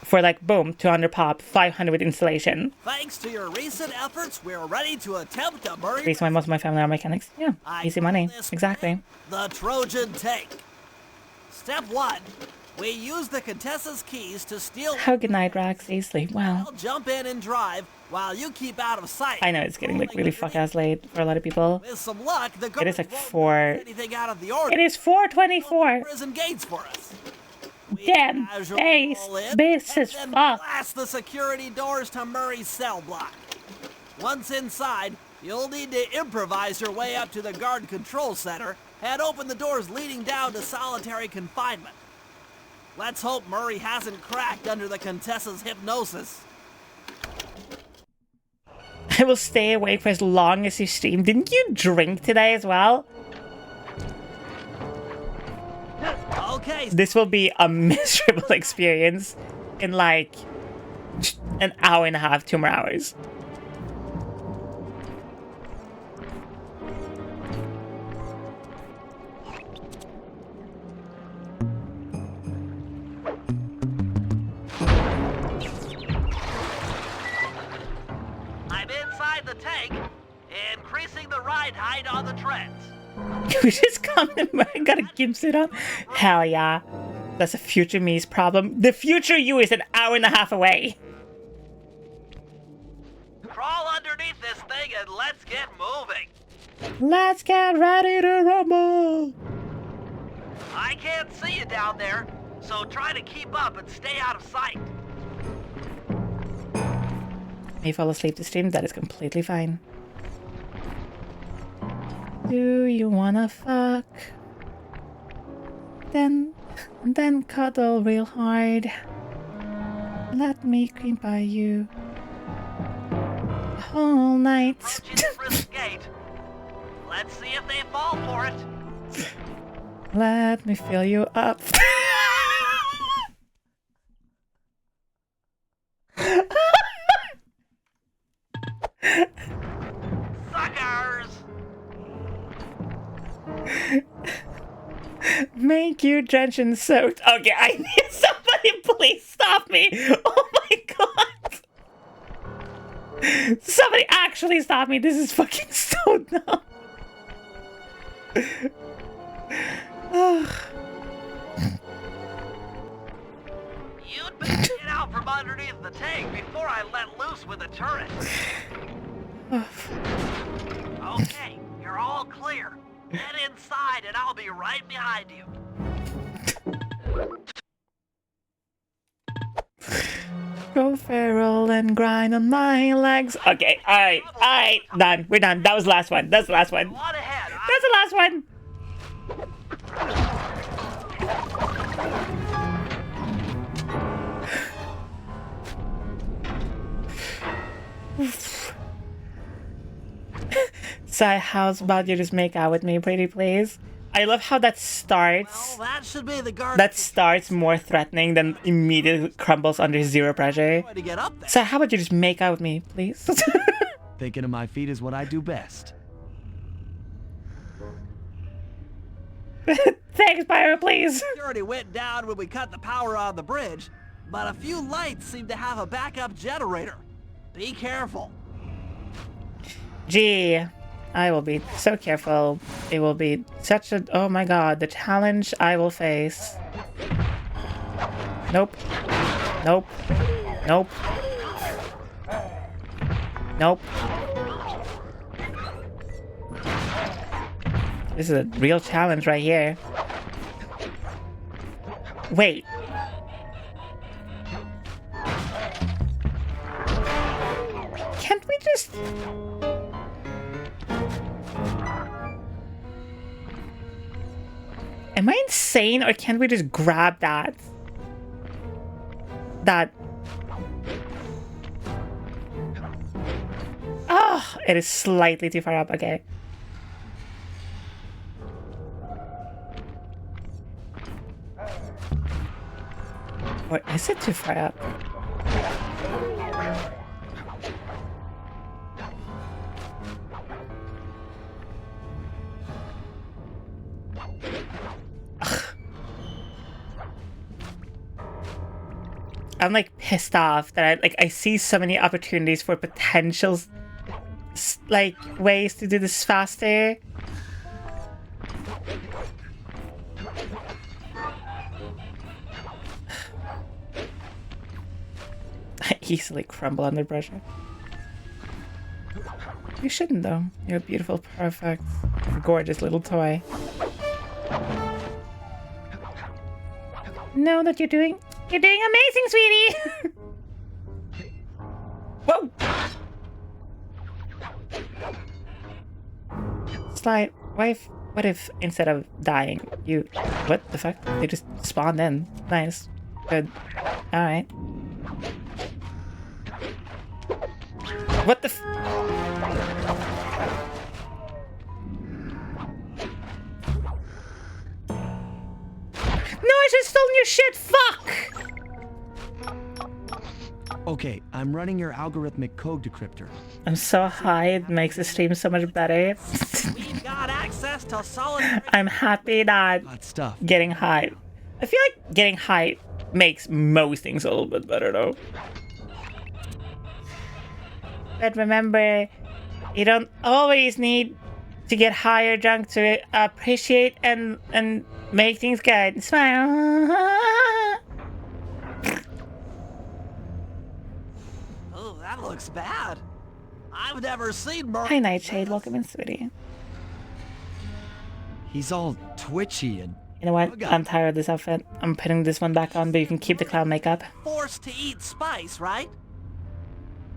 for like, boom, 200 pop, 500 with installation. Thanks to your recent efforts, we're ready to attempt a Murray. Reason why most of my family are mechanics. Yeah, easy money. Exactly. The Trojan tank. Step 1. We use the Contessa's keys to steal. How good night, Rax. Easily. Wow. I'll jump in and drive while you keep out of sight. I know it's getting like really fuck-ass late for a lot of people. With some luck, the it is like 4. Anything out of the order. It is 4:24. Prison gates for us. Damn base is fucked. Blast the security doors to Murray's cell block. Once inside, you'll need to improvise your way up to the guard control center and open the doors leading down to solitary confinement. Let's hope Murray hasn't cracked under the Contessa's hypnosis. I will stay awake for as long as you stream. Didn't you drink today as well? Okay. This will be a miserable experience in like an hour and a half, 2 more hours. I'm inside the tank, increasing the ride height on the treads. We just come and got a gimp suit on. Hell yeah. That's a future me's problem. The future you is an hour and a half away. Crawl underneath this thing and let's get moving. Let's get ready to rumble. I can't see you down there, so try to keep up and stay out of sight. May fall asleep to stream, that is completely fine. Do you wanna fuck? Then cuddle real hard. Let me cream by you the whole night. Gate. Let's see if they fall for it. Let me fill you up. Suckers! Make you drenched and soaked. Okay, I need somebody please stop me. Oh my god. Somebody actually stop me. This is fucking so dumb. You'd better get out from underneath the tank before I let loose with the turret. Okay, you're all clear. Get inside and I'll be right behind you. Go feral and grind on my legs. Okay, alright, done. We're done. That was the last one. That's the last one. That's the last one. Sai, how's about you just make out with me, pretty please? I love how that starts. Well, that should be the guard. That starts more threatening than immediately crumbles under zero pressure. To get up there. So how about you just make out with me, please? Thinking of my feet is what I do best. Thanks, Pyro, please. Security went down when we cut the power on the bridge, but a few lights seem to have a backup generator. Be careful. Gee, I will be so careful. It will be such a... Oh my god, the challenge I will face. Nope. Nope. Nope. Nope. This is a real challenge right here. Wait. Can't we just... Am I insane, or can't we just grab that? Oh, it is slightly too far up. Okay. Or is it too far up? I'm like pissed off that I see so many opportunities for potential like ways to do this faster. I easily crumble under pressure. You shouldn't though. You're a beautiful, perfect, gorgeous little toy. Know that you're doing amazing, sweetie! Whoa! Slide, what if instead of dying, you... What the fuck? They just spawned in. Nice. Good. Alright. What the No, I should've stolen your shit! Fuck! Okay, I'm running your algorithmic code decryptor. I'm so high, it makes the stream so much better. We've got access to solid. I'm happy that Stuff. getting high. I feel like getting high makes most things a little bit better though. But remember, you don't always need to get high or drunk to appreciate and make things good. Smile. Oh, that looks bad. I've never seen Murray. Hi Nightshade, welcome in, sweetie. He's all twitchy and... You know what? I'm tired of this outfit. I'm putting this one back on, but you can keep the clown makeup. Forced to eat spice, right?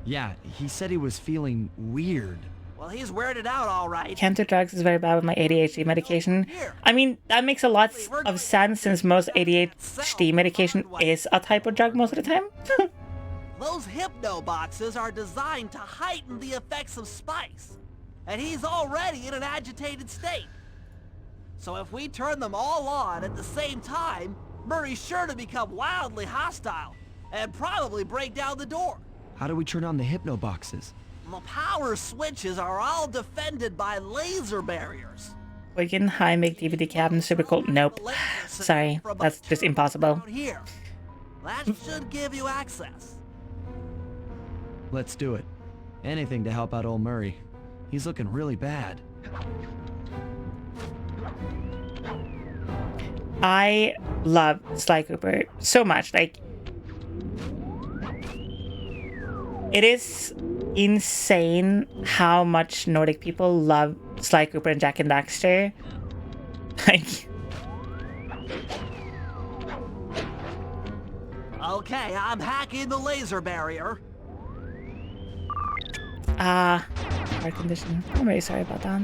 Yeah, he said he was feeling weird. Well, he's weirded out all right. Can't do drugs is very bad with my ADHD medication. I mean, that makes a lot of sense since most ADHD medication is a type of drug most of the time. Those hypno boxes are designed to heighten the effects of spice. And he's already in an agitated state. So if we turn them all on at the same time, Murray's sure to become wildly hostile and probably break down the door. How do we turn on the hypno boxes? The power switches are all defended by laser barriers. We can high make DVD cabin super cool. Nope. Sorry, that's just impossible. Here. That should give you access. Let's do it. Anything to help out old Murray. He's looking really bad. I love Sly Cooper so much. Like, it is insane how much Nordic people love Sly Cooper and Jack and Daxter. Like, okay, I'm hacking the laser barrier. heart condition. I'm really sorry about that.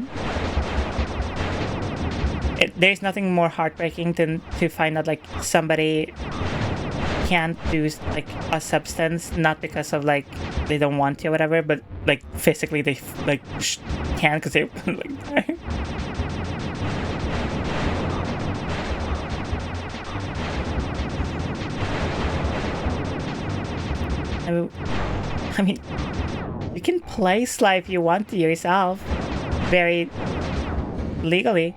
There's nothing more heartbreaking than to find out like somebody can't do like a substance, not because of like they don't want to or whatever, but like physically they like can't because they like die. I mean, you can play Sly if you want to yourself, very legally.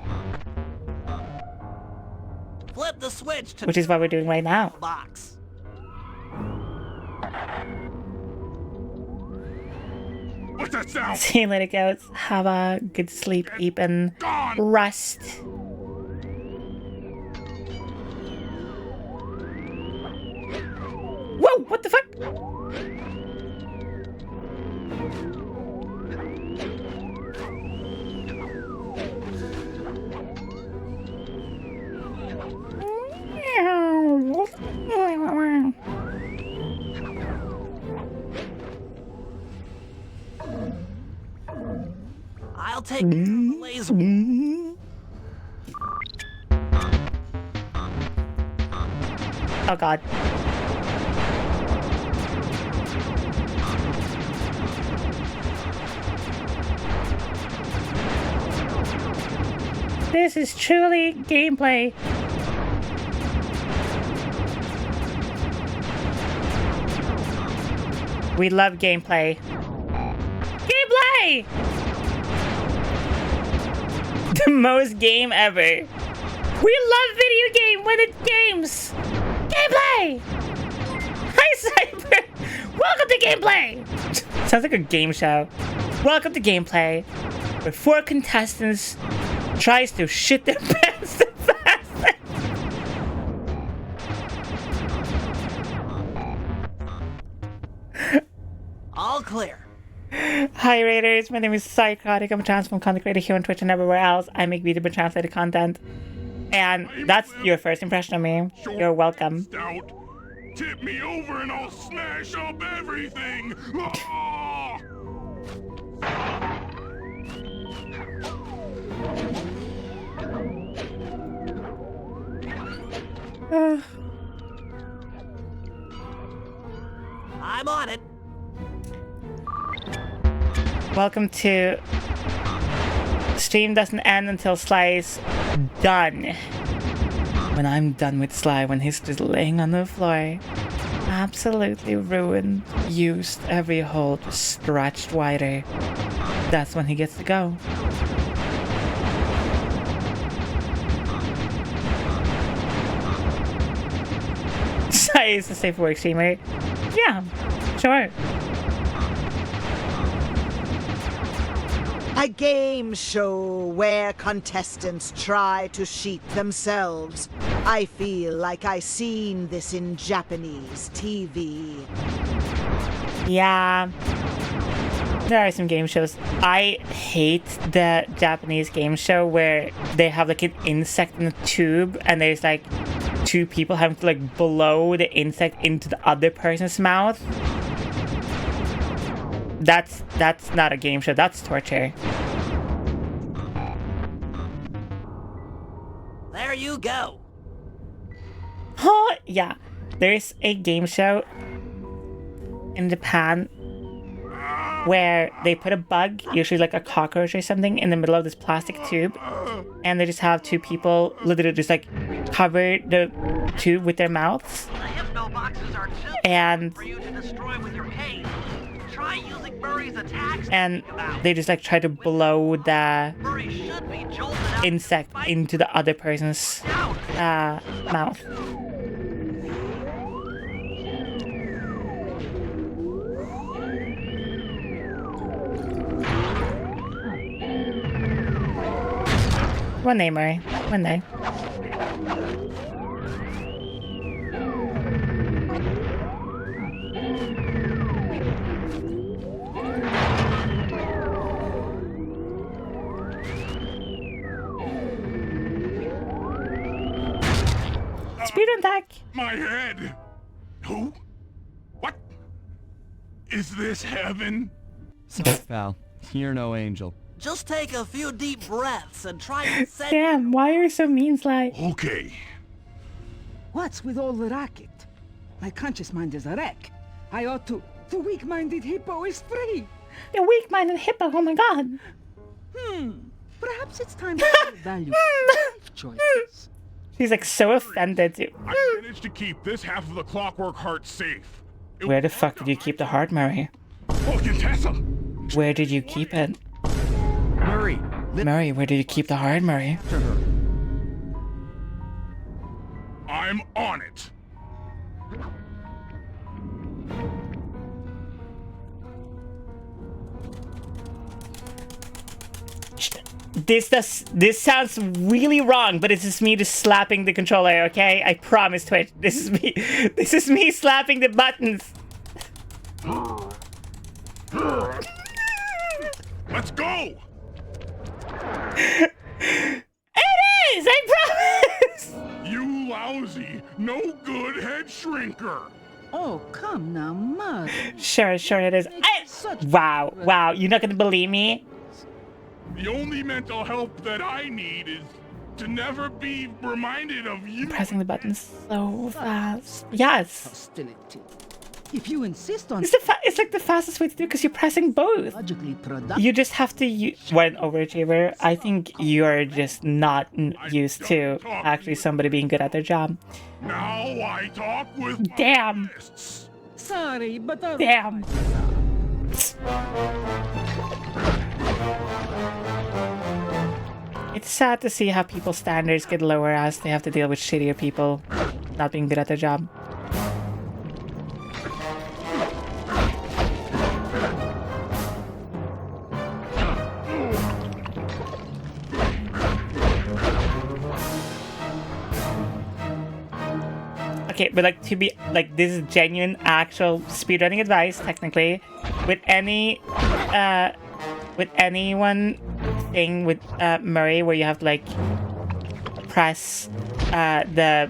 Flip the switch to which is what we're doing right now. Box. What's that sound? See you later, goats. Have a good sleep, eat, and rest. Whoa! What the fuck? I'll take the laser. Oh god. This is truly gameplay. We love gameplay. Gameplay! The most game ever. We love video game when it's games. Gameplay! Hi, Cyber! Welcome to Gameplay! Sounds like a game show. Welcome to Gameplay, where 4 contestants tries to shit their pants the fastest. All clear. Hi Raiders, my name is Szycrotic. I'm a transform content creator here on Twitch and everywhere else. I make VTuber translated content. And that's your first impression of me. You're welcome. Stout. Tip me over and I'll smash up everything. I'm on it. Welcome to stream doesn't end until Sly's done. When I'm done with Sly, when he's just laying on the floor, absolutely ruined, used, every hole just stretched wider, that's when he gets to go. Sly is a safe work streamer. Yeah, sure. A game show where contestants try to cheat themselves. I feel like I seen this in Japanese TV. Yeah. There are some game shows. I hate the Japanese game show where they have like an insect in a tube and there's like two people having to like blow the insect into the other person's mouth. That's not a game show, that's torture. There you go. Oh, yeah. There's a game show in Japan where they put a bug, usually like a cockroach or something, in the middle of this plastic tube, and they just have two people literally just like cover the tube with their mouths, and they just like try to blow the insect into the other person's mouth. One day, Murray. One day. Speed attack. My head. Who? What? Is this heaven? Sorry, pal. You're no angel. Just take a few deep breaths and try and set... Damn, why are you so mean, Sly? Okay. What's with all the racket? My conscious mind is a wreck. I ought to... The weak-minded hippo is free. The weak-minded hippo, oh my god. Perhaps it's time to evaluate life choices. She's like so offended too. I managed to keep this half of the clockwork heart safe. Where the fuck did you keep the heart, Murray? Oh, Contessa! Where did you keep it? Murray! Murray, where did you keep the heart, Murray? I'm on it! This sounds really wrong, but it's just me just slapping the controller, okay? I promise, Twitch. This is me. This is me slapping the buttons. Let's go! It is! I promise! You lousy, no good head shrinker! Oh, come now, Mud. Sure it is. Wow, you're not gonna believe me? The only mental help that I need is to never be reminded of you. Pressing the buttons so fast. Yes. Hostility. If you insist on... It's like the fastest way to do it because you're pressing both. You just have to use... What an overachiever. I think you're just not used to actually somebody being good at their job. Now I talk with Damn. Sorry, but... Damn. It's sad to see how people's standards get lower as they have to deal with shittier people not being good at their job. Okay, but like to be like this is genuine actual speedrunning advice technically with any one thing with Murray where you have to like press the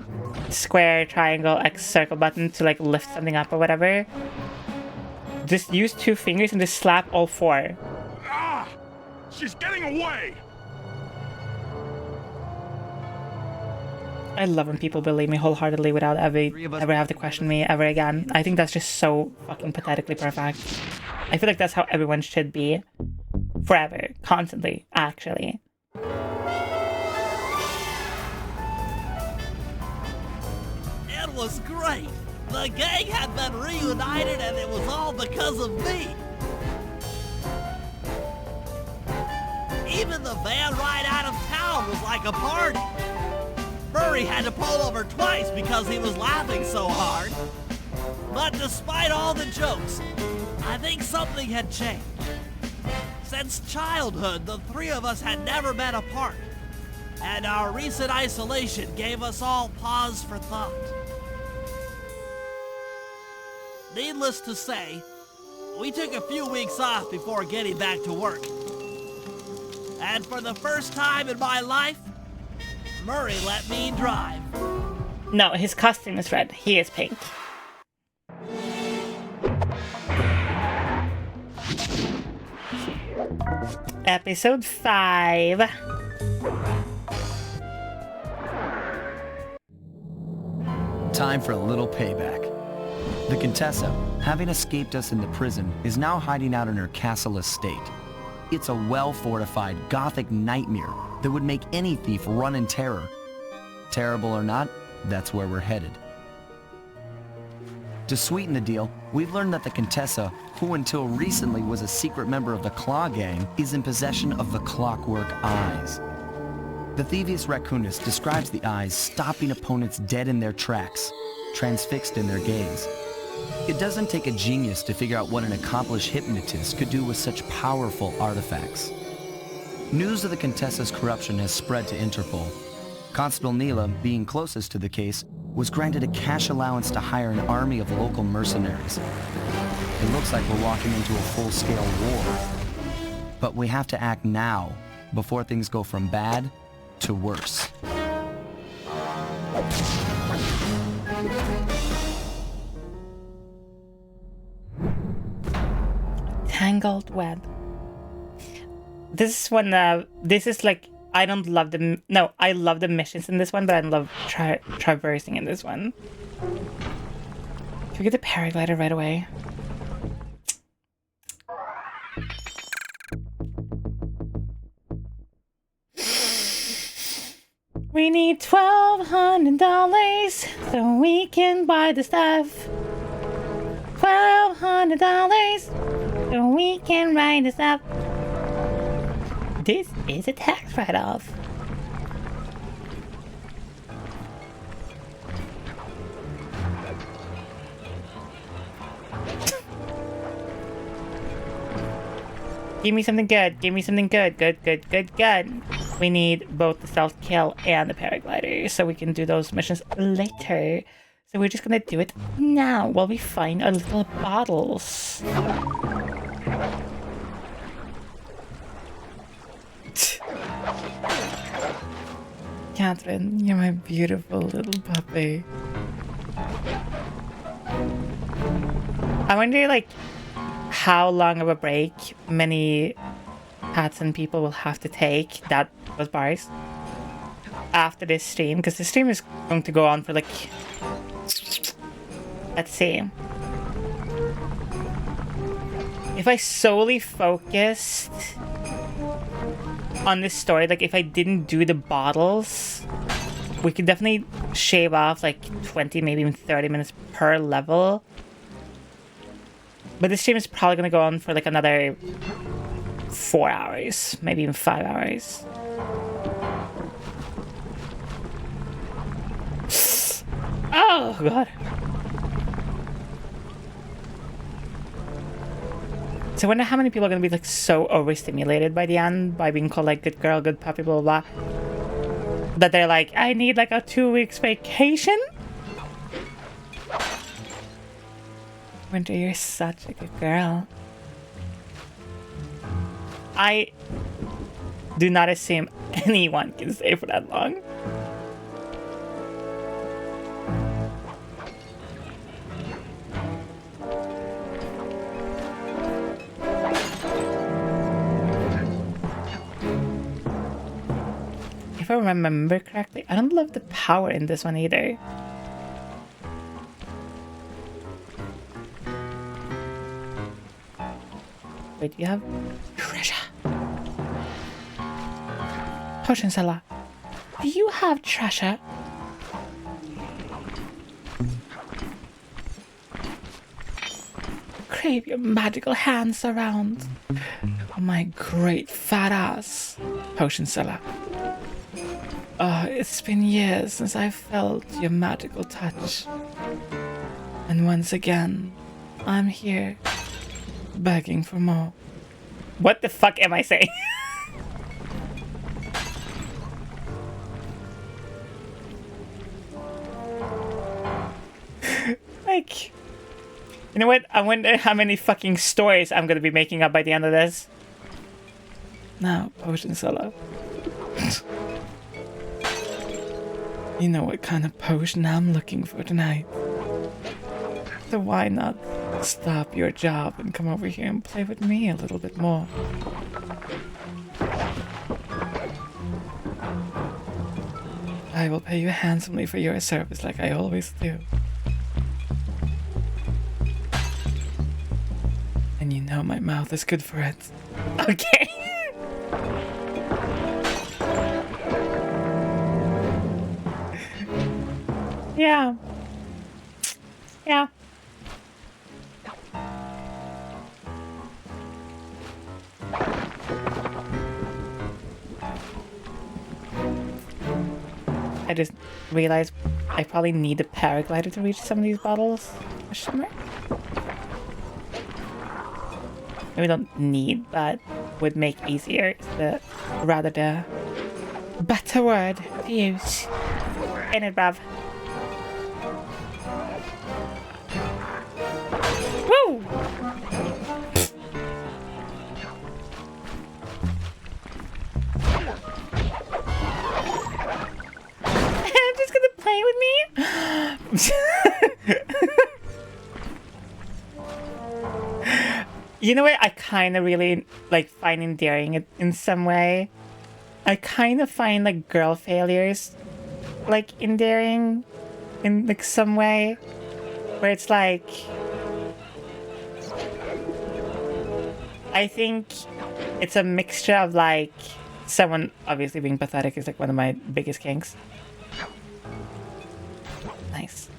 square, triangle, X, circle button to like lift something up or whatever. Just use 2 fingers and just slap all 4. Ah! She's getting away! I love when people believe me wholeheartedly without ever have to question me ever again. I think that's just so fucking pathetically perfect. I feel like that's how everyone should be. Forever. Constantly. Actually. It was great. The gang had been reunited and it was all because of me. Even the van ride out of town was like a party. Murray had to pull over twice because he was laughing so hard. But despite all the jokes, I think something had changed. Since childhood, the three of us had never been apart. And our recent isolation gave us all pause for thought. Needless to say, we took a few weeks off before getting back to work. And for the first time in my life, Murray let me drive. No, his costume is red. He is pink. Episode 5. Time for a little payback. The Contessa, having escaped us into prison, is now hiding out in her castle estate. It's a well-fortified Gothic nightmare that would make any thief run in terror. Terrible or not, that's where we're headed. To sweeten the deal, we've learned that the Contessa, who until recently was a secret member of the Claw Gang, is in possession of the Clockwork Eyes. The Thievius Raccoonus describes the eyes stopping opponents dead in their tracks, transfixed in their gaze. It doesn't take a genius to figure out what an accomplished hypnotist could do with such powerful artifacts. News of the Contessa's corruption has spread to Interpol. Constable Neela, being closest to the case, was granted a cash allowance to hire an army of local mercenaries. It looks like we're walking into a full-scale war. But we have to act now, before things go from bad to worse. Tangled web. This is one. This is like, I don't love the. No, I love the missions in this one, but I don't love traversing in this one. Can we get the paraglider right away? We need $1,200 so we can buy the stuff. $1,200 so we can write this up. This is a tax write-off. Give me something good. Give me something good. Good. We need both the stealth kill and the paraglider, so we can do those missions later. So we're just gonna do it now while we find our little bottles. Catherine, you're my beautiful little puppy. I wonder, like, how long of a break many cats and people will have to take that was bars after this stream, because the stream is going to go on for like, let's see, if I solely focused on this story, like if I didn't do the bottles, we could definitely shave off like 20, maybe even 30 minutes per level. But this stream is probably going to go on for like another 4 hours, maybe even 5 hours. Oh, God. So I wonder how many people are going to be like so overstimulated by the end, by being called like good girl, good puppy, blah, blah, blah, that they're like, I need like a 2 weeks vacation? Winter, you're such a good girl. I do not assume anyone can stay for that long. If if I remember correctly, I don't love the power in this one either. Wait, you have treasure. Potion seller. Do you have treasure? Crave your magical hands around my great fat ass. Potion seller. Oh, it's been years since I felt your magical touch. And once again, I'm here, begging for more. What the fuck am I saying? Like, you know what? I wonder how many fucking stories I'm gonna be making up by the end of this. Now, potion seller. You know what kind of potion I'm looking for tonight. So why not stop your job and come over here and play with me a little bit more? I will pay you handsomely for your service like I always do. And you know my mouth is good for it. Okay. Yeah. Yeah. I just realized I probably need a paraglider to reach some of these bottles. Question mark? Maybe don't need, but would make easier. Is rather the better word to use. Ain't it, bruv? Woo! I'm just gonna play with me. You know what? I kind of really like find endearing it in some way. I kind of find like girl failures like endearing in like some way, where it's like I think it's a mixture of like someone obviously being pathetic is like one of my biggest kinks. Nice.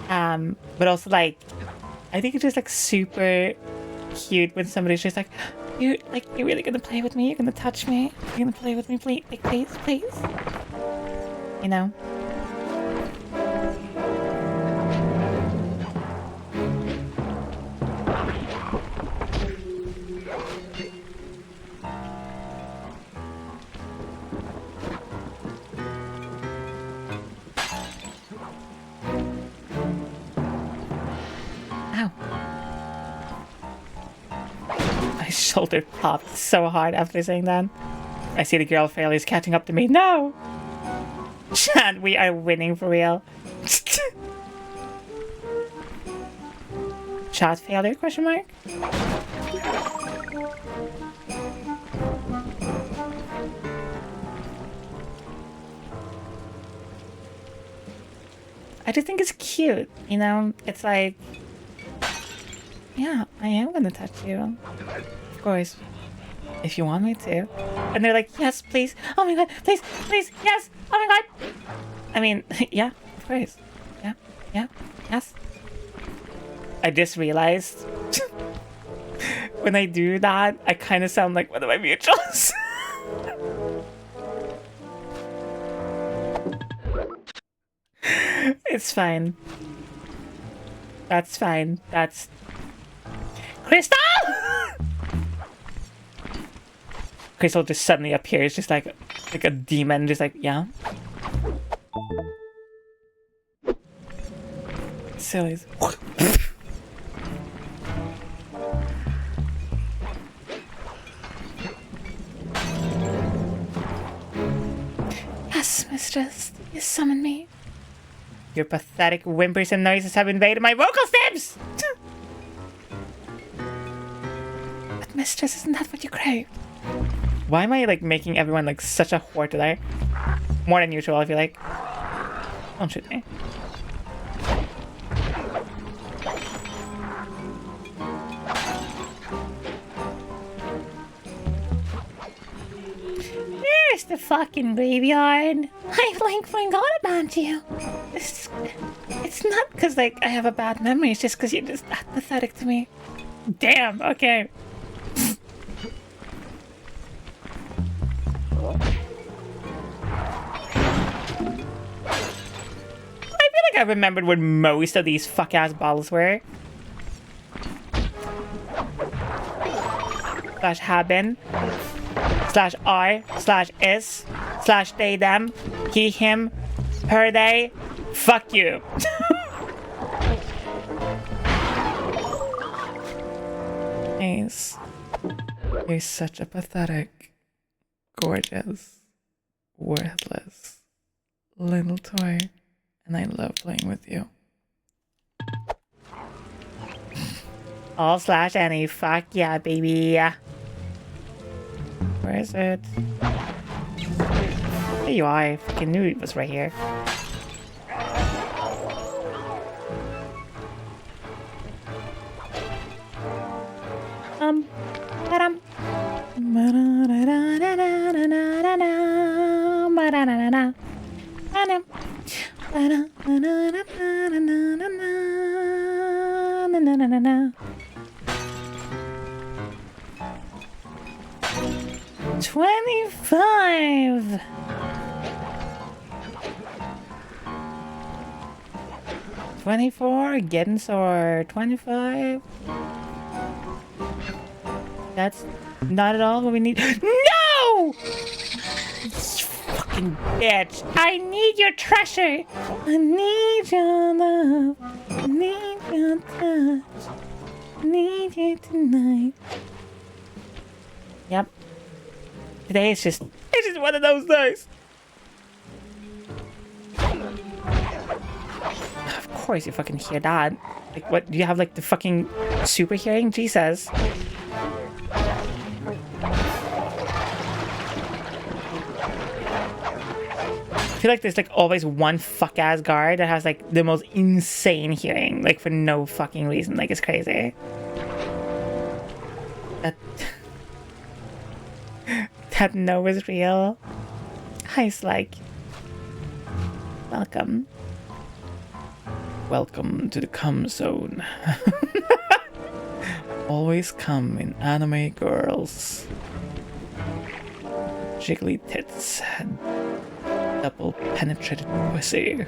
But also like I think it's just like super cute when somebody's just like, you're really gonna play with me? You're gonna touch me? You're gonna play with me, please? Like, please? You know? Ow. My shoulder popped so hard after saying that. I see the girl failures catching up to me. No! Chad, we are winning for real. Chat failure, question mark? I just think it's cute, you know? It's like, yeah, I am gonna touch you. Of course. If you want me to. And they're like, yes, please. Oh my god, please, yes. Oh my god. I mean, yeah, of course. Yeah, yes. I just realized when I do that, I kind of sound like one of my mutuals. It's fine. That's fine. That's... Crystal! Crystal just suddenly appears, just like a demon, just like, yeah. Silly. Yes, mistress, you summoned me. Your pathetic whimpers and noises have invaded my vocal stems! But mistress, isn't that what you craved? Why am I like making everyone like such a whore today? More than usual, I feel like. Don't shoot me. Where's the fucking graveyard? I like forgot about you. It's not because like I have a bad memory. It's just because you're just that pathetic to me. Damn. Okay. I feel like I remembered what most of these fuck-ass bottles were. Slash have been. Slash are. Slash is. Slash they, them. He, him. Her, they. Fuck you. Ace. You're such a pathetic, gorgeous, worthless little toy. And I love playing with you. All slash any. Fuck yeah, baby. Where is it? There you are. I fucking knew it was right here. Ba-dum. Ba-dum. 25. 24, getting sore. 25. That's not at all what we need. No! You fucking bitch. I need your treasure. I need your love. I need your touch. I need you tonight. Yep. Today it's just one of those days. Of course you fucking hear that. Like, what, do you have like the fucking super hearing? Jesus. I feel like there's like always one fuck ass guard that has like the most insane hearing, like for no fucking reason. Like, it's crazy. That no is real. Hi, Slag. Welcome. Welcome to the cum zone. Always come in anime girls. Jiggly tits. Double penetrated pussy.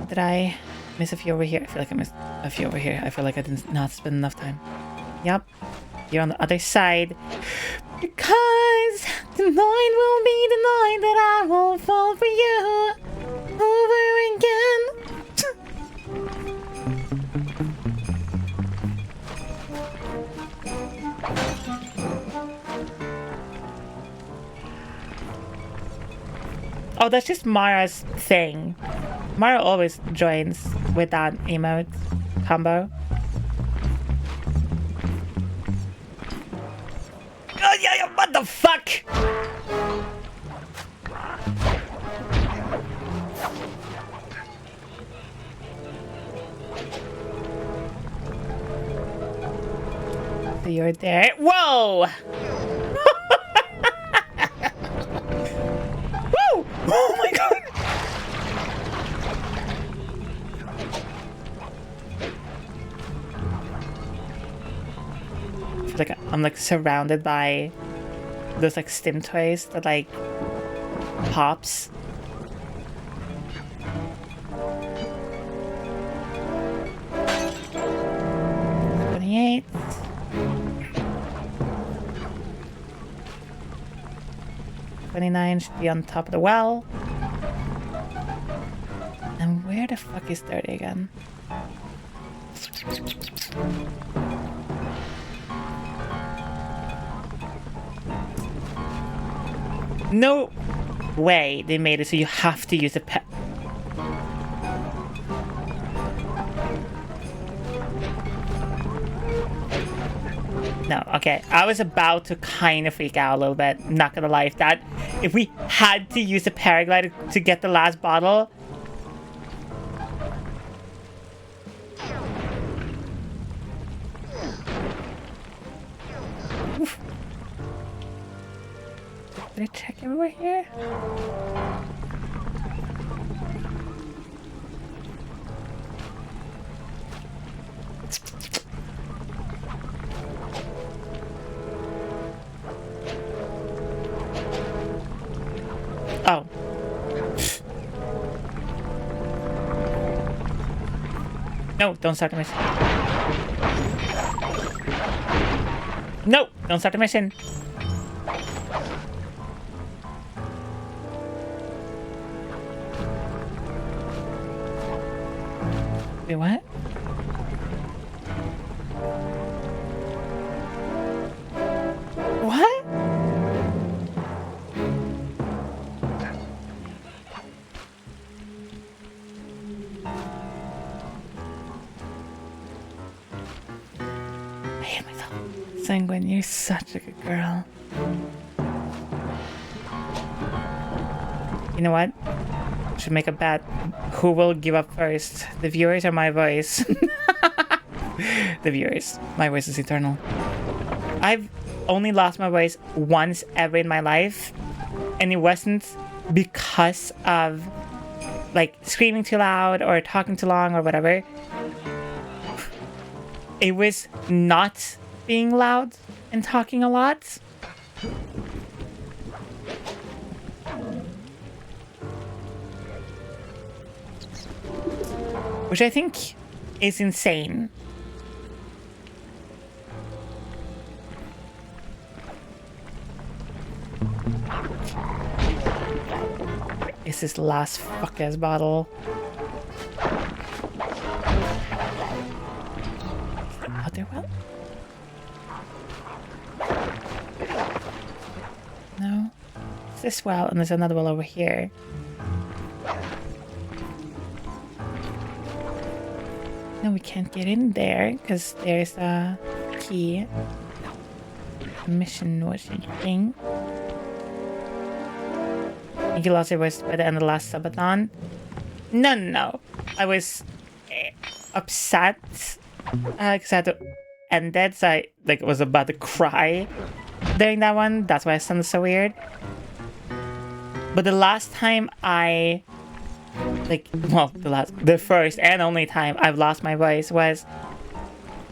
Did I miss a few over here? I feel like I missed a few over here. I feel like I did not spend enough time. Yep. You're on the other side. Because tonight will be the night that I will fall for you over again. Oh, that's just Mara's thing. Mara always joins with that emote combo. Oh, yeah, what the fuck? So you're there. Whoa! Woo! Oh my god! I feel like I'm like surrounded by those like stim toys that like pops. $28. $29 should be on top of the well. And where the fuck is 30 again? No way they made it so you have to use a pet. No, okay. I was about to kind of freak out a little bit. Not gonna lie. If we had to use a paraglider to get the last bottle. Oof. Did I check everywhere here? Oh. No, don't start the mission. No, don't start the mission. Wait, what? What? I hate myself. Sanguine, you're such a good girl. You know what? Should make a bet. Who will give up first? The viewers or my voice? The viewers. My voice is eternal. I've only lost my voice once ever in my life, and it wasn't because of like screaming too loud or talking too long or whatever. It was not being loud and talking a lot. Which I think is insane. Is this last fuck-ass bottle? Out there, well? No. It's this well, and there's another well over here. No, we can't get in there because there's a key. Mission was thing. You lost your voice by the end of the last subathon. No. I was upset because I had to end it, so I was about to cry during that one. That's why I sounded so weird. But the last time I the first and only time I've lost my voice was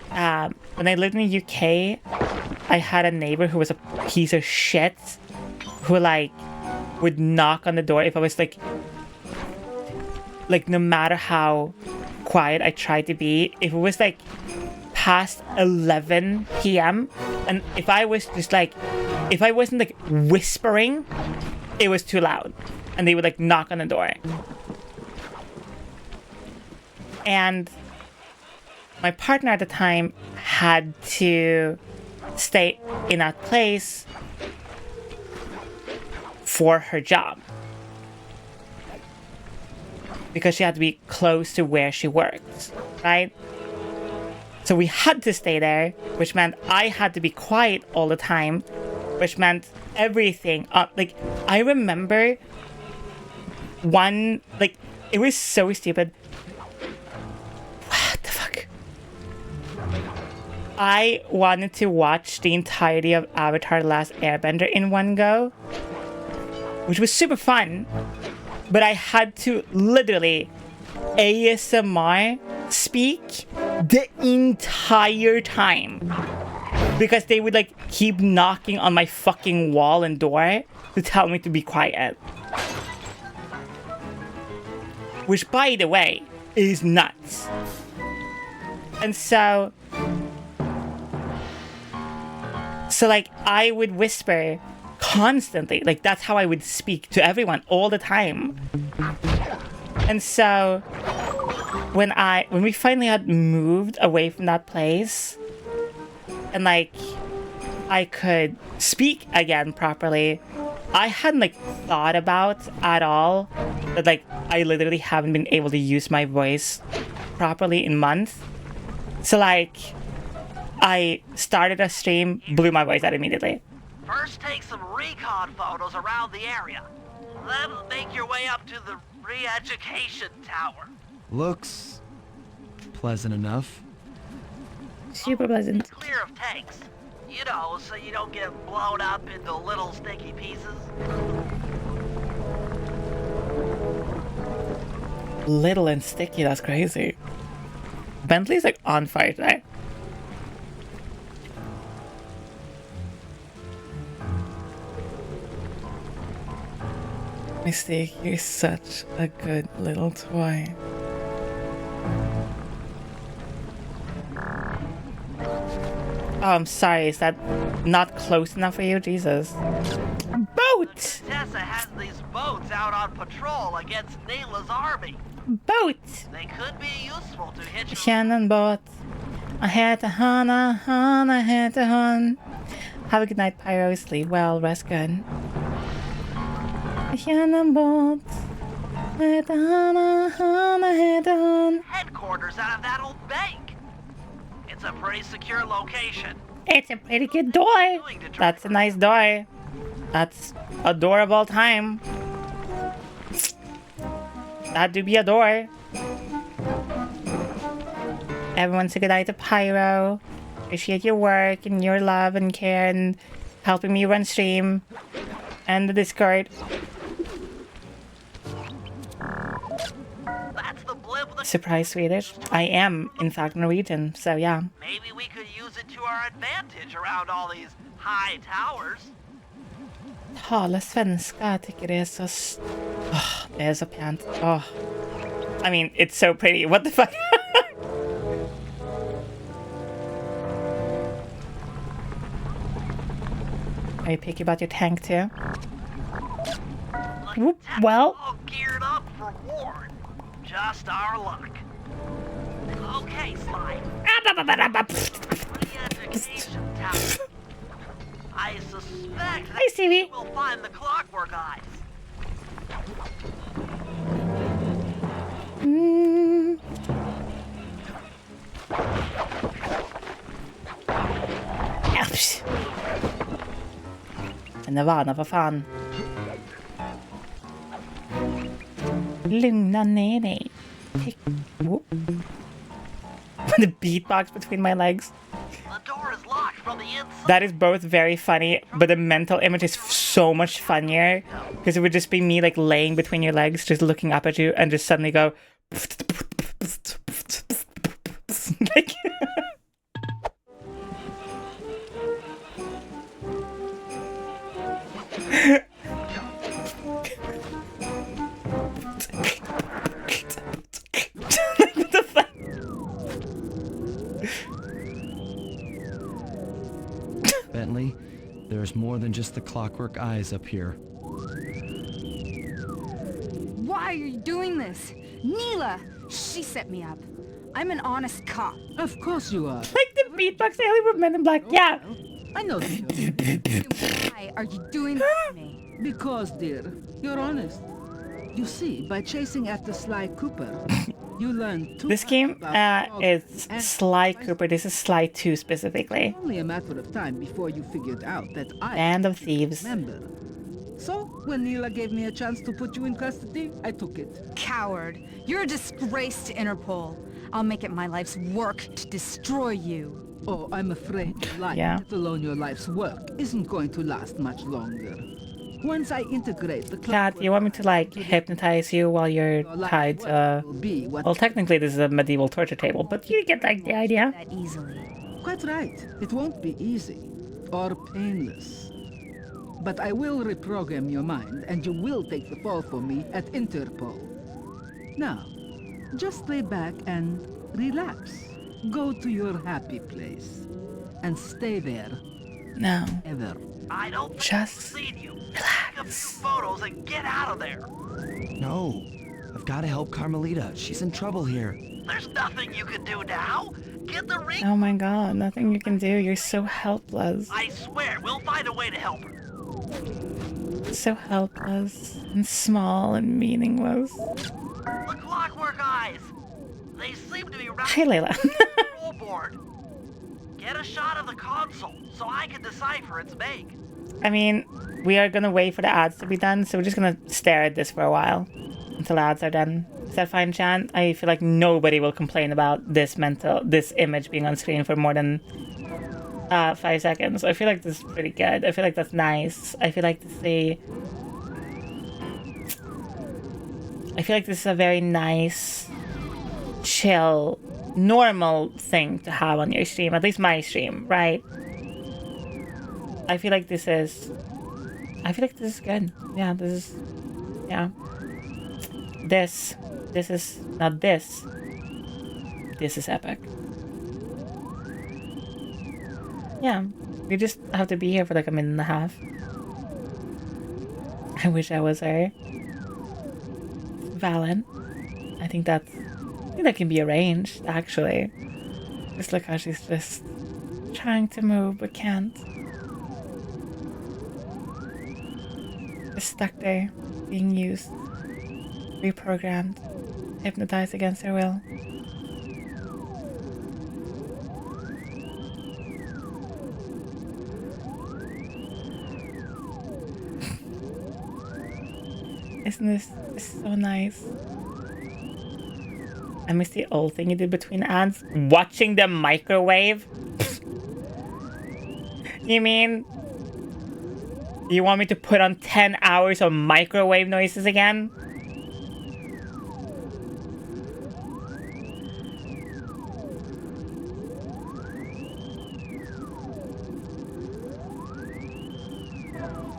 when I lived in the UK. I had a neighbor who was a piece of shit who would knock on the door if I was like no matter how quiet I tried to be, if it was past 11 p.m. and if I was just if I wasn't whispering, it was too loud and they would knock on the door. And my partner at the time had to stay in that place for her job because she had to be close to where she worked, right? So we had to stay there, which meant I had to be quiet all the time, which meant everything. I remember one, it was so stupid. What the fuck? I wanted to watch the entirety of Avatar: The Last Airbender in one go, which was super fun, but I had to literally ASMR speak the entire time because they would keep knocking on my fucking wall and door to tell me to be quiet. Which, by the way, is nuts. And so I would whisper constantly. That's how I would speak to everyone all the time. And so when we finally had moved away from that place and I could speak again properly, I hadn't like thought about at all that like I literally haven't been able to use my voice properly in months. So like I started a stream, blew my voice out immediately. First take some recon photos around the area. Then make your way up to the re-education tower. Looks pleasant enough. Super pleasant. Clear of tanks. You know, so you don't get blown up into little sticky pieces. Little and sticky, that's crazy. Bentley's like on fire today. Mistake, you're such a good little toy. Oh, I'm sorry, is that not close enough for you? Jesus. Boat! Tessa has these boats out on patrol against Neela's army. Boat! They could be useful to hitch. Shannon boat. I had to Hana, I had to hun. Have a good night, Pyro. Sleep well, rest good. Shannon boat. I had to Hana, I had to hun. Headquarters out of that old bank. It's a pretty secure location. It's a pretty good door. That's a nice door. That's adorable time. That do be a door. Everyone say goodnight to Pyro. Appreciate your work and your love and care and helping me run stream and the Discord. That's the blimp that... Surprise Swedish. I am, in fact, Norwegian, so yeah. Maybe we could use it to our advantage around all these high towers. Tala svenska, jag tycker det är så... det är så pjant. I mean, it's so pretty. What the fuck? Are you picky about your tank too? Whoop, well... all geared up for war. Just our luck. Okay, Slime. Re-education tower. I suspect that we'll find the clockwork eyes. Nirvana, för fan. Lugna ner dig. The beatbox between my legs. The door is locked from the inside. That is both very funny, but the mental image is so much funnier. Because it would just be me like laying between your legs, just looking up at you and just suddenly go... like... What the fuck? Bentley, there's more than just the clockwork eyes up here. Why are you doing this? Neela! She set me up. I'm an honest cop. Of course you are. Like the beatbox alien with Men in Black. Yeah. I know that. Why are you doing this to me? Because, dear, you're honest. You see, by chasing after Sly Cooper, you learn too This game is Sly Cooper. This is Sly 2 specifically. Only a matter of time before you figured out that I Band of Thieves. remember. So, when Neela gave me a chance to put you in custody, I took it. Coward. You're a disgrace to Interpol. I'll make it my life's work to destroy you. Oh, I'm afraid life, let alone your life's work, isn't going to last much longer. Once I integrate the Cat, you want me to like hypnotize you while you're tied well, technically this is a medieval torture table, but you get like the idea. That easily. Quite right. It won't be easy or painless. But I will reprogram your mind and you will take the fall for me at Interpol. Now, just lay back and relax. Go to your happy place and stay there. No. Ever. I don't just seen you. Take a few photos and get out of there. No. I've got to help Carmelita. She's in trouble here. There's nothing you can do now. Get the ring. Oh my god, nothing you can do. You're so helpless. I swear, we'll find a way to help her. So helpless and small and meaningless. The Clockwork Eyes! They seem to be Hi, Layla. roll board. Get a shot of the console so I can decipher its make. I mean, we are gonna wait for the ads to be done, so we're just gonna stare at this for a while until the ads are done. Is that fine, Chan? I feel like nobody will complain about this image being on screen for more than 5 seconds. I feel like this is pretty good. I feel like that's nice. I feel like this is a very nice, chill, normal thing to have on your stream. At least my stream, right? I feel like this is good. Yeah, this is epic. Yeah, we just have to be here for like a minute and a half. I wish I was her. Valen. I think that can be arranged, actually. Just look how she's just trying to move but can't. Just stuck there, being used, reprogrammed, hypnotized against her will. Isn't this so nice? I miss the old thing you did between ads. Watching the microwave? You mean you want me to put on 10 hours of microwave noises again?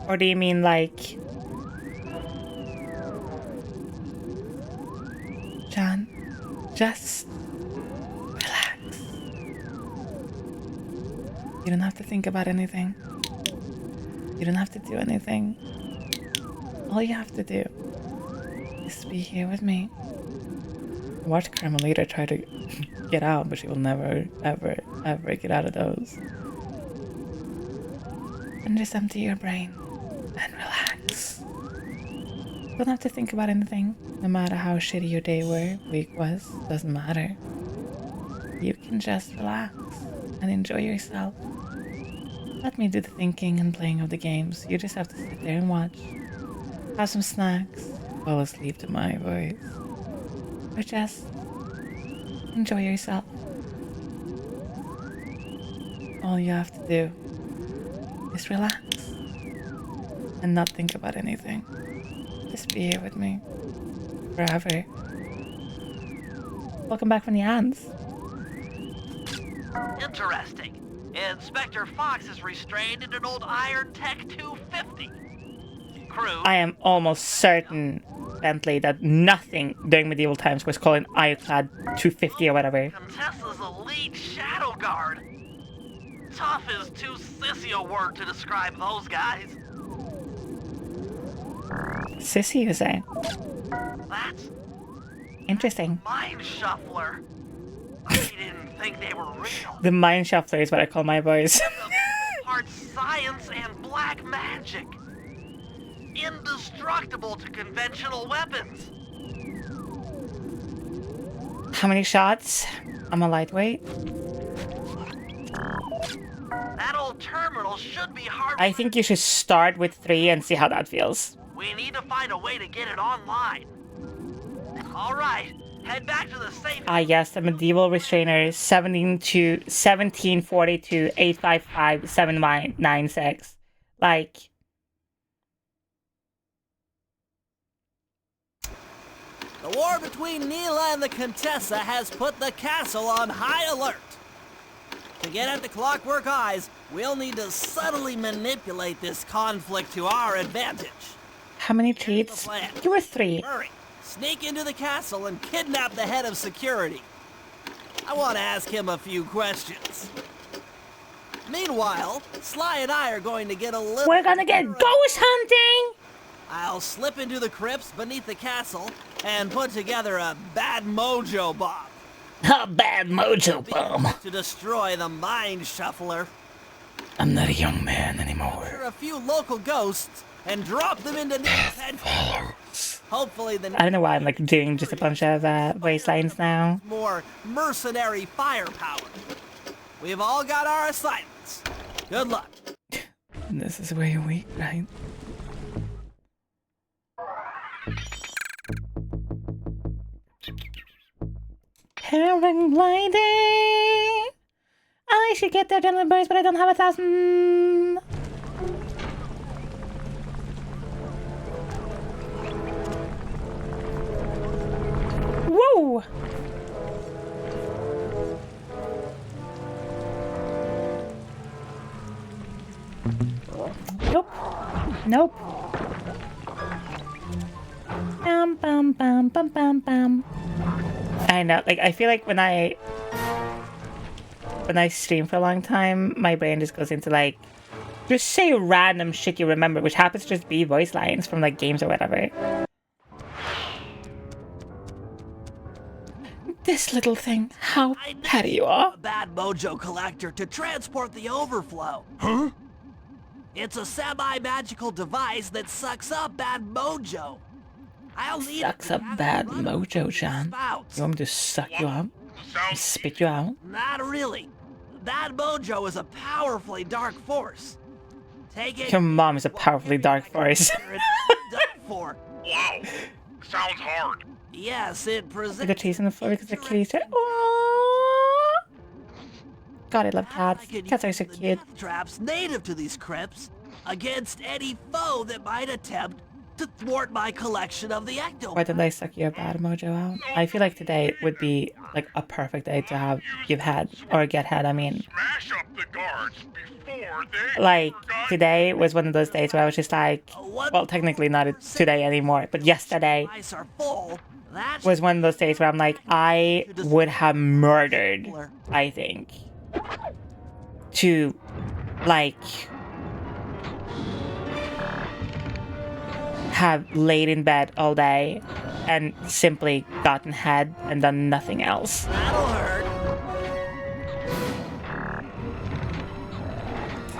Or do you mean like... John, just relax. You don't have to think about anything. You don't have to do anything. All you have to do is be here with me. Watch Carmelita try to get out, but she will never, ever, ever get out of those. And just empty your brain and relax. You don't have to think about anything. No matter how shitty your day week was, doesn't matter. You can just relax and enjoy yourself. Let me do the thinking and playing of the games. You just have to sit there and watch. Have some snacks. Fall asleep to my voice. Or just enjoy yourself. All you have to do is relax and not think about anything. Just be here with me. Forever. Welcome back from the ants. Interesting. Inspector Fox is restrained in an old Iron Tech 250. Crew. I am almost certain, Bentley, that nothing during medieval times was called an ironclad 250 or whatever. Contessa's elite shadow guard. Tough is too sissy a word to describe those guys. Sissy, you say? That's interesting. Mind Shuffler. I didn't think they were real. The Mind Shuffler is what I call my boys. Part science and black magic. Indestructible to conventional weapons. How many shots? I'm a lightweight. That old terminal should be hard. I think you should start with 3 and see how that feels. We need to find a way to get it online. All right, head back to the safe. Ah, yes, the medieval restrainer 1742 855 7996. Like. The war between Neela and the Contessa has put the castle on high alert. To get at the Clockwork Eyes, we'll need to subtly manipulate this conflict to our advantage. How many cheats? You were 3. Hurry, sneak into the castle and kidnap the head of security. I want to ask him a few questions. Meanwhile, Sly and I are going to get a little... We're gonna get ghost hunting! I'll slip into the crypts beneath the castle and put together a bad mojo bomb. A bad mojo bomb. To destroy the Mind Shuffler. I'm not a young man anymore. A few local ghosts and drop them into Nick's headquarters. Hopefully the I don't know why I'm like doing just a bunch of waistlines now. more mercenary firepower. We've all got our assignments. Good luck. This is where you wait, right? Paragliding! I should get there, gentlemen boys, but I don't have 1,000. Whoa! Nope. Nope. Bam, bam, bam, bam, bam, bam. I know, like, I feel like when I stream for a long time, my brain just goes into, like, just say random shit you remember, which happens to just be voice lines from, like, games or whatever. This little thing, how petty you are. A bad mojo collector to transport the overflow. Huh? It's a semi-magical device that sucks up bad mojo. I'll need Sucks up bad mojo, John. You want me to suck you up? Spit you out? Not really. That mojo is a powerfully dark force. Take it. Your mom is a powerfully dark force. For. Wow, sounds hard. Yes, it presents. The cheese on the floor because the kitties are. Oh! God, I love cats. Cats are so cute. Traps native to these crypts against any foe that might attempt to thwart my collection of the ecto. Why did I suck your bad mojo out? I feel like today would be like a perfect day to have give head or get head. I mean, Smash up the guards before they like today was one of those days where I was just like, well, technically not today anymore, but yesterday was one of those days where I'm like, I would have murdered, I think, to like have laid in bed all day and simply gotten head and done nothing else. That'll hurt.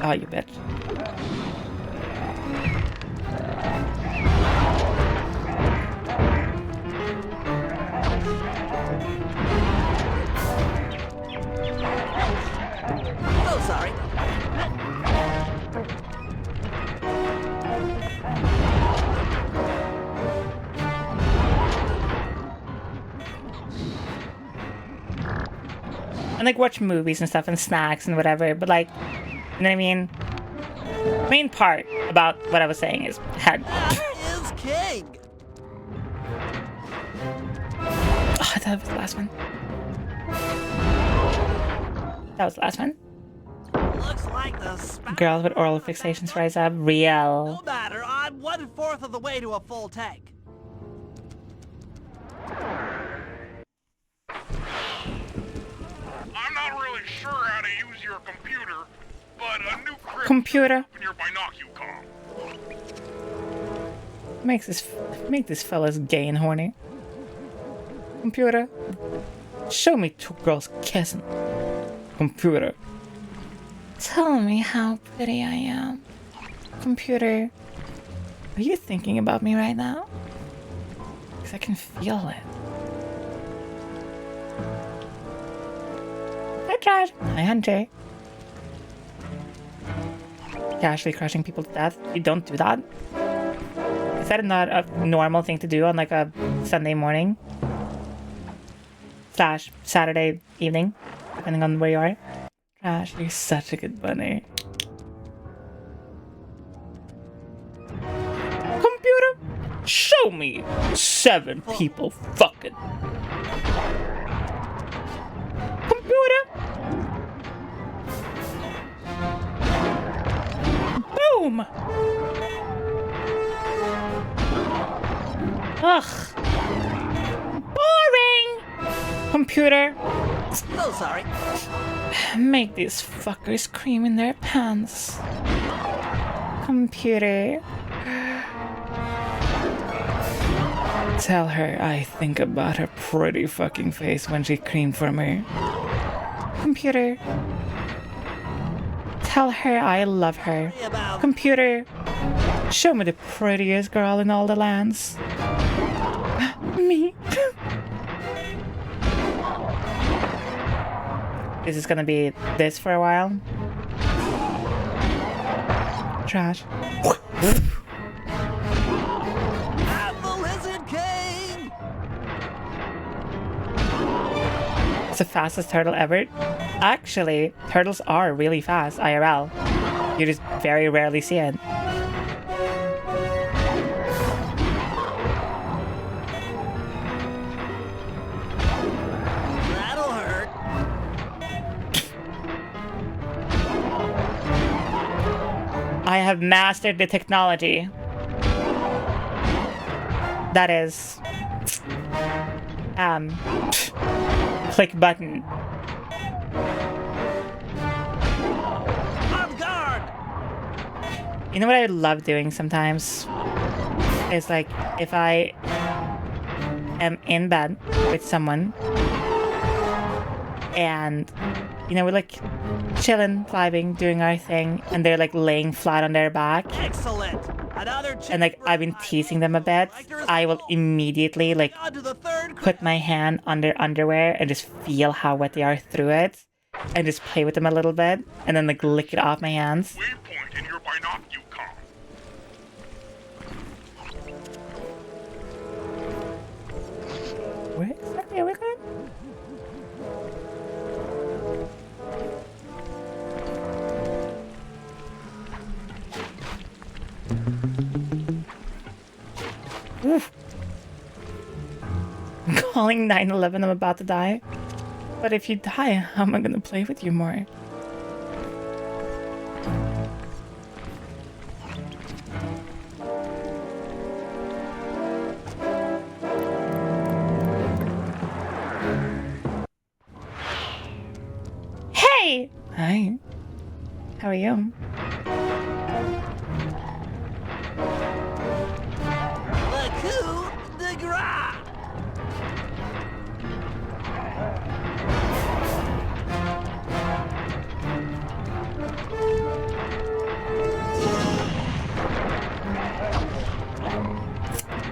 Oh, you bitch. Oh, sorry. And like watch movies and stuff and snacks and whatever, but like, you know what I mean? Main part about what I was saying is head. That is king. Oh, that was the last one. That was the last one. Looks like the Girls with oral fixations rise up. Real. No matter, I'm 1/4 of the way to a full tank. I'm not really sure how to use your computer, but a new crypt Computer in your binocucom. make this fellas gay and horny. Computer, show me two girls kissing. Computer, tell me how pretty I am. Computer, are you thinking about me right now? Because I can feel it. I tried. Hi, Hunter. Casually crushing people to death. You don't do that. Is that not a normal thing to do on like a Sunday morning? / Saturday evening, depending on where you are. Trash, you're such a good bunny. Computer, show me 7 people fucking. Computer. Boom. Ugh. Boring. Computer. So sorry. Make these fuckers cream in their pants. Computer. Tell her I think about her pretty fucking face when she creamed for me. Computer. Tell her I love her. Computer, show me the prettiest girl in all the lands. Me. This is gonna be this for a while. Trash. I'm the Lizard King! It's the fastest turtle ever. Actually, turtles are really fast, IRL. You just very rarely see it. That'll hurt. I have mastered the technology. That is... click button. On guard! You know what I love doing sometimes? It's like if I am in bed with someone and, you know, we're like chilling, vibing, doing our thing, and they're like laying flat on their back. Excellent! Another And like I've been teasing them a bit, I will immediately like put my hand on their underwear and just feel how wet they are through it, and just play with them a little bit, and then like lick it off my hands. Waypoint in your binoculcom. Where exactly are we going? Oof. I'm calling 911, I'm about to die. But if you die, how am I gonna play with you more? Hey! Hi. How are you? The coup de grace!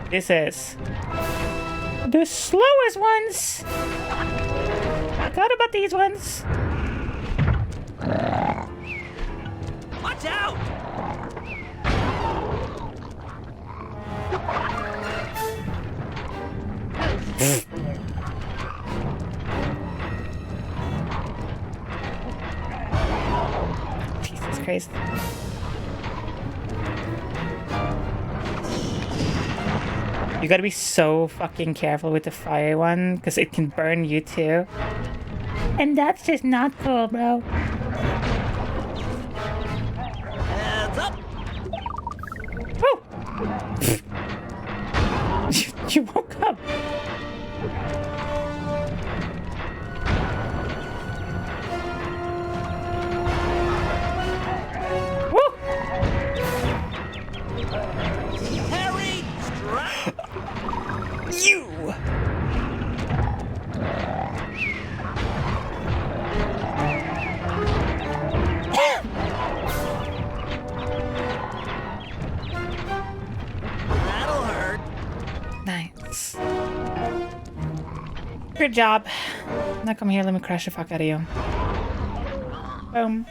This is the slowest ones. I thought about these ones. Watch out! Jesus Christ. You gotta be so fucking careful with the fire one, because it can burn you too. And that's just not cool, bro. Heads up! Woo! You woke up. Woo! Harry, strike! You! That'll hurt. Nice. Good job. Now come here, let me crush the fuck out of you. Boom.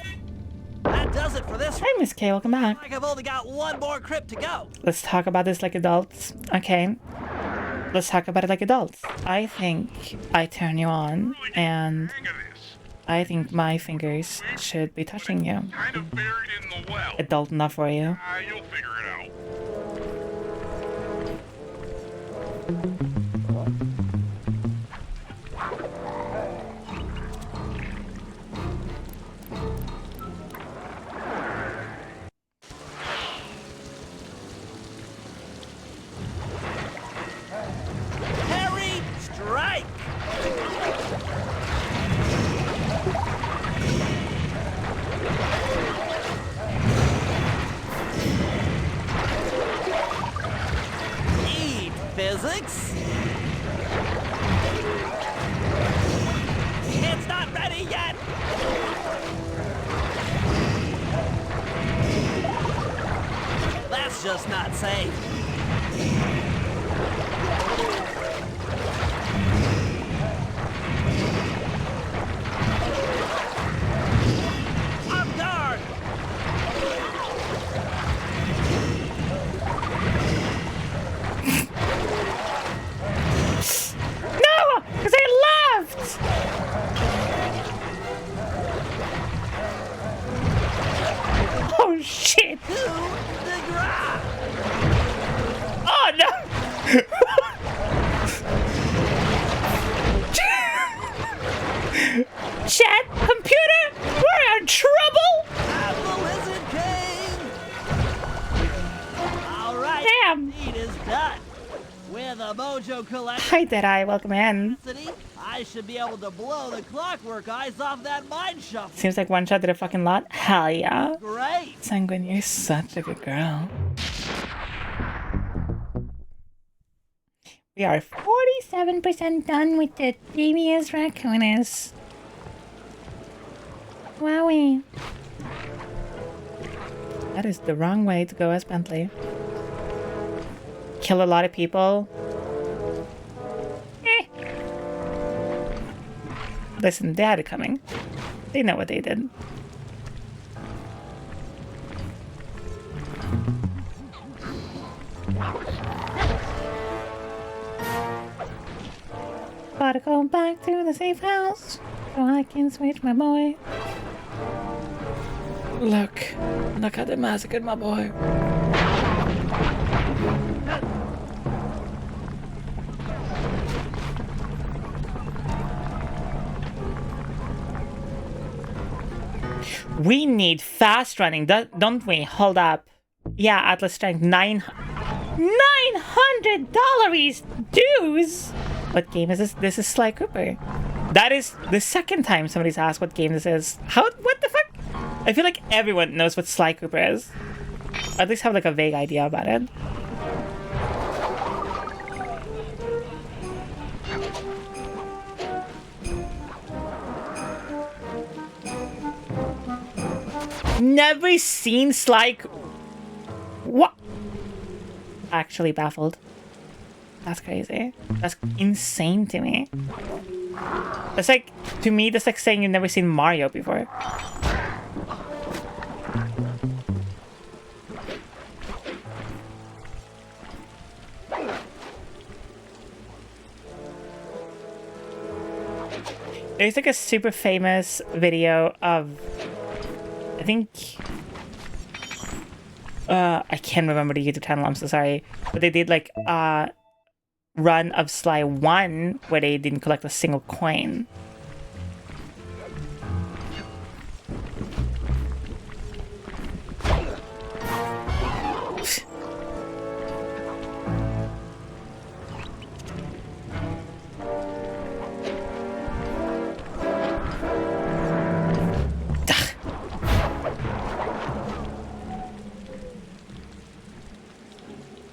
That does it for this. Hi, Miss K, welcome back. Like I've only got one more crypt to go. Let's talk about this like adults. Okay. Let's talk about it like adults. I think I turn you on, and I think my fingers should be touching you. Kind of buried in the well. Adult enough for you. You'll figure it out. Harry, strike! Eat physics. It's not ready yet. That's just not safe. On guard! No! Because I left! Oh shit! Oh no! Chat, computer, we're in trouble! I'm the Lizard King! Alright, Damn! deed is done. With a mojo collection Hi Deadeye, welcome in. I should be able to blow the clockwork eyes off that mine shovel. Seems like one shot did a fucking lot. Hell yeah. Great! Sanguine, you're such a good girl. We are 47% done with the previous raccoonus. Wowie. That is the wrong way to go as Bentley. Kill a lot of people. Listen, they had it coming. They know what they did. Gotta go back to the safe house so I can switch my boy. Look how they massacred my boy. We need fast running, don't we? Hold up. Yeah, Atlas Strength, $900 dues! What game is this? This is Sly Cooper. That is the second time somebody's asked what game this is. What the fuck? I feel like everyone knows what Sly Cooper is. Or at least have like a vague idea about it. Never seen Sly. What? Actually baffled. That's crazy. That's insane to me. That's like, to me, that's like saying you've never seen Mario before. There's like a super famous video of, I think, I can't remember the YouTube channel, I'm so sorry, but they did like a run of Sly 1 where they didn't collect a single coin.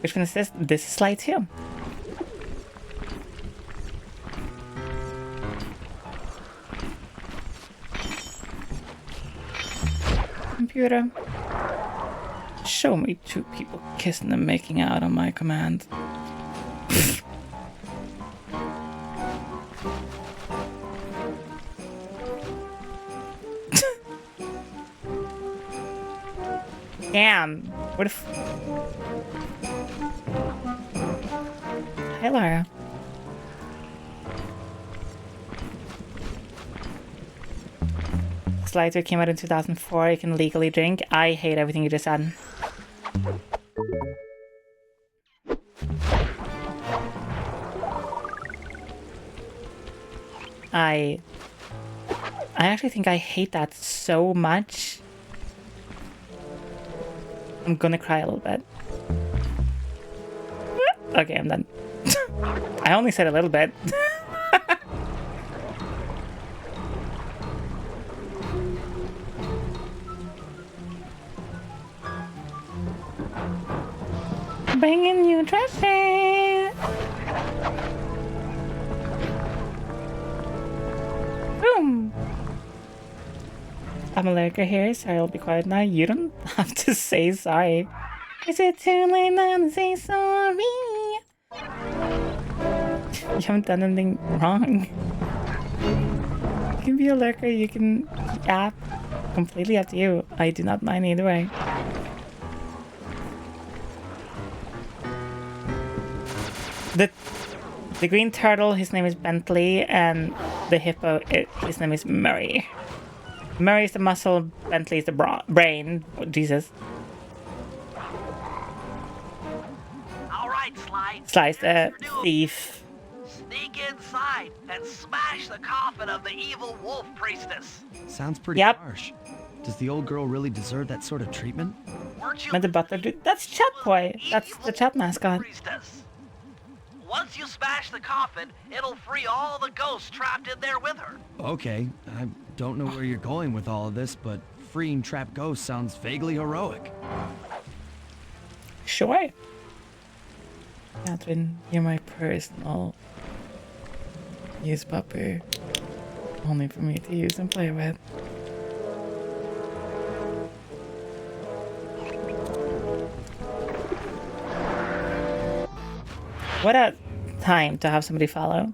Which one is this? This is Sly 2. Computer. Show me two people kissing and making out on my command. Damn. What if... Hi, Lara. Sly 2 came out in 2004. You can legally drink. I hate everything you just said. I actually think I hate that so much. I'm gonna cry a little bit. Okay, I'm done. I only said a little bit. Bringing you trashy. Boom. I'm a lurker here. Sorry, I'll be quiet now. You don't have to say sorry. Is it too late now to say sorry? You haven't done anything wrong. You can be a lurker, you can app. Completely up to you. I do not mind either way. The green turtle, his name is Bentley, and the hippo, his name is Murray. Murray is the muscle, Bentley is the brain. Oh, Jesus. Alright, Sly. Slice the thief. Sneak inside and smash the coffin of the evil wolf priestess. Sounds pretty harsh. Does the old girl really deserve that sort of treatment? But the butler dude, that's Chat Boy. That's the chat mascot. Priestess. Once you smash the coffin, it'll free all the ghosts trapped in there with her. Okay, I don't know where you're going with all of this, but freeing trapped ghosts sounds vaguely heroic. Sure. Catherine, you're my personal use pupper. Only for me to use and play with. What a time to have somebody follow.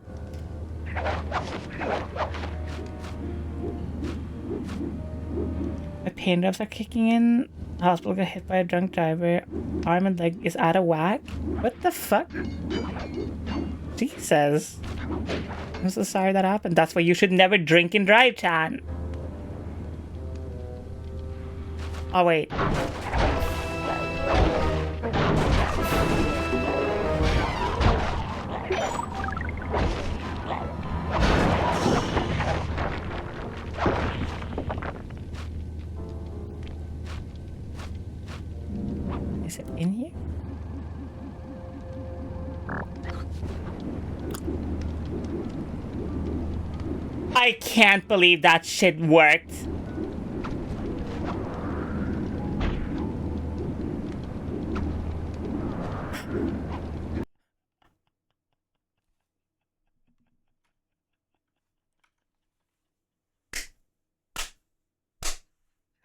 My pain drops are kicking in. Hospital got hit by a drunk driver. Arm and leg is out of whack. What the fuck? Jesus. I'm so sorry that happened. That's why you should never drink and drive, Chan. Oh, wait. Is it in here? I can't believe that shit worked.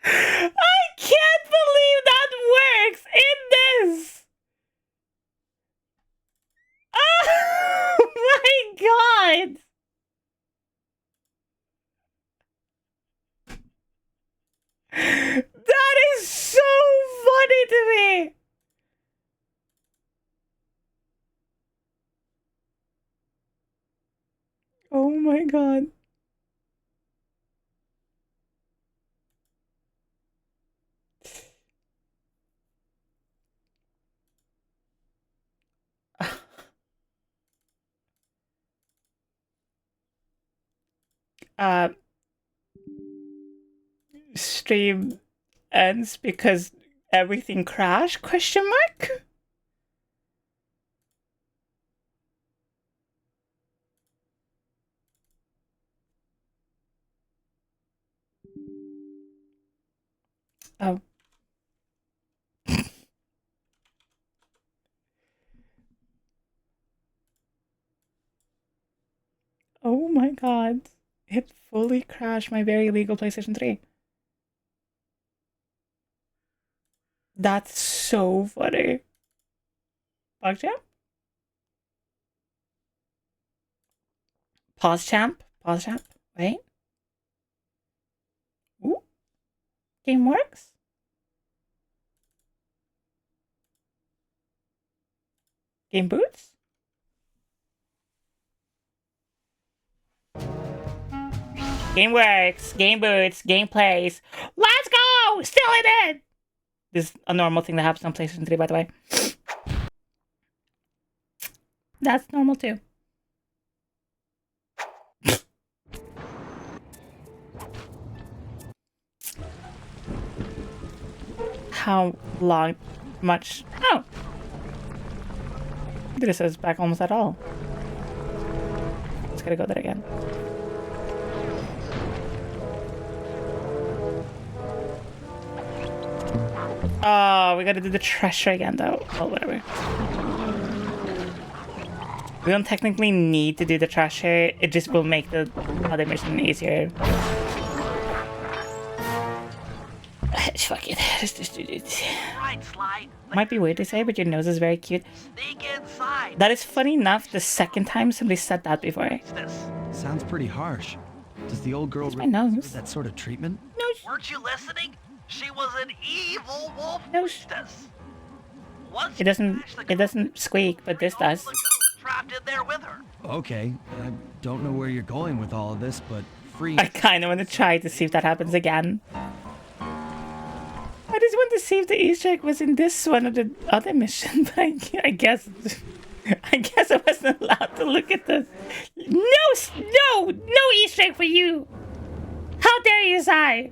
I can't believe that works in this. Oh my god. That is so funny to me. Oh my god. Stream ends because everything crashed? Question mark? Oh. Oh my god. It fully crashed my very legal PlayStation 3. That's so funny. Bug champ? Pause champ? Pause champ? Wait. Ooh. Game works? Game boots? Game works, game boots, game plays. Let's go! Still in it! This is a normal thing that happens on PlayStation 3, by the way. That's normal too. How long? Much? Oh! This says back almost at all. Just gotta go there again. Oh, we gotta do the treasure again though. Oh, whatever. We don't technically need to do the treasure, it just will make the other mission easier. Fuck it. Just do it. Right, Sly. Might be weird to say, but your nose is very cute. Sneak inside. That is funny enough. The second time somebody said that before. Sounds pretty harsh. Does the old girl my nose. deserve that sort of treatment? Weren't you listening? She was an evil wolf. Nose. Once It doesn't squeak, but this does. trapped in there with her. Okay, I don't know where you're going with all of this, but free. I kind of want to try to see if that happens again. I just want to see if the Easter egg was in this one or the other mission, but I guess I wasn't allowed to look at the. No Easter egg for you. How dare you, Sai?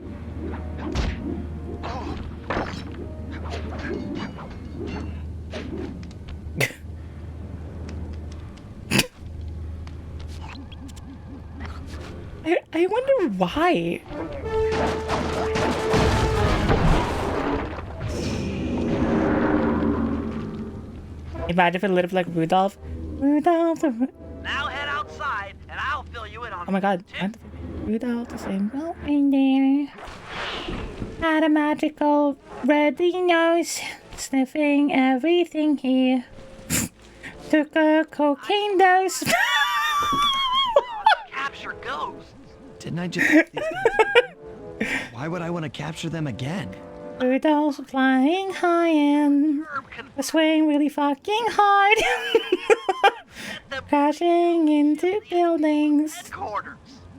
I wonder why. Imagine if it lit up like Rudolph. Rudolph the... Now head outside, and I'll fill you in on. Oh my god. Rudolph the same reindeer had a magical ruddy nose, sniffing everything here. Took a cocaine dose. Capture ghosts. Didn't I just... Why would I want to capture them again? Rudolph's flying high and was swaying really fucking hard. Crashing into buildings.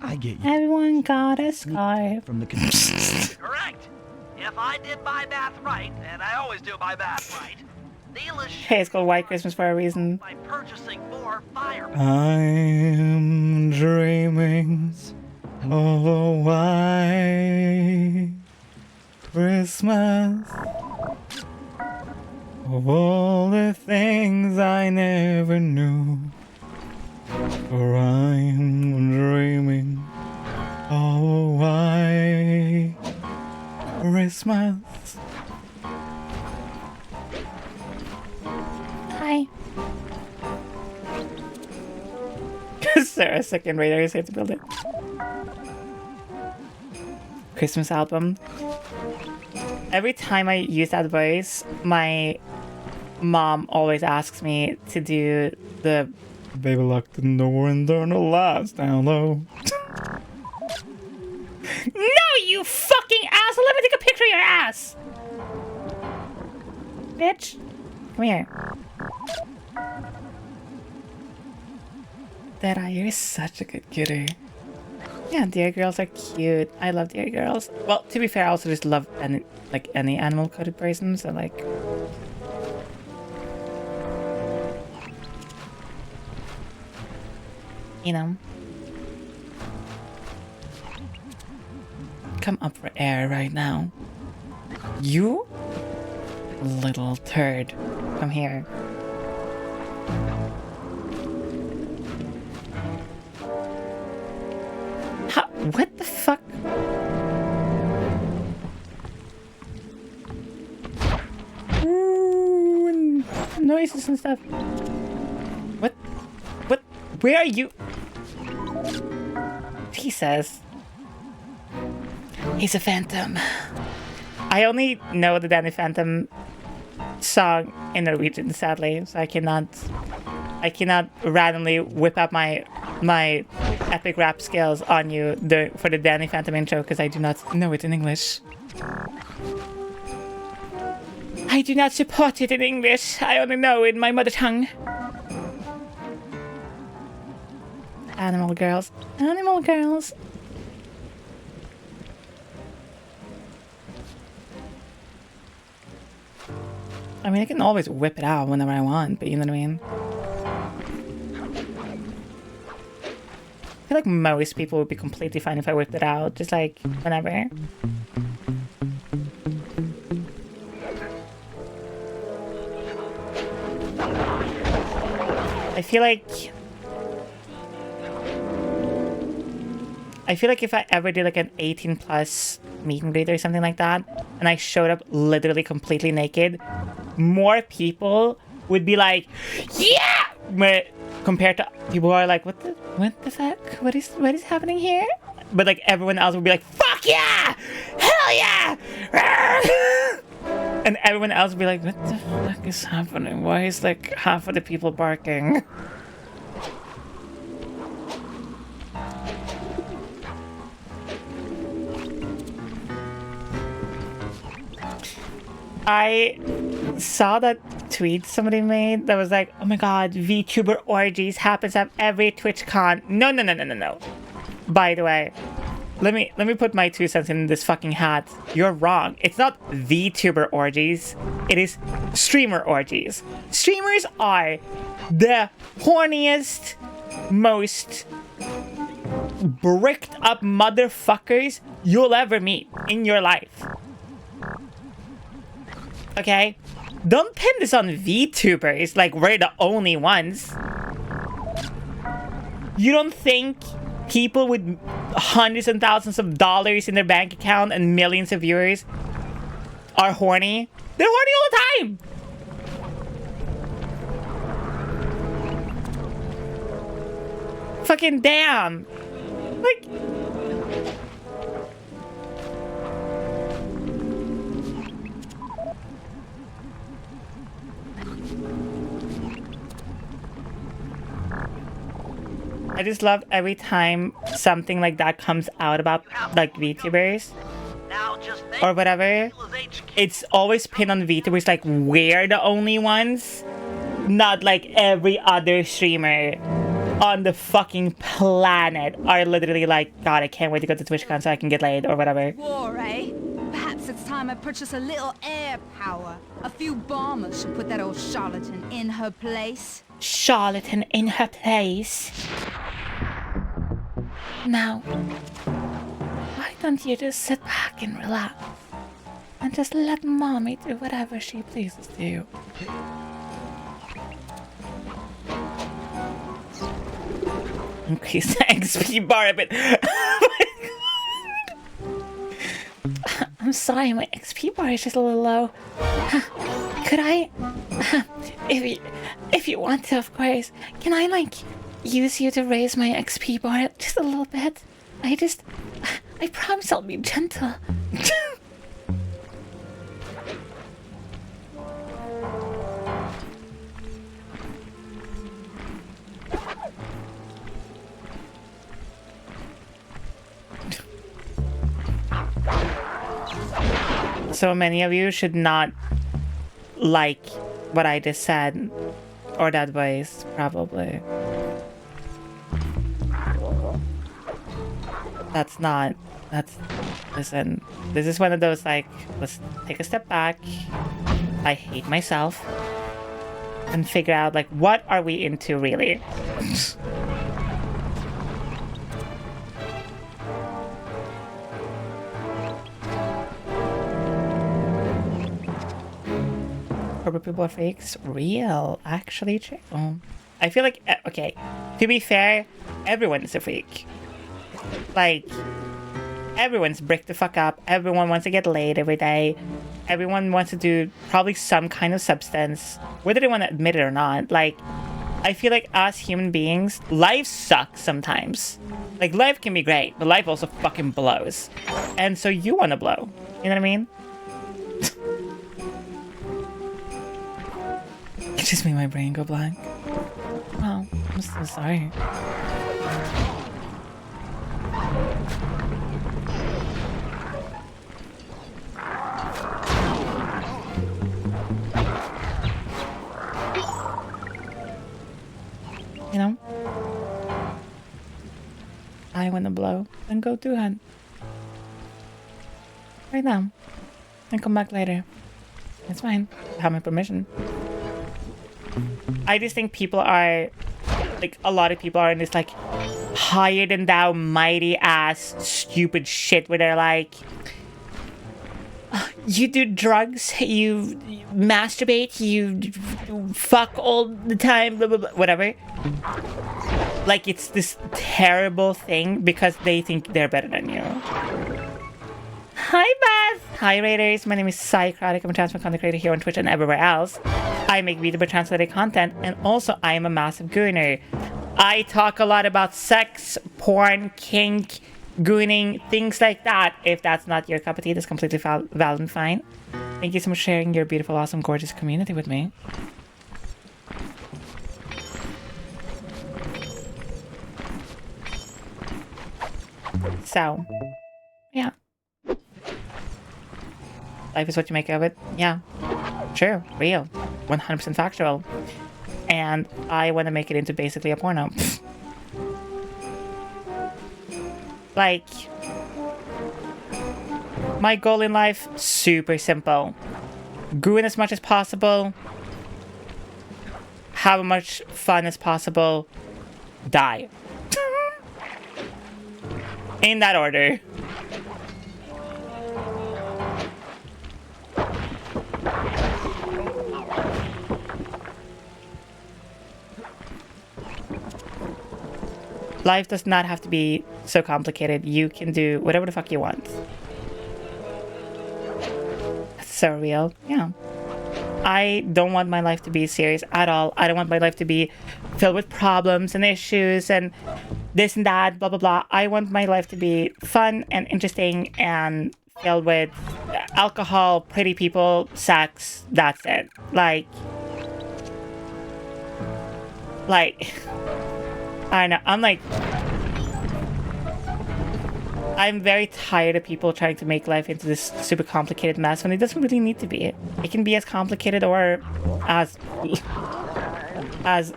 I get you. Everyone got a scar. From the... Correct. If I did my math right, and I always do my math right, Neil is Hey, it's called White Christmas for a reason. by purchasing more fire. I'm dreaming of a white Christmas, of all the things I never knew. For I'm dreaming of a white Christmas. Hi. Sarah, second rate, I just have to build it. Christmas album. Every time I use that voice, my mom always asks me to do the Baby, lock the door and turn the lights down low. No, you fucking asshole! Let me take a picture of your ass! Bitch. Come here. That eye, you're such a good kidder. Yeah, deer girls are cute. I love deer girls. Well, to be fair, I also just love any animal-coded person, so like... You know. Come up for air right now. You? Little turd. Come here. What the fuck? Ooh, and noises and stuff. What? What? Where are you? He says. He's a phantom. I only know the Danny Phantom song in Norwegian, sadly, so I cannot randomly whip up my epic rap skills on you for the Danny Phantom intro because I do not know it in English. I do not support it in English. I only know it in my mother tongue. Animal girls. Animal girls. I mean, I can always whip it out whenever I want, but you know what I mean? I feel like most people would be completely fine if I whipped it out, just like whenever. I feel like if I ever did like an 18+ meet and greet or something like that, and I showed up literally completely naked, more people would be like, yeah! But compared to people who are like, what the fuck? What is happening here? But like everyone else would be like, fuck fuck yeah! Hell yeah! And everyone else would be like, what the fuck is happening? Why is like half of the people barking? I saw that tweet somebody made that was like, oh my god, VTuber orgies happens at every TwitchCon. No. By the way, let me put my 2 cents in this fucking hat. You're wrong. It's not VTuber orgies. It is streamer orgies. Streamers are the horniest, most bricked up motherfuckers you'll ever meet in your life. Okay? Don't pin this on VTubers like we're the only ones. You don't think people with hundreds and thousands of dollars in their bank account and millions of viewers are horny? They're horny all the time! Fucking damn! Like... I just love every time something like that comes out about like VTubers or whatever. It's always pinned on VTubers like we're the only ones, not like every other streamer on the fucking planet are literally like, God, I can't wait to go to TwitchCon so I can get laid or whatever. War, eh? Perhaps it's time I purchase a little air power. A few bombers should put that old charlatan in her place. Charlatan in her place. Now, why don't you just sit back and relax and just let mommy do whatever she pleases to you? Increase the XP bar a bit. I'm sorry, my XP bar is just a little low. Could I, if you want to, of course, can I like use you to raise my XP bar just a little bit? I promise I'll be gentle. So many of you should not like what I just said, or that voice, probably. Listen, this is one of those like, let's take a step back. I hate myself. And figure out like, what are we into really? Corporate people are fakes? Real, actually true. I feel like, okay, to be fair, everyone's a freak. Like, everyone's bricked the fuck up. Everyone wants to get laid every day. Everyone wants to do probably some kind of substance, whether they want to admit it or not. Like, I feel like us human beings, life sucks sometimes. Like, life can be great, but life also fucking blows. And so you want to blow. You know what I mean? It just made my brain go blank. Oh, I'm so sorry. You know? I want to blow, then go do it. Right now. And come back later. It's fine. I have my permission. I just think people are, like, a lot of people are in this, like, higher than thou mighty ass stupid shit where they're like, you do drugs, you masturbate, you fuck all the time, blah, blah, blah, whatever. Like, it's this terrible thing because they think they're better than you. Hi, Beth! Hi, Raiders. My name is Szycrotic. I'm a trans content creator here on Twitch and everywhere else. I make VTuber translated content, and also I am a massive gooner. I talk a lot about sex, porn, kink, gooning, things like that. If that's not your cup of tea, that's completely valid and fine. Thank you so much for sharing your beautiful, awesome, gorgeous community with me. So, yeah. Life is what you make of it. Yeah. True. Real. 100% factual. And I want to make it into basically a porno. Like, my goal in life, super simple. Goon as much as possible. Have as much fun as possible. Die. In that order. Life does not have to be so complicated. You can do whatever the fuck you want. That's so real. Yeah. I don't want my life to be serious at all. I don't want my life to be filled with problems and issues and this and that, blah, blah, blah. I want my life to be fun and interesting and filled with alcohol, pretty people, sex. That's it. Like, I know. I'm very tired of people trying to make life into this super complicated mess when it doesn't really need to be. It can be as complicated or as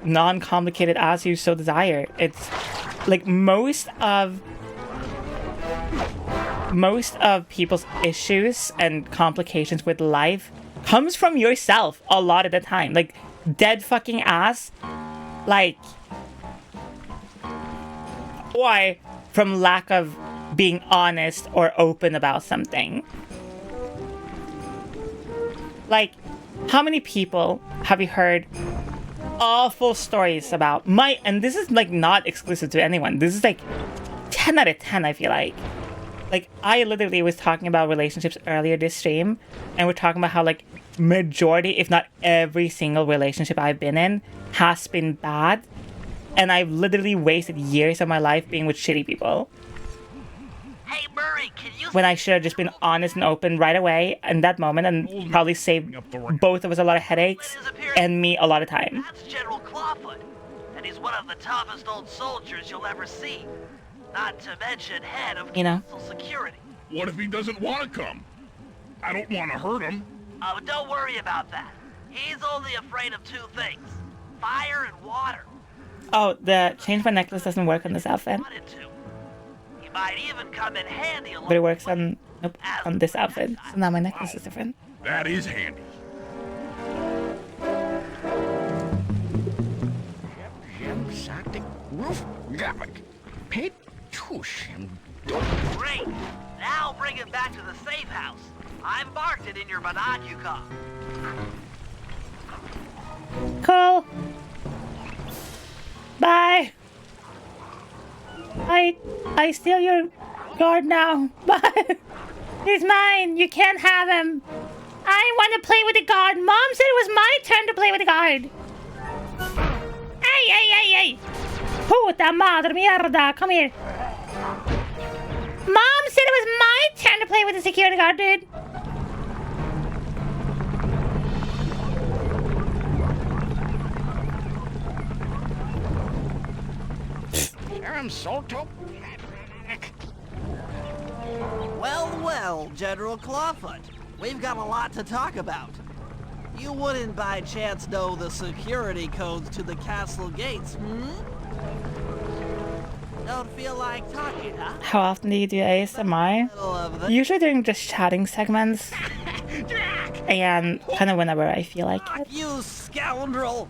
non-complicated as you so desire. It's like most of people's issues and complications with life comes from yourself a lot of the time. Like, dead fucking ass. Like, or from lack of being honest or open about something. Like, how many people have you heard awful stories about? And this is like not exclusive to anyone. This is like 10 out of 10, I feel like. Like, I literally was talking about relationships earlier this stream, and we're talking about how like majority, if not every single relationship I've been in has been bad. And I've literally wasted years of my life being with shitty people. Hey, Murray, can you... When I should have just been honest and open right away in that moment and probably saved both of us a lot of headaches and me a lot of time. That's General Clawfoot, and he's one of the toughest old soldiers you'll ever see. Not to mention head of Council Security. What if he doesn't want to come? I don't want to hurt him. Oh, don't worry about that. He's only afraid of two things. Fire and water. Oh, the change my necklace doesn't work on this outfit. He might even come in handy But it works on this outfit. So now my necklace is different. That is handy. Great. Now bring it back to the safe house. I marked it in your binocular. Cool. Bye. I steal your guard now. Bye. He's mine. You can't have him. I want to play with the guard. Mom said it was my turn to play with the guard. Hey. Puta madre mierda. Come here. Mom said it was my turn to play with the security guard, dude. I'm so Well, General Clawfoot. We've got a lot to talk about. You wouldn't by chance know the security codes to the castle gates, Don't feel like talking, huh? How often do you do ASMR? Usually during just chatting segments. And kind of whenever I feel like it. You scoundrel!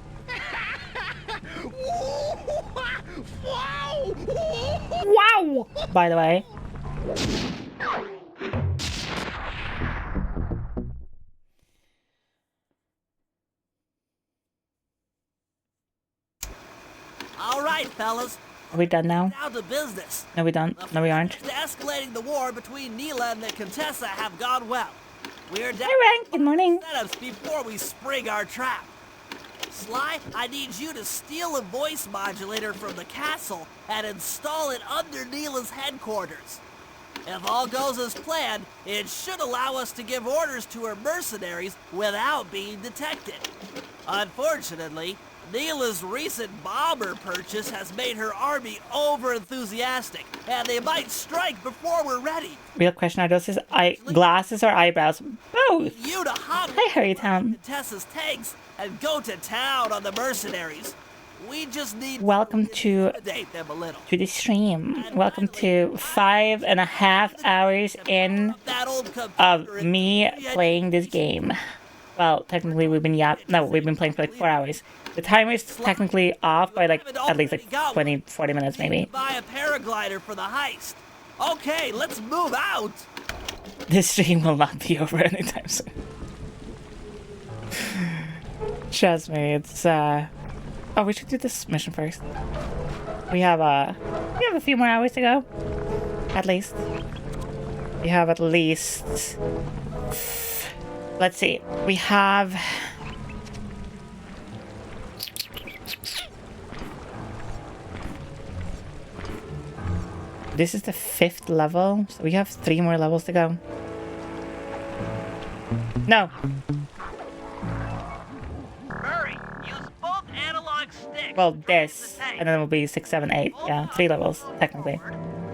Wow! By the way. All right, fellas. Are we done now? Down to business. No, we don't. No, we aren't. Escalating the war between Neela and the Contessa have gone well. We're down Hi, Rank. Good morning. setups before we spring our trap. Sly, I need you to steal a voice modulator from the castle and install it under Neela's headquarters. If all goes as planned, it should allow us to give orders to her mercenaries without being detected. Unfortunately, Neela's recent bomber purchase has made her army over-enthusiastic, and they might strike before we're ready. Real question, are those his glasses or eyebrows? Both! You to hop Hi, Hurrytown. Tessa's tanks and go to town on the mercenaries. We just need Welcome to intimidate them a little. the stream. Welcome to 5.5 hours in of me playing this game. Well, technically we've been playing for like 4 hours. The timer's technically off by like at least like 20-40 minutes maybe. Buy a paraglider for the heist. Okay, let's move out. This stream will not be over anytime soon. Trust me, it's oh, we should do this mission first. We have a few more hours to go. At least. We have at least, let's see. We have this is the 5th level, so we have 3 more levels to go. No. Hurry, use both analog sticks. Well, this, and then it will be 6, 7, 8. Yeah, 3 levels, technically.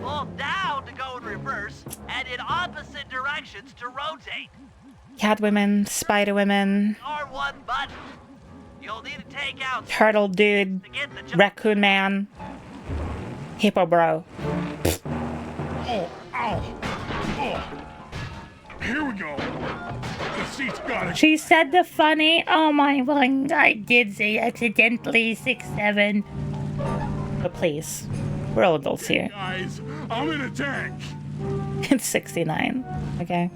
Hold down to go in reverse, and in opposite directions to rotate. Catwomen, Spider Women, R1 button. You'll need to take out Turtle Dude, Raccoon Man, Hippo Bro. Oh, ow. Oh. Here we go. The seat's got it. She said the funny. Oh my god, I did say accidentally 6, 7. But please, we're all adults here. Guys, I'm in a tank. It's 69. Okay.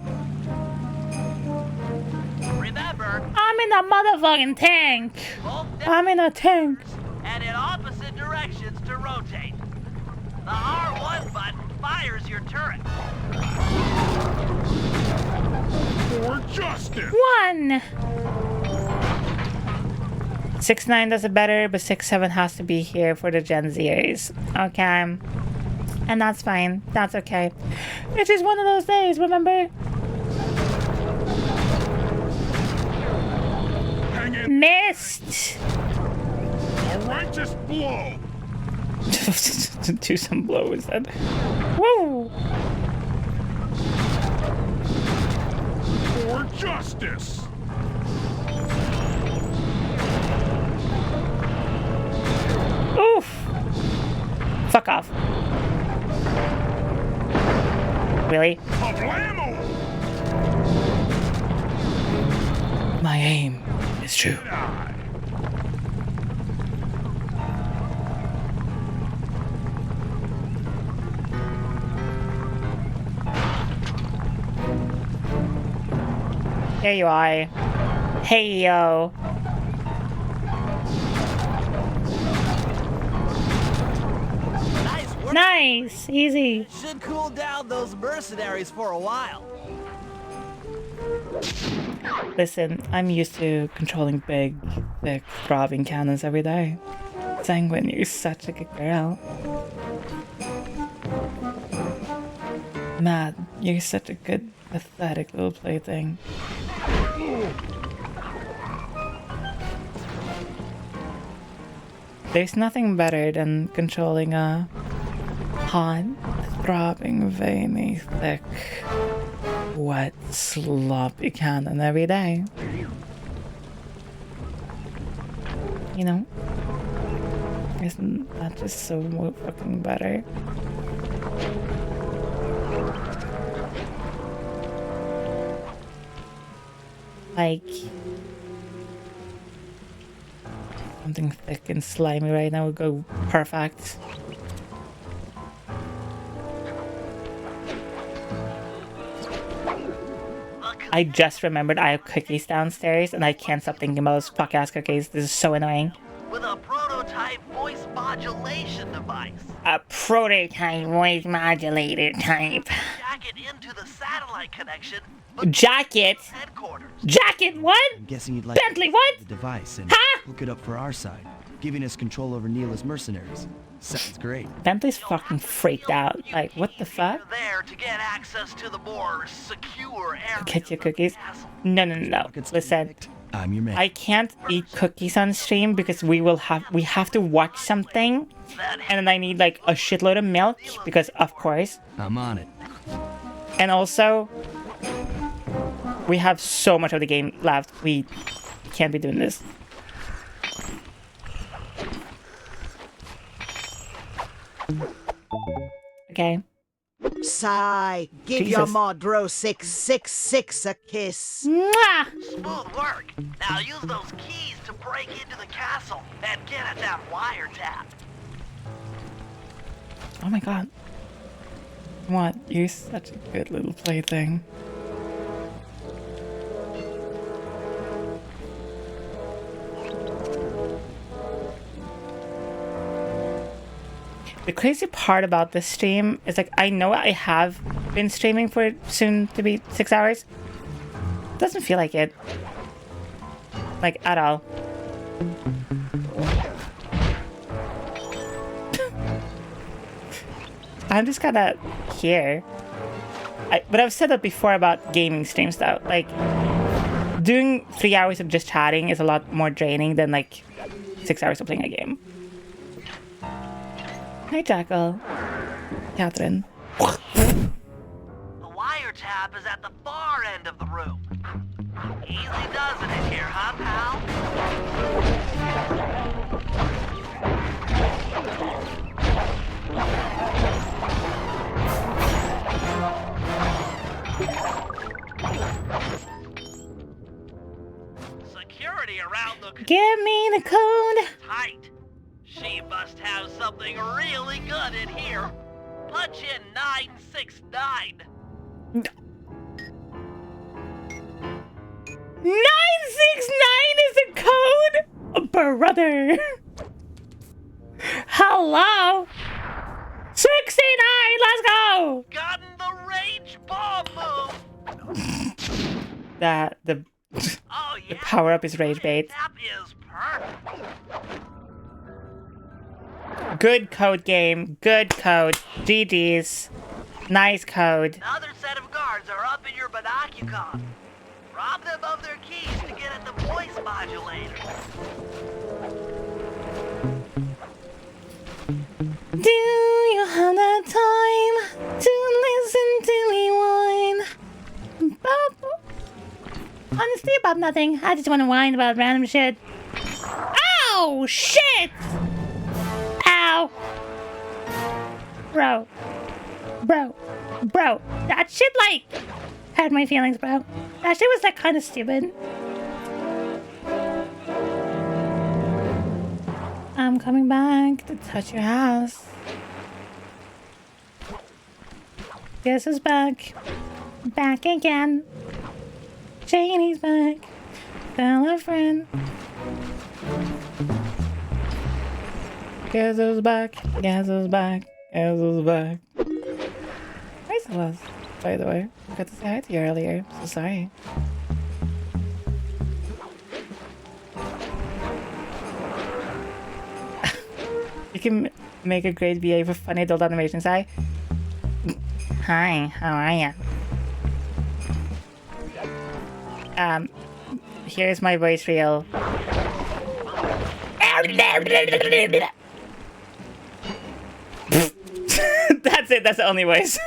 Remember, I'm in a motherfucking tank. I'm in a tank. and in opposite directions to rotate. The R1 button fires your turret. For justice. 1. 6, 9 does it better, but 6, 7 has to be here for the Gen Zers. Okay. And that's fine. That's okay. It's just one of those days, remember? Hang in. Missed! A righteous blow. Do some blows then. Woo! For justice. Oof! Fuck off. Really? Kablamo! My aim is true. There you are. Hey, yo. Nice work. Nice! Easy. Should cool down those mercenaries for a while. Listen, I'm used to controlling big, thick, throbbing cannons every day. Sanguine, you're such a good girl. Matt, you're such a good, pathetic little plaything. There's nothing better than controlling a hot, throbbing, veiny, thick, wet, sloppy cannon every day. You know? Isn't that just so fucking better? Like something thick and slimy right now would go perfect. I just remembered I have cookies downstairs and I can't stop thinking about those fuck ass cookies. This is so annoying. With a prototype voice modulation device. A prototype voice modulator type. Jack it into the satellite connection Jacket? Jacket, what? I'm guessing you'd like Bentley, to what? the device and Huh? hook it up for our side, giving us control over Neela's mercenaries. Sounds great. Bentley's fucking freaked out. Like, what the fuck? There to get access to the more secure area. Get your cookies? No. Listen, I'm your man. I can't eat cookies on stream because we have to watch something, and then I need like a shitload of milk because of course. I'm on it. And also, we have so much of the game left. We can't be doing this. Okay. Sigh, give Jesus. your Modro 666 a kiss. Mwah! Smooth work. Now use those keys to break into the castle and get at that wiretap. Oh my god. What? You're such a good little plaything. The crazy part about this stream is like I know I have been streaming for soon to be 6 hours. Doesn't feel like it. Like at all. I'm just kinda here. But I've said that before about gaming streams though. Like doing 3 hours of just chatting is a lot more draining than like 6 hours of playing a game. Hi, Jackal. Catherine. The wiretap is at the far end of the room. Easy does it in here, huh, pal? Security around the... Give me the code. Tight. She must have something really good in here. Punch in 969. 969 is the code? Brother. Hello. 69, let's go. Gotten the range bomb move. The power up is rage bait. That is perfect. Good code game. Good code. GG's. Nice code. Another set of guards are up in your binocular. Rob them of their keys to get at the voice modulator. Do you have the time to listen to me whine? Honestly, about nothing. I just want to whine about random shit. Ow! Shit! Ow! Bro. That shit, like, hurt my feelings, bro. That shit was, like, kind of stupid. I'm coming back to touch your house. Guess who's back? Back again. Janie's back. Tell a friend. Guess who's back? Guess who's back? Guess who's back? Nice it was, by the way. I got to say hi to you earlier. So sorry. You can make a great VA for funny adult animations. Hi, how are ya? Here's my voice reel. That's it, that's the only voice.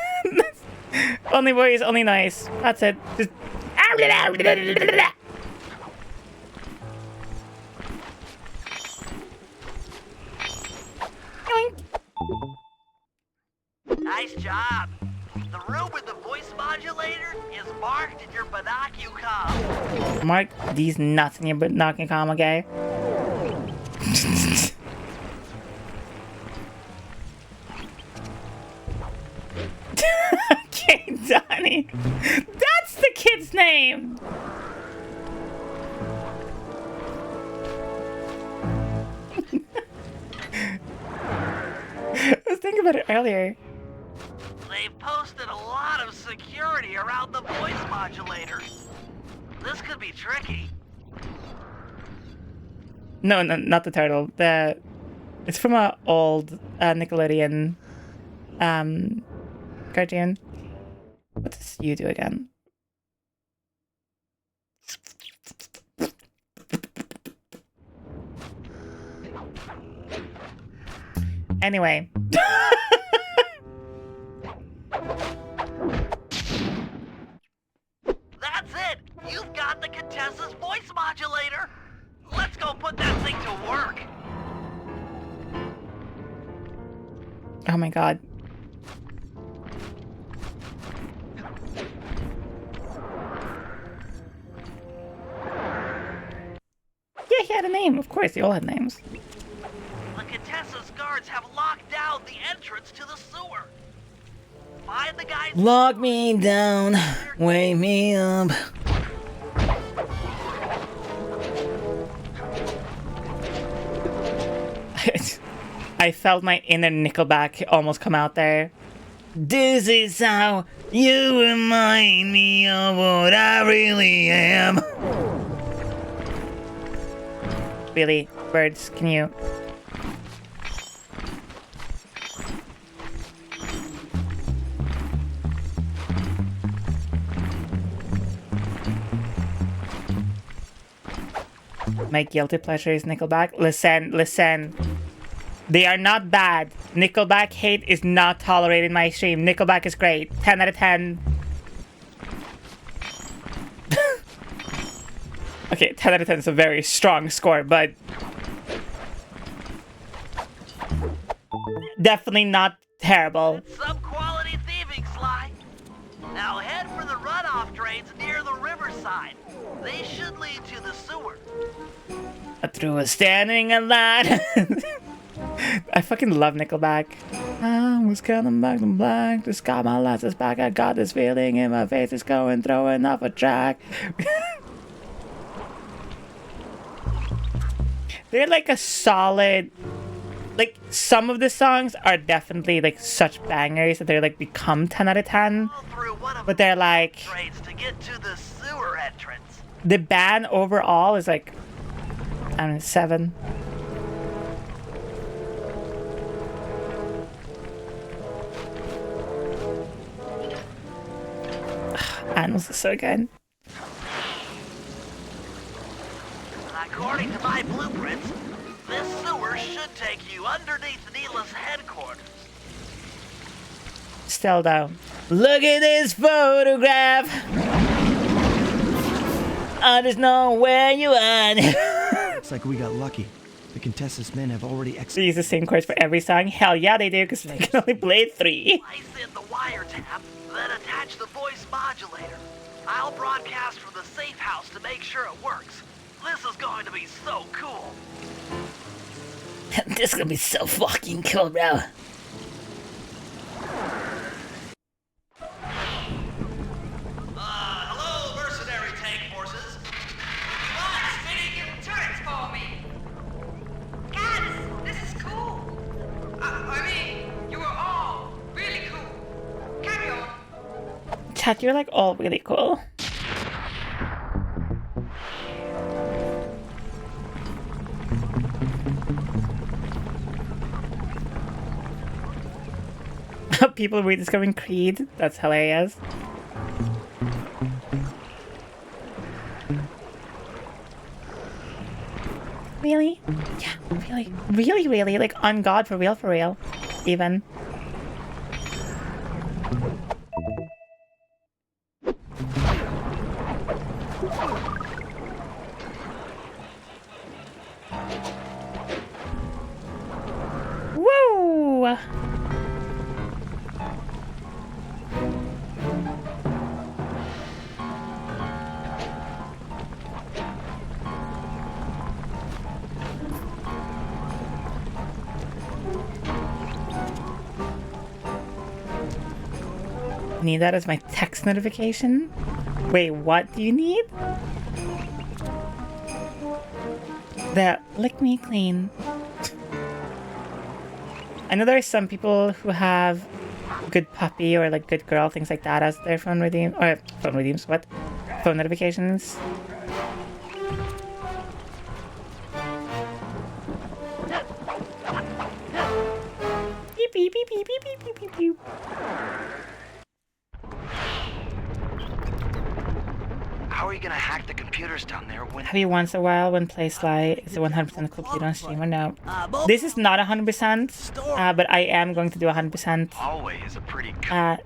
Only voice, only noise. That's it. Just... Nice job. The room with the voice modulator is marked in your binocular. Mark these nuts in your binocular, okay? Okay, Donnie. That's the kid's name! I was thinking about it earlier. They've posted a lot of security around the voice modulator. This could be tricky. No, not the turtle. It's from an old Nickelodeon cartoon. What does you do again? Anyway. That's it! You've got the Contessa's voice modulator! Let's go put that thing to work! Oh my god. Yeah, he had a name. Of course, they all had names. The Contessa's guards have locked down the entrance to the sewer. Find the guys. Lock me down, wake me up. I felt my inner Nickelback almost come out there. This is how you remind me of what I really am. Really, birds, can you? My guilty pleasure is Nickelback. Listen. They are not bad. Nickelback hate is not tolerated in my stream. Nickelback is great. 10 out of 10. Okay, 10 out of 10 is a very strong score, but definitely not terrible. It's some quality thieving, Sly. Now head for the runoff drains near the riverside. They should lead to the sewer. Through a standing in line. I fucking love Nickelback. I was coming back from black. Just got my license back. I got this feeling in my face. It's going, throwing off a track. They're like a solid. Like, some of the songs are definitely like such bangers that they're like become 10 out of 10. But they're like. To get to the sewer entrance. The band overall is like, I don't know, 7. Animals is so good. According to my blueprints, this sewer should take you underneath Neela's headquarters. Still though. Look at this photograph. I just know where you are. Looks like we got lucky. The Contessa's men have already They use the same chords for every song? Hell yeah, they do, because they can only play 3. Slice in the wiretap, then attach the voice modulator. I'll broadcast from the safe house to make sure it works. This is going to be so cool. This is gonna be so fucking cool, bro. Hello, mercenary tank forces. What's fitting your turrets for me? God, this is cool. I mean, you were all really cool. Carry on. Chat, you're like all really cool. People rediscovering Creed. That's hilarious. Really? Yeah, really. Really, really. Like, on God, for real. Even. Woo! Need that as my text notification? Wait, what do you need? That lick me clean. I know there are some people who have good puppy or like good girl, things like that as their phone redeem or phone redeems. What? Phone notifications. Beep beep beep beep beep beep beep beep. How are you gonna hack the computers down there when... Have you once in a while when play Sly is it 100% complete on stream or no? This is not 100%, but I am going to do 100%. Hallway is a pretty...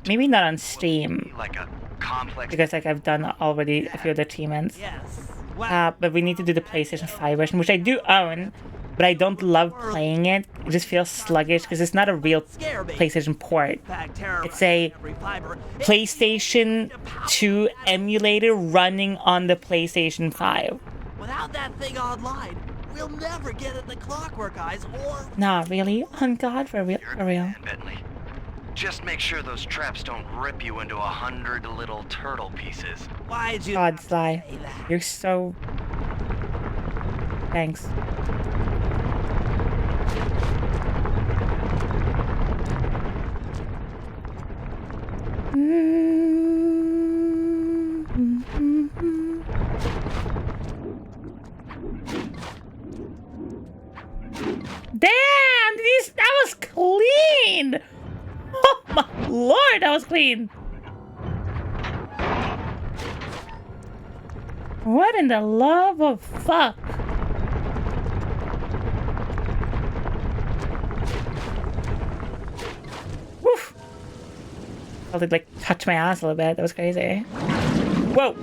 maybe not on stream. like a complex... Because like I've done already a few other achievements. But we need to do the PlayStation 5 version, which I do own, but I don't love playing it. It just feels sluggish because it's not a real PlayStation port. It's a PlayStation 2 emulator running on the PlayStation 5. Without that thing online, we'll never get in the Clockwork Eyes or... Nah, really? On God, for real? For real? Bentley. Just make sure those traps don't rip you into 100 little turtle pieces. Why'd you... God, Sly. You're so... Thanks. Damn! That was clean! Oh my lord, that was clean! What in the love of fuck? Woof! Felt it like touch my ass a little bit. That was crazy. Whoa!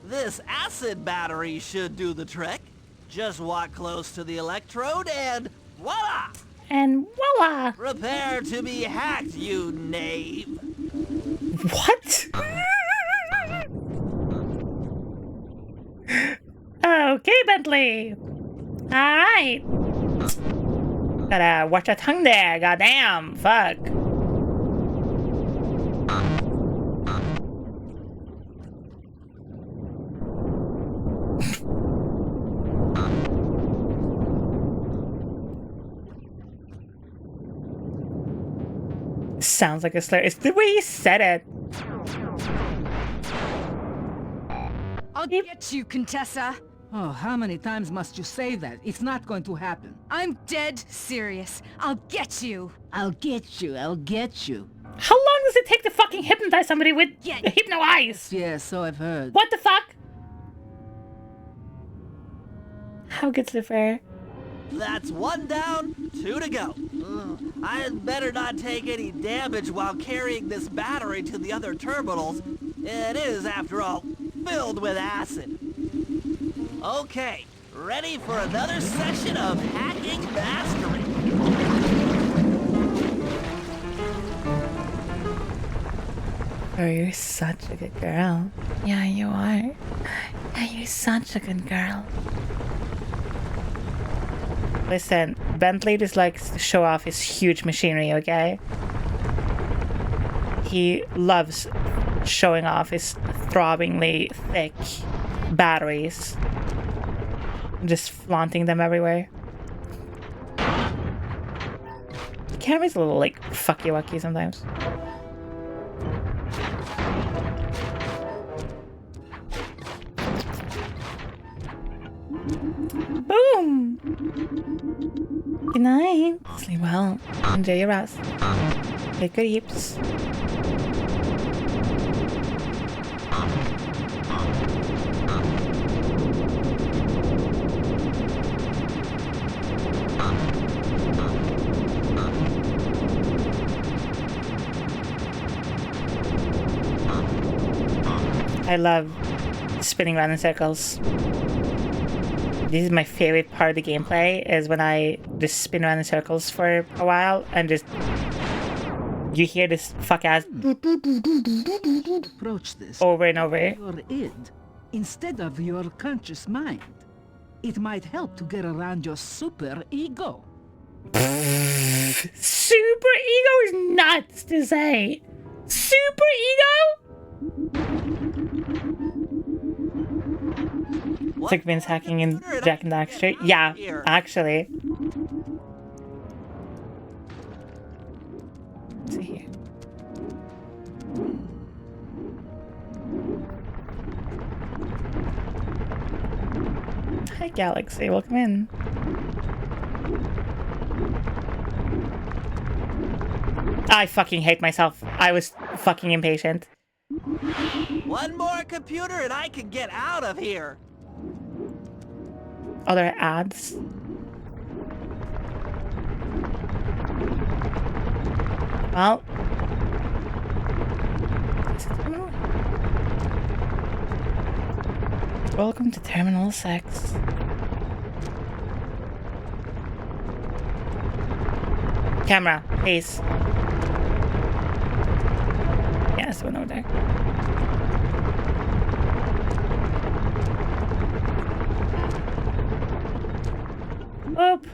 This acid battery should do the trick. Just walk close to the electrode and voila! And voila! Prepare to be hacked, you knave. What? Okay, Bentley. Alright. Gotta watch your tongue there, goddamn. Fuck. Sounds like a slur. It's the way he said it. I'll get you, Contessa. Oh, how many times must you say that? It's not going to happen. I'm dead serious. I'll get you. I'll get you. I'll get you. How long does it take to fucking hypnotize somebody with hypno eyes? Yeah, so I've heard. What the fuck? How good's the fair? That's one down, 2 to go. I'd better not take any damage while carrying this battery to the other terminals. It is, after all, filled with acid. Okay, ready for another session of hacking mastery. Oh, you're such a good girl. Yeah, you are. Yeah, you're such a good girl. Listen, Bentley just likes to show off his huge machinery, okay? He loves showing off his throbbingly thick batteries. Just flaunting them everywhere. The camera's a little, like, fucky-wucky sometimes. Boom! Good night. Sleep well. Enjoy your rest. Take good eats. I love spinning around in circles. This is my favorite part of the gameplay, is when I just spin around in circles for a while and just... You hear this fuck-ass... Approach this over and over. your id instead of your conscious mind. It might help to get around your super ego. Super ego is nuts to say. Super ego? It's like Vince hacking in Jack and Daxter. Yeah, actually. Let's see here. Hi, Galaxy. Welcome in. I fucking hate myself. I was fucking impatient. One more computer and I can get out of here. Other ads. Well. Welcome to Terminal 6. Camera, please. Yes, one over there. Oop.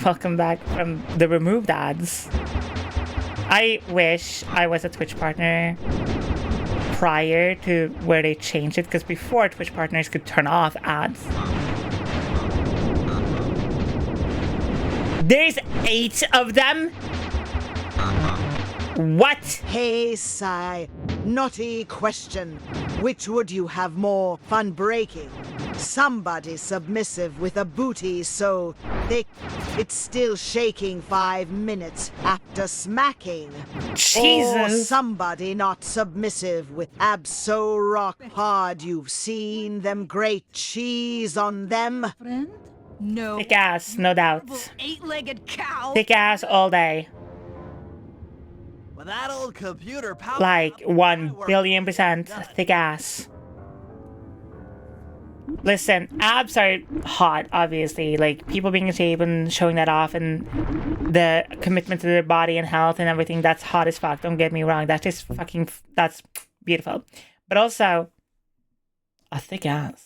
Welcome back from the removed ads. I wish I was a Twitch partner prior to where they changed it, because before Twitch partners could turn off ads. There's 8 of them? What? Hey, Sai. Naughty question. Which would you have more fun breaking? Somebody submissive with a booty so thick it's still shaking 5 minutes after smacking. Jesus. Or somebody not submissive with abs so rock hard you've seen them grate cheese on them. Friend? No. Thick ass, no doubt. Eight-legged cow. Thick ass all day. With that old computer power, Like 1,000,000,000% thick ass. Listen, abs are hot, obviously. Like, people being in shape and showing that off and the commitment to their body and health and everything, that's hot as fuck. Don't get me wrong. That's just fucking, that's beautiful. But also, a thick ass.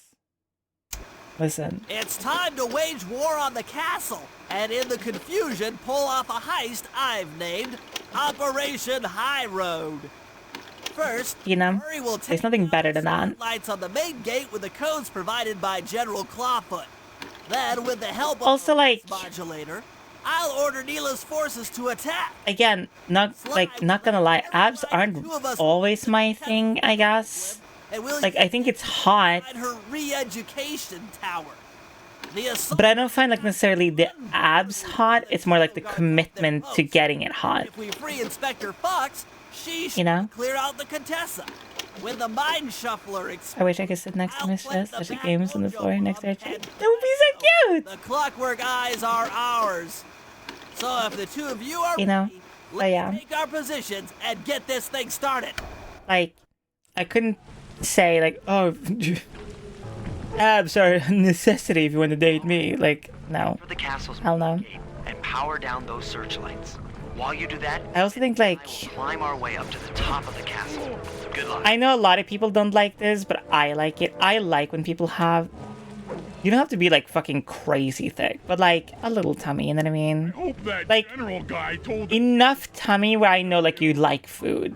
Listen. it's time to wage war on the castle, and in the confusion, pull off a heist I've named Operation High Road. First, You know, Murray will there's take nothing better than that. lights on the main gate with the codes provided by General Clawfoot. Then, with the help of Also, the like, modulator, I'll order Neela's forces to attack. again, not gonna lie, abs aren't always my thing, I guess. And we'll Like, I think it's hot, inside her re-education tower. The assault but I don't find like necessarily the abs hot. It's more like the commitment to getting it hot. If we free Inspector Fox, she should You know? clear out the Contessa. When the Mind Shuffler I wish I could sit next to Mistress as she games on the floor next to her chair. That would be so cute! The Clockwork Eyes are ours. So if the two of you are You know? ready, So let's yeah. take our positions and get this thing started. Like, I couldn't say like, oh, abs are a necessity if you want to date me. Like, no. For the castle's Hell no. gate and power down those searchlights. While you do that, I also think like, I will climb our way up to the top of the castle. Good luck. I know a lot of people don't like this, but I like it. I like when people have, you don't have to be like fucking crazy thick, but like a little tummy, you know what I mean? Hope that Like, general guy told enough tummy where I know like you like food.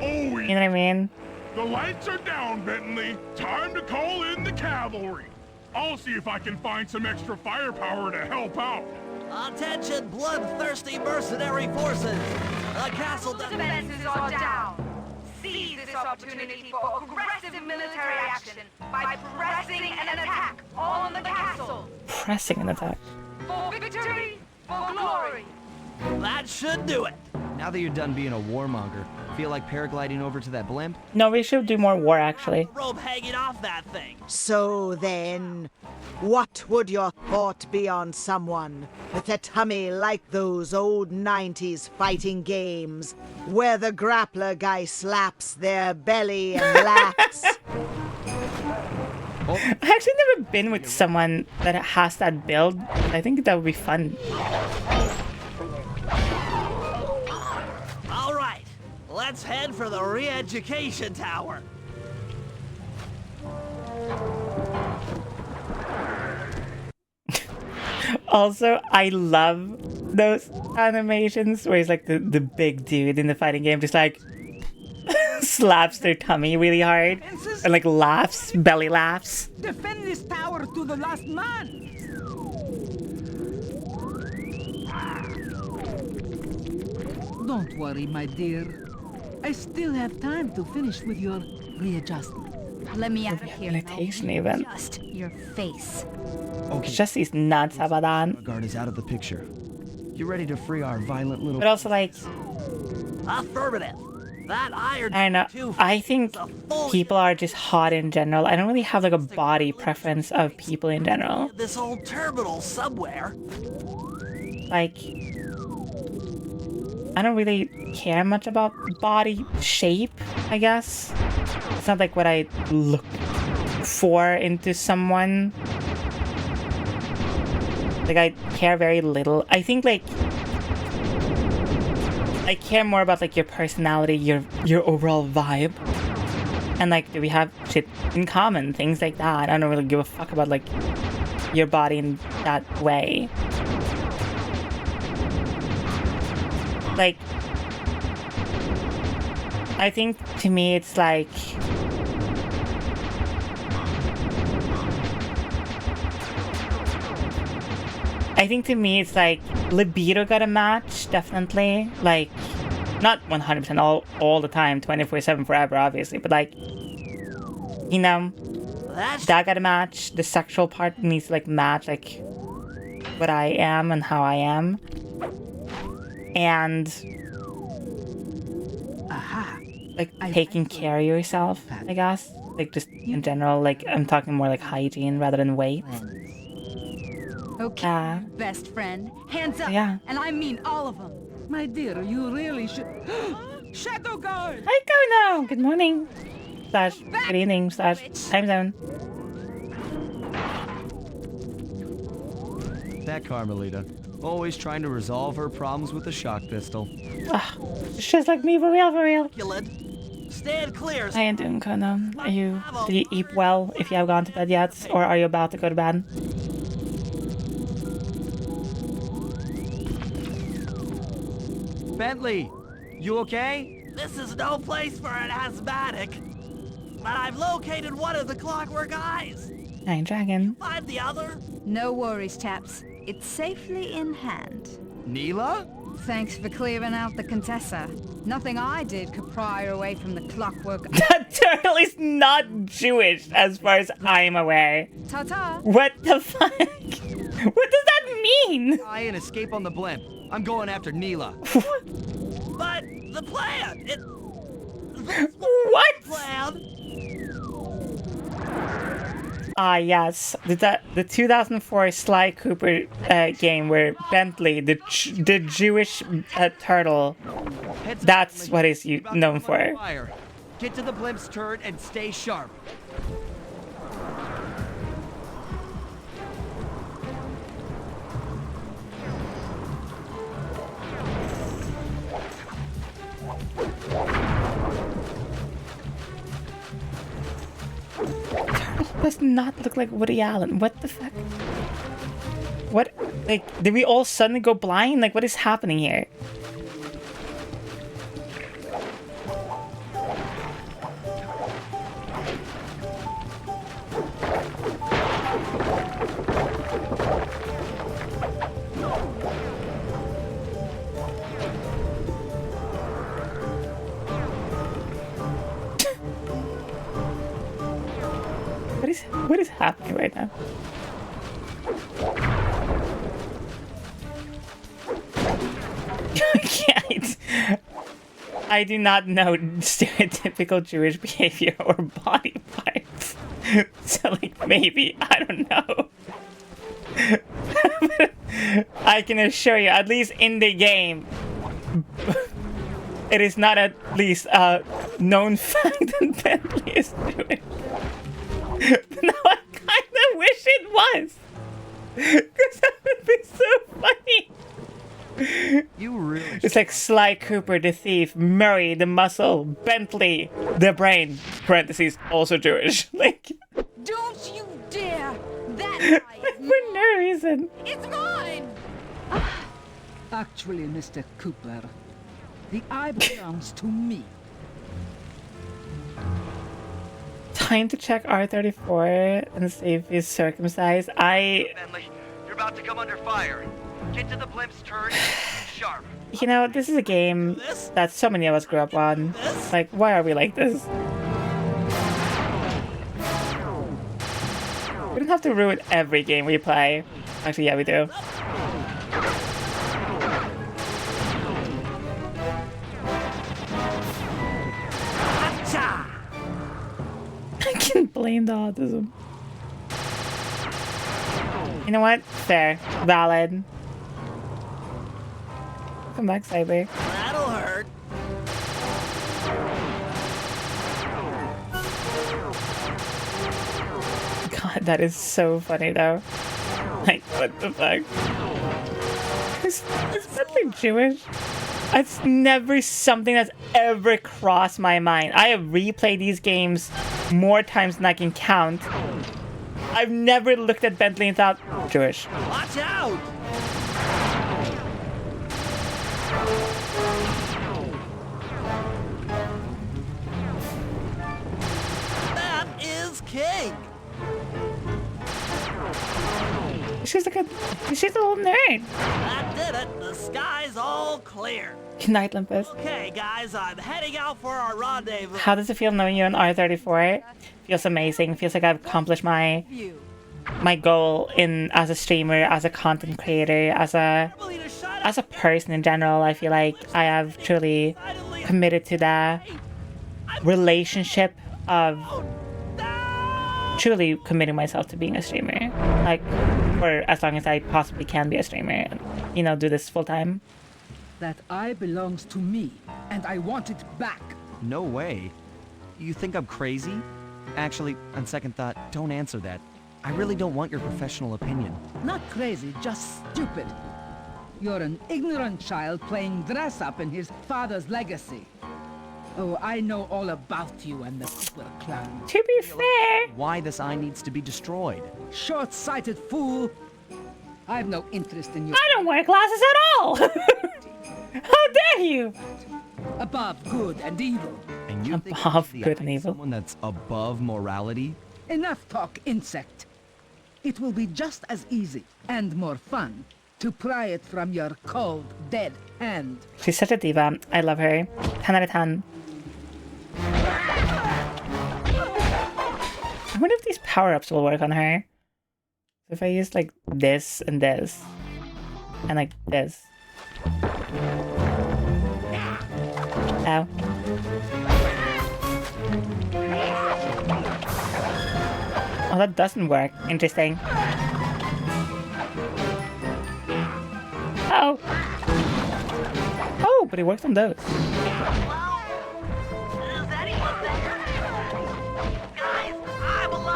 Oh, You know what I mean? the lights are down, Bentley. Time to call in the cavalry. I'll see if I can find some extra firepower to help out. Attention, bloodthirsty mercenary forces. The castle Defenses are down. Seize this opportunity for aggressive military action by pressing an attack on the castle. Pressing an attack. For victory, for glory. That should do it. Now that you're done being a warmonger, feel like paragliding over to that blimp? No, we should do more war actually. Rope hanging off that thing. So then, what would your thought be on someone with a tummy like those old 90s fighting games where the grappler guy slaps their belly and laughs? I've actually never been with someone that has that build. I think that would be fun. All right, let's head for the re-education tower. Also, I love those animations where he's like the big dude in the fighting game, just like, slaps their tummy really hard and like laughs, belly laughs. Defend this tower to the last man! Don't worry, my dear. I still have time to finish with your readjustment. Let me out of here. Rehabilitation even. Just your face. Okay. Jesse's nuts about that. Guard is out of the picture. You ready to free our violent little... But also like, Affirmative. That iron. I don't know. I think people are just hot in general. I don't really have like a body preference of people in general. This old terminal somewhere. Like, I don't really care much about body shape, I guess. It's not like what I look for into someone. Like, I care very little. I think, like, I care more about, like, your personality, your overall vibe. And, like, do we have shit in common? Things like that. I don't really give a fuck about, like, your body in that way. Like, I think, to me, it's like... I think to me it's like libido got a match, definitely. Like, not 100% all the time, 24/7 forever, obviously, but like, you know, that got a match. The sexual part needs to like match like what I am and how I am. And like taking care of yourself, I guess. Like just in general, like I'm talking more like hygiene rather than weight. Okay, best friend. Hands up. Yeah. And I mean all of them. My dear, you really should... Shadow Guard! I don't know. Good morning. Slash good evening. Slash time zone. That Carmelita. Always trying to resolve her problems with a shock pistol. It's just like me, for real, for real. Stand clear. I ain't doing good now. Did you eat well if you have gone to bed yet? Or are you about to go to bed? Bentley, you okay? This is no place for an asthmatic. But I've located one of the clockwork eyes. Iron Dragon. Find the other. No worries, chaps. It's safely in hand. Neela? Thanks for clearing out the Contessa. Nothing I did could pry her away from the clockwork. That turtle is not Jewish, as far as I'm aware. Ta-ta. What the fuck? What does that mean? I and escape on the blimp. I'm going after Neela. But the plan, What? Plan. Ah, yes. The 2004 Sly Cooper game where Bentley, the Jewish turtle, that's what he's known for. Get to the blimp's turret and stay sharp. Does not look like Woody Allen. What the fuck? What? Like, did we all suddenly go blind? Like, what is happening here? What is happening right now? I can't. I do not know stereotypical Jewish behavior or body parts. So, like, maybe, I don't know. I can assure you, at least in the game, it is not at least a known fact that Bentley is Jewish. But now I kind of wish it was. Because that would be so funny. You really... It's like Sly Cooper, the thief, Murray, the muscle, Bentley, the brain, parentheses, also Jewish. Like... Don't you dare! That for no reason. It's mine! Actually, Mr. Cooper, the eye belongs to me. trying to check R34 and see if he's circumcised. Bentley, you're about to come under fire. Get to the blimp's turret sharp. You know, this is a game that so many of us grew up on. Like, why are we like this? We don't have to ruin every game we play. Actually, yeah, we do. I can blame the autism. You know what? Fair. Valid. Come back, Cyber. That'll hurt. God, that is so funny though. Like, what the fuck? Is Bentley Jewish? It's never something that's ever crossed my mind. I have replayed these games more times than I can count. I've never looked at Bentley and thought, Jewish. Watch out! That is King. She's a little nerd. That did it. The sky's all clear. Good night, Olympus. Okay, guys, I'm heading out for our rendezvous. How does it feel knowing you're on R34? Feels amazing. Feels like I've accomplished my goal as a streamer, as a content creator, as a person in general. I feel like I have truly committed to the relationship of truly committing myself to being a streamer. Like, for as long as I possibly can be a streamer and, you know, do this full time. That eye belongs to me, and I want it back. No way. You think I'm crazy? Actually, on second thought, don't answer that. I really don't want your professional opinion. Not crazy, just stupid. You're an ignorant child playing dress-up in his father's legacy. Oh, I know all about you and the Cooper clan. To be fair, why this eye needs to be destroyed. Short-sighted fool. I've no interest in you. I don't wear glasses at all. How dare you? Above good and evil. And you think above good and evil? Someone that's above morality? Enough talk, insect. It will be just as easy and more fun to pry it from your cold, dead hand. She's such a diva. I love her. 10 out of 10. I wonder if these power-ups will work on her. If I use like this and this and like this. Ow. Oh, that doesn't work. Interesting. Oh. Oh, but it works on those.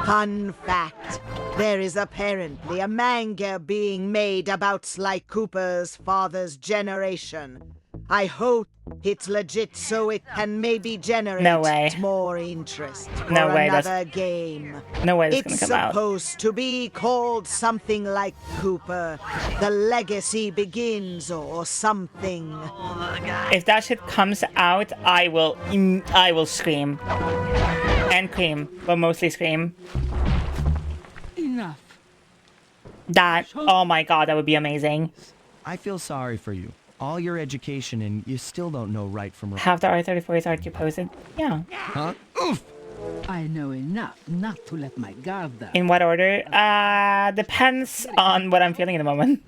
Fun fact. There is apparently a manga being made about Sly Cooper's father's generation. I hope it's legit so it can maybe generate more interest for another game. No way It's gonna come out. supposed to be called something like Cooper, The Legacy Begins or something. If that shit comes out, I will scream. And cream, but mostly scream. Enough. That, oh my god, that would be amazing. I feel sorry for you. All your education and you still don't know right from wrong. Have the R34's RQ posted? Yeah. Huh? Oof! I know enough not to let my guard down. In what order? Depends on what I'm feeling in the moment.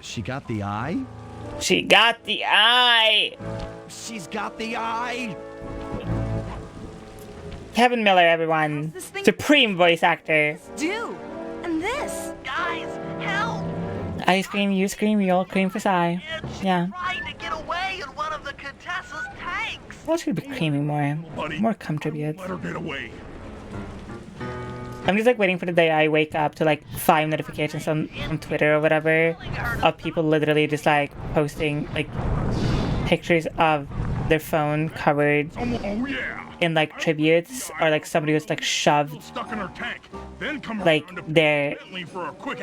She got the eye? She got the eye! She's got the eye! Kevin Miller, everyone. Supreme voice actor. Do and this. Guys, help! I scream, you scream, we all scream for Psy. Yeah. Trying to get away in one of the Contessa's tanks. I should be screaming more. More contributes. Let her get away. I'm just like waiting for the day I wake up to like 5 notifications on Twitter or whatever of people literally just like posting like pictures of their phone covered in like tributes or like somebody was like shoved like their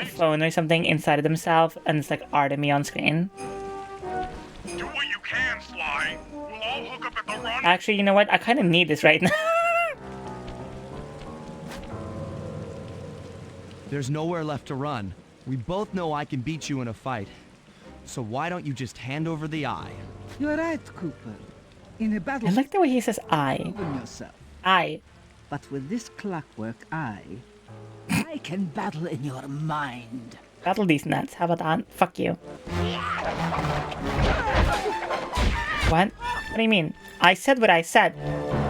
phone or something inside of themselves and it's like art of me on screen. Do what you can, Sly. We'll all hook up at the run. Actually, you know what? I kind of need this right now. There's nowhere left to run. We both know I can beat you in a fight. So why don't you just hand over the eye? You're right, Cooper. In a battle, I like the way he says I. proven yourself. I. But with this clockwork eye, I can battle in your mind. Battle these nuts. How about that? Fuck you. What? What do you mean? I said what I said.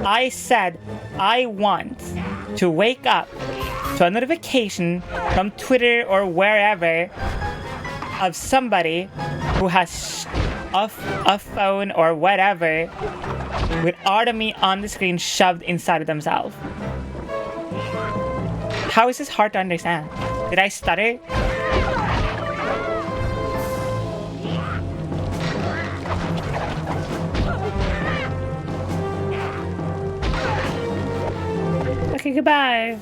I said I want to wake up to a notification from Twitter or wherever of somebody who has a phone or whatever with Artemis on the screen shoved inside of themselves. How is this hard to understand? Did I stutter? Okay, goodbye.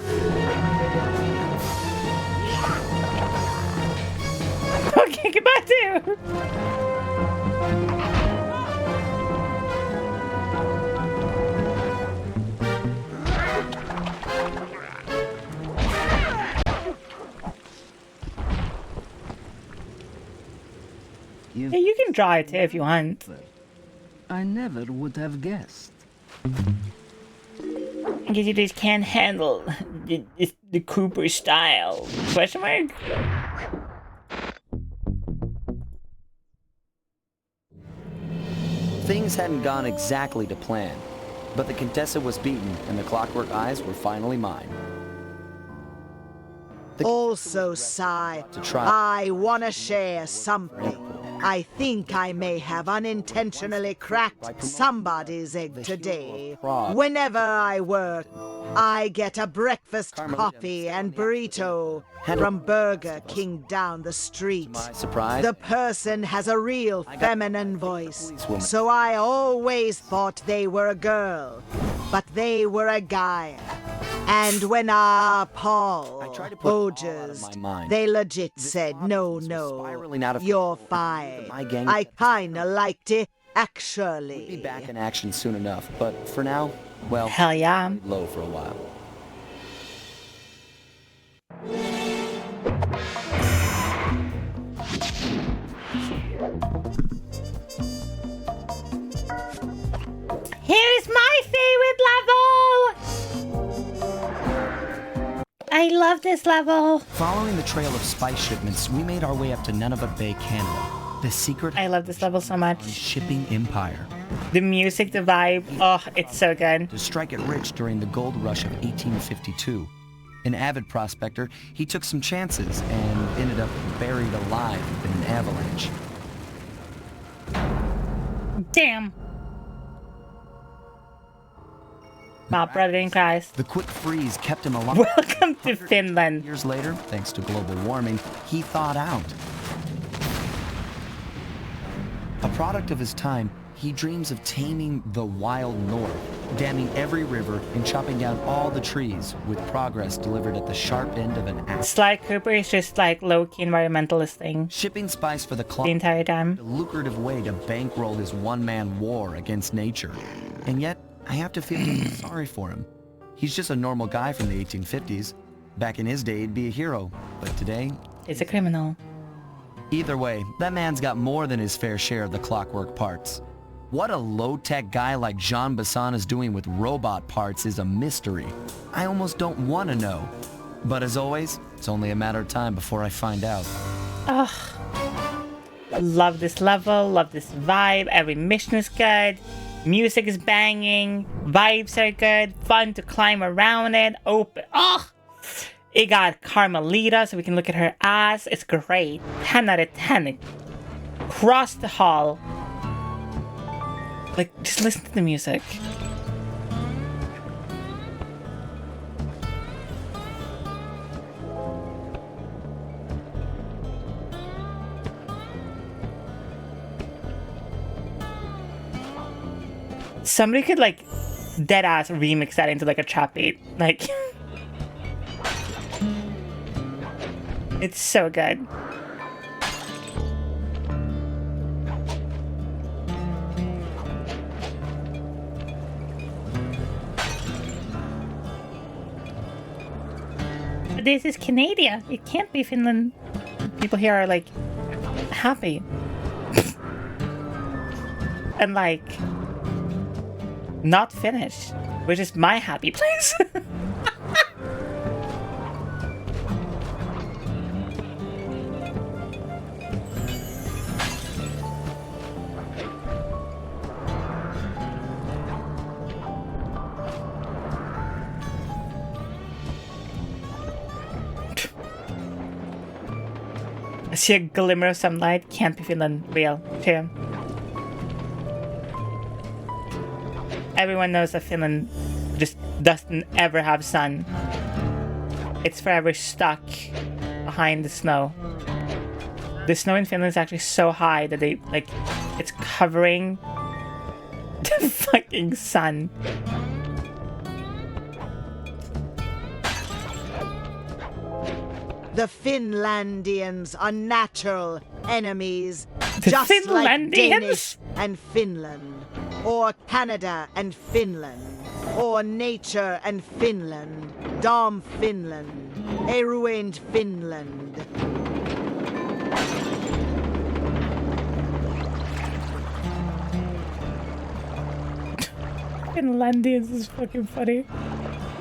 Okay, goodbye too. Hey, you can draw it too if you want. I never would have guessed. I guess you just can't handle the Cooper style. Question mark? Things hadn't gone exactly to plan, but the Contessa was beaten and the Clockwork Eyes were finally mine. Also, Cy, I wanna share something. I think I may have unintentionally cracked somebody's egg today. Whenever I work, I get a breakfast coffee and burrito from Burger King down the street. The person has a real feminine voice, so I always thought they were a girl, but they were a guy. And when Paul Ogers, they legit said, no, you're fine. I kinda liked it, actually. We'll be back in action soon enough, but for now, well, hell yeah. Low for a while. Here's my favorite level! I love this level. Following the trail of spice shipments, we made our way up to Nunavut Bay, Canada. The secret. I love this level so much. Shipping empire. The music, the vibe, oh, it's so good. To strike it rich during the gold rush of 1852. An avid prospector, he took some chances and ended up buried alive in an avalanche. Damn. My brother in Christ. The quick freeze kept him alive. Welcome to Finland. Years later, thanks to global warming, he thawed out. A product of his time, he dreams of taming the wild north, damming every river and chopping down all the trees, with progress delivered at the sharp end of an axe. Sly Cooper is just like low-key environmentalist thing. Shipping spice for the entire time. A lucrative way to bankroll his one-man war against nature. And yet, I have to feel sorry for him. He's just a normal guy from the 1850s. Back in his day, he'd be a hero, but today... He's a criminal. Either way, that man's got more than his fair share of the clockwork parts. What a low-tech guy like Jean Besson is doing with robot parts is a mystery. I almost don't want to know. But as always, it's only a matter of time before I find out. Ugh. Love this level, love this vibe, every mission is good. Music is banging, vibes are good, fun to climb around it, open. Oh! It got Carmelita so we can look at her ass. It's great. 10 out of 10. Across the hall. Like, just listen to the music. Somebody could, like, dead-ass remix that into, like, a trap beat. Like... It's so good. this is Canada. It can't be Finland. People here are like happy. And like not Finnish, which is my happy place. I see a glimmer of sunlight. Can't be Finland. Real. True. Everyone knows that Finland just doesn't ever have sun. It's forever stuck behind the snow. The snow in Finland is actually so high that it's covering the fucking sun. The Finlandians are natural enemies, The just like Finlandians? Danish and Finland, or Canada and Finland, or nature and Finland, Dom Finland, a ruined Finland. Finlandians is fucking funny.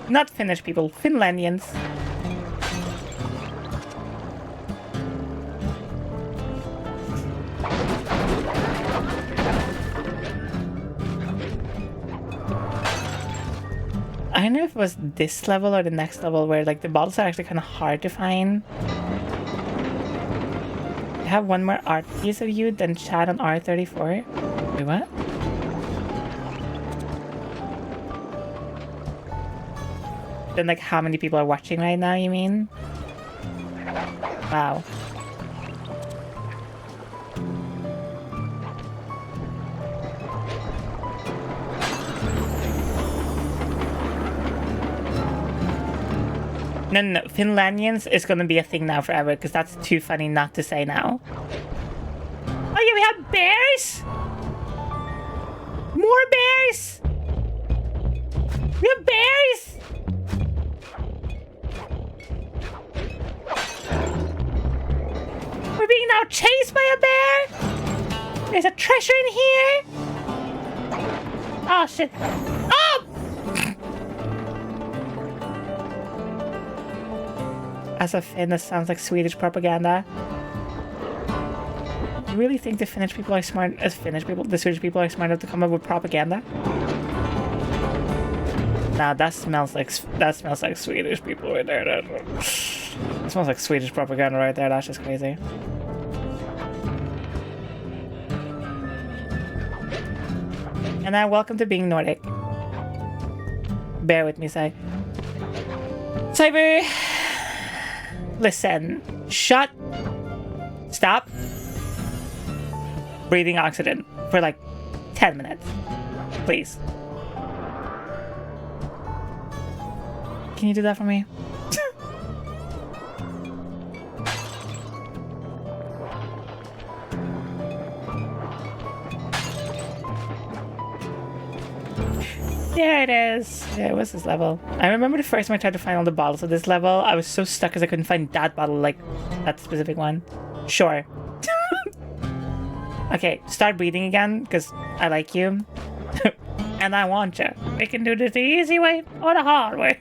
Not Finnish people, Finlandians. I don't know if it was this level or the next level where like the bottles are actually kind of hard to find. I have one more art piece of you than chat on R34. Wait, what? Then like how many people are watching right now, you mean? Wow. No, Finlandians is gonna be a thing now forever because that's too funny not to say now. Oh yeah, we have bears! More bears! We have bears! We're being now chased by a bear! There's a treasure in here! Oh shit. Oh! As a Finn, this sounds like Swedish propaganda. You really think the Finnish people are smart as Finnish people? The Swedish people are smart enough to come up with propaganda? Nah, that smells like Swedish people right there. That smells like Swedish propaganda right there. That's just crazy. And now, welcome to being Nordic. Bear with me, Sai. Cyber. Listen. Shut. Stop. Breathing oxygen for like 10 minutes. Please. Can you do that for me? There it is. Yeah, what's this level? I remember the first time I tried to find all the bottles of this level, I was so stuck because I couldn't find that bottle, like that specific one. Sure. Okay, start breathing again, because I like you. And I want you. We can do this the easy way or the hard way.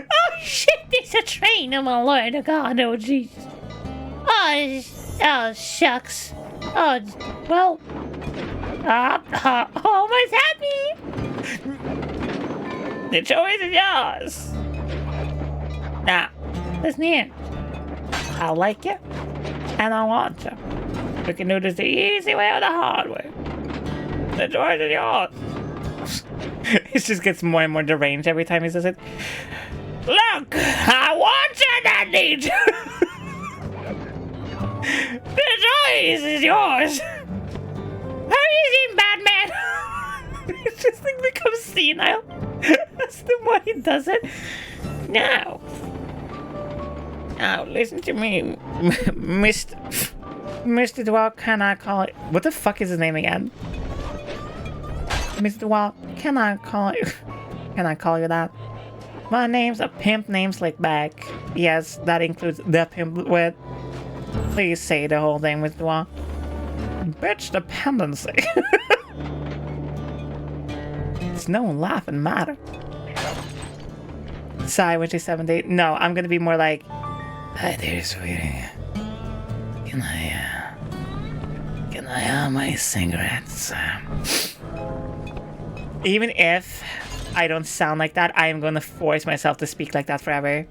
Oh shit, there's a train! Oh my lord, oh god, oh Jesus. Oh shucks. Oh, well. Almost happy! The choice is yours. Now, listen here. I like you, and I want you. We can do this the easy way or the hard way. The choice is yours. It just gets more and more deranged every time he says it. Look, I want you and I need you. The choice is yours. How easy, Batman? It just like becomes senile. That's the way he does it. Now, listen to me, Mr. What can I call it? What the fuck is his name again? Mr. Wall, can I call you? Can I call you that? My name's a pimp named Slickback. Yes, that includes the pimp with. Please say the whole thing, Mr. Wall. Bitch dependency. It's no laughing matter. Sigh when she's 70. No, I'm gonna be more like, hi there, sweetie. Can I have my cigarettes? Even if I don't sound like that, I am gonna force myself to speak like that forever.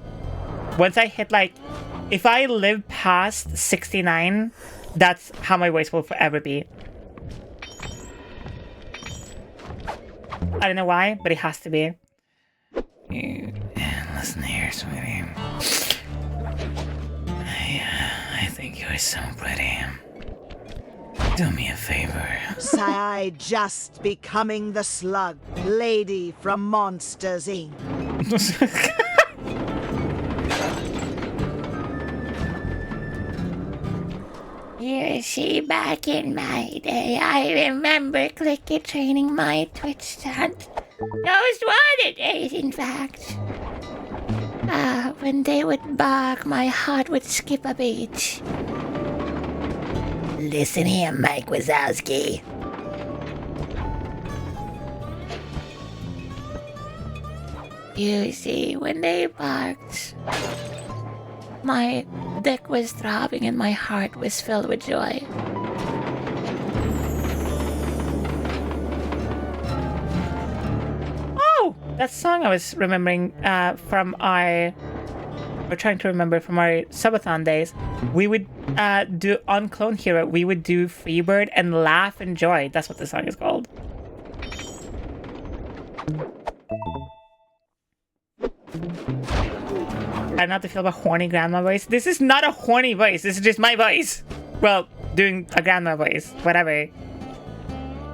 Once I hit like, if I live past 69, that's how my voice will forever be. I don't know why, but it has to be. Listen here, sweetie. I think you're so pretty. Do me a favor. Sigh, just becoming the slug lady from Monsters, Inc. You see, back in my day, I remember clicker training my Twitch stunt. Those were the days, in fact. When they would bark, my heart would skip a beat. Listen here, Mike Wazowski. You see, when they barked, my dick was throbbing and my heart was filled with joy. Oh, that song I was remembering from our... We're trying to remember from our subathon days. We would do on Clone Hero, we would do Freebird and Laugh and Joy. That's what the song is called. I don't know how to feel about horny grandma voice. This is not a horny voice. This is just my voice. Well, doing a grandma voice. Whatever.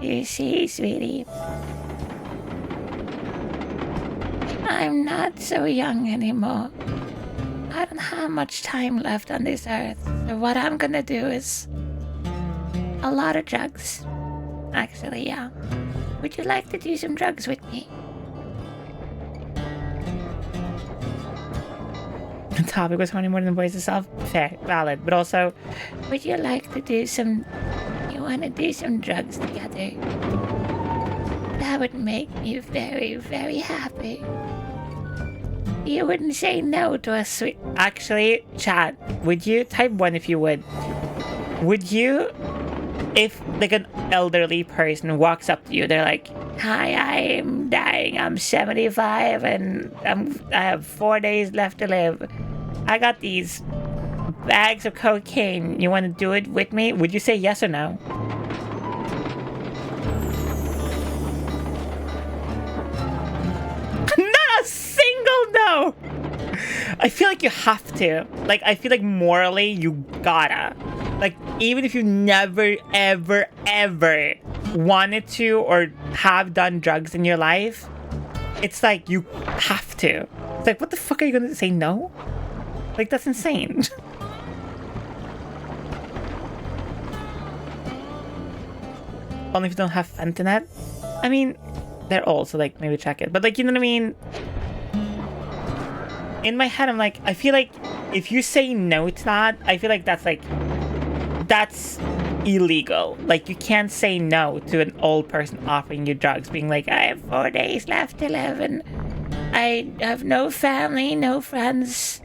You see, sweetie, I'm not so young anymore. I don't have much time left on this earth. So what I'm gonna do is a lot of drugs. Actually, yeah. Would you like to do some drugs with me? The topic was horny more than the voice itself. Fair, valid, but also, would you like to do some... You wanna do some drugs together? That would make me very, very happy. You wouldn't say no to a sweet... Actually, chat, would you? Type 1 if you would. Would you, if like an elderly person walks up to you, they're like, hi, I'm dying, I'm 75 and I have 4 days left to live. I got these bags of cocaine. You want to do it with me? Would you say yes or no? Not a single no! I feel like you have to. Like, I feel like morally you gotta. Like, even if you never, ever, ever wanted to or have done drugs in your life, it's like you have to. It's like, what the fuck are you gonna say no? Like, that's insane. Only if you don't have fentanyl. I mean, they're also like, maybe check it. But like, you know what I mean? In my head, I'm like, I feel like if you say no to that, I feel like that's like, that's illegal. Like, you can't say no to an old person offering you drugs, being like, I have 4 days left to live and I have no family, no friends.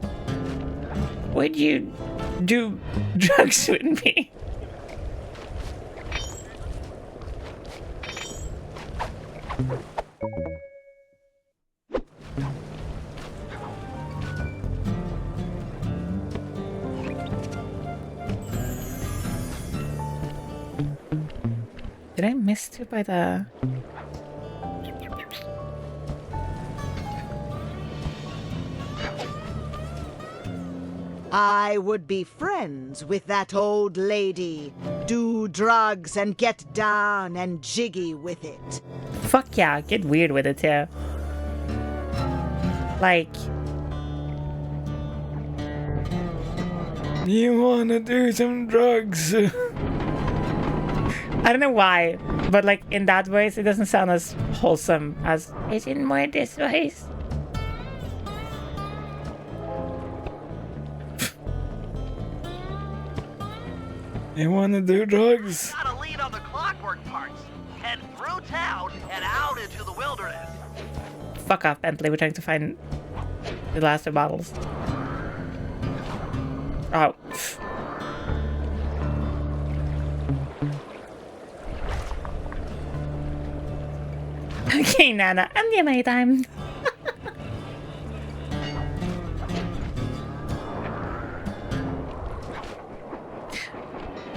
Would you do drugs with me? Did I miss two by the... I would be friends with that old lady. Do drugs and get down and jiggy with it. Fuck yeah, get weird with it too. Like... You wanna do some drugs? I don't know why, but like in that voice, it doesn't sound as wholesome as it's in more this voice. You wanna do drugs? Got a lead on the clockwork parts. Head through town and out into the wilderness. Fuck off, Bentley. We're trying to find the last two bottles. Oh. Okay, Nana. I'm near my time.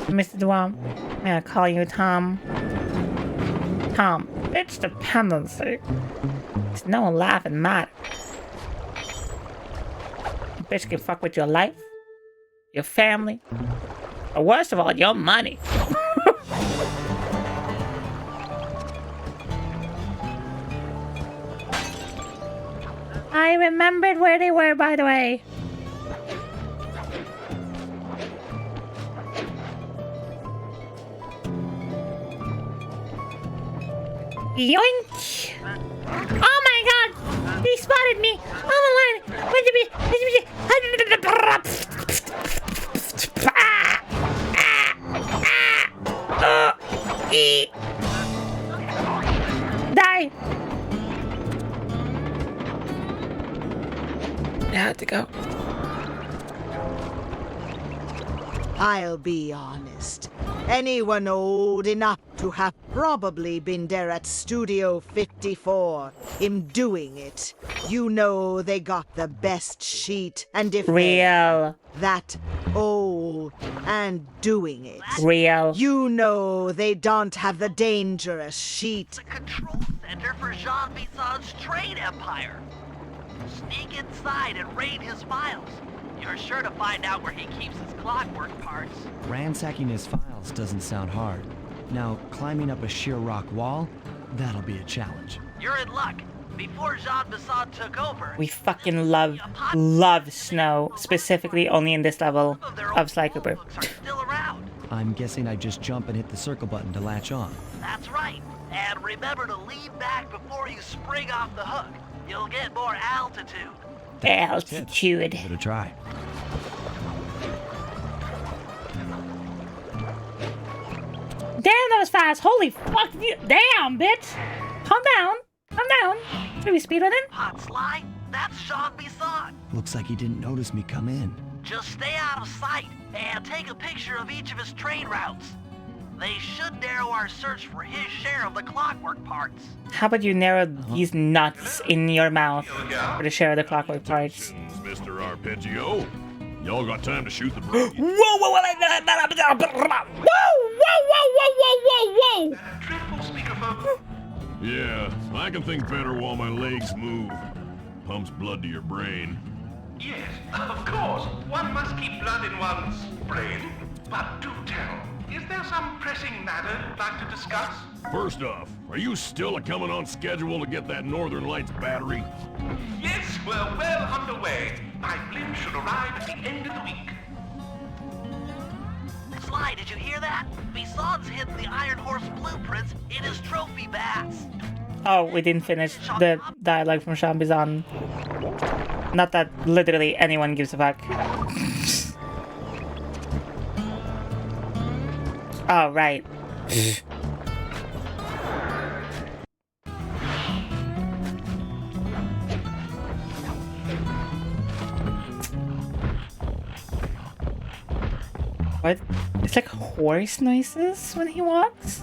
Mr. Dwam, I'm gonna call you Tom. Tom, it's dependency. It's no laughing matter. A bitch can fuck with your life, your family, or worst of all, your money. I remembered where they were, by the way. Yoink! Oh my god! He spotted me! On the line! Die! I had to go. I'll be honest. Anyone old enough to have probably been there at Studio 54, him doing it. You know they got the best sheet, and if Real. that old and doing it. Real. You know they don't have the dangerous sheet. The control center for Jean Bison's trade empire. Sneak inside and raid his files. You're sure to find out where he keeps his clockwork parts. Ransacking his files doesn't sound hard. Now, climbing up a sheer rock wall, that'll be a challenge. You're in luck. Before Jean Bisson took over... We fucking love snow, specifically only in this level of Slycooper. I'm guessing I just jump and hit the circle button to latch on. That's right. And remember to lean back before you spring off the hook. You'll get more altitude. Altitude. Give it a try. Damn, that was fast. Holy fuck. Damn, bitch. Calm down. Calm down. Should we speed running? Hot Sly, that's Jean Bisson. Looks like he didn't notice me come in. Just stay out of sight and take a picture of each of his trade routes. They should narrow our search for his share of the clockwork parts. How about you narrow these nuts in your mouth for the share of the clockwork parts? Mr. Arpeggio, y'all got time to shoot the Whoa, whoa, whoa, whoa, whoa, whoa, whoa! Yeah, I can think better while my legs move. Pumps blood to your brain. Yes, of course. One must keep blood in one's brain. But do tell, is there some pressing matter you'd like to discuss? First off, are you still coming on schedule to get that Northern Lights battery? Yes, we're well underway. My blimp should arrive at the end of the week. Sly, did you hear that? Bison's hidden the Iron Horse blueprints in his trophy bass. Oh, we didn't finish the dialogue from Jean Bisson. Not that literally anyone gives a fuck. Oh, right. What? It's like horse noises when he walks?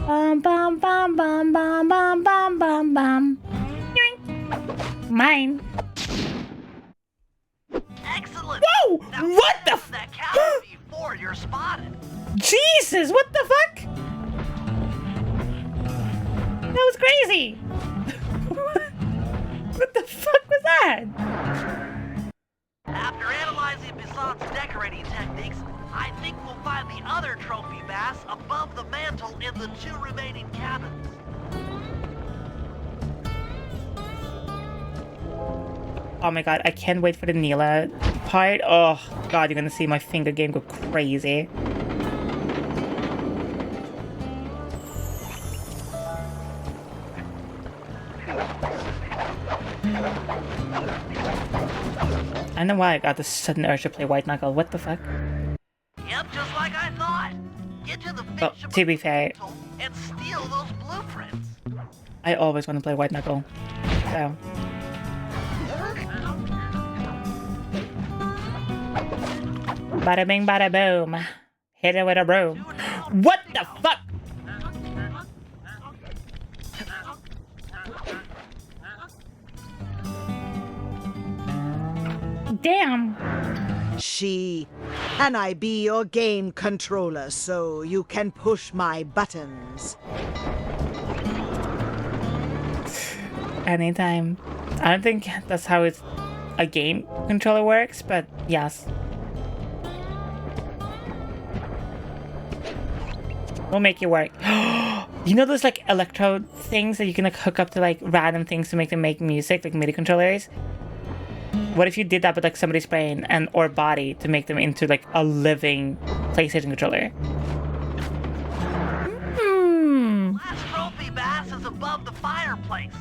Bum bum bum bum bum bum bum bum bum. Mine. Excellent. Whoa! What the f- That counter before you're spotted. Jesus! What the fuck? That was crazy. What the fuck was that? After analyzing Bison's decorating techniques, I think we'll find the other trophy bass above the mantle in the 2 remaining cabins. Oh my god, I can't wait for the Neela part. Oh god, you're gonna see my finger game go crazy. I don't know why I got this sudden urge to play White Knuckle. What the fuck? Yep, just like I thought. Get to the Well, to be fair, and steal those blueprints. I always want to play White Knuckle. So. Bada bing, bada boom. Hit it with a broom. What the fuck? Damn. And I be your game controller so you can push my buttons. Anytime. I don't think that's how a game controller works, but yes. We'll make it work. You know those like electrode things that you can like hook up to like random things to make them make music, like MIDI controllers? What if you did that with like somebody's brain and or body to make them into like a living PlayStation controller? Last trophy bass is above the fireplace.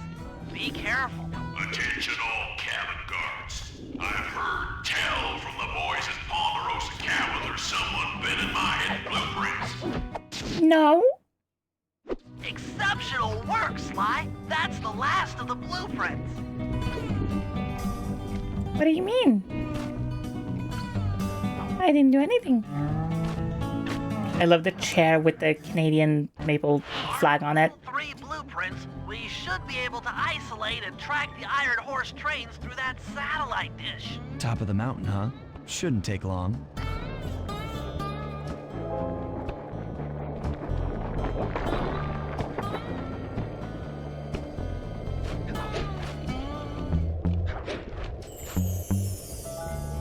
Be careful. Attention all cabin guards. I've heard tell from the boys in Ponderosa cabin there's someone been in my hidden blueprints. No. Exceptional work, Sly. That's the last of the blueprints. What do you mean? I didn't do anything. I love the chair with the Canadian maple flag on it. 3 blueprints, we should be able to isolate and track the Iron Horse trains through that satellite dish. Top of the mountain, huh? Shouldn't take long.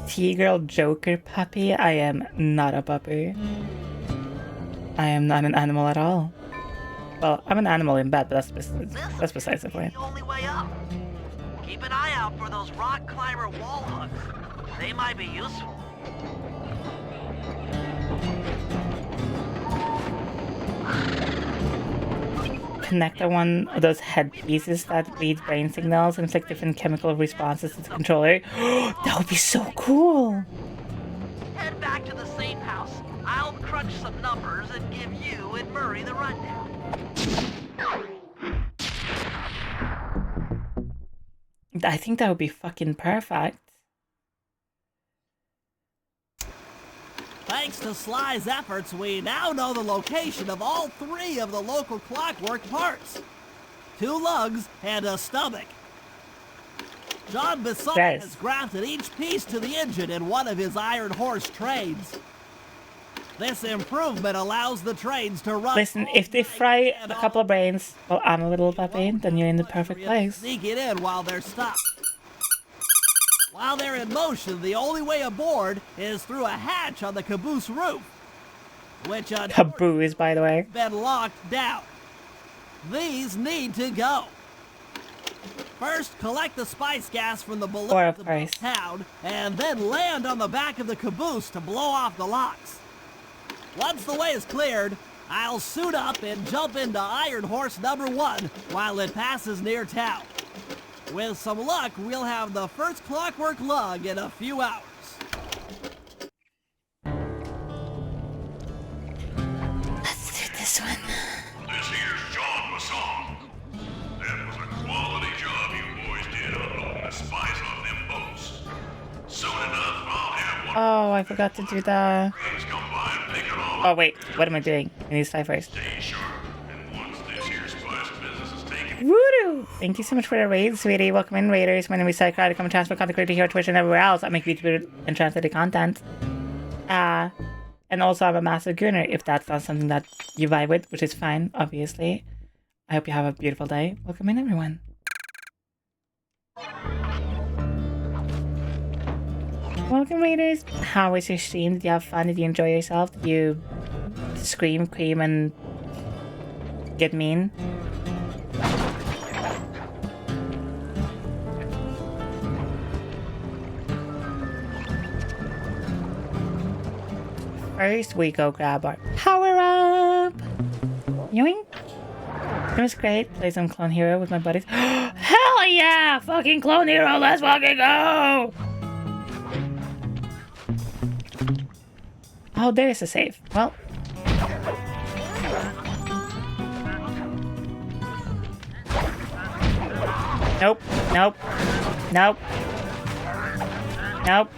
T-girl Joker puppy? I am not a puppy. I am not an animal at all. Well, I'm an animal in bed, but that's besides the point. The only way up. Keep an eye out for those rock climber wall hooks. They might be useful. Connect one of those headpieces that reads brain signals and inflict different chemical responses to the controller. That would be so cool. Head back to the safe house. I'll crunch some numbers and give you and Murray the rundown. I think that would be fucking perfect. Thanks to Sly's efforts, we now know the location of all 3 of the local clockwork parts. 2 lugs and a stomach. John Bisson has grafted each piece to the engine in one of his Iron Horse trains. This improvement allows the trains to run. Listen, if they fry a couple of brains while I'm a little puppy, then you're in the perfect place. Sneak it in while they're stopped. While they're in motion, the only way aboard is through a hatch on the caboose roof, which caboose, by the way, has been locked down. These need to go. First, collect the spice gas from the balloon above town, and then land on the back of the caboose to blow off the locks. Once the way is cleared, I'll suit up and jump into Iron Horse number 1 while it passes near town. With some luck, we'll have the first clockwork lug in a few hours. Let's do this one. This here's John Masson. That was a quality job you boys did unloading the spice off them boats. Soon enough, I'll have one. Oh, I forgot to do that. Oh wait, what am I doing? I need to die first. Woo! Thank you so much for the raid, sweetie. Welcome in, raiders. My name is Szycrotic. I'm a transfer content creator here on Twitch and everywhere else. I make VTuber and translated content. And also I'm a massive gooner, if that's not something that you vibe with, which is fine, obviously. I hope you have a beautiful day. Welcome in, everyone. Welcome, raiders. How was your stream? Did you have fun? Did you enjoy yourself? Did you scream, cream, and get mean? first we go grab our power up. Yoink. It was great. Play some Clone Hero with my buddies. Hell yeah! Fucking Clone Hero, let's fucking go! Oh, there's a save. Well. Nope. Nope. Nope. Nope.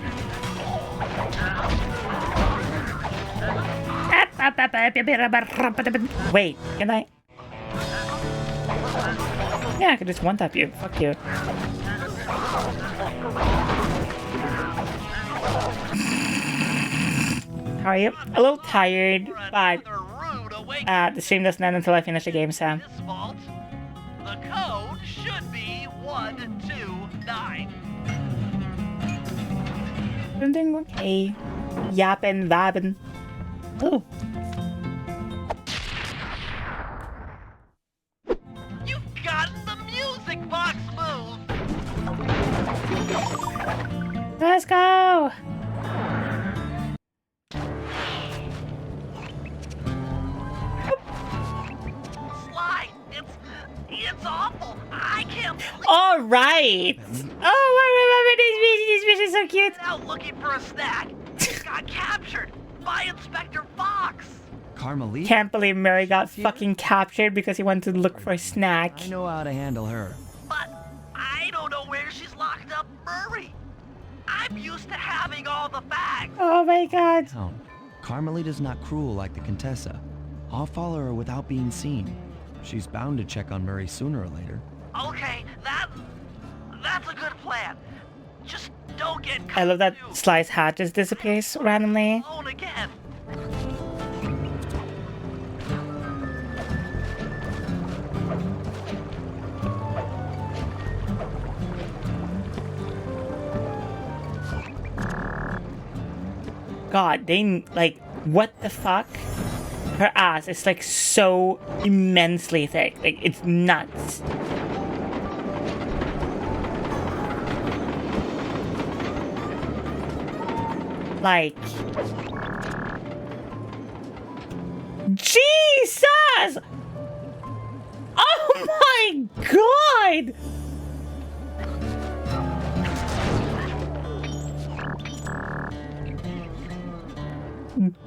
Wait, can I? Yeah, I could just one-tap you. Fuck you. How are you? A little tired, but the stream doesn't end until I finish the game, so. The code should be 129. I'm doing okay. Yappin', vabbin'. Ooh. You've gotten the music box move! Let's go! Sly, it's awful. I can't. All right. Oh, I remember these fish are so cute. Out looking for a snack. Got captured by Inspector Fox. Carmelita? Can't believe Mary got fucking captured because he wanted to look for a snack. I know how to handle her. But I don't know where she's locked up Murray. I'm used to having all the facts. Oh my god. No, Carmelita's not cruel like the Contessa. I'll follow her without being seen. She's bound to check on Murray sooner or later. Okay, that's a good plan. Just don't get I love that Sly's hat just disappears randomly. alone again. God, they like what the fuck? Her ass is like so immensely thick. Like it's nuts. Like Jesus! Oh my god!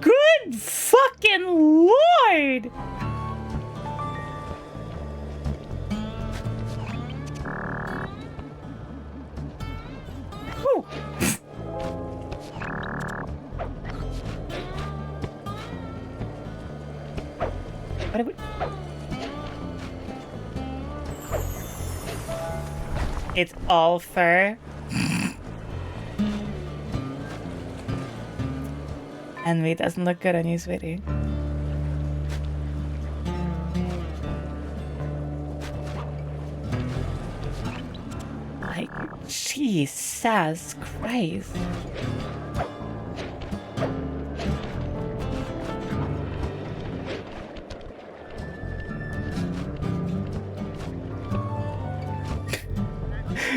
Good fucking lord! Whew. What are we... It's all fur. Envy doesn't look good on you, sweetie. Like, Jesus Christ.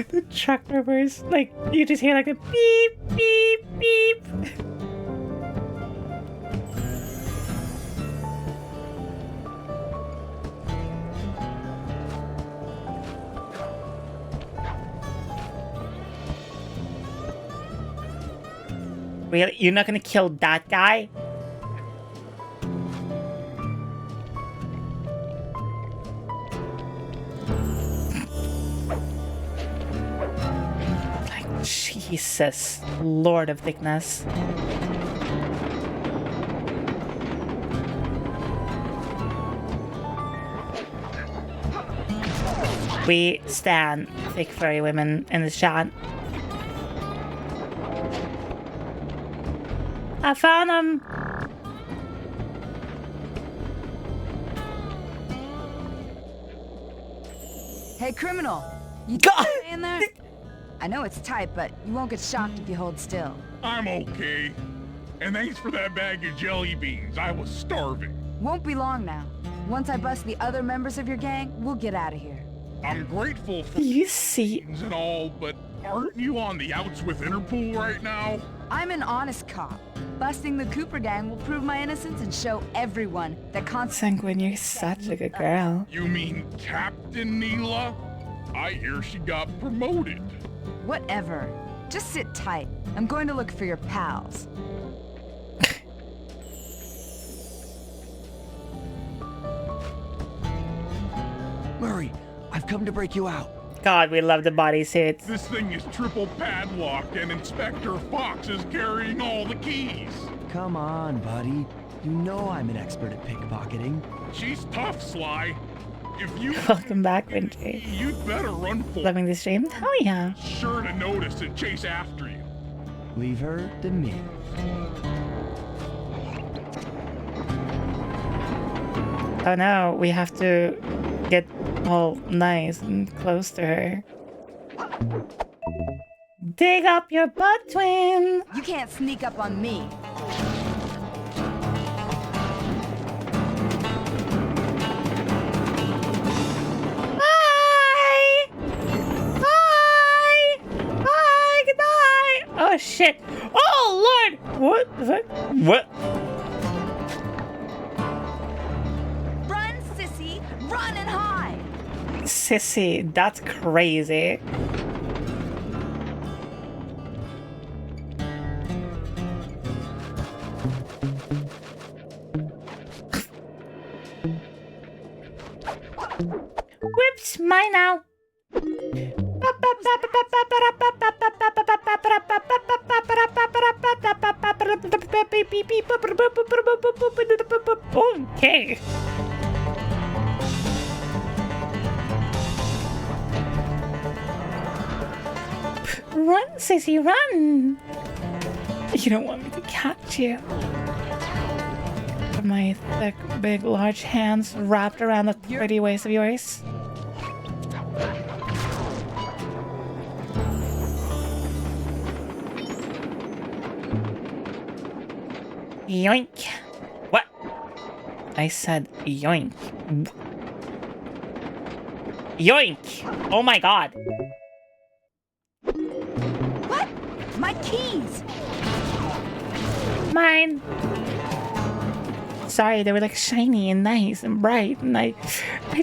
The truck reverse, like, you just hear like a beep, beep, beep. Really? You're not gonna kill that guy? Like, Jesus, Lord of thickness. We stand thick furry women in this chat. I found him. Hey, criminal. You stay in there? I know it's tight, but you won't get shocked if you hold still. I'm okay. And thanks for that bag of jelly beans. I was starving. Won't be long now. Once I bust the other members of your gang, we'll get out of here. I'm grateful for you see and all, but aren't you on the outs with Interpol right now? I'm an honest cop. Busting the Cooper gang will prove my innocence and show everyone that Sanguine, you're such a good girl. You mean Captain Neela? I hear she got promoted. Whatever. Just sit tight. I'm going to look for your pals. Murray, I've come to break you out. God, we love the bodysuits. This thing is triple padlocked and Inspector Fox is carrying all the keys. Come on, buddy. You know I'm an expert at pickpocketing. She's tough, Sly. If you Welcome back, Winter. you'd better run for Loving the stream? Hell yeah. Sure to notice and chase after you. Leave her to me. Oh no, we have to get all nice and close to her. Dig up your butt, twin! You can't sneak up on me. Bye! Bye! Bye! Goodbye! Oh shit! Oh lord! What the fuck? What? Run, sissy! Run and hide! Sissy, that's crazy. Whoops, mine now. Okay. Run, sissy, run! You don't want me to catch you. My thick, big, large hands wrapped around that pretty waist of yours. Yoink. What? I said yoink. Yoink! Oh my god. What? My keys! Mine. Sorry, they were like shiny and nice and bright, and I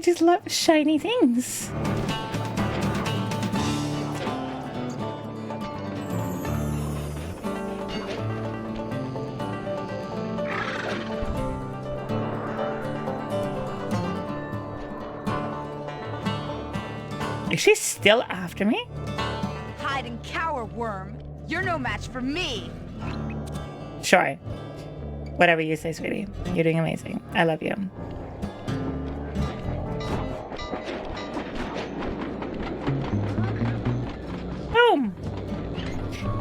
just love shiny things. Is she still after me? Hide and cower, worm. You're no match for me. Sure. Whatever you say, sweetie. You're doing amazing. I love you. Boom!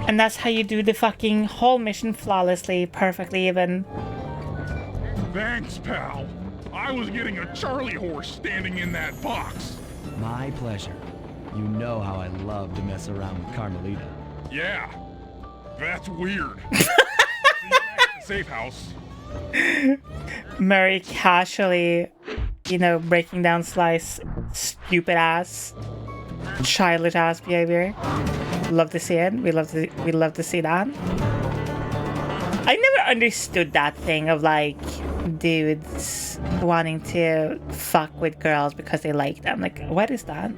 And that's how you do the fucking whole mission flawlessly, perfectly even. Thanks, pal. I was getting a Charlie horse standing in that box. My pleasure. You know how I love to mess around with Carmelita. Yeah, that's weird. See you at the safe house. Murray casually, breaking down Sly's stupid ass, childish ass behavior. Love to see it. We love to see that. I never understood that thing of like dudes wanting to fuck with girls because they like them. Like, what is that?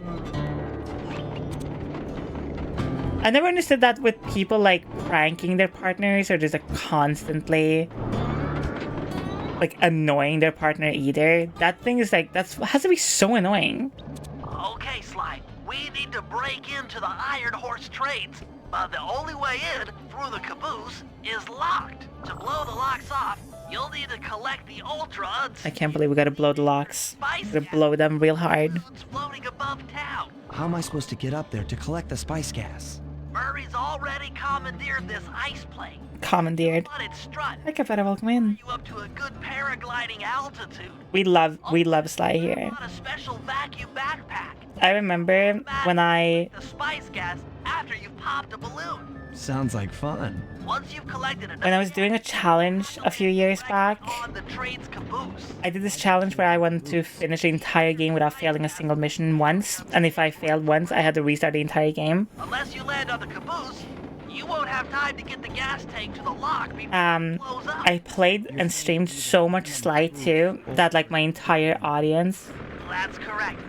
I never understood that with people like pranking their partners or just like constantly like annoying their partner either. That thing is like, has to be so annoying. Okay, Sly, we need to break into the Iron Horse trades. But the only way in, through the caboose, is locked. To blow the locks off, you'll need to collect the Ultra I can't believe we gotta blow the locks. We gotta blow them real hard. floating above town. How am I supposed to get up there to collect the spice gas? Murray's already commandeered this ice plane. Commandeered. But it's strut. I better welcome in. You up to a good paragliding altitude. We love Sly here. On a special vacuum backpack. I remember when The spice gas after you've popped a balloon. Sounds like fun. Once you've collected enough, when I was doing a challenge a few years back, on the trade's caboose. I did this challenge where I wanted to finish the entire game without failing a single mission once, and if I failed once, I had to restart the entire game. Unless you land on the caboose, You won't have time to get the gas tank to the lock before it blows up. I played and streamed so much Sly too that like my entire audience. That's correct.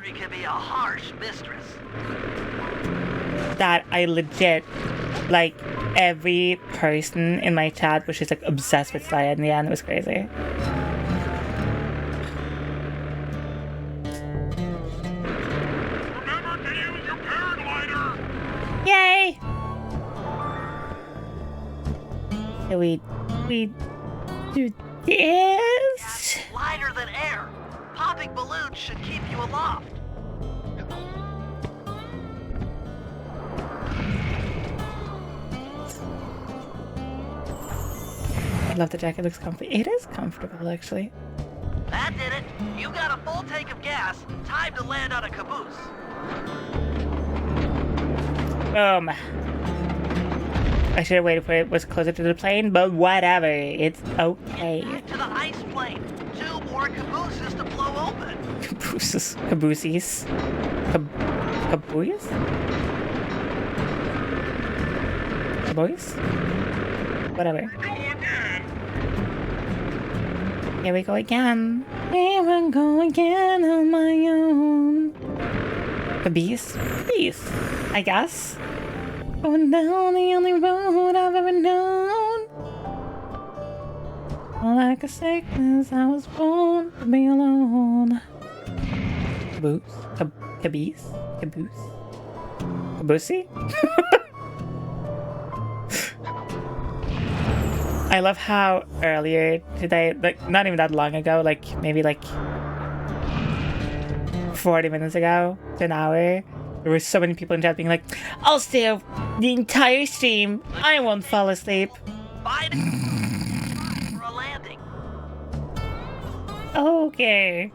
She can be a harsh mistress. That I legit, like, every person in my chat was just like obsessed with Sly in the end. It was crazy. Remember to use your paraglider! Yay! So we do this. Lighter than air. Popping balloons should keep you aloft. I love the jacket. It looks comfy. It is comfortable, actually. That did it. You got a full tank of gas. Time to land on a caboose. Boom. I should have waited for it was closer to the plane, but whatever. It's okay. Back to the ice plane. 2 more cabooses to blow open. Cabooses. Cabooses. Cabooses? Cabooses? Whatever. Here we go again. Here we go again on my own. Caboose? Caboose, I guess. Going down the only road I've ever known. Like a sickness, I was born to be alone. Caboose? Caboose? Caboose? Caboosie? I love how earlier today, like not even that long ago, like maybe like 40 minutes ago to an hour, there were so many people in chat being like, I'll stay up the entire stream. I won't fall asleep. For a landing. Okay.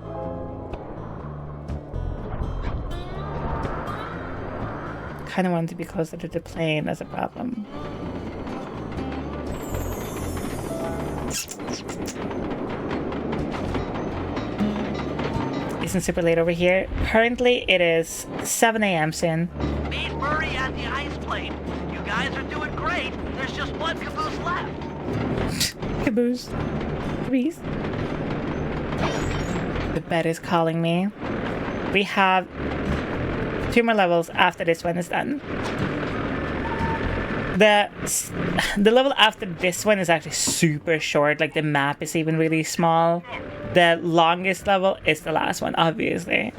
Kind of wanted to be closer to the plane as a problem. Isn't super late over here. Currently, it is 7 a.m. soon. Meet Murray at the ice plane. You guys are doing great. There's just 1 caboose left. Caboose. Caboose. The bed is calling me. We have 2 more levels after this one is done. The level after this one is actually super short. Like the map is even really small. The longest level is the last one, obviously.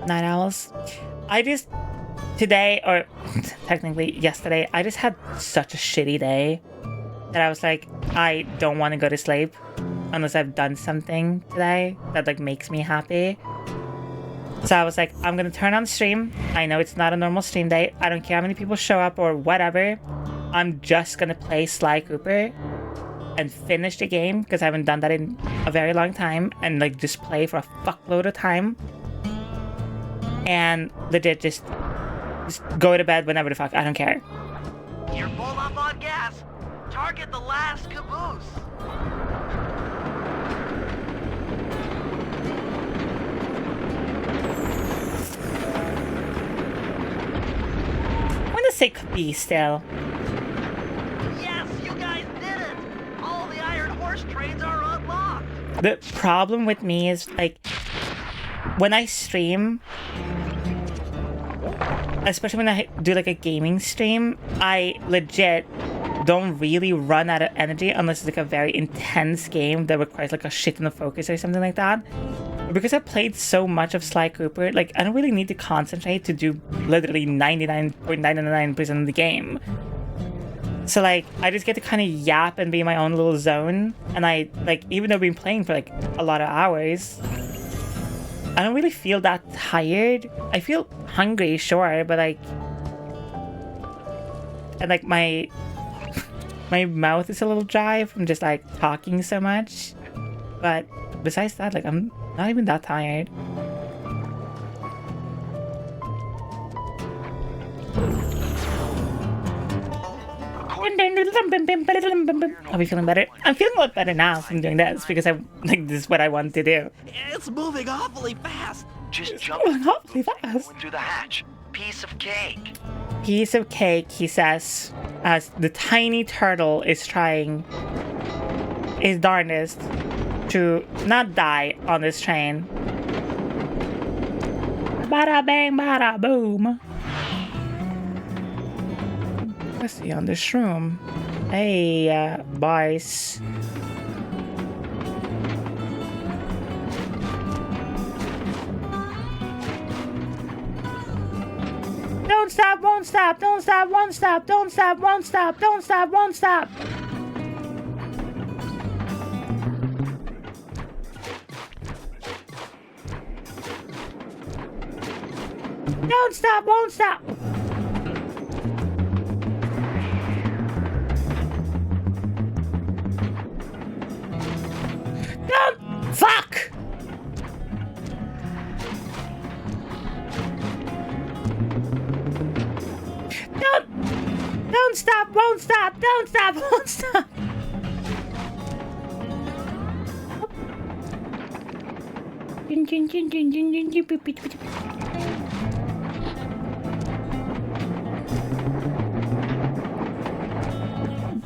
Night owls. I just today, or technically yesterday, I just had such a shitty day that I was like, I don't want to go to sleep unless I've done something today that like makes me happy. So I was like, I'm gonna turn on stream. I know it's not a normal stream day. I don't care how many people show up or whatever. I'm just gonna play Sly Cooper and finish the game because I haven't done that in a very long time, and like just play for a fuckload of time and legit just go to bed whenever the fuck. I don't care. You're full up on gas. Target the last caboose. I'm gonna say be still. Yes, you guys did it. All the iron horse trains are unlocked. The problem with me is like when I stream, especially when I do like a gaming stream, I legit don't really run out of energy unless it's like a very intense game that requires like a shit ton of focus or something like that. But because I played so much of Sly Cooper, like I don't really need to concentrate to do literally 99.999% of the game. So like I just get to kind of yap and be in my own little zone, and I like, even though I've been playing for like a lot of hours, I don't really feel that tired. I feel hungry, sure, but like, and like my mouth is a little dry from just like talking so much. But besides that, like I'm not even that tired. Are we feeling better? I'm feeling a lot better now from doing this because this is what I want to do. It's moving awfully fast. Just jump awfully fast. Going through the hatch. Piece of cake. Piece of cake, he says, as the tiny turtle is trying his darndest to not die on this train. Bada bang, bada boom. Let's see on the shroom. Hey, boys. Don't stop, won't stop, don't stop, won't stop, don't stop, won't stop, don't stop, won't stop. Don't stop, won't stop. Don't. Fuck. Don't stop, won't stop, don't stop, won't stop.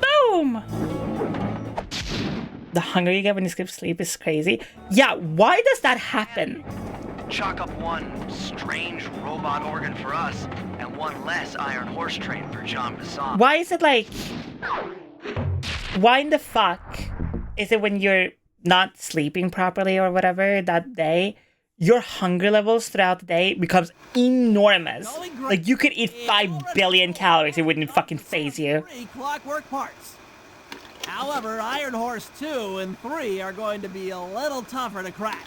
Boom! The hunger you get when you skip sleep is crazy. Yeah, why does that happen? Chalk up one strange robot organ for us, and one less Iron Horse train for John Bassan. Why is it like... Why in the fuck is it when you're not sleeping properly or whatever that day, your hunger levels throughout the day becomes enormous? Like, you could eat 5 billion calories, it wouldn't fucking phase you. Clockwork parts. However, Iron Horse 2 and 3 are going to be a little tougher to crack.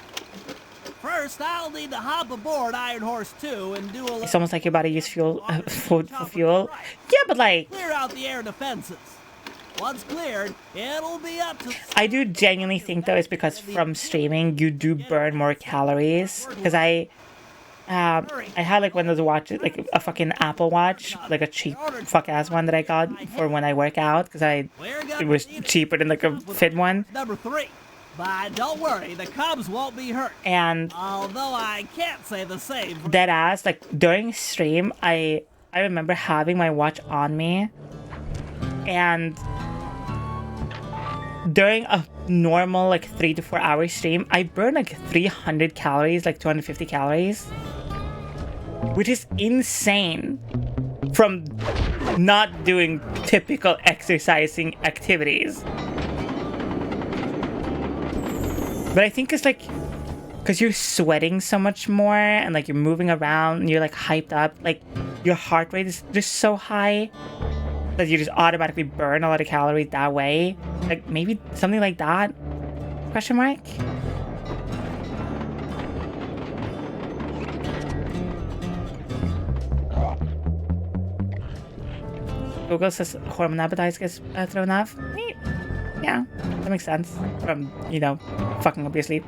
First, I'll need to hop aboard Iron Horse 2 and do a little... It's almost like you're about to use fuel, food for fuel. Yeah, but like... Clear out the air defenses. Once cleared, it'll be up to... I do genuinely think, though, it's because from streaming, you do burn more calories. Because I had like one of those watches, like a fucking Apple Watch, like a cheap fuck-ass one that I got for when I work out. Because it was cheaper than like a fit one. Number 3. But don't worry, the Cubs won't be hurt. And... Although I can't say the same. Dead ass, like during stream, I remember having my watch on me. And... during a normal like 3 to 4 hour stream, I burn like 300 calories, like 250 calories, which is insane from not doing typical exercising activities. But I think it's like because you're sweating so much more and like you're moving around and you're like hyped up, like your heart rate is just so high that you just automatically burn a lot of calories that way. Like, maybe something like that? Question mark? Google says hormone appetite gets thrown off. Neat. Yeah, that makes sense. From, you know, fucking up your sleep.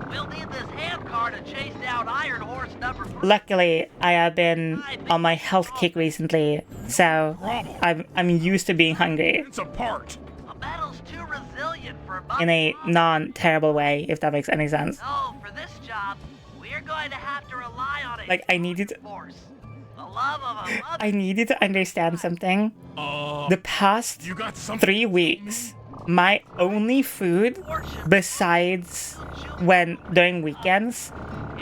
We'll need this hand car to chase down Iron Horse number 3. Luckily, I have been on my health kick recently, so I'm used to being hungry. It's apart. A metal's too resilient for a In a non-terrible way, if that makes any sense. So, for this job, we're going to have to rely on it. Like, I needed force. The love of a mother. I needed to understand something. The past 3 weeks, my only food, besides when during weekends,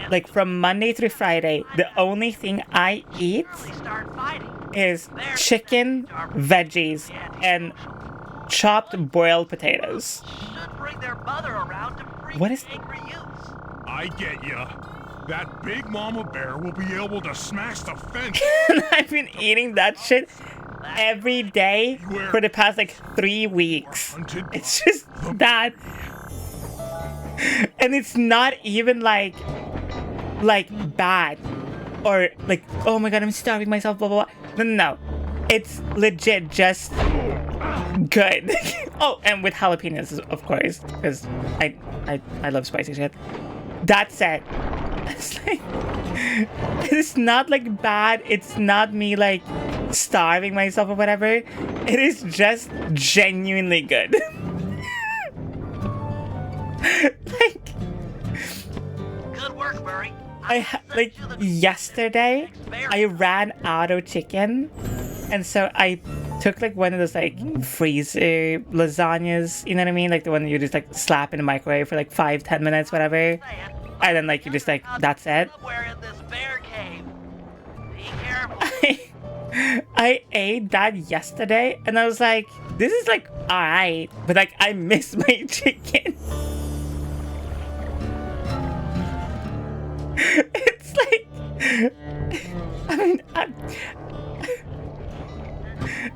like from Monday through Friday, the only thing I eat is chicken, veggies, and chopped boiled potatoes. What is... I get ya. That big mama bear will be able to smash the fence. And I've been eating that shit every day for the past like 3 weeks. It's just that. And it's not even like bad or like, oh my god, I'm starving myself, blah blah blah. No. It's legit just good. Oh, and with jalapenos, of course, because I love spicy shit. That said, it's like, it's not like bad. It's not me like starving myself or whatever. It is just genuinely good. Like, Good work, Murray. like yesterday, I ran out of chicken, and so I took like one of those like freezer lasagnas, you know what I mean? Like the one that you just like slap in the microwave for like 5-10 minutes, whatever. And then like you just like, that's it. Somewhere in this bear cave. Be careful. I ate that yesterday, and I was like, this is like alright, but like I miss my chicken. It's like, I mean,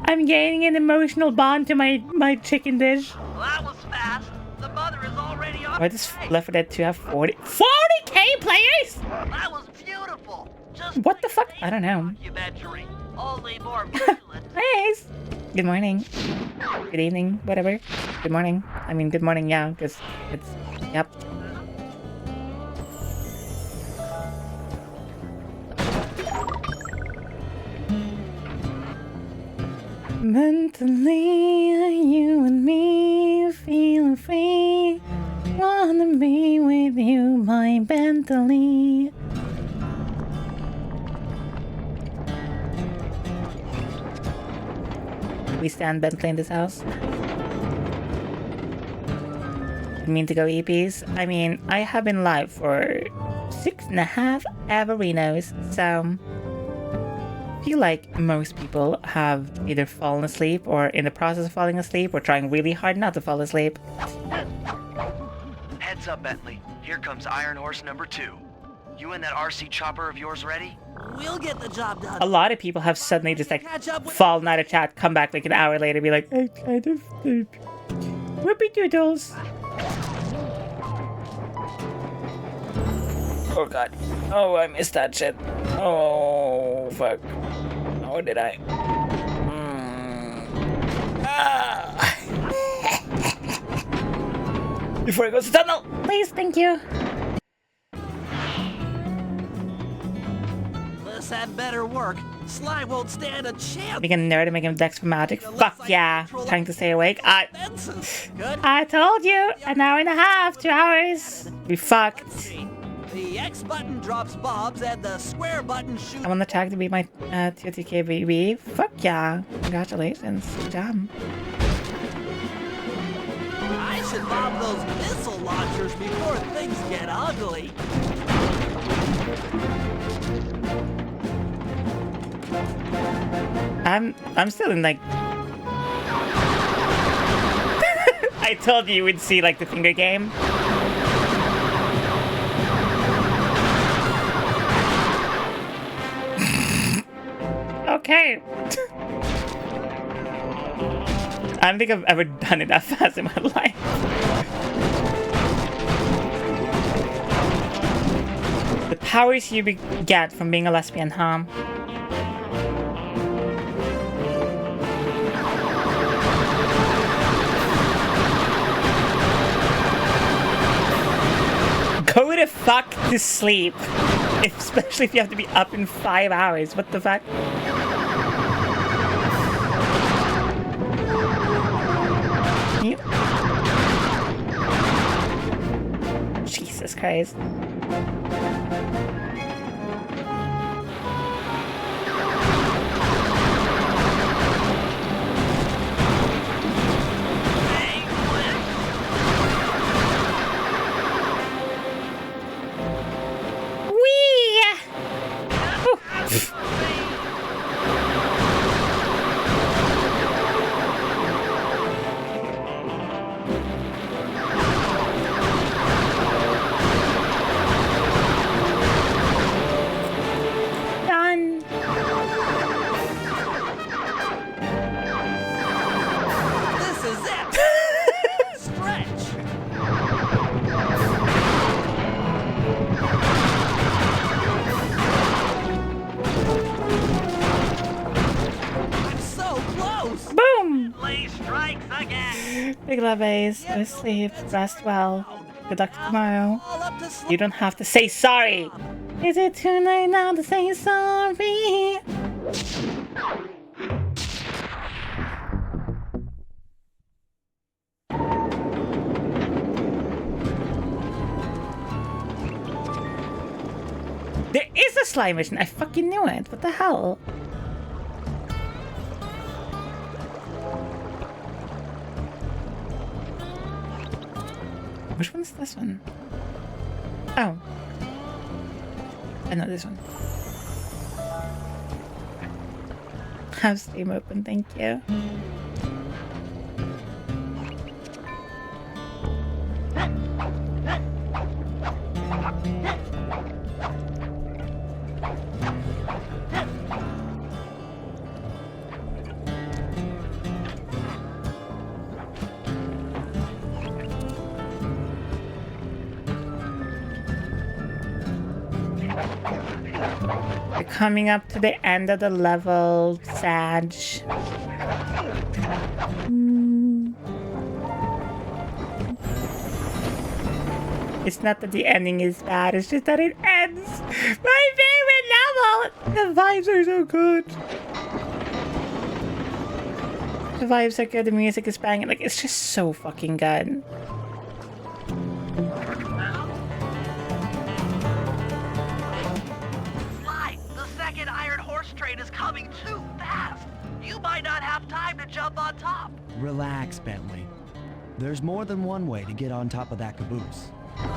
I'm gaining an emotional bond to my chicken dish. Well, that was fast. The mother is already on. Why does Left 4 Dead 2 have 40K players? That was beautiful. Just What the fuck? I don't know. documentary. Only more vigilant. Hey, good morning. Good evening, whatever. Good morning. I mean, good morning, yeah, because it's, yep. Mentally, you and me feeling free. Wanna be with you, my Bentley. We stand Bentley in this house. I mean to go EPs. I mean, I have been live for 6.5 Averinos, so I feel like most people have either fallen asleep or in the process of falling asleep or trying really hard not to fall asleep. Heads up, Bentley. Here comes Iron Horse number 2. You and that RC chopper of yours ready? We'll get the job done. A lot of people have suddenly just like fallen out of chat, come back like an hour later, be like, I kind of sleep. Whoopie doodles. Oh god. Oh, I missed that shit. Oh, fuck. Oh, did I? Ah. Before it goes to tunnel, please, thank you. This had better work. Sly won't stand a chance. Being a nerd and making decks for magic. Fuck yeah. Trying to stay awake. Good. I told you. An hour and a half, 2 hours. We fucked. The X button drops bobs and the square button shoots. I'm on the track to be my TTK baby. Fuck yeah. Congratulations. Good job. I should bob those missile launchers before things get ugly. I'm still in like I told you we'd see like the finger game. Okay. I don't think I've ever done it that fast in my life. The powers you get from being a lesbian, huh? Go the fuck to sleep. Especially if you have to be up in 5 hours. What the fuck? Jesus Christ. Big love, Ace. Go sleep. Rest well. Good luck tomorrow. You don't have to say sorry. Is it too late now to say sorry? Sly mission. I fucking knew it. What the hell? Which one's this one? Oh. I know this one. Have Steam open, thank you. We're coming up to the end of the level, Sag. It's not that the ending is bad, it's just that it ends. My favorite level! The vibes are so good. The vibes are good, the music is banging. Like, it's just so fucking good. Train is coming too fast. You might not have time to jump on top. Relax, Bentley. There's more than one way to get on top of that caboose. Like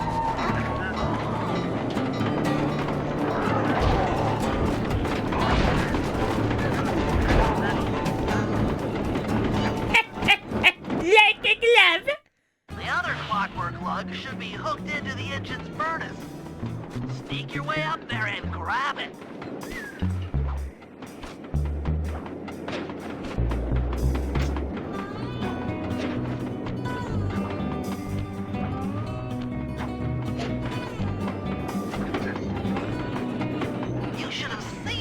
a glove. The other clockwork lug should be hooked into the engine's furnace. Sneak your way up there and grab it.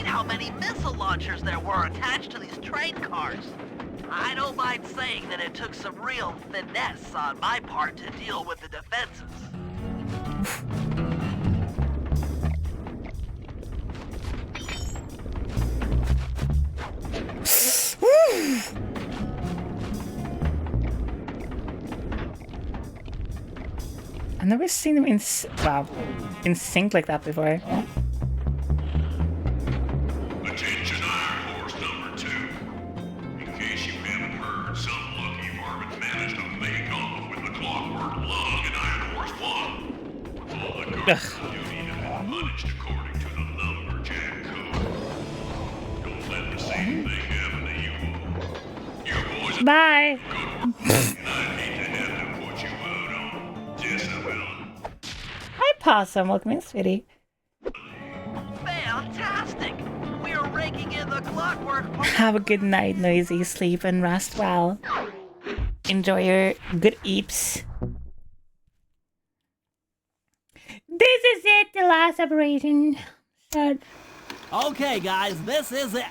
How many missile launchers there were attached to these train cars. I don't mind saying that it took some real finesse on my part to deal with the defenses. I've never seen them in sync like that before. Attention Iron Horse number 2. In case you haven't heard, some lucky varmint managed to make off with the clockwork lug in Iron Horse 1. All the guards on duty have been punished according to the lumberjack code. Don't let the same thing happen to you. Your boys Bye. and I'd hate to have to put you out on disability. Hi, Possum. Welcome in, sweetie. Fantastic! We're raking in the clockwork part. Have a good night, Noisy. Sleep and rest well. Enjoy your good eeps. This is it, the last operation. Shut. Okay, guys, this is it.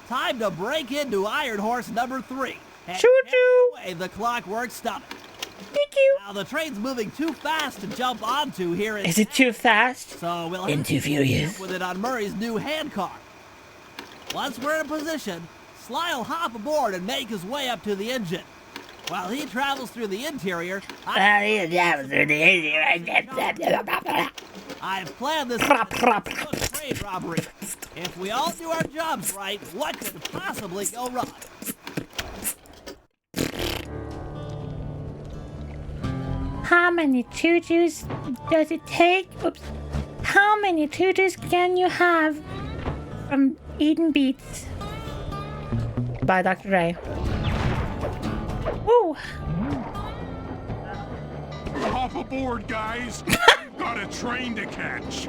Time to break into Iron Horse number 3. Choo-choo! Away the clockwork stomach. Thank you. Now, the train's moving too fast to jump onto here. Is it too fast? So we'll I'm too furious. with it on Murray's new handcar. Once we're in position, Sly'll hop aboard and make his way up to the engine. While he travels through the interior, I've planned this train robbery. If we all do our jobs right, what could possibly go wrong? How many choo-choos does it take? Oops. How many choo-choos can you have from eating beets? By Dr. Ray. Woo! Hop aboard, guys. We've got a train to catch.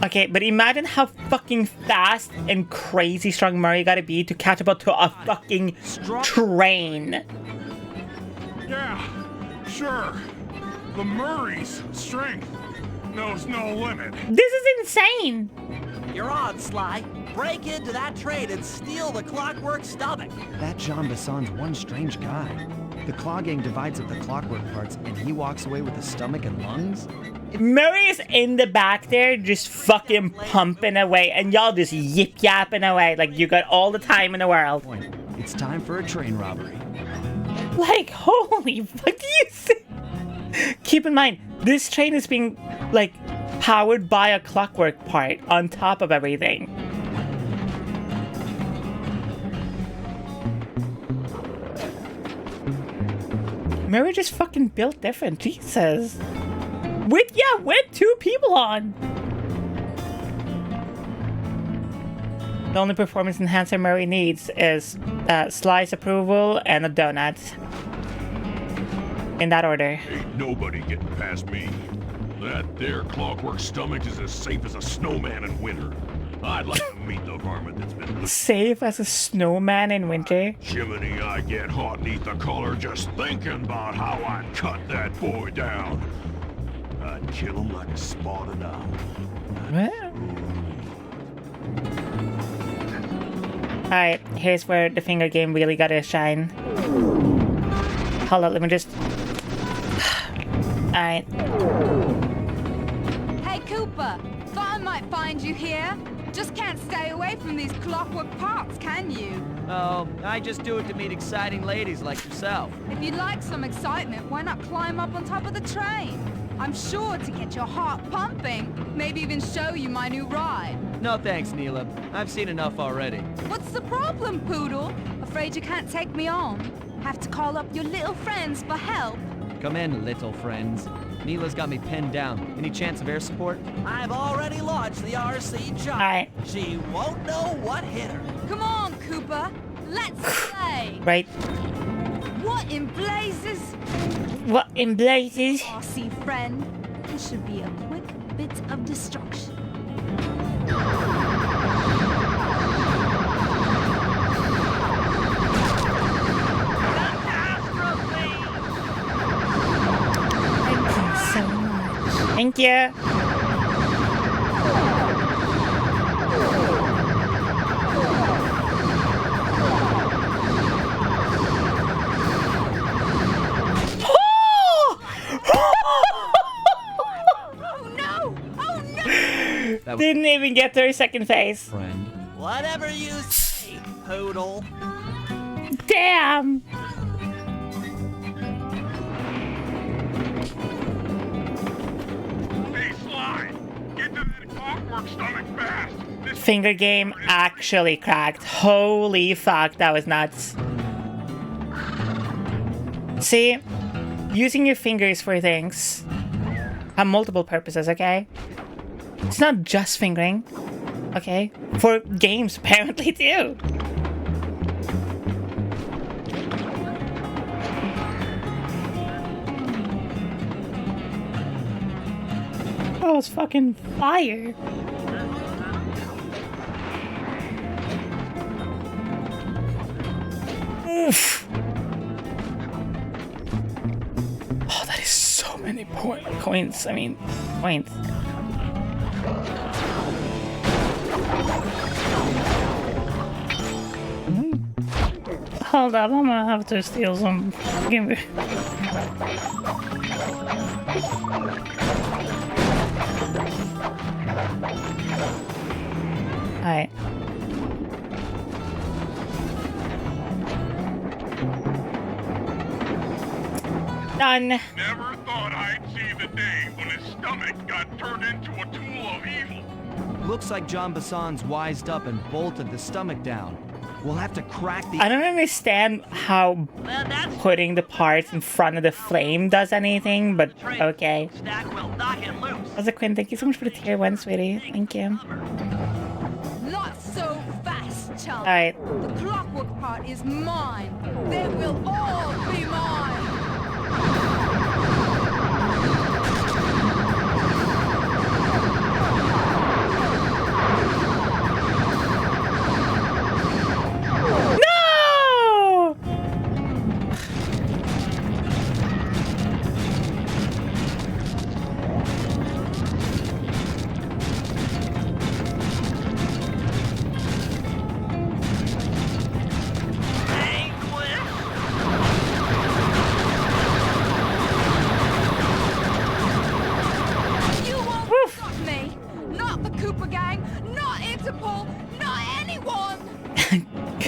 Okay, but imagine how fucking fast and crazy strong Murray gotta be to catch up to a fucking train. Yeah, sure. The Murray's strength knows no limit. This is insane. You're on, Sly. Break into that train and steal the clockwork stomach. That Jean Besson's one strange guy. The Claw Gang divides up the clockwork parts and he walks away with the stomach and lungs? Murray is in the back there just fucking pumping away and y'all just yip-yapping away like you got all the time in the world. It's time for a train robbery. Like, holy fuck, do you see? Keep in mind, this train is being, like, powered by a clockwork part on top of everything. Mary just fucking built different. Jesus. With 2 people on. The only performance enhancer Mary needs is slice approval and a donut. In that order. Ain't nobody getting past me. That there clockwork stomach is as safe as a snowman in winter. I'd like to meet the varmint that's been... Safe as a snowman in winter? Jiminy, I get hot neath the collar just thinking about how I'd cut that boy down. I'd kill him like a spotted owl. What? Alright, here's where the finger game really gotta shine. Hold on, let me just... Alright. Hey, Cooper! Thought I might find you here. Just can't stay away from these clockwork parts, can you? Oh, I just do it to meet exciting ladies like yourself. If you'd like some excitement, why not climb up on top of the train? I'm sure to get your heart pumping. Maybe even show you my new ride. No thanks, Neela. I've seen enough already. What's the problem, Poodle? Afraid you can't take me on? Have to call up your little friends for help? Come in, little friends. Neela's got me pinned down. Any chance of air support? I've already launched the RC jump. Alright. She won't know what hit her. Come on, Cooper. Let's play. Right. What in blazes? What in blazes? RC friend. This should be a quick bit of destruction. Thank you. Didn't even get to her second phase. Friend. Whatever you say, Poodle. Damn. Hey, Sly! Get to that clockwork stomach fast! This Finger game actually cracked. Holy fuck, that was nuts. See, using your fingers for things have multiple purposes, okay? It's not just fingering, okay? For games, apparently, too. That was fucking fire. Oof. Oh, that is so many points. I mean, points. Hold up, I'm gonna have to steal some. Give me. Alright. Done. Never thought I'd see the day when his stomach got turned into a tool of evil. Looks like John Bassan's wised up and bolted the stomach down. We'll have to crack the... I don't understand how putting the parts in front of the flame does anything, but okay. Quinn, thank you so much for the tier 1, sweetie. Thank you. Not so fast, chum. Alright. The clockwork part is mine. They will all be mine.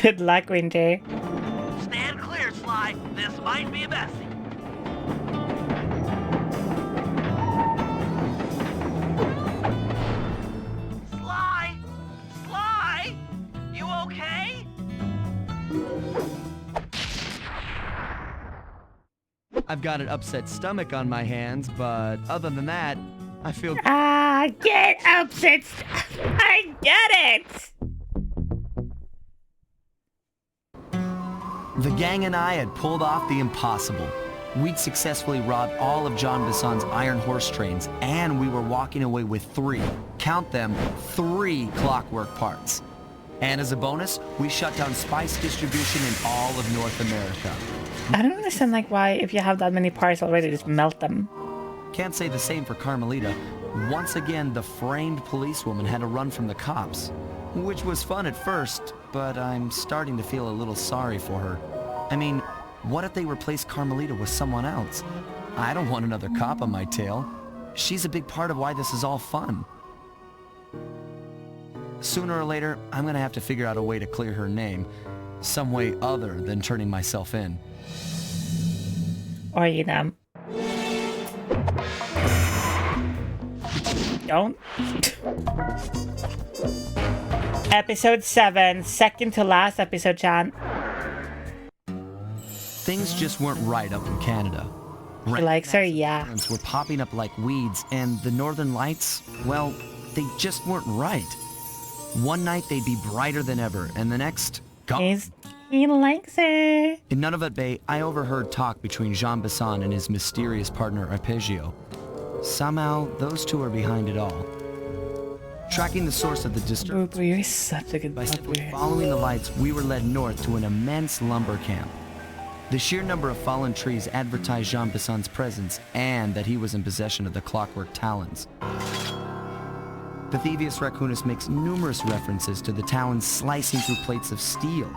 Good luck, Winter. Stand clear, Sly. This might be a messy. I've got an upset stomach on my hands, but other than that, I feel... Get upset. I get it. The gang and I had pulled off the impossible. We'd successfully robbed all of Jean Bisson's iron horse trains, and we were walking away with 3, count them, 3 clockwork parts. And as a bonus, we shut down spice distribution in all of North America. I don't understand, like, why, if you have that many parts already, just melt them. Can't say the same for Carmelita. Once again, the framed policewoman had to run from the cops. Which was fun at first, but I'm starting to feel a little sorry for her. I mean, what if they replaced Carmelita with someone else? I don't want another cop on my tail. She's a big part of why this is all fun. Sooner or later, I'm gonna have to figure out a way to clear her name. Some way other than turning myself in. Or you know. Don't. Episode 7, second to last episode, Chan. Things just weren't right up in Canada. She likes her, yeah. Were popping up like weeds, and the northern lights, well, they just weren't right. One night they'd be brighter than ever, and the next, gone. He likes her. In Nunavut Bay, I overheard talk between Jean Bisson and his mysterious partner Arpeggio. Somehow, those two are behind it all. Tracking the source of the disturbance, you're such a good by simply following the lights, we were led north to an immense lumber camp. The sheer number of fallen trees advertised Jean Bisson's presence and that he was in possession of the clockwork talons. The Thievius Raccoonus makes numerous references to the talons slicing through plates of steel.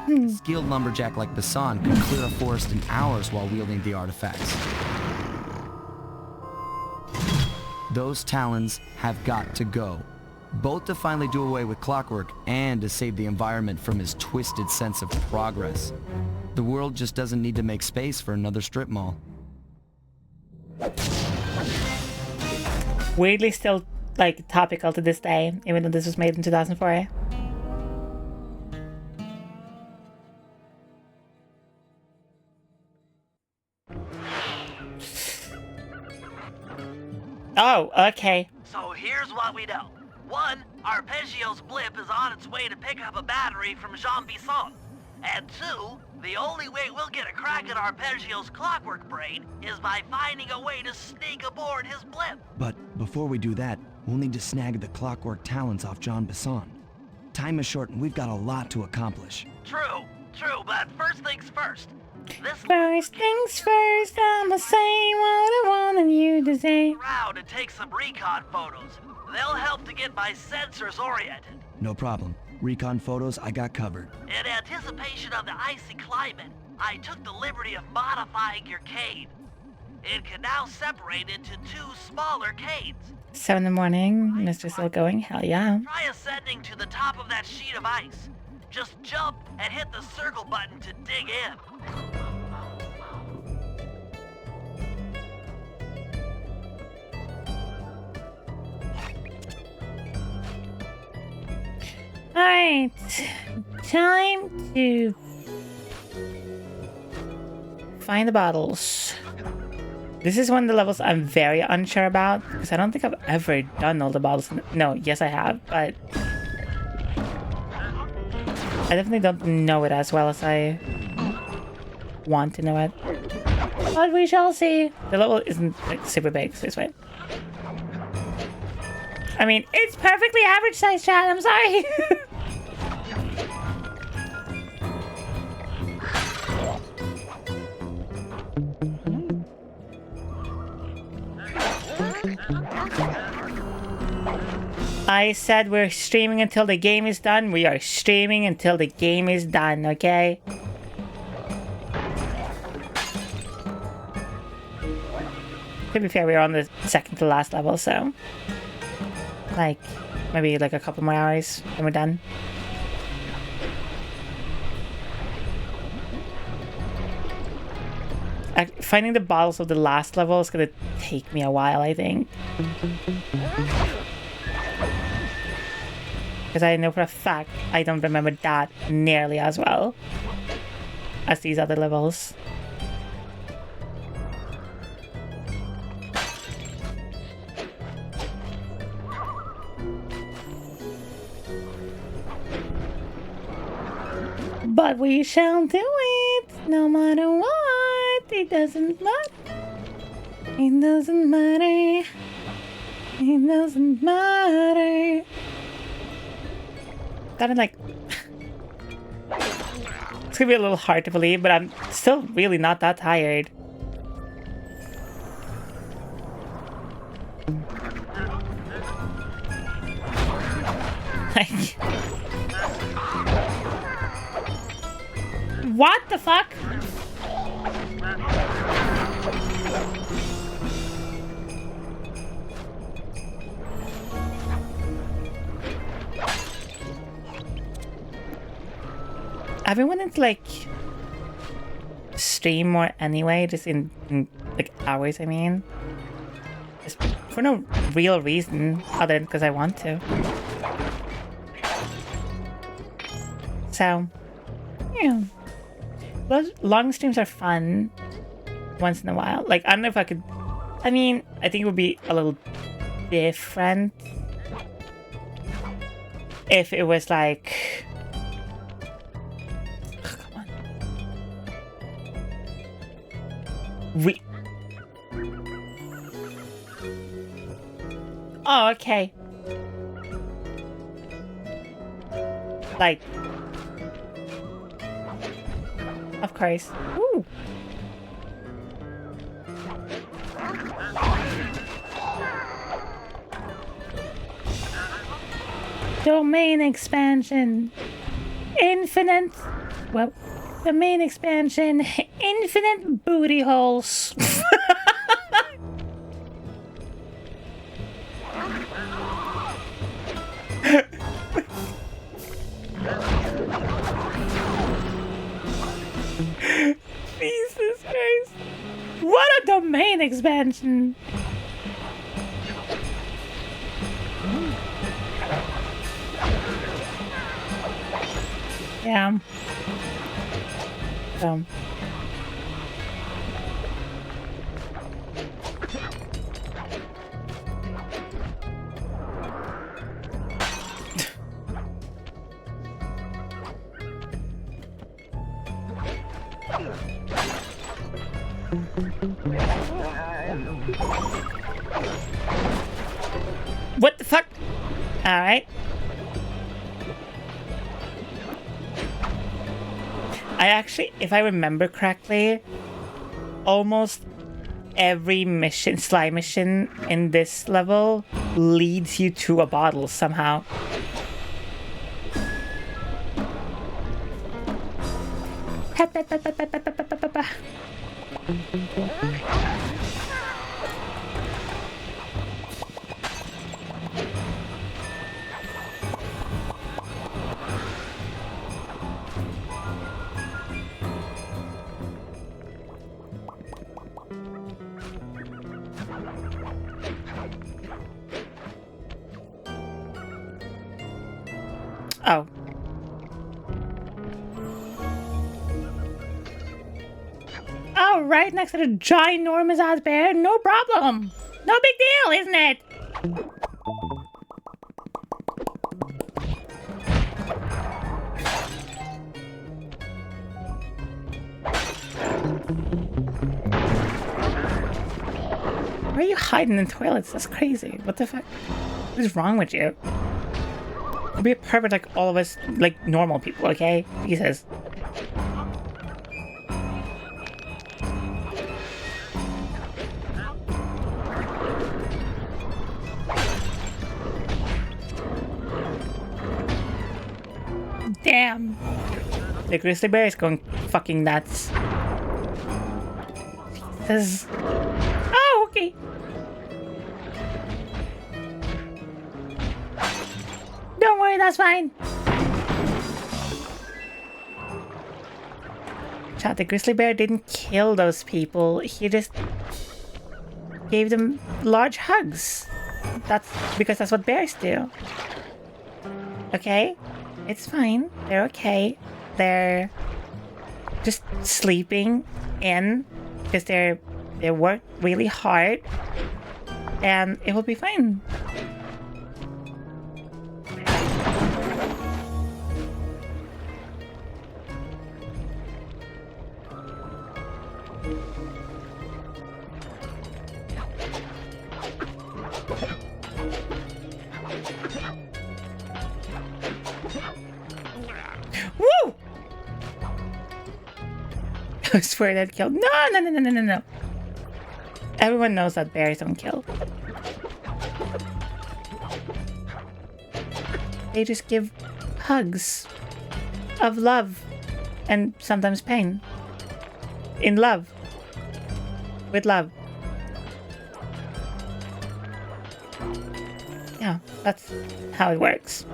A skilled lumberjack like Bisson could clear a forest in hours while wielding the artifacts. Those talons have got to go, both to finally do away with clockwork and to save the environment from his twisted sense of progress. The world just doesn't need to make space for another strip mall. Weirdly still, like, topical to this day, even though this was made in 2004. Oh, okay. So here's what we know. 1, Arpeggio's blip is on its way to pick up a battery from Jean Bisson. And 2, the only way we'll get a crack at Arpeggio's clockwork brain is by finding a way to sneak aboard his blip. But before we do that, we'll need to snag the clockwork talons off Jean Bisson. Time is short and we've got a lot to accomplish. True, but first things first. First things first, I'ma say what I wanted you to say. Around and take some recon photos. They'll help to get my sensors oriented. No problem. Recon photos, I got covered. In anticipation of the icy climate, I took the liberty of modifying your cave. It can now separate into 2 smaller caves. 7 in the morning, Mr. Still going? Hell yeah. Try ascending to the top of that sheet of ice. Just jump and hit the circle button to dig in. Alright, time to find the bottles. This is one of the levels I'm very unsure about, because I don't think I've ever done all the bottles. No, yes I have, but I definitely don't know it as well as I want to know it. But we shall see. The level isn't like super big, so it's fine. I mean, it's perfectly average size, chat. I'm sorry. I said we're streaming until the game is done. We are streaming until the game is done, okay? To be fair, we're on the second to last level, so like maybe like a couple more hours and we're done. Finding the bottles of the last level is gonna take me a while, I think. Because I know for a fact I don't remember that nearly as well as these other levels. But we shall do it, no matter what. It doesn't matter. It doesn't matter. It doesn't matter. Gotta like... It's gonna be a little hard to believe, but I'm still really not that tired. Like... What the fuck? Everyone is like stream more anyway, just in like hours, I mean. Just for no real reason other than because I want to. So, yeah. Those long streams are fun once in a while. Like, I don't know if I could... I mean, I think it would be a little different if it was like... Oh, come on. Oh, okay. Like... Of course. Ooh. Domain expansion. Infinite. Well, domain expansion. Infinite booty holes. Jesus Christ. What a domain expansion. Yeah. What the fuck? Alright. I actually, if I remember correctly, almost every mission, slime mission in this level leads you to a bottle somehow. Oh. Oh, right next to the ginormous ass bear? No problem. No big deal, isn't it? Why are you hiding in toilets? That's crazy. What the fuck? What is wrong with you? Be perfect like all of us, like normal people, okay? Jesus. Damn. The grizzly bear is going fucking nuts. Jesus. Oh, okay. Don't worry, that's fine. Chat, the grizzly bear didn't kill those people. He just gave them large hugs. That's because that's what bears do. Okay? It's fine. They're okay. They're just sleeping in because they work really hard, and it will be fine. Woo! I swear that killed. No. Everyone knows that bears don't kill. They just give hugs of love and sometimes pain. In love. With love. Yeah, that's how it works.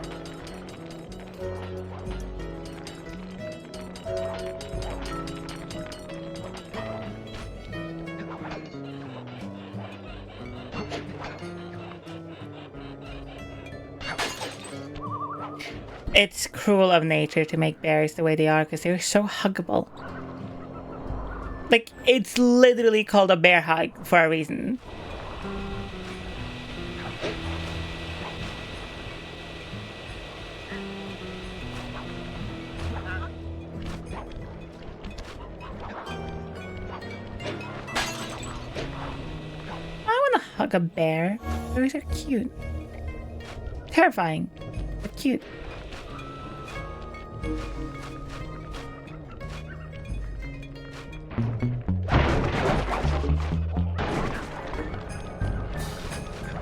It's cruel of nature to make bears the way they are because they're so huggable. Like, it's literally called a bear hug for a reason. I want to hug a bear. Bears are cute. Terrifying, but cute.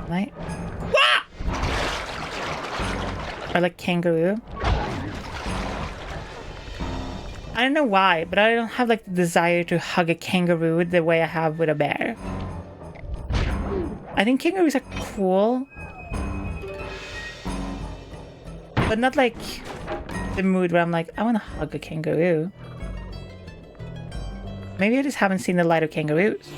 Right? Or like kangaroo. I don't know why, but I don't have like the desire to hug a kangaroo the way I have with a bear. I think kangaroos are cool, but not like the mood where I'm like, I want to hug a kangaroo. Maybe I just haven't seen the light of kangaroos.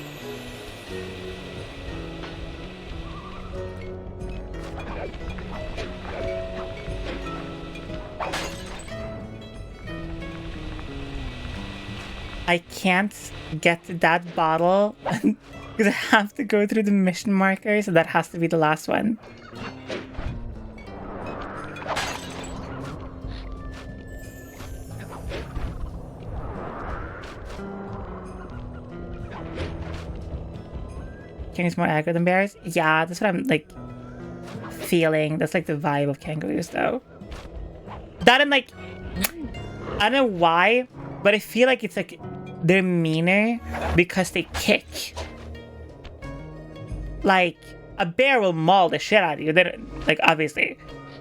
I can't get that bottle because I have to go through the mission marker, so that has to be the last one. Kangaroos more aggro than bears? Yeah, that's what I'm like feeling. That's like the vibe of kangaroos though. That I'm like, I don't know why, but I feel like it's like they're meaner because they kick. Like, a bear will maul the shit out of you. They don't, like, obviously.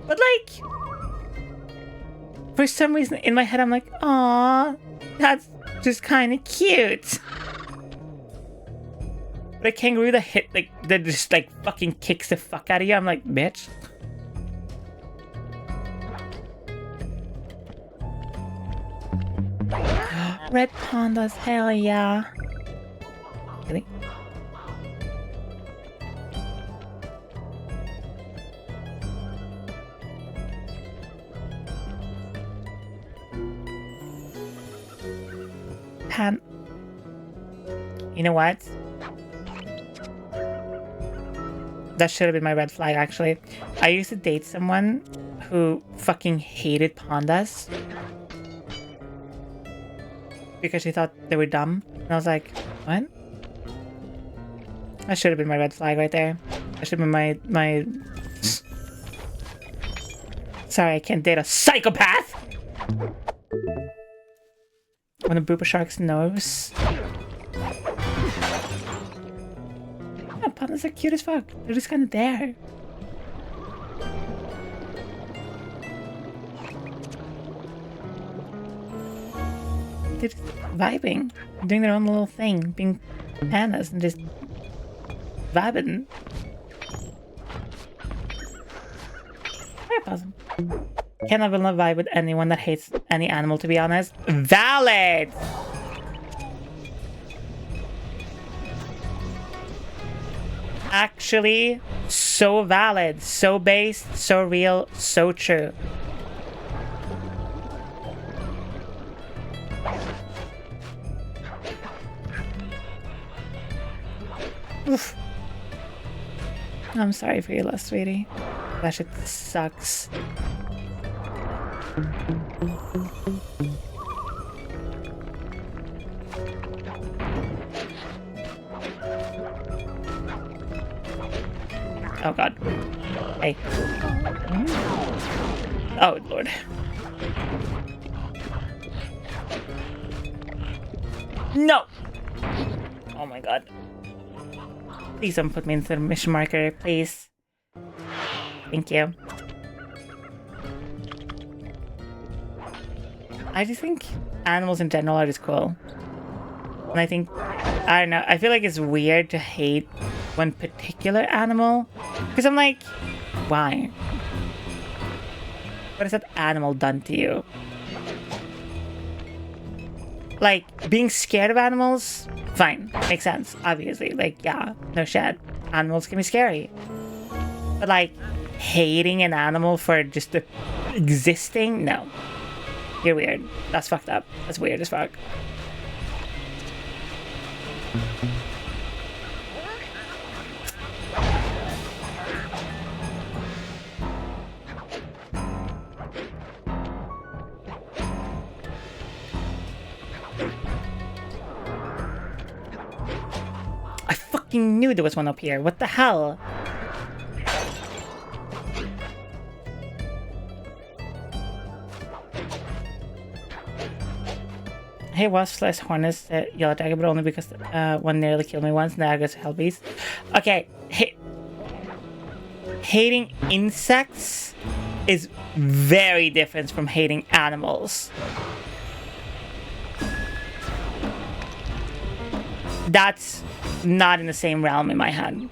But like, for some reason in my head I'm like, aw, that's just kind of cute. But a kangaroo that that just like fucking kicks the fuck out of you, I'm like, bitch. Red pandas, hell yeah. Really? You know what? That should have been my red flag, actually. I used to date someone who fucking hated pandas because she thought they were dumb. And I was like, what? That should have been my red flag right there. That should have been my... Sorry, I can't date a psychopath! I want to boop a shark's nose. Yeah, pandas are cute as fuck. They're just kind of there. They're just vibing. Doing their own little thing. Being pandas and just vibing. Very awesome. Cannot will not vibe with anyone that hates any animal, to be honest. Valid! Actually, so valid, so based, so real, so true. Oof. I'm sorry for your loss, sweetie. That shit sucks. Oh god. Hey. Oh lord. No! Oh my god. Please don't put me into the mission marker, please. Thank you. I just think animals in general are just cool. And I think, I don't know, I feel like it's weird to hate one particular animal. Because I'm like, why? What has that animal done to you? Like, being scared of animals, fine, makes sense, obviously. Like, yeah, no shit. Animals can be scary. But like, hating an animal for just existing? No. You're weird. That's fucked up. That's weird as fuck. I fucking knew there was one up here. What the hell? Hey, wasp / hornets yellow dagger, but only because one nearly killed me once. Now I go to hell beast. Okay, hating insects is very different from hating animals. That's not in the same realm in my head.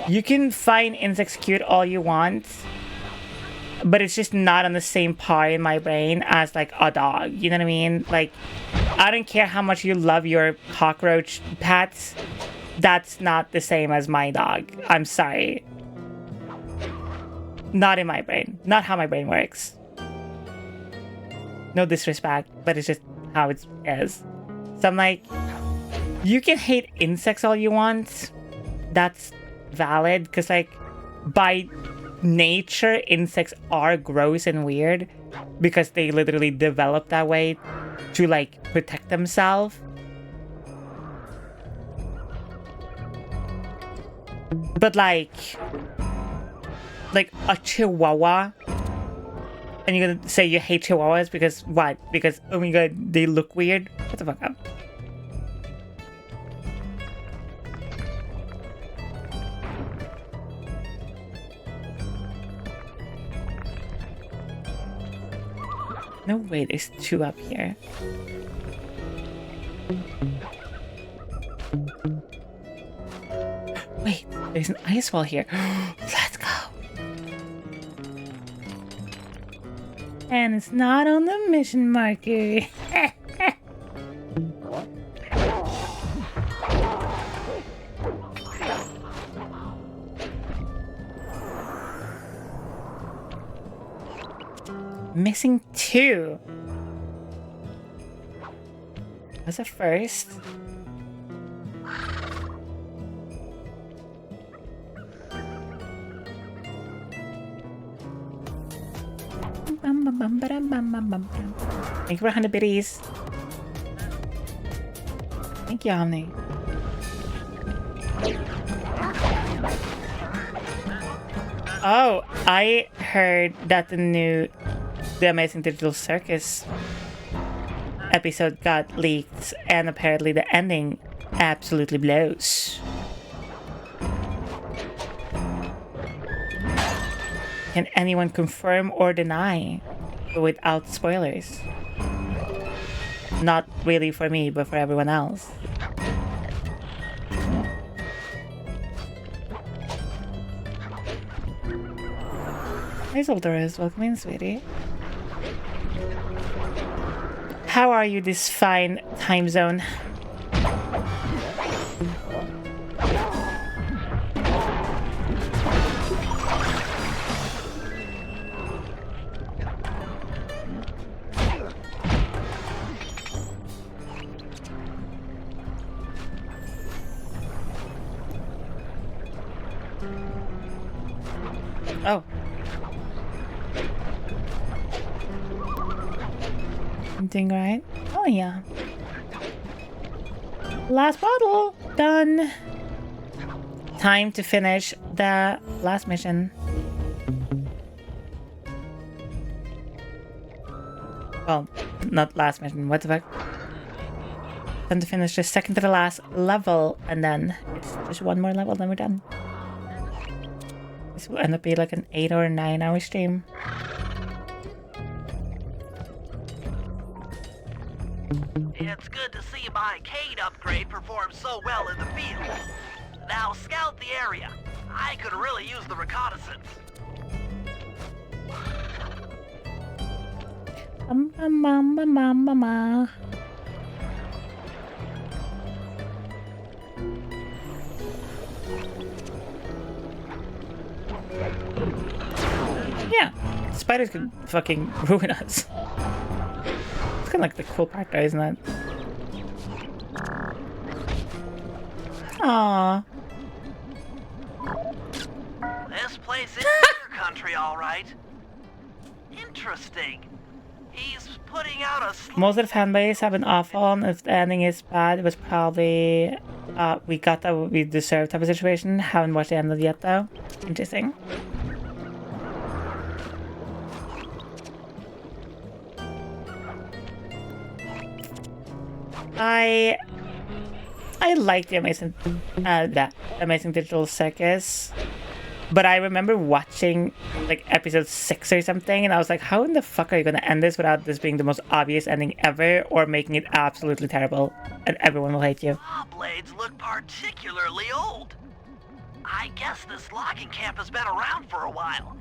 You can find insects cute all you want, but it's just not on the same par in my brain as like a dog. You know what I mean? Like, I don't care how much you love your cockroach pets. That's not the same as my dog. I'm sorry. Not in my brain. Not how my brain works. No disrespect, but it's just how it is. So I'm like, you can hate insects all you want. That's valid, because like, by nature, insects are gross and weird because they literally develop that way to like protect themselves. But like a chihuahua, and you're gonna say you hate chihuahuas because what? Because oh my god, they look weird? What the fuck up? No way, there's two up here. Wait, there's an ice wall here. Let's go. And it's not on the mission marker. Missing two. Was it first? Thank you for 100 biddies. Thank you, Omni. Oh, I heard that the Amazing Digital Circus episode got leaked, and apparently the ending absolutely blows. Can anyone confirm or deny without spoilers? Not really for me, but for everyone else. Hey Zoltaris, welcome in, sweetie. How are you this fine time zone? I'm doing right. Oh yeah. Last bottle. Done. Time to finish the last mission. Well, not last mission. What the fuck? Time to finish the second to the last level, and then it's just one more level, then we're done. This will end up being like an 8 or 9 hour stream. It's good to see my Cade upgrade perform so well in the field. Now scout the area. I could really use the reconnaissance. Yeah, spiders could fucking ruin us. It's kind of like the cool part though, isn't it? Aww. This place is your country, all right. Interesting. He's putting out a... Most of the fan base have been awful, and if the ending is bad, it was probably we got that what we deserved type of situation. Haven't watched the end of it yet though. Interesting. I like the Amazing Digital Circus, but I remember watching like episode 6 or something, and I was like, how in the fuck are you gonna end this without this being the most obvious ending ever, or making it absolutely terrible and everyone will hate you? Saw blades look particularly old. I guess this logging camp has been around for a while.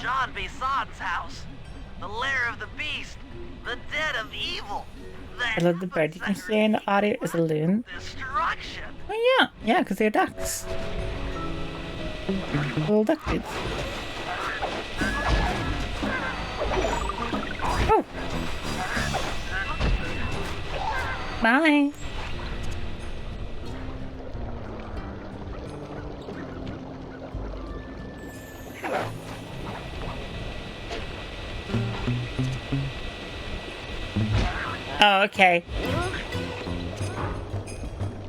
John Bison's house. The lair of the beast. The den of evil. I love the bird you can hear in the audio is a loon. Destruction. Oh yeah, because they're ducks. Little duck dudes. Oh! Bye! Oh, okay.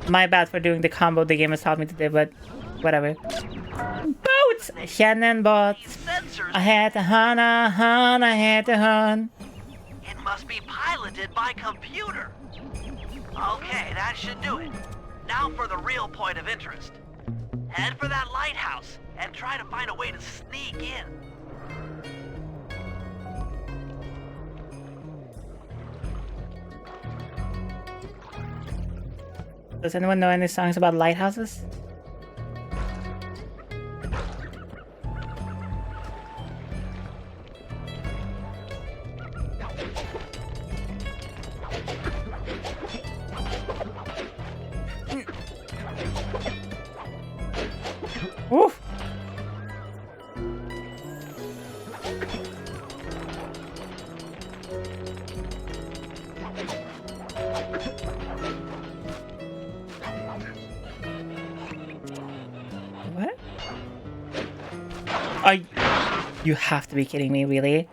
My bad for doing the combo the game has taught me to do, but whatever. Boats! Shannon boats. I had to hunt, I had to hunt. It must be piloted by computer. Okay, that should do it. Now for the real point of interest. Head for that lighthouse and try to find a way to sneak in. Does anyone know any songs about lighthouses? Oof. What? You have to be kidding me, really?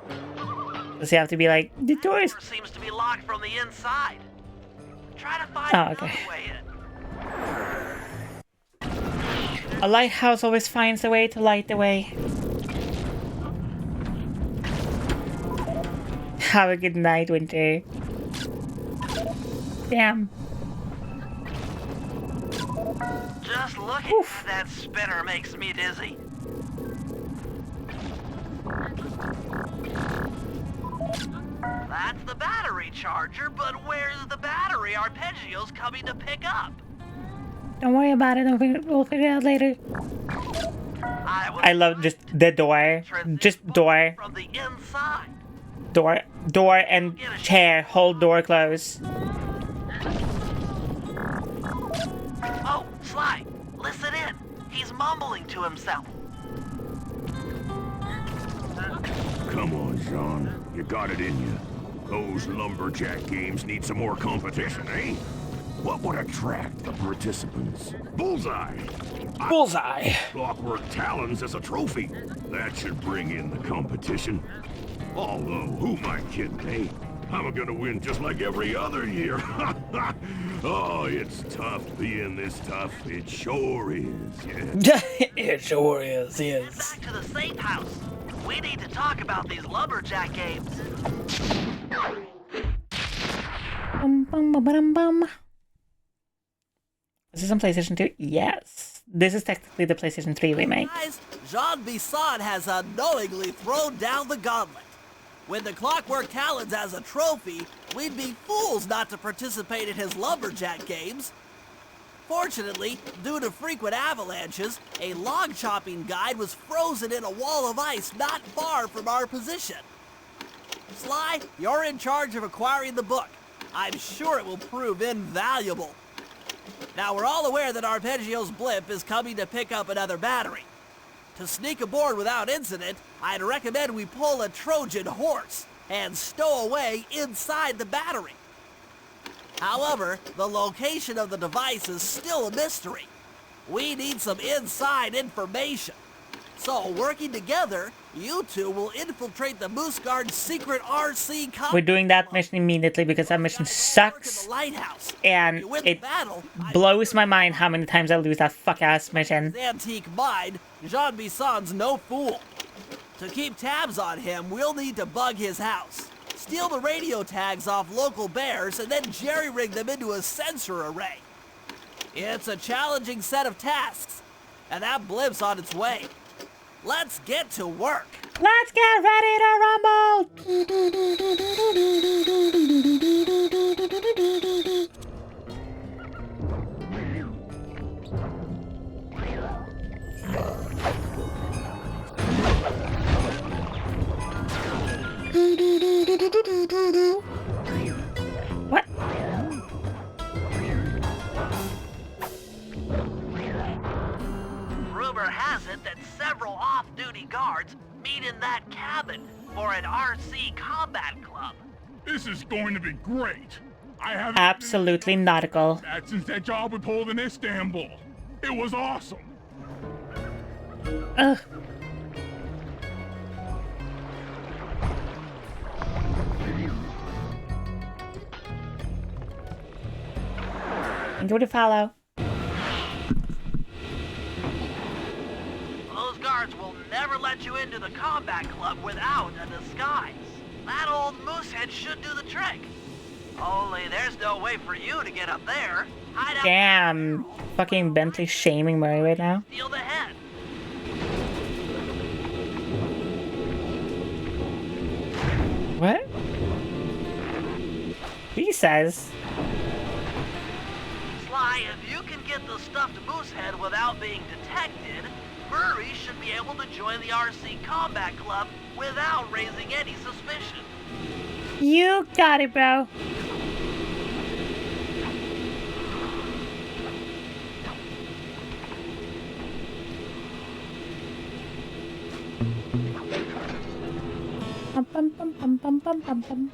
Does he have to be like, the doors seems to be locked from the inside. Try to find another way in. A lighthouse always finds a way to light the way. Have a good night, Winter. Damn. Just looking at that spinner makes me dizzy. That's the battery charger, but where's the battery arpeggios coming to pick up? Don't worry about it. We'll figure it out later. I love just the door. Just door. From the inside. Door and chair. Hold door closed. Oh, Sly, listen in. He's mumbling to himself. Come on, Sean. You got it in you. Those lumberjack games need some more competition, eh? What would attract the participants? Bullseye! Bullseye! Clockwork talons as a trophy. That should bring in the competition. Although, who am I kidding, eh? I'm gonna win just like every other year. Oh, it's tough being this tough. It sure is, yeah. It sure is, Get back to the safe house. We need to talk about these lumberjack games. Bum, bum, bum, bum, bum. Is this on PlayStation 2? Yes. This is technically the PlayStation 3 remake. Guys, Jean Bisson has unknowingly thrown down the gauntlet. With the Clockwork Talons as a trophy, we'd be fools not to participate in his lumberjack games. Fortunately, due to frequent avalanches, a log chopping guide was frozen in a wall of ice not far from our position. Sly, you're in charge of acquiring the book. I'm sure it will prove invaluable. Now, we're all aware that Arpeggio's blimp is coming to pick up another battery. To sneak aboard without incident, I'd recommend we pull a Trojan horse and stow away inside the battery. However, the location of the device is still a mystery. We need some inside information. So, working together, you two will infiltrate the Moose Guard's secret RC combat. We're doing that mission immediately because that mission sucks. And it blows my mind how many times I lose that fuck-ass mission. His antique mind, Jean Bisson's no fool. To keep tabs on him, we'll need to bug his house, steal the radio tags off local bears, and then jerry-rig them into a sensor array. It's a challenging set of tasks, and that blimp's on its way. Let's get to work. Let's get ready to rumble! What? Rumor has it that several off-duty guards meet in that cabin for an RC combat club. This is going to be great. I haven't Absolutely nautical. been that since that job we pulled in Istanbul. It was awesome. Ugh. Thank you to follow. Those guards will never let you into the combat club without a disguise. That old moosehead should do the trick. Only there's no way for you to get up there. Hide out. Damn. Fucking Bentley shaming Murray right now. Steal the head. What? He says. Sly, if you can get the stuffed moosehead without being detected, Murray should be able to join the RC Combat Club without raising any suspicion. You got it, bro. Bum, bum, bum, bum, bum, bum, bum, bum.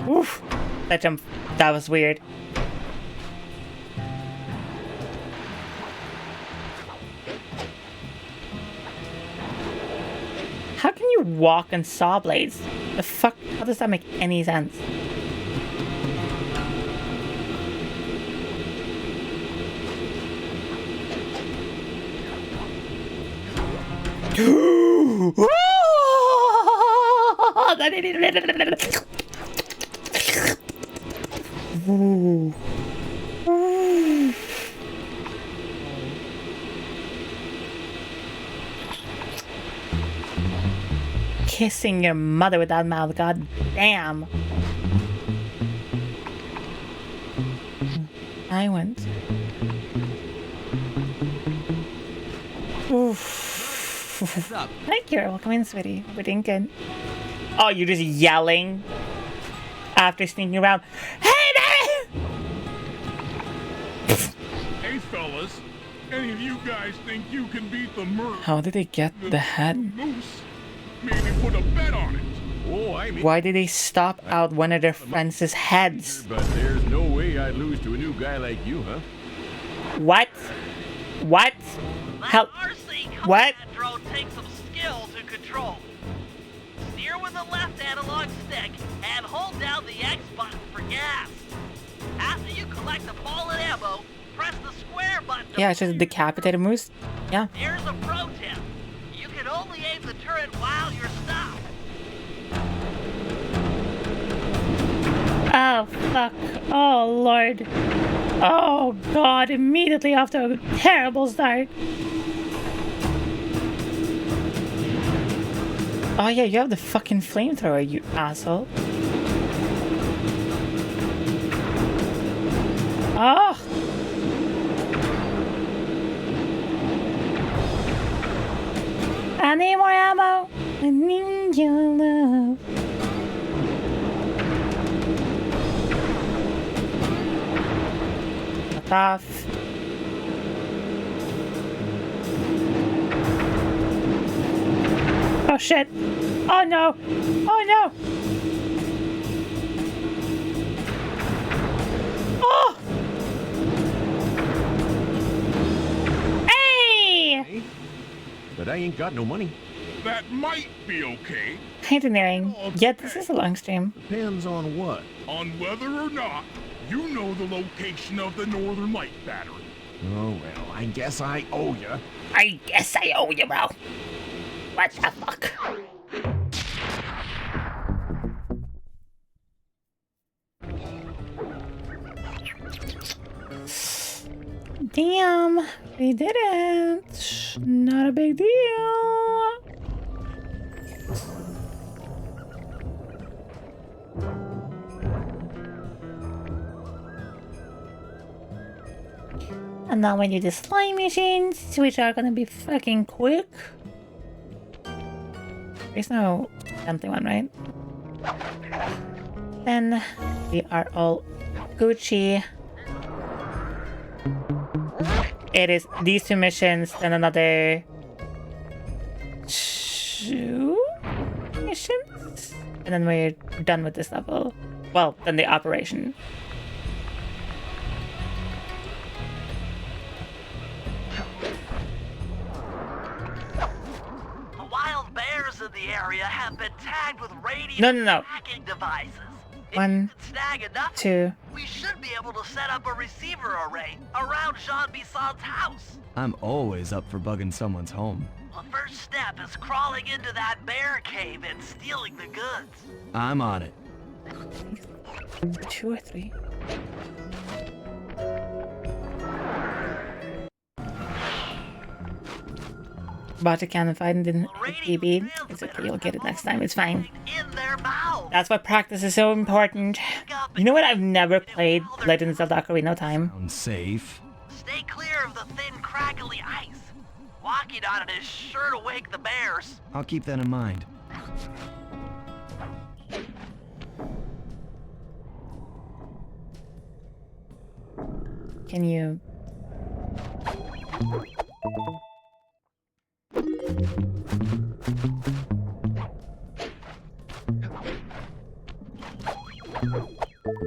Oof. That jump, that was weird. How can you walk on saw blades? The fuck? How does that make any sense? Kissing your mother with that mouth, god damn. I went. Oof. Hi, Kira. Welcome in, sweetie. We're doing good. Oh, you're just yelling after sneaking around. Hey, baby! Any of you guys think you can beat the Merc? How did they get the head? Moose? Maybe put a bet on it. Oh, I mean... Why did they stop out one of their friends' heads? But there's no way I'd lose to a new guy like you, huh? What? What? How? What? That drone takes some skill to control. Steer with the left analog stick and hold down the X button for gas. After you collect the ball and ammo, press the square button. Yeah, it's just a decapitated moose. Yeah. Here's a pro tip. You can only aim the turret while you're stopped. Oh, fuck. Oh, Lord. Oh, God. Immediately after a terrible start. Oh, yeah, you have the fucking flamethrower, you asshole. Oh. I need more ammo. I need your love. Tough. Oh shit. Oh no. Oh no. Oh. Hey. But I ain't got no money. That might be okay. Engineering. Yeah, this is a long stream. Depends on what? On whether or not you know the location of the Northern Light Battery. Oh, well, I guess I owe you. I guess I owe you, bro. What the fuck? Damn, we did it. Not a big deal. And now we do the slime machines, which are gonna be fucking quick. There's no empty one, right? Then we are all Gucci. It is these two missions, then another 2 missions, and then we're done with this level. Well, then the operation. The wild bears in the area have been tagged with radio No. tracking devices. One, Snag enough, 2. we should be able to set up a receiver array around Jean Bisson's house. I'm always up for bugging someone's home. The first step is crawling into that bear cave and stealing the goods. I'm on it. 2 or 3. Bought a cannon fight and didn't PB. It's okay, you'll get it next time. It's fine. That's why practice is so important. You know what? I've never played Legend of Zelda Ocarina of Time. Sounds safe. Stay clear of the thin, crackly ice. Walking on it is sure to wake the bears. I'll keep that in mind. Can you...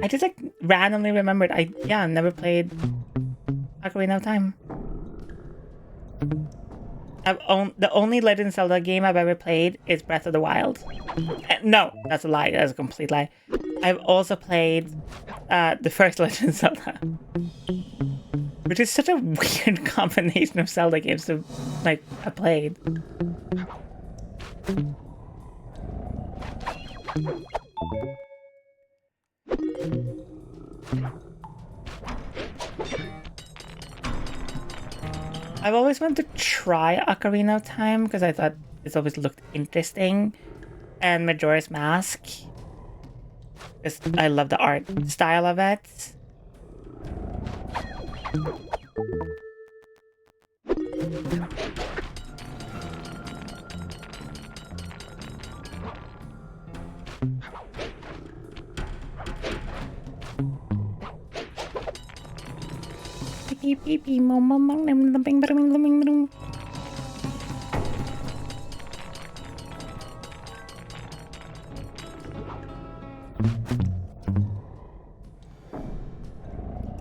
I just like randomly remembered. I never played Ocarina of Time. The only Legend of Zelda game I've ever played is Breath of the Wild. No, that's a lie. That's a complete lie. I've also played the first Legend of Zelda, which is such a weird combination of Zelda games to like I played. I've always wanted to try Ocarina of Time because I thought it's always looked interesting, and Majora's Mask. I love the art style of it. Beep beep beep. Bing bing bing bing.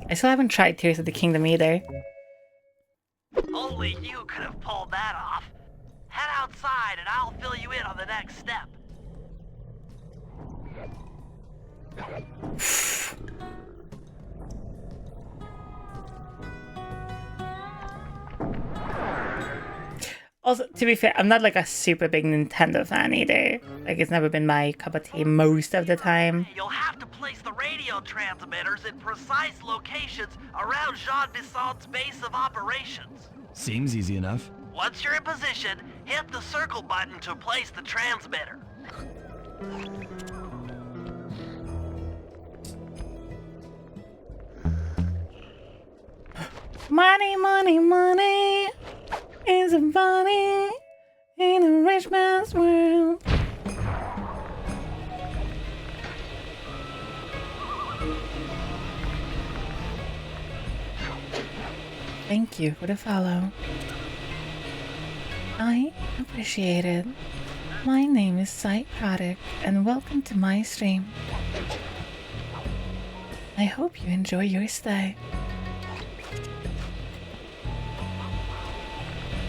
I still haven't tried Tears of the Kingdom either. Only you could have pulled that off. Head outside and I'll fill you in on the next step. Also, to be fair, I'm not like a super big Nintendo fan either. Like, it's never been my cup of tea most of the time. You'll have to place the radio transmitters in precise locations around Jean Bisson's base of operations. Seems easy enough. Once you're in position, hit the circle button to place the transmitter. Money, money, money is a bunny in a rich man's world. Thank you for the follow. I appreciate it. My name is Szycrotic, and welcome to my stream. I hope you enjoy your stay.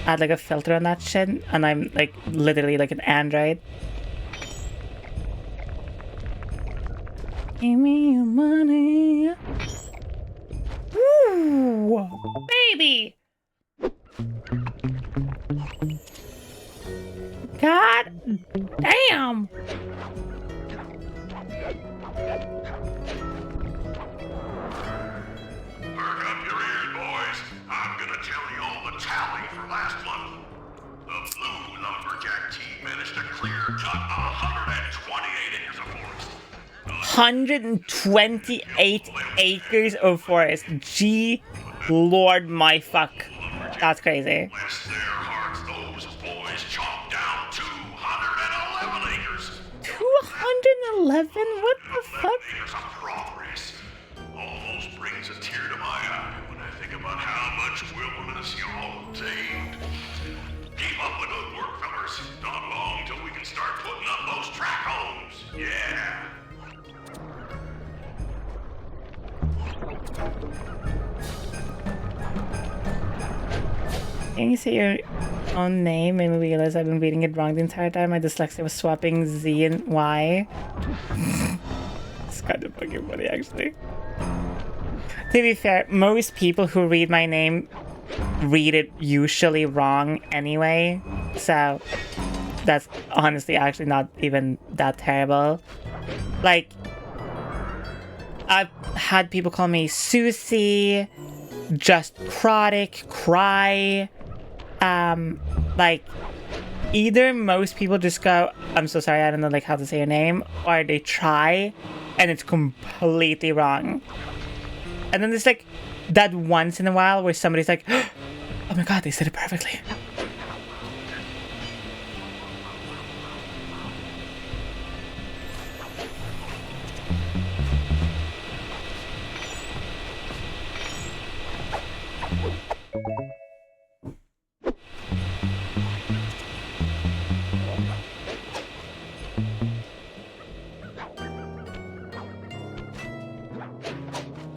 Add like a filter on that shit, and I'm like literally like an android. Give me your money. Ooh, baby. God damn. Perk up your ears, boys. I'm gonna tell you all the tally for last month. The blue lumberjack team managed to clear just 128 acres of forest. 128 acres of forest. Gee, Lord, my fuck. That's crazy. Bless their hearts, those boys chopped down 211 acres. 211? What the fuck? Acres of progress. Almost brings a tear to my eye when I think about how much wilderness y'all tamed. Keep up the good work, fellers. Not long till we can start putting up those track homes. Yeah. Can you say your own name? Made me realize I've been reading it wrong the entire time. My dyslexia was swapping Z and Y. It's kind of fucking funny, actually. To be fair, most people who read my name read it usually wrong anyway. So that's honestly actually not even that terrible. Like, I've had people call me Susie, just Szycrotic, Cry. Like, either most people just go, I'm so sorry, I don't know like how to say your name, or they try and it's completely wrong. And then there's like that once in a while where somebody's like, oh my god, they said it perfectly.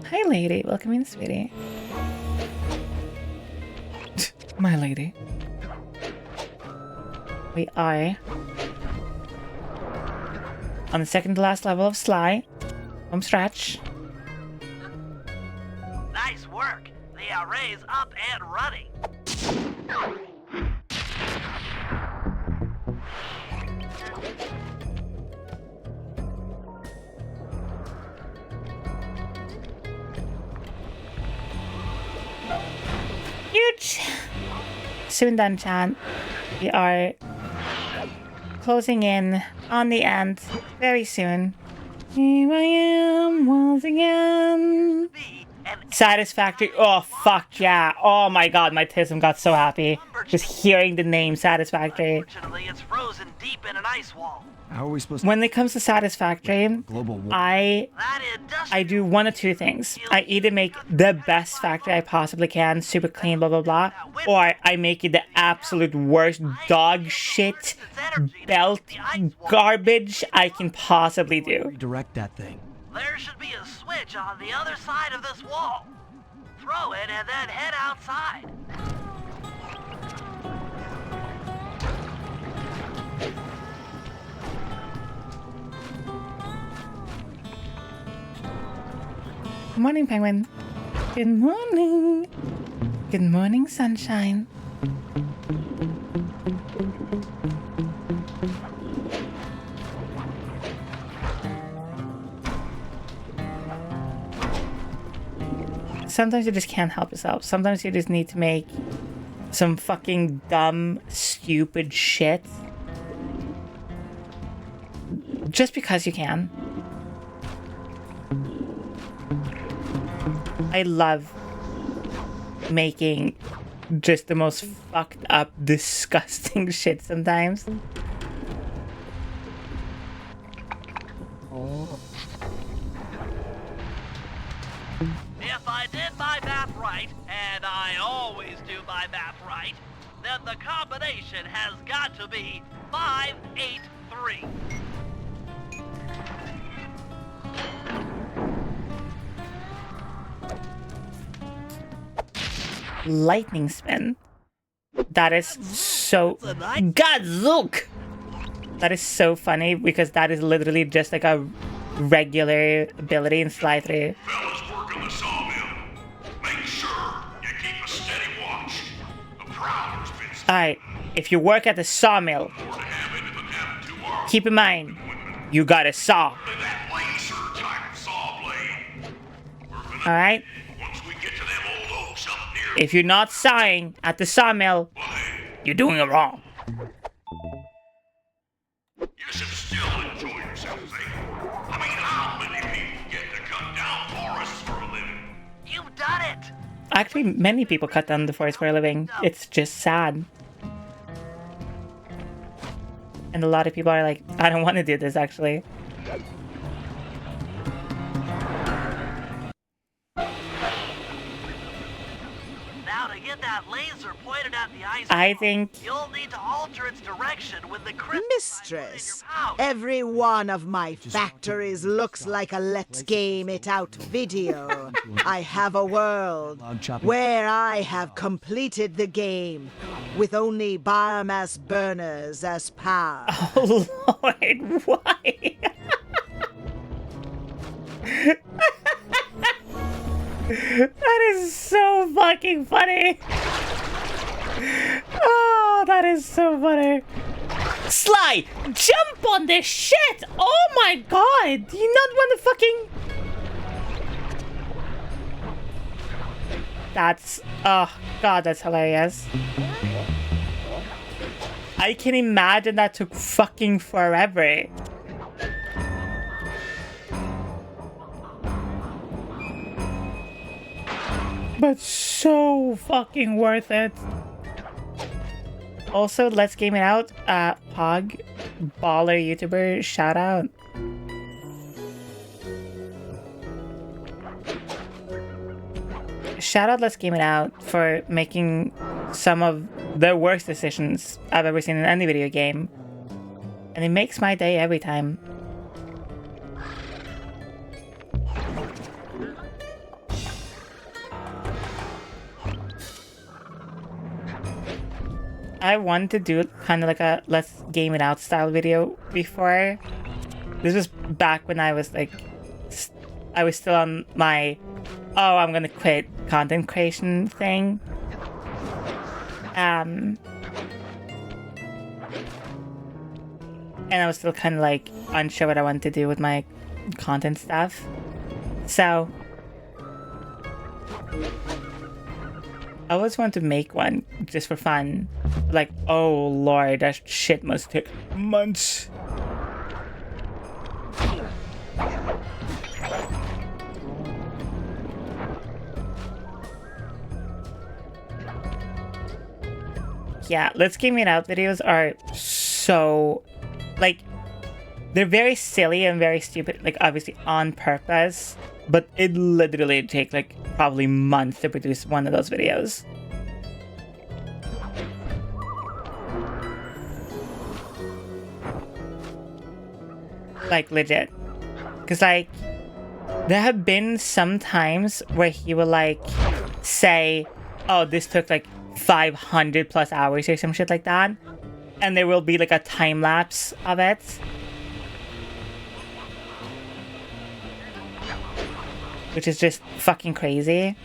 Hi, lady. Welcome in, sweetie. My lady. We are on the second to last level of Sly. Home stretch. Nice work. The array's up and running. Huge. Soon done, chat. We are closing in on the end very soon. Here I am once again. Be an Satisfactory. Oh, fuck yeah. Oh my god, my tism got so happy. Just hearing the name Satisfactory. Unfortunately, it's frozen deep in an ice wall. How are we supposed to... When it comes to Satisfactory, Global war. I do one of two things. I either make the best factory I possibly can, super clean, blah, blah, blah, or I make it the absolute worst dog shit, belt garbage I can possibly do. Redirect that thing. There should be a switch on the other side of this wall. Throw it and then head outside. Good morning, Penguin. Good morning. Good morning, sunshine. Sometimes you just can't help yourself. Sometimes you just need to make some fucking dumb, stupid shit. Just because you can. I love making just the most fucked up, disgusting shit sometimes. If I did my math right, and I always do my math right, then the combination has got to be 583. Lightning spin. That is so... Gadzook! That is so funny because that is literally just like a regular ability in Sly 3. Fellas working the sawmill. Make sure you keep a steady watch. The prowler's been Alright, if you work at the sawmill, keep in mind, you got a saw. that laser type saw blade. Alright? Once we get to them old oaks up near, If you're not sawing at the sawmill, you're doing it wrong. you should still enjoy yourself, eh? I mean, how many people get to cut down forests for a living? You've done it! Actually, many people cut down the forest for a living. It's just sad. And a lot of people are like, I don't want to do this, actually. Now to get that laser pointed at the ice I wall, think... you'll need to alter its direction with the Mistress, every one of my factories looks like a Let's Game It Out video. I have a world where I have completed the game with only biomass burners as power. Oh Lord, why? That is so fucking funny. Oh, that is so funny. Sly, jump on this shit! Oh my god! Do you not want to fucking... That's... Oh god, that's hilarious. I can imagine that took fucking forever. But so fucking worth it. Also, let's game it out. Pog, baller YouTuber, shout out. Shout out, let's game it out for making some of the worst decisions I've ever seen in any video game. And it makes my day every time. I wanted to do kind of like a let's game it out style video before. This was back when I was like, I was still on my, oh, I'm gonna quit content creation thing. And I was still kind of like unsure what I wanted to do with my content stuff. So I always wanted to make one just for fun. Like, oh lord, that shit must take months. like, yeah, Let's Game It Out videos are so, like, they're very silly and very stupid, like, obviously on purpose, but it literally take, like, probably months to produce one of those videos. Like, legit. Because, like, there have been some times where he will, like, say, oh, this took, like, 500 plus hours or some shit like that. And there will be, like, a time lapse of it. Which is just fucking crazy.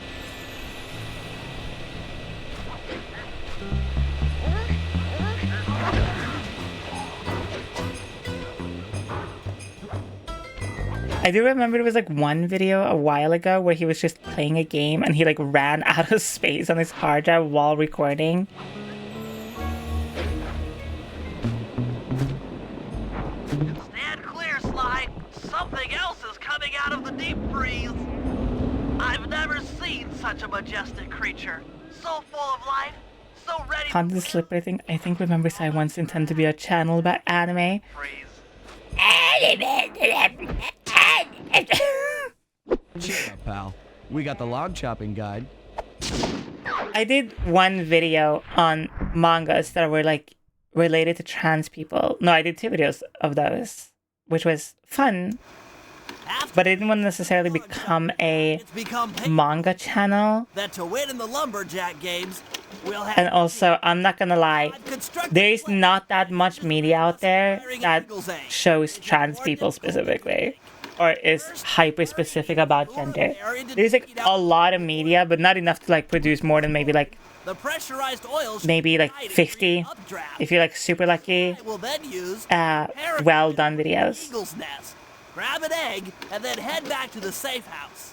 I do remember there was like one video a while ago where he was just playing a game and he like ran out of space on his hard drive while recording. Stand clear, Sly. Something else is coming out of the deep freeze. I've never seen such a majestic creature. So full of life, so ready. On the slipper thing, I think remember I once intended to be a channel about anime. Cheer up, pal. We got the log chopping guide. I did one video on mangas that were like related to trans people. No, I did 2 videos of those, which was fun. But I didn't want to necessarily become a manga channel. That to win in the lumberjack games, we'll have. And also, I'm not gonna lie, there is not that much media out there that shows trans people specifically, or is hyper specific about gender. There's like a lot of media, but not enough to like produce more than maybe like the pressurized oil maybe like 50 if you're like super lucky. will then use well done videos. Eagle's nest. Grab an egg and then head back to the safe house.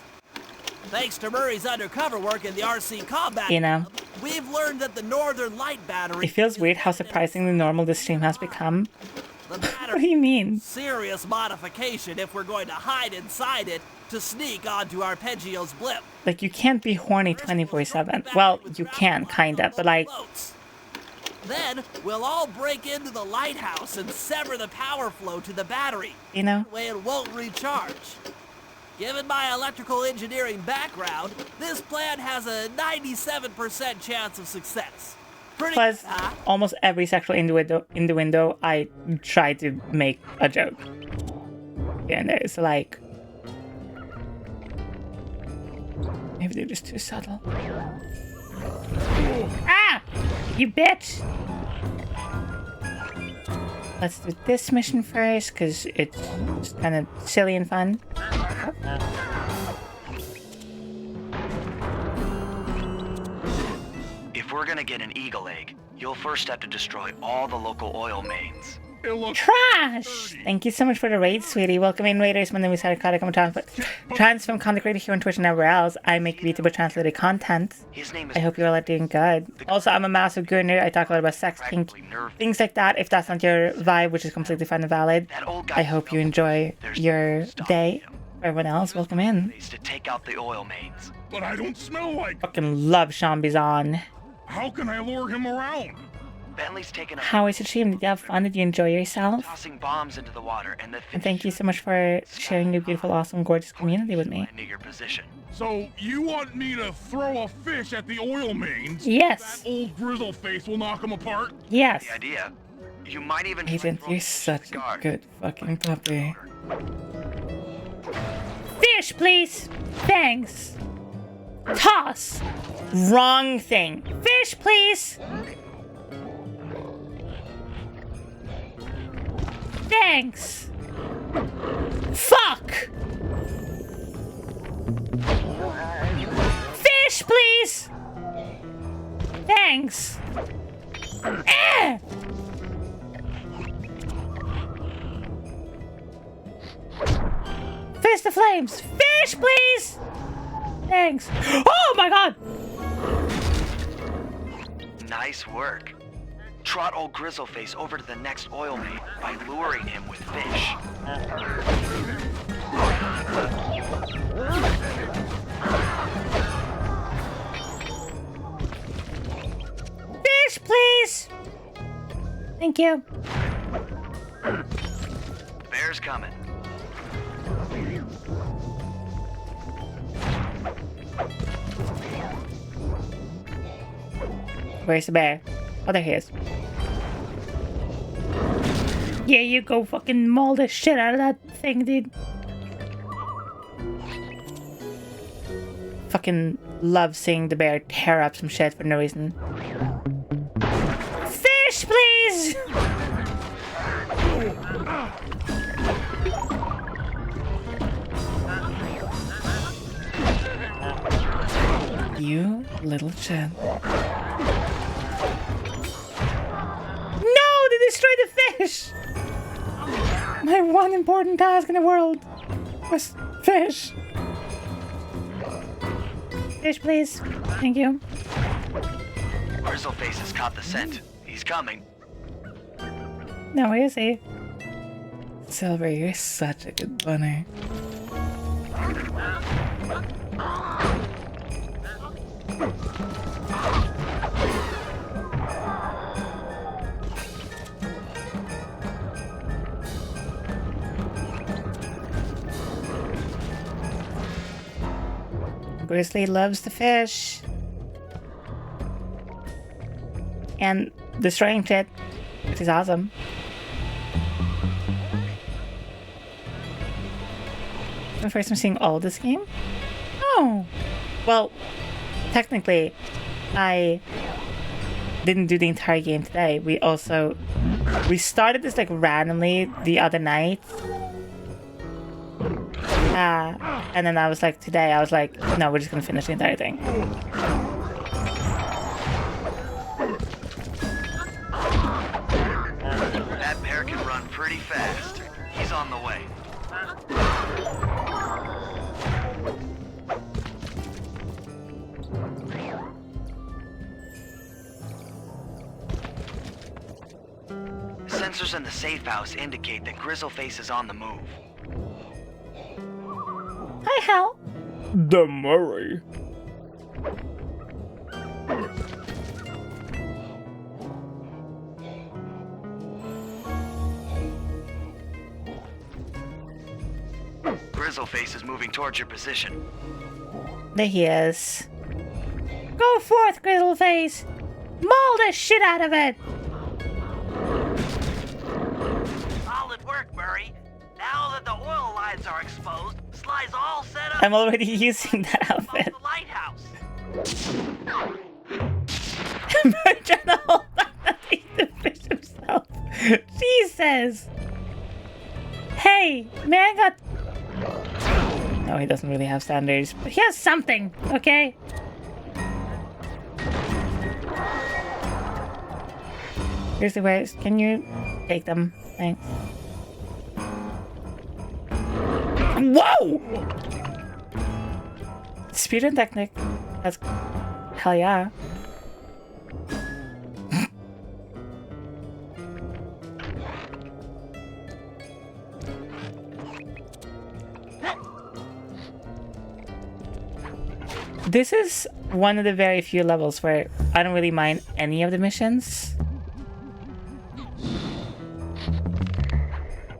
Thanks to Murray's undercover work in the RC combat, You know, we've learned that the Northern Light Battery. it feels weird how surprisingly normal this stream has become. What do you mean? Serious modification if we're going to hide inside it to sneak onto Arpeggio's blip. Like, you can't be horny 24/7. Well, you can, kinda, but like, Then we'll all break into the lighthouse and sever the power flow to the battery. you know? That way it won't recharge. Given my electrical engineering background, this plan has a 97% chance of success. Pretty Plus, almost every sexual innuendo, I try to make a joke. Yeah, and it's like, maybe they're just too subtle. Ah! You bitch! Let's do this mission first, because it's just kind of silly and fun. If we're gonna get an eagle egg, you'll first have to destroy all the local oil mains. Trash! Thank you so much for the raid, sweetie. Welcome in, Raiders. My name is Szycrotic. I'm a transform content creator here on Twitch and everywhere else. I make VTuber translated content. I hope you all are doing good. Also, I'm a massive gunner. I talk a lot about sex, kink, things like that. If that's not your vibe, which is completely fine and valid, I hope you enjoy your day. For everyone else, welcome in. To take out the oil mains. But I don't smell like. Fucking love Sean Bizon. How can I lure him around? Bentley's taken a How was your stream? Did you have fun? Did you enjoy yourself? tossing bombs into the water and the And thank you so much for sharing your beautiful, awesome, gorgeous community with me. into your position. So you want me to throw a fish at the oil mains? Yes. That old grizzle face will knock them apart? Yes. The idea. You might even Agent, you're such a good fucking puppy. Fish, please! Thanks! Toss! Wrong thing. Fish, please! Thanks! Fuck! Fish, please! Thanks! Eh! Fist of flames! Fish, please! Thanks. Oh my god! Nice work. Trot old Grizzleface over to the next oil main by luring him with fish. Fish, please! Thank you. Bear's coming. Where's the bear? Oh, there he is. Yeah, you go fucking maul the shit out of that thing, dude. Fucking love seeing the bear tear up some shit for no reason. Fish, please! You little champ. No! They destroyed the fish! My one important task in the world was fish. Fish, please. Thank you. Grizzleface has caught the scent. He's coming. No, where is he? Silver, you're such a good bunny. Grizzly loves the fish. And destroying shit, which is awesome. The first time seeing all this game? Oh. Well, technically, I didn't do the entire game today. We started this like randomly the other night. And then I was like, today, I was like, no, we're just gonna finish the entire thing. That bear can run pretty fast. He's on the way. Sensors in the safe house indicate that Grizzleface is on the move. Hi, Hal. The Murray. Grizzleface is moving towards your position. There he is. Go forth, Grizzleface! Maul the shit out of it! Solid work, Murray. Now that the oil lines are exposed, Sly's all set up. I'm already using that outfit. The lighthouse. I'm trying to hold on to eat the fish himself. Jesus! Hey, man got... No, he doesn't really have standards, but he has something, okay? Here's the wares. Can you take them? Thanks. Whoa! Speed and technique. That's... Hell yeah. This is one of the very few levels where I don't really mind any of the missions.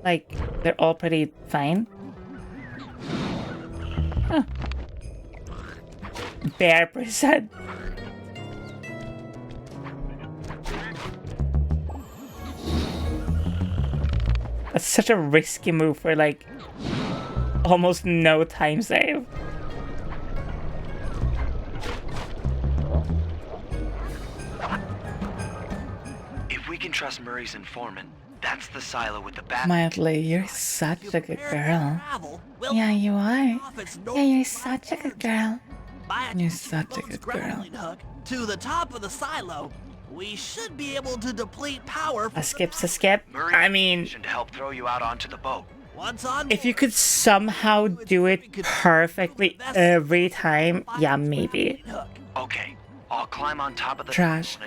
Like, they're all pretty fine. Huh. Bear percent. That's such a risky move for like almost no time save. If we can trust Murray's informant, that's the silo with the bat. Mildly, you're such a good girl. Yeah, you are. Yeah, you're such a good girl. You're such a good girl. Hook to the top of the silo. We should be able to deplete power. A skip's a skip. I mean, to help throw you out onto the boat. Once on if you could somehow do it perfectly every time, yeah, maybe. Okay, I'll climb on top of the trash.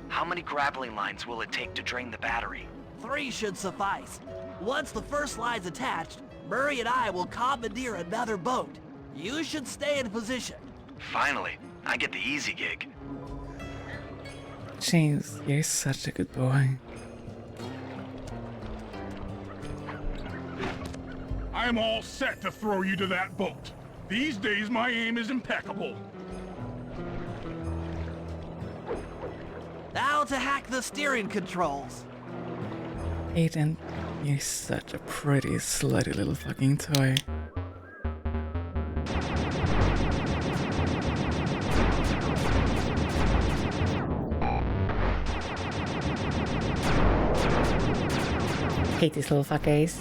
How many grappling lines will it take to drain the battery? 3 should suffice. Once the first line's attached, Murray and I will commandeer another boat. You should stay in position. Finally, I get the easy gig. James, you're such a good boy. I'm all set to throw you to that boat. These days, my aim is impeccable. Now to hack the steering controls. Aiden, you're such a pretty, slutty little fucking toy. Hate these little fuckers.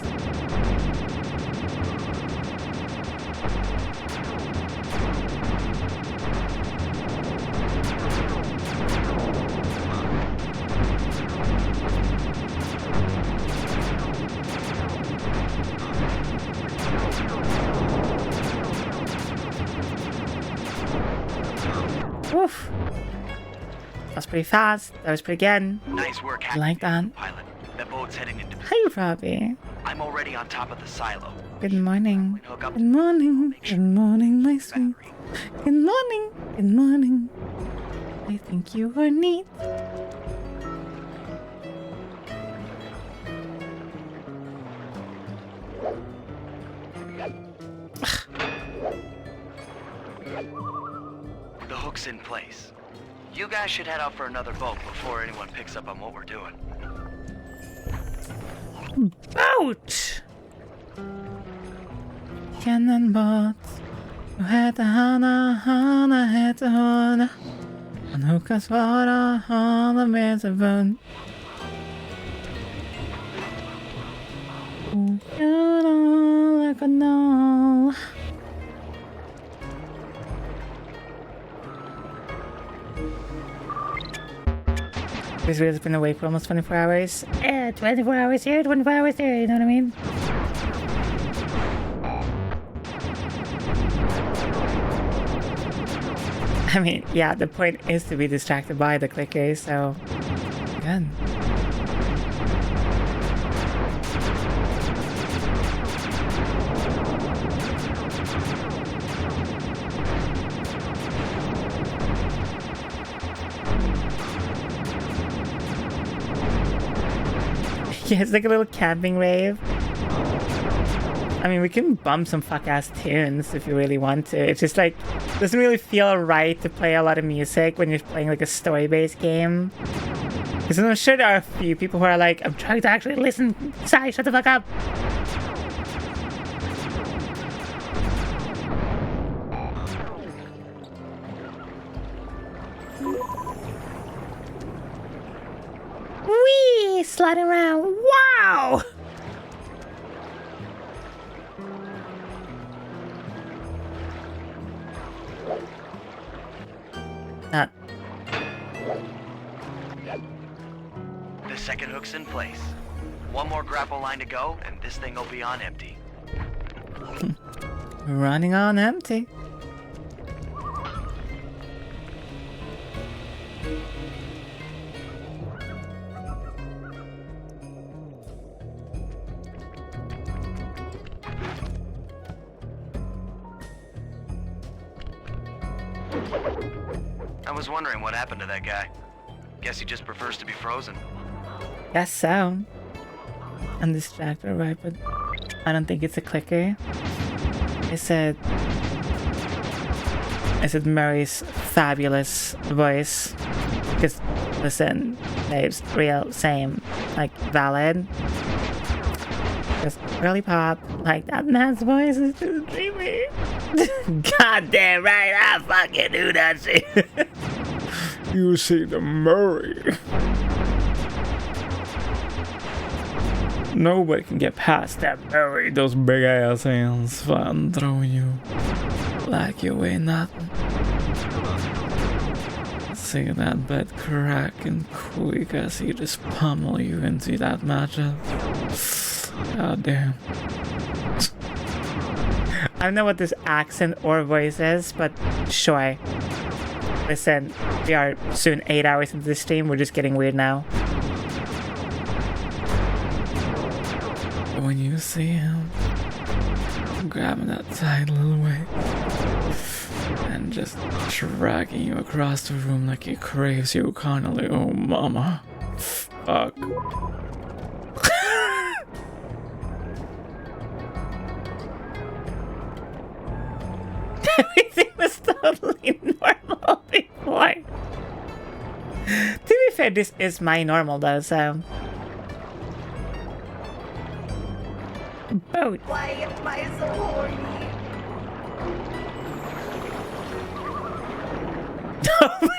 Woof. That was pretty fast. That was pretty good. Nice work, I like that. pilot. That boat's heading into. Hi, Robbie. I'm already on top of the silo. Good morning. Hook up. Good morning. Good morning, my sweet. Good morning. Good morning. I think you are neat. The hook's in place. You guys should head out for another boat before anyone picks up on what we're doing. Boat! Cannonbåt. Du heter Hanna, Hanna heter hon. Han hookas vara, Hanna med sig vunn. Like a doll. This video's been awake for almost 24 hours. 24 hours here, 24 hours there, you know what I mean? I mean, yeah, the point is to be distracted by the clicker, so... Good. Yeah, it's like a little camping rave. I mean, we can bump some fuck-ass tunes if you really want to. It's just like, doesn't really feel right to play a lot of music when you're playing like a story-based game. Because I'm sure there are a few people who are like, I'm trying to actually listen. Sai, shut the fuck up. Wee! Sliding around. Wow! Not. The second hook's in place. One more grapple line to go, and this thing will be on empty. Running on empty. I was wondering what happened to that guy. Guess he just prefers to be frozen. Guess so. I'm distracted, right? But I don't think it's a clicker. I said Murray's fabulous voice. Because, listen, Dave's real, same, like, valid. Just really pop. Like, that man's voice is just dreamy. Goddamn right, I fucking do that shit. You see the Murray. Nobody can get past that Murray. Those big ass hands flying through you like you ain't nothing. See that bed cracking quick as he just pummel you into that mattress. God damn. I don't know what this accent or voice is, but sure. Listen, we are soon 8 hours into the stream. We're just getting weird now. When you see him, grabbing that tight little way and just dragging you across the room like it craves you, Connolly. Oh, mama. Fuck. Everything was totally normal before. To be fair, this is my normal though, so. Boat. Why am I so horny?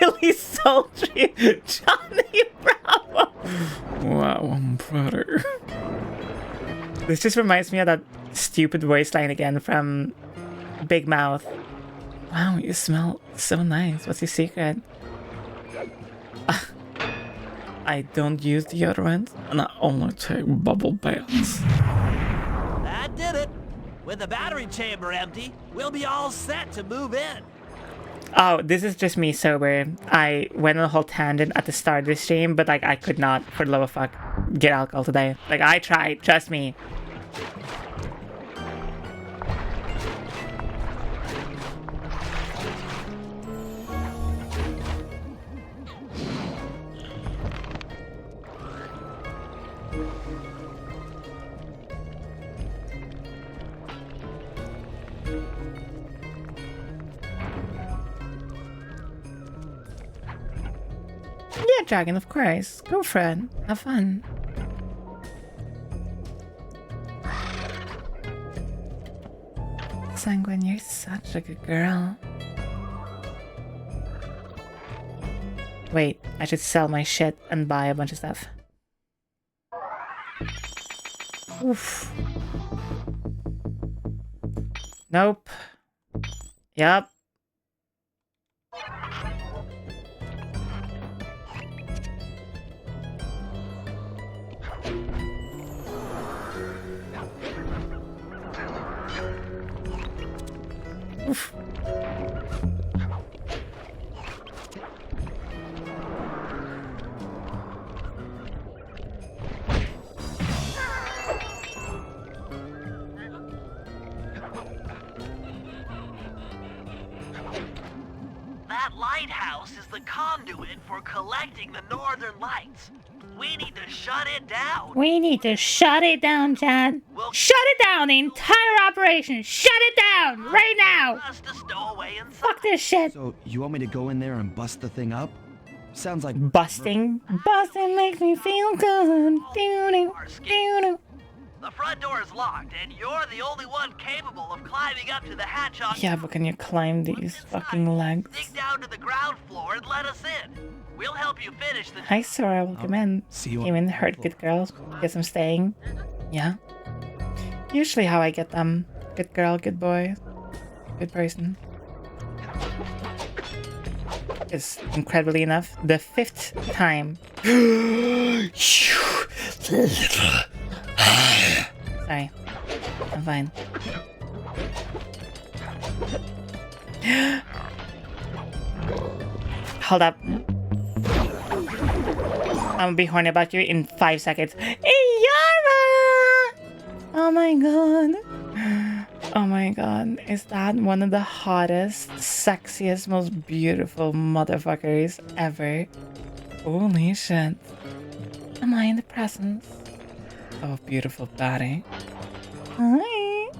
Really sultry. Johnny Bravo. Wow, I'm prouder. This just reminds me of that stupid voice line again from Big Mouth. Wow, you smell so nice. What's your secret? I don't use deodorant, and I only take bubble baths. That did it. With the battery chamber empty, we'll be all set to move in. Oh, this is just me sober. I went on a whole tangent at the start of the stream, but like I could not, for the love of fuck, get alcohol today. Like I tried, trust me. Yeah, Dragon, of course. Go for it. Have fun. Sanguine, you're such a good girl. Wait, I should sell my shit and buy a bunch of stuff. Oof. Nope. Yup. Oof. That lighthouse is the conduit for collecting the northern lights. We need to shut it down. We need to shut it down, Chad. Shut it down, the entire operation. Shut it down right now. Fuck this shit. So, you want me to go in there and bust the thing up? Sounds like... Busting? Busting makes me feel good. Doo-doo, doo-doo. The front door is locked, and you're the only one capable of climbing up to the hatch on... Yeah, but can you climb these fucking legs? Dig down to the ground floor and let us in. We'll help you finish the... Hi, Sora. Welcome in. Came in, heard good girls. Guess I'm staying. Yeah. Usually how I get them. Good girl, good boy. Good person. Is incredibly enough the 5th time. Sorry. I'm fine. Hold up. I'm gonna be horny about you in 5 seconds. Hey, Yara! Oh my god. Oh my god. Is that one of the hottest, sexiest, most beautiful motherfuckers ever? Holy shit. Am I in the presence of a beautiful body? Hi.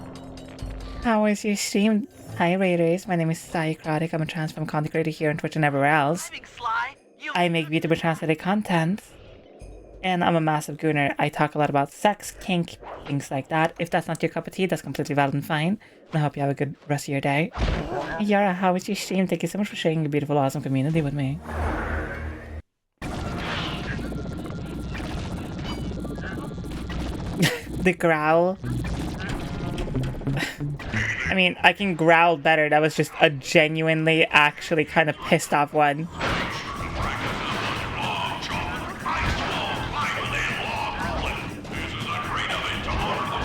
How is your stream? Hi Raiders, my name is Szycrotic. I'm a transform content creator here on Twitch and everywhere else. I make beautiful translated content. And I'm a massive gooner. I talk a lot about sex, kink, things like that. If that's not your cup of tea, that's completely valid and fine. And I hope you have a good rest of your day. Yara, how is your stream? Thank you so much for sharing your beautiful, awesome community with me. The growl. I mean, I can growl better. That was just a genuinely, actually kind of pissed off one.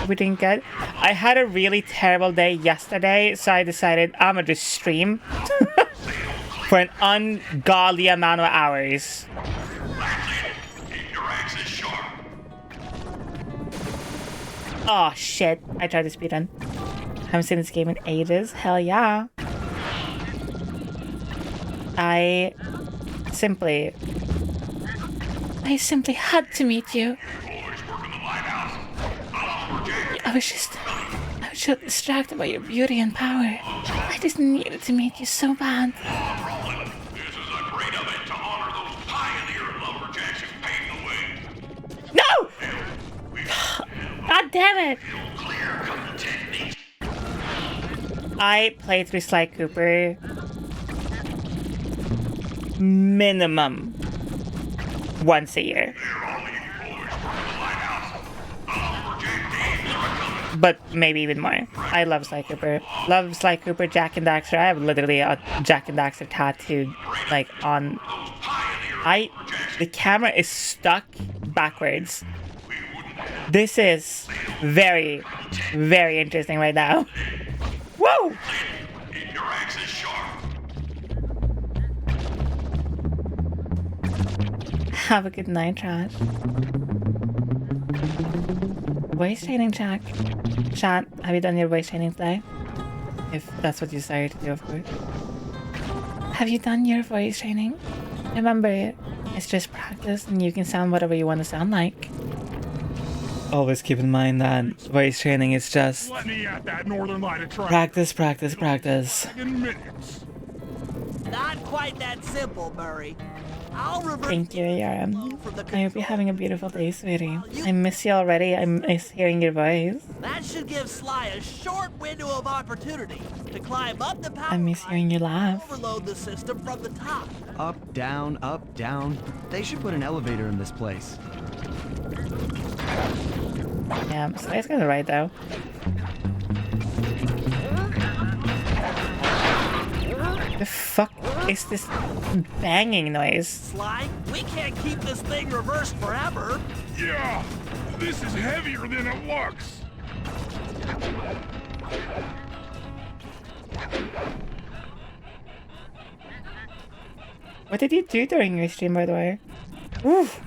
We didn't get. I had a really terrible day yesterday, so I decided I'm gonna just stream for an ungodly amount of hours. Oh shit! I tried to speedrun. Haven't seen this game in ages. Hell yeah. I simply had to meet you. I was so distracted by your beauty and power. I just needed to meet you so bad. No! God damn it! I played through Sly Cooper minimum once a year. But maybe even more. I love Sly Cooper. Love Sly Cooper, Jack and Daxter. I have literally a Jack and Daxter tattooed, like, on... The camera is stuck backwards. This is very, very interesting right now. Whoa! Have a good night, Trash. Voice training, chat. Chat, have you done your voice training today? If that's what you decided to do, of course. Have you done your voice training? Remember, it's just practice and you can sound whatever you want to sound like. Always keep in mind that voice training is just Let me at that northern light of track. practice, practice, practice. In minutes. Not quite that simple, Murray. I'll reverse. Thank you, Yara. I hope you're having a beautiful day, sweetie. I miss you already. I miss hearing your voice. That should give Sly a short window of opportunity to climb up the power I miss hearing you laugh. overload the system from the top. Up, down, up, down. They should put an elevator in this place. Yeah, Sly's kind of right, though. The fuck is this banging noise? Sly, we can't keep this thing reversed forever. Yeah, this is heavier than it looks. What did you do during your stream, by the way? Oof.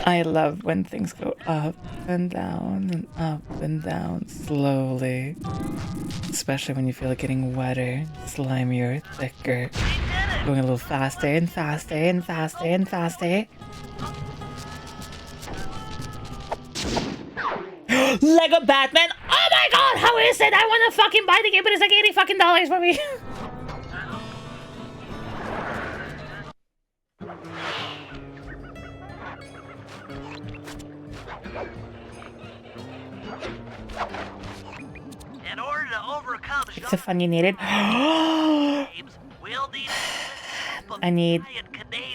I love when things go up and down slowly. Especially when you feel it getting wetter, slimier, thicker. Going a little faster and faster and faster and faster. Lego Batman! Oh my god, how is it? I wanna fucking buy the game, but it's like $80 fucking for me. In order to overcome It's the fun you needed. we'll need I need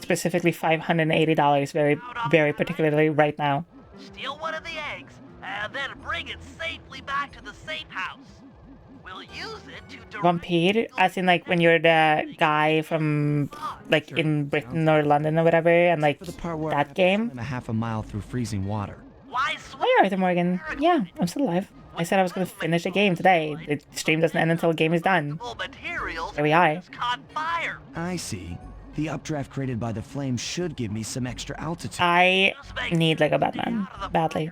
specifically $580 very, very particularly right now. steal one of the eggs and then bring it safely back to the safe house. We'll use it to Vampire, as in like when you're the guy from like in Britain or London or whatever, and like that game. I'm a half a mile through freezing water. Hi, Arthur Morgan. Yeah, I'm still alive. I said I was gonna finish the game today. The stream doesn't end until the game is done. There we are. I see. The updraft created by the flame should give me some extra altitude. I need like a Batman badly.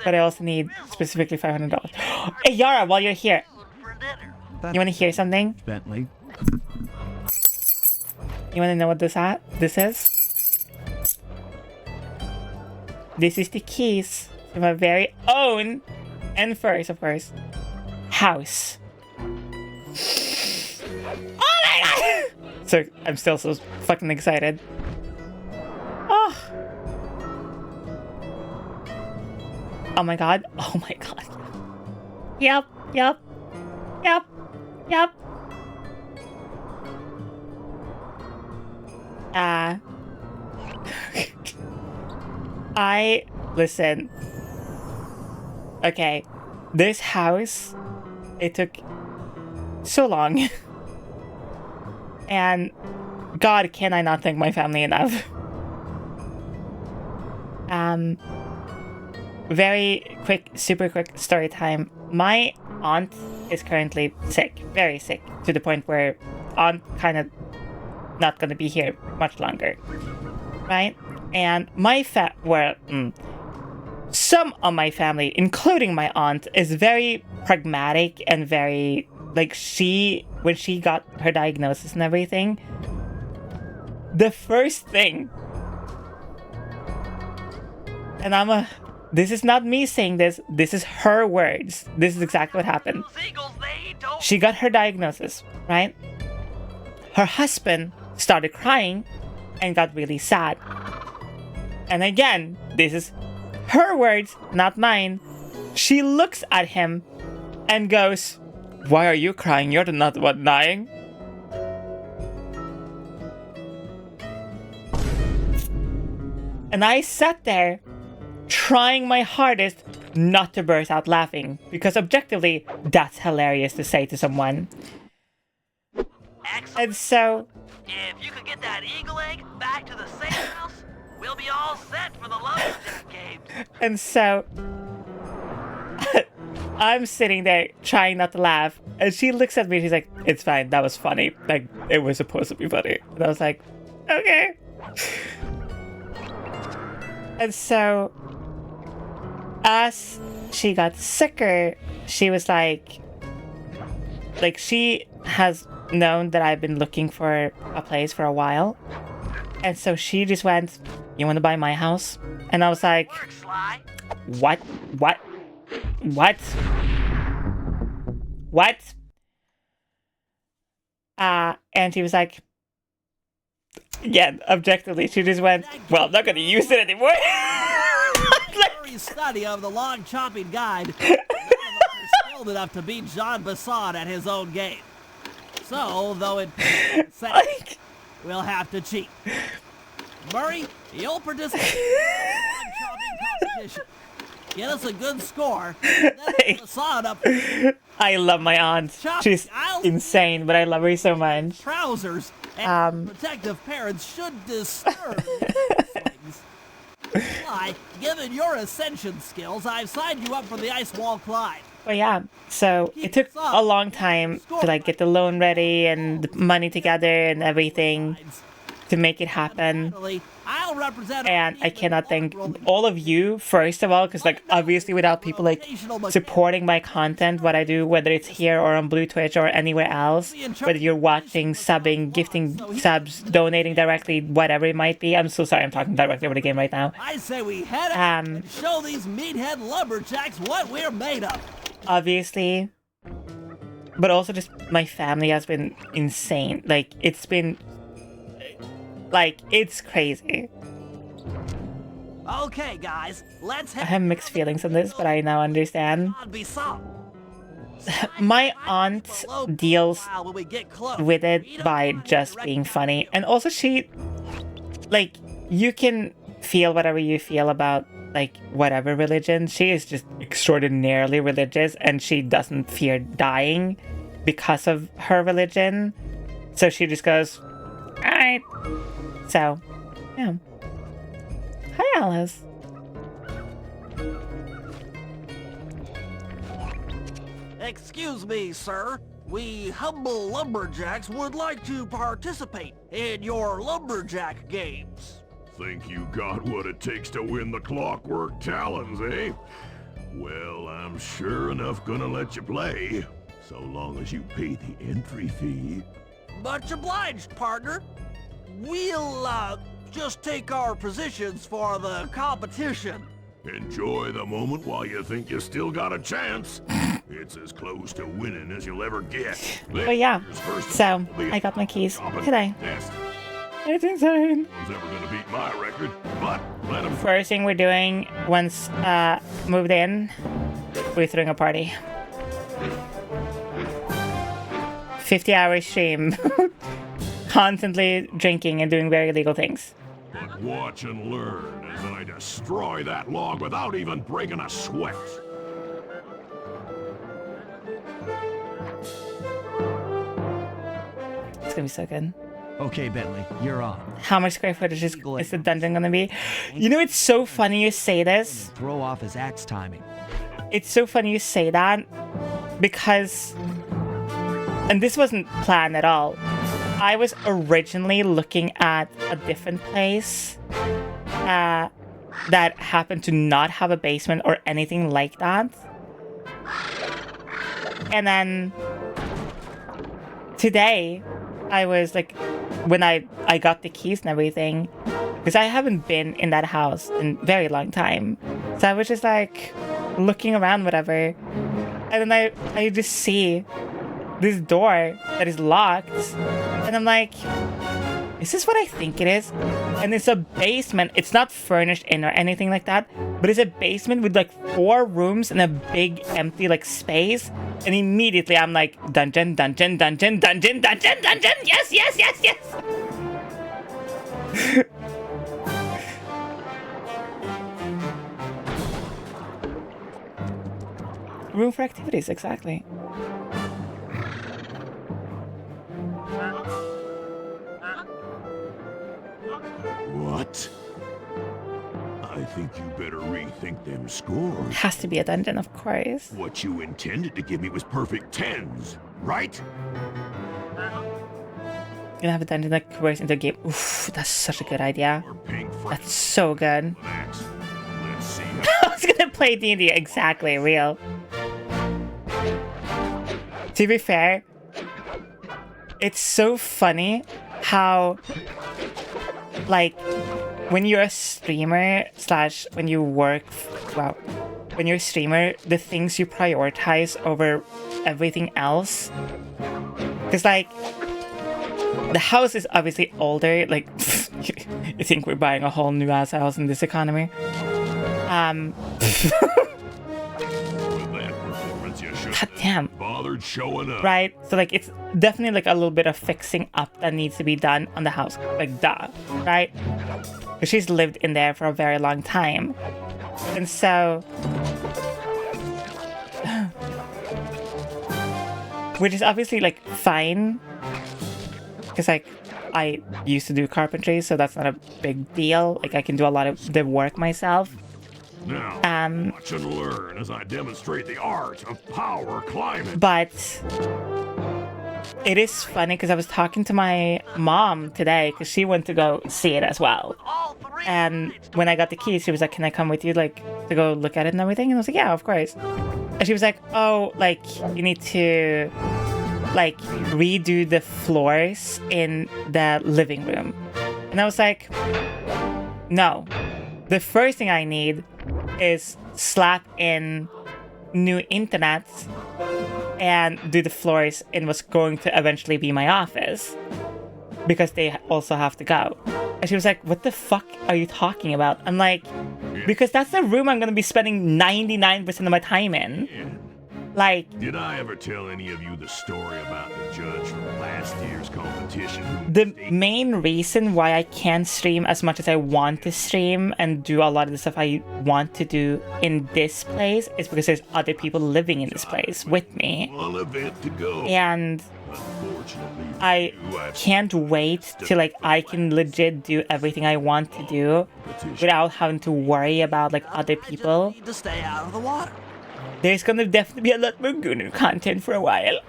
But I also need specifically $500. Hey Yara, while you're here, you want to hear something? Bentley. You want to know what this is? This is the keys to my very own, and first, of course, house. Oh my god! So I'm still so fucking excited. Oh. Oh my god. Oh my god. Yep. Listen. Okay. This house, it took so long. And God, can I not thank my family enough? Very quick, super quick story time. My aunt is currently sick, very sick, to the point where aunt kind of not gonna be here much longer, right? And my some of my family, including my aunt, is very pragmatic and very, like, when she got her diagnosis and everything, the first thing, and this is not me saying this is her words. This is exactly what happened. She got her diagnosis, right? Her husband started crying and got really sad. And again, this is her words, not mine. She looks at him and goes, "Why are you crying? You're not the one dying." And I sat there trying my hardest not to burst out laughing, because objectively, that's hilarious to say to someone. Excellent. And so, if you could get that eagle egg back to the safe house, we'll be all set for the lumberjack games. And so, I'm sitting there trying not to laugh, and she looks at me and she's like, "It's fine, that was funny. Like, it was supposed to be funny." And I was like, "Okay." And so, as she got sicker, she was like, she has known that I've been looking for a place for a while. And so she just went, "You want to buy my house?" And I was like, What? And she was like, yeah, objectively, she just went, "Well, I'm not going to use it anymore." Study of the log chopping guide, none of us are skilled enough to beat Jean Basson at his own game. So, though it safe, we'll have to cheat. Murray, you'll participate in the log chopping competition. Get us a good score, and then Basson up. I love my aunt. She's insane, but I love her so much. Trousers and protective parents should disturb things. Why, given your ascension skills, I've signed you up for the ice wall climb. But yeah, so it took a long time to get the loan ready and the money together and everything to make it happen. I'll represent, and I cannot thank all of you, first of all, because obviously without people supporting my content, what I do, whether it's here or on Blue Twitch or anywhere else, whether you're watching, subbing, gifting subs, donating directly, whatever it might be. I'm so sorry, I'm talking directly over the game right now. I say we head up and show these meathead lumberjacks what we're made of. Obviously, but also just my family has been insane. It's been it's crazy. Okay, guys, let's I have mixed feelings on this, but I now understand. My aunt deals with it by just being funny. And also she, you can feel whatever you feel about, whatever religion. She is just extraordinarily religious, and she doesn't fear dying because of her religion. So she just goes, "Alright." So, yeah. Hi, Alice. Excuse me, sir. We humble lumberjacks would like to participate in your lumberjack games. Think you got what it takes to win the Clockwork Talons, eh? Well, I'm sure enough gonna let you play, so long as you pay the entry fee. Much obliged, partner. We'll, just take our positions for the competition. Enjoy the moment while you think you still got a chance. It's as close to winning as you'll ever get. But yeah, so I got my keys today. It's insane. Who's ever gonna beat my record? But let him. First thing we're doing once moved in, we're throwing a party. 50-hour stream. Constantly drinking and doing very illegal things. But watch and learn as I destroy that log without even breaking a sweat. It's gonna be so good. Okay, Bentley, you're on. How much square footage is the dungeon gonna be? You know, it's so funny you say this. Throw off his axe timing. It's so funny you say that because, and this wasn't planned at all. I was originally looking at a different place that happened to not have a basement or anything like that. And then today, I was like, when I got the keys and everything, because I haven't been in that house in a very long time. So I was just like looking around, whatever. And then I just see this door that is locked. And I'm like, is this what I think it is? And it's a basement. It's not furnished in or anything like that, but it's a basement with like 4 rooms and a big empty like space. And immediately I'm like, dungeon, dungeon, dungeon, dungeon, dungeon, dungeon. Yes, yes, yes, yes. Room for activities, exactly. What? I think you better rethink them scores. Has to be a dungeon, of course. What you intended to give me was perfect 10s, right? Gonna have a dungeon that converts into a game. Oof, that's such a good idea. That's so good. Let's see. I was gonna play D&D, exactly, real. To be fair, it's so funny how, like, when you're a streamer slash when you work, well, when you're a streamer, the things you prioritize over everything else. Because, like, the house is obviously older. Like, you think we're buying a whole new ass house in this economy? God damn. Bothered showing up. Right? So, like, it's definitely, like, a little bit of fixing up that needs to be done on the house. Like, duh. Right? Because she's lived in there for a very long time. And so... which is obviously, like, fine. Because, like, I used to do carpentry, so that's not a big deal. Like, I can do a lot of the work myself. Now, watch and learn as I demonstrate the art of power climbing. But it is funny because I was talking to my mom today because she went to go see it as well. And when I got the keys, she was like, "Can I come with you, like, to go look at it and everything?" And I was like, "Yeah, of course." And she was like, "Oh, like, you need to, like, redo the floors in the living room." And I was like, "No. The first thing I need is slap in new internet and do the floors in what's going to eventually be my office. Because they also have to go." And she was like, "What the fuck are you talking about?" I'm like, because that's the room I'm going to be spending 99% of my time in. Like... Did I ever tell any of you the story about the judge from last year's competition? The main reason why I can't stream as much as I want to stream and do a lot of the stuff I want to do in this place is because there's other people living in this place with me. One event to go. And I can't wait till, like, I can legit do everything I want to do without having to worry about, like, other people. To stay out of the water. There's gonna definitely be a lot more Gunnar content for a while.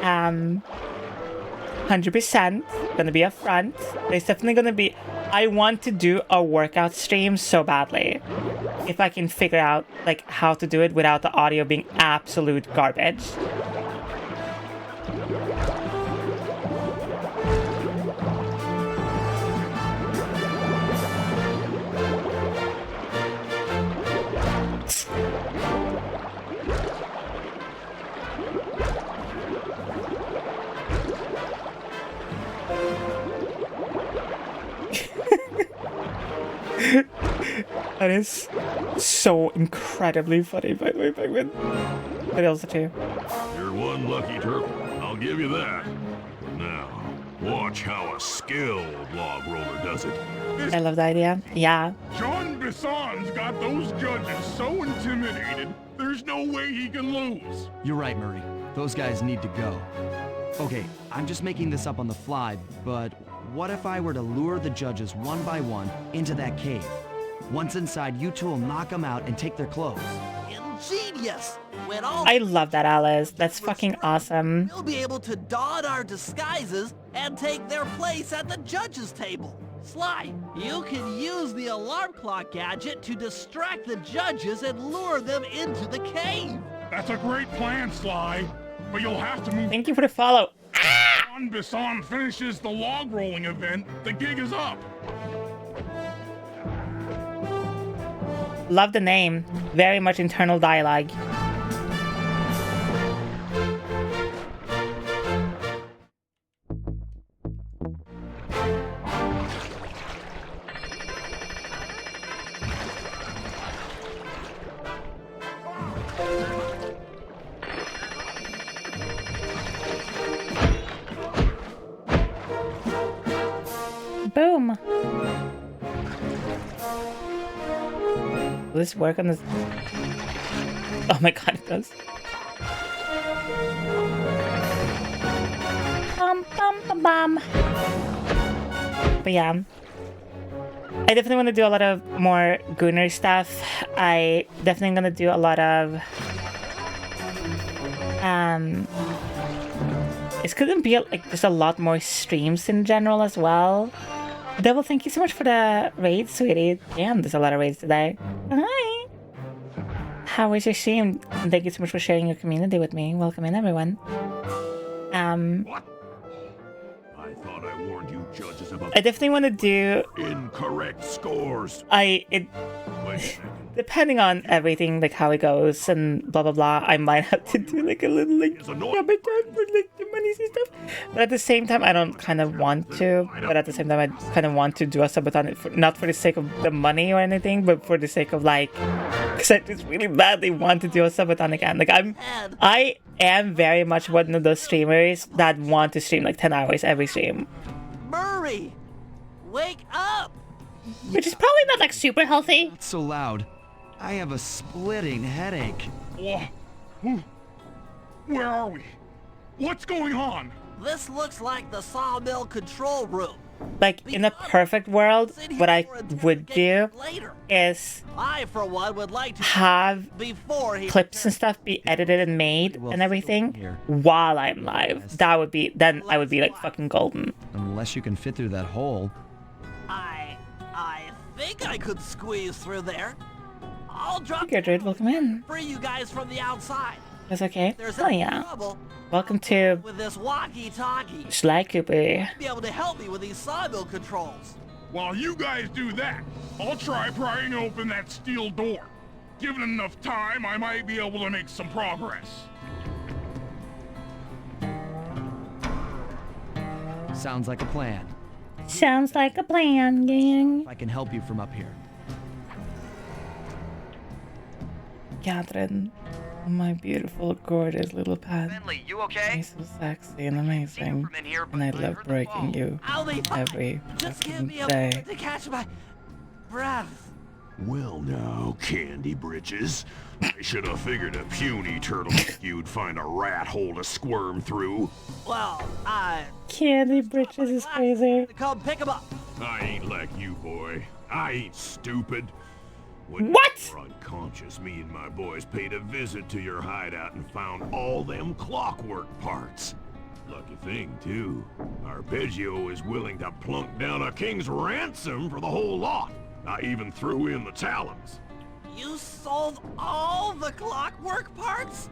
100% gonna be upfront. There's definitely gonna be... I want to do a workout stream so badly. If I can figure out, like, how to do it without the audio being absolute garbage. That is so incredibly funny, by the way, Penguin. What else to do? You're one lucky turtle, I'll give you that. Now, watch how a skilled log roller does it. I love the idea. Yeah. John Bisson's got those judges so intimidated, there's no way he can lose. You're right, Murray. Those guys need to go. Okay, I'm just making this up on the fly, but what if I were to lure the judges one by one into that cave? Once inside, you two will knock them out and take their clothes. Ingenious! When all I love that, Alice. That's fucking awesome. we'll be able to don our disguises and take their place at the judges' table. Sly, you can use the alarm clock gadget to distract the judges and lure them into the cave. That's a great plan, Sly. But you'll have to move. Thank you for the follow. On Bisson finishes the log rolling event, the gig is up. Love the name. Very much internal dialogue. Boom. Will this work on this? Oh my god, it does. Bum. But yeah. I definitely want to do a lot of more Gunner stuff. I definitely gonna do a lot of it's gonna be like just a lot more streams in general as well. Devil, thank you so much for the raid, sweetie. Damn, there's a lot of raids today. Hi! How was your stream? And thank you so much for sharing your community with me. Welcome in, everyone. What? I thought I warned you judges about I definitely want to do... incorrect scores. Wait a second. Depending on everything, like how it goes and blah blah blah, I might have to do like a little like rabbit dance for like the monies and stuff. But at the same time, I don't kind of want to. But at the same time, I kind of want to do a subathon, not for the sake of the money or anything, but for the sake of like, because I just really badly want to do a subathon again. Like I am very much one of those streamers that want to stream like 10 hours every stream. Murray, wake up! Which is probably not like super healthy. Not so loud. I have a splitting headache. Where are we? What's going on? This looks like the sawmill control room. Like in a perfect world, what I would do is I, for one, would like to have clips and stuff be edited and made and everything while I'm live. That would be, then I would be like fucking golden. Unless you can fit through that hole. I think I could squeeze through there. I'll drop Gertrude, welcome in. free you guys from the outside. That's okay. There's Oh yeah. trouble Welcome to with this walkie-talkie. Sly Cooper. Be able to help me with these sawmill controls. While you guys do that, I'll try prying open that steel door. Given enough time, I might be able to make some progress. Sounds like a plan. Sounds like a plan, gang. I can help you from up here. Catherine, my beautiful, gorgeous little pet. Bentley, you okay? You're so sexy and amazing, and I love breaking you every Just give fucking me a day. moment to catch my breath. Well now, Candy Britches. I should have figured a puny turtle like you'd find a rat hole to squirm through. Well, Candy Britches is crazy. come pick him up. I ain't like you, boy. I ain't stupid. When What? you were unconscious, me and my boys paid a visit to your hideout and found all them clockwork parts. Lucky thing, too. Arpeggio is willing to plunk down a king's ransom for the whole lot. I even threw in the talons. You sold all the clockwork parts?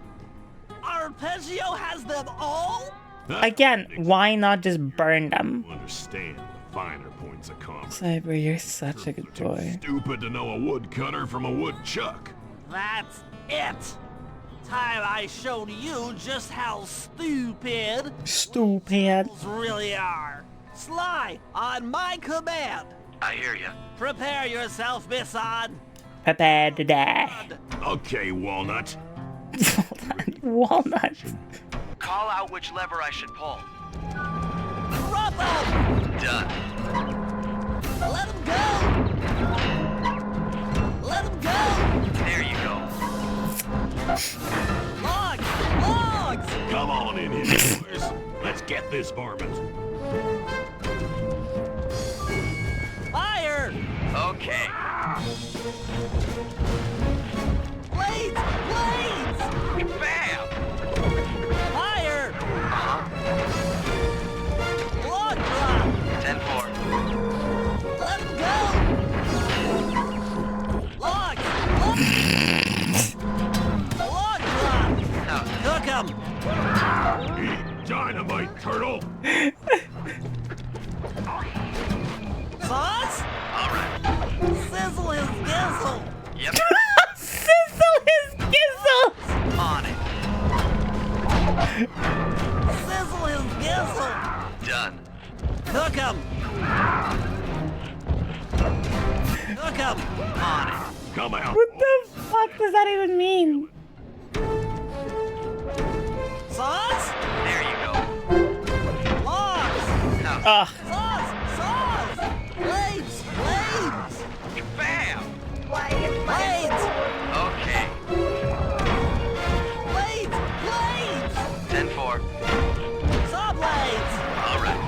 Arpeggio has them all? Again, why not just burn them? Understand the finer points of commerce. Cyber, you're such a good boy. Stupid to know a woodcutter from a woodchuck. That's it. Time I showed you just how stupid really are. Sly, on my command. I hear you. Prepare yourself, Bisson. Prepare to die. Okay, Walnut. Walnut. Call out which lever I should pull. Drop him! Done. Let him go! Let him go! There you go. Logs! Logs! Come on in here, boys. Let's get this varmint. Fire! Okay. Blades! Blades! Bam! Fire! Uh-huh. Log drop! 10-4. Eat dynamite, turtle! Sauce? Alright. Sizzle his gizzle! Yep. Sizzle his gizzle! On it. Sizzle his gizzle! Done. Cook him! Cook him! On it. Come out. What the fuck does that even mean? Sauce? There you go. Logs! Now, Ugh. Sauce! Sauce! Blades! Blades! bam! Quiet, my Blades! Okay. Blades! Blades! 10-4. Saw blades! Alright.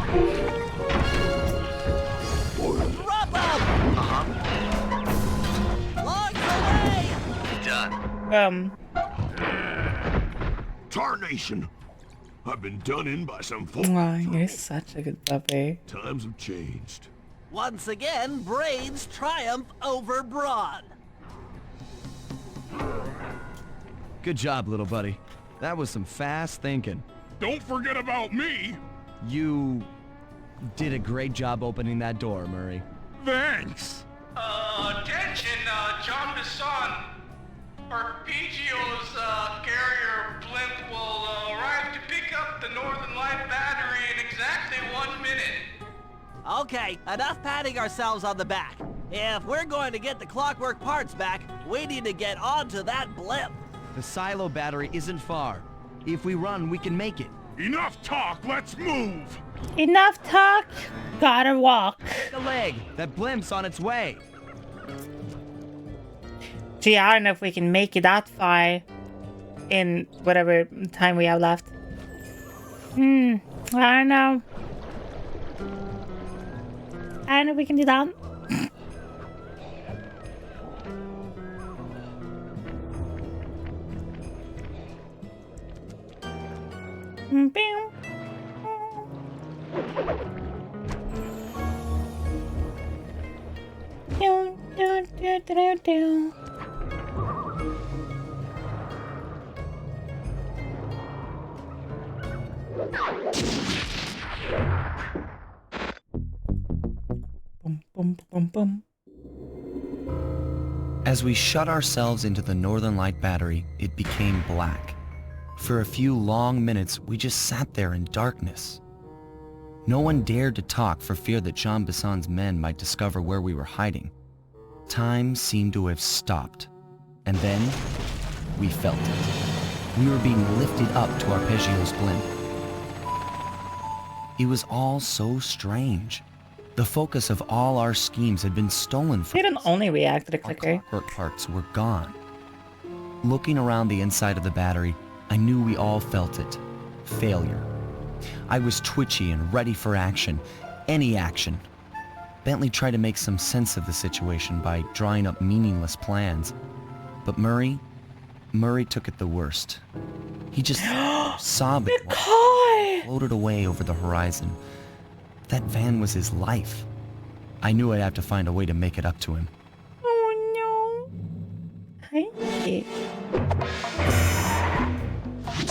Rub them! Uh-huh. Logs away! Done. Tarnation! I've been done in by some folks. Wow, you're such a good puppy. Times have changed. Once again, brains triumph over brawn. Good job, little buddy. That was some fast thinking. Don't forget about me! You did a great job opening that door, Murray. Thanks! Attention, John Bisson. Arpeggio's carrier blimp will arrive to pick up the Northern Light battery in exactly 1 minute. Okay, enough patting ourselves on the back. If we're going to get the clockwork parts back, we need to get onto that blimp. The silo battery isn't far. If we run, we can make it. Enough talk, let's move! Enough talk. Gotta walk. Take a leg. That blimp's on its way. Gee, I don't know if we can make it that far in whatever time we have left. I don't know. I don't know if we can do that. Bing. Do, do, do, do, do. Boom, boom, boom, boom. As we shut ourselves into the Northern Light battery, it became black. For a few long minutes, we just sat there in darkness. No one dared to talk for fear that Jean Besson's men might discover where we were hiding. Time seemed to have stopped. And then, we felt it. We were being lifted up to Arpeggio's blimp. It was all so strange. The focus of all our schemes had been stolen from They didn't only react to the our clicker. clockwork parts were gone. Looking around the inside of the battery, I knew we all felt it. Failure. I was twitchy and ready for action. Any action. Bentley tried to make some sense of the situation by drawing up meaningless plans. But Murray took it the worst. He just sobbing while floated away over the horizon. That van was his life. I knew I'd have to find a way to make it up to him. Oh no. Hi.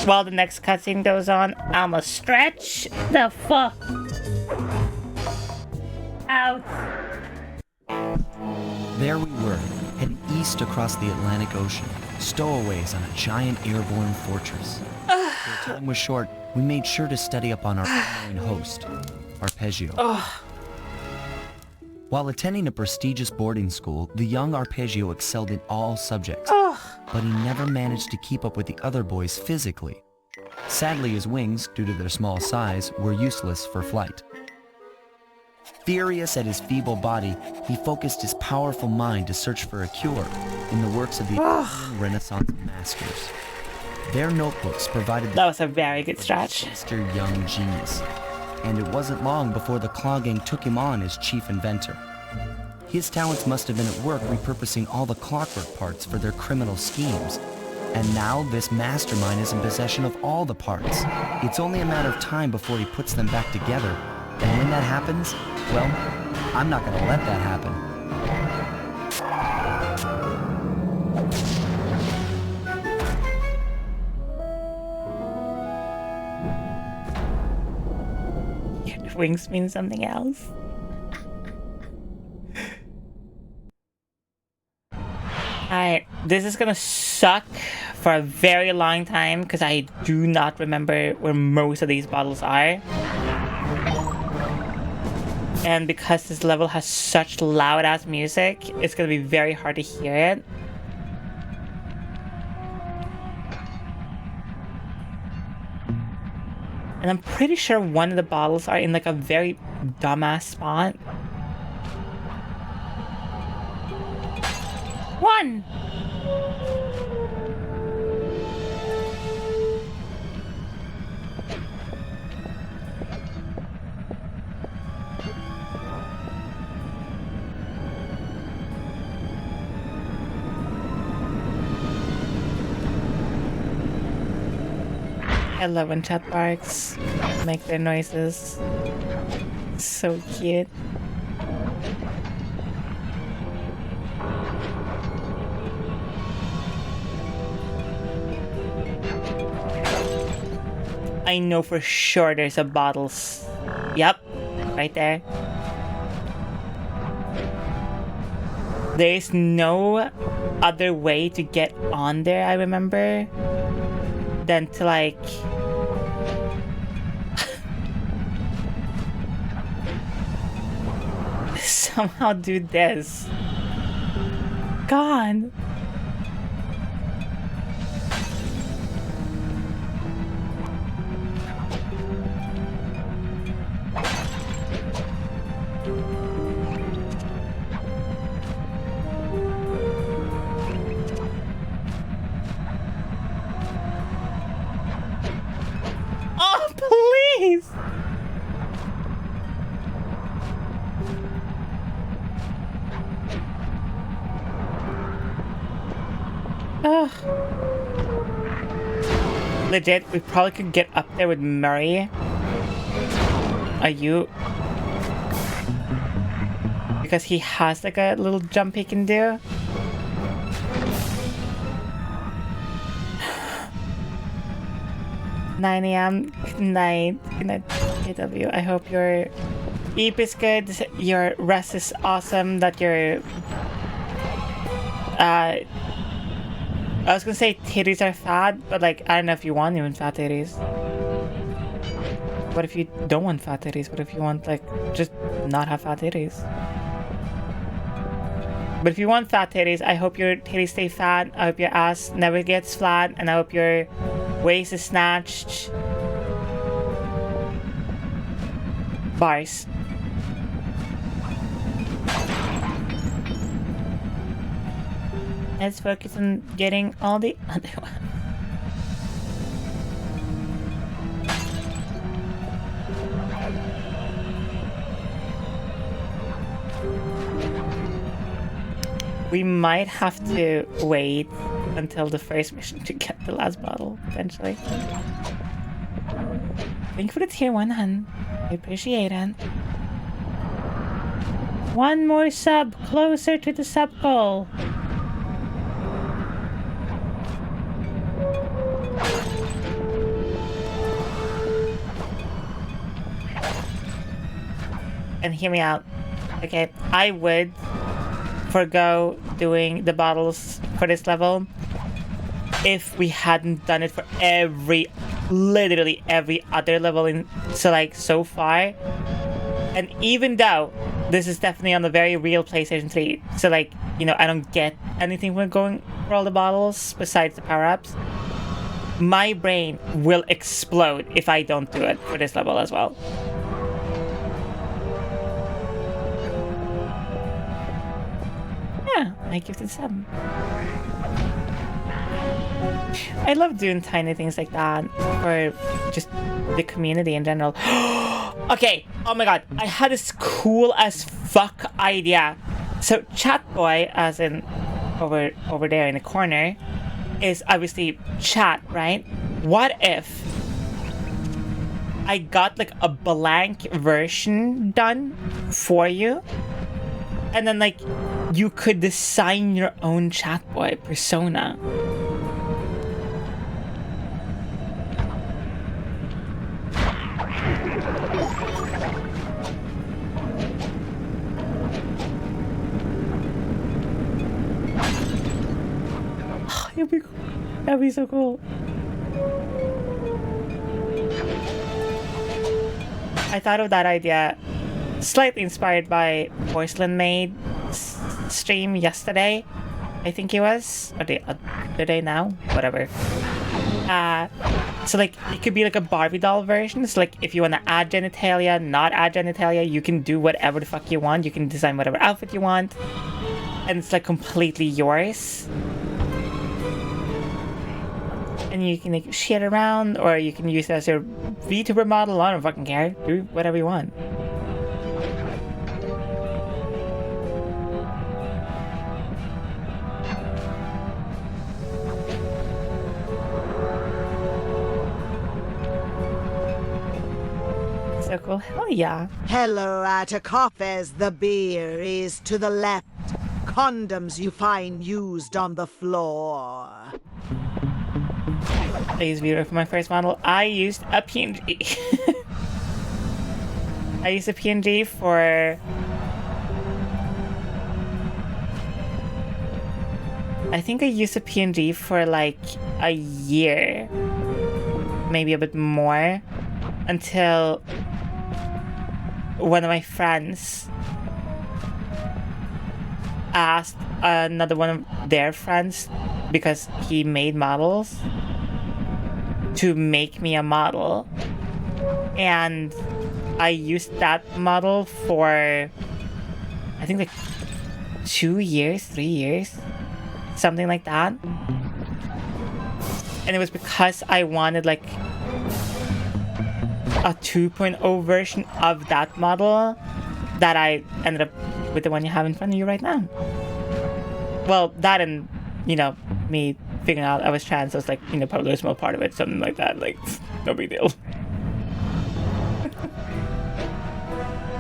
While the next cutscene goes on, I'ma stretch the fuck out. There we were, heading east across the Atlantic Ocean, stowaways on a giant airborne fortress. Though time was short, we made sure to study up on our unknown host, Arpeggio. While attending a prestigious boarding school, the young Arpeggio excelled in all subjects, but he never managed to keep up with the other boys physically. Sadly, his wings, due to their small size, were useless for flight. Furious at his feeble body, he focused his powerful mind to search for a cure in the works of the Italian Renaissance masters. Their notebooks provided That was a very good stretch. Mr. Young Genius, and it wasn't long before the Claw Gang took him on as chief inventor. His talents must have been at work repurposing all the clockwork parts for their criminal schemes. And now this mastermind is in possession of all the parts. It's only a matter of time before he puts them back together. And when that happens, well, I'm not gonna let that happen. wings mean something else. Alright, this is gonna suck for a very long time because I do not remember where most of these bottles are. And because this level has such loud ass music, it's gonna be very hard to hear it. And I'm pretty sure one of the bottles are in like a very dumbass spot. One! I love when chat barks make their noises. So cute. I know for sure there's a bottles. Yep, right there. There is no other way to get on there, I remember, than to like somehow do this. God. Oh, please! Ugh. Legit, we probably could get up there with Murray. Are you? Because he has like a little jump he can do. "9 a.m. Good night. Good night, KW. I hope your eep is good. Your rest is awesome. That your I was gonna say titties are fat, but like I don't know if you want even fat titties. What if you don't want fat titties? What if you want like just not have fat titties? But if you want fat titties, I hope your titties stay fat. I hope your ass never gets flat, and I hope your waist is snatched. Bars. Let's focus on getting all the other ones. We might have to wait until the first mission to get the last bottle, potentially. Thank you for the tier 1, hun. I appreciate it. One more sub, closer to the sub goal. And hear me out. Okay, I would forgo doing the bottles for this level if we hadn't done it for literally every other level so far. And even though this is definitely on the very real PlayStation 3, so like, you know, I don't get anything when going for all the bottles besides the power-ups, my brain will explode if I don't do it for this level as well. Yeah, I give it 7. I love doing tiny things like that for just the community in general. Okay, oh my god, I had this cool as fuck idea. So Chatboy, as in over there in the corner, is obviously chat, right? What if I got like a blank version done for you? And then like you could design your own Chatboy persona. That'd be so cool. I thought of that idea slightly inspired by Porcelain Maid stream yesterday. I think it was, or the other day now, whatever. So like it could be like a Barbie doll version. So like if you want to add genitalia, not add genitalia, you can do whatever the fuck you want. You can design whatever outfit you want, and it's like completely yours. And you can like shit around, or you can use it as your VTuber model. I don't fucking care. Do whatever you want. So cool. Hell yeah. Hello at a coffee's the beer is to the left. Condoms you find used on the floor. I used Vero for my first model. I used a PNG. I used a PNG for... I think I used a PNG for like a year. Maybe a bit more. Until one of my friends asked another one of their friends, because he made models, to make me a model, and I used that model for I think like 2 years, 3 years, something like that. And it was because I wanted like a 2.0 version of that model that I ended up with the one you have in front of you right now. Well, that and, you know, me figuring out I was trans, so it's like, you know, probably a small part of it, something like that, like, no big deal.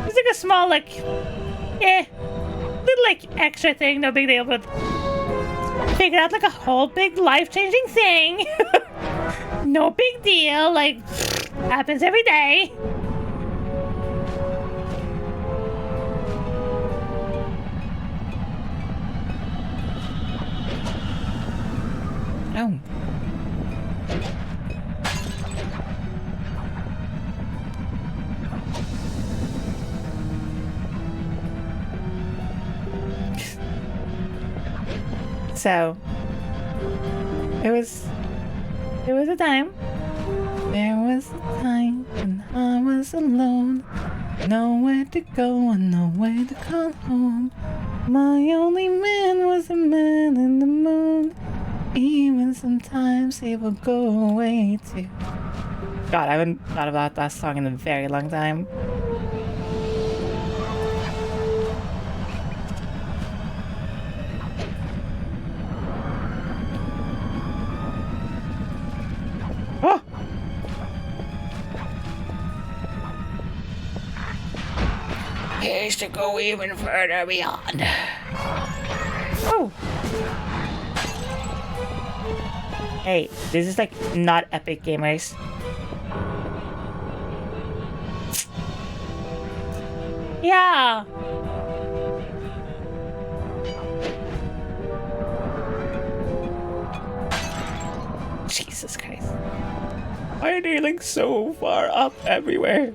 It's like a small, like, little, like, extra thing, no big deal, but figure out, like, a whole big life-changing thing. No big deal, like, happens every day. Oh. So, there was a time. There was a time when I was alone. Nowhere to go and nowhere to call home. My only man was a man in the moon. Even sometimes he will go away too. God, I haven't thought about that song in a very long time. Oh! Here's to go even further beyond. Oh! Hey, this is like not epic, gamers. Yeah. Jesus Christ. Why are they like so far up everywhere?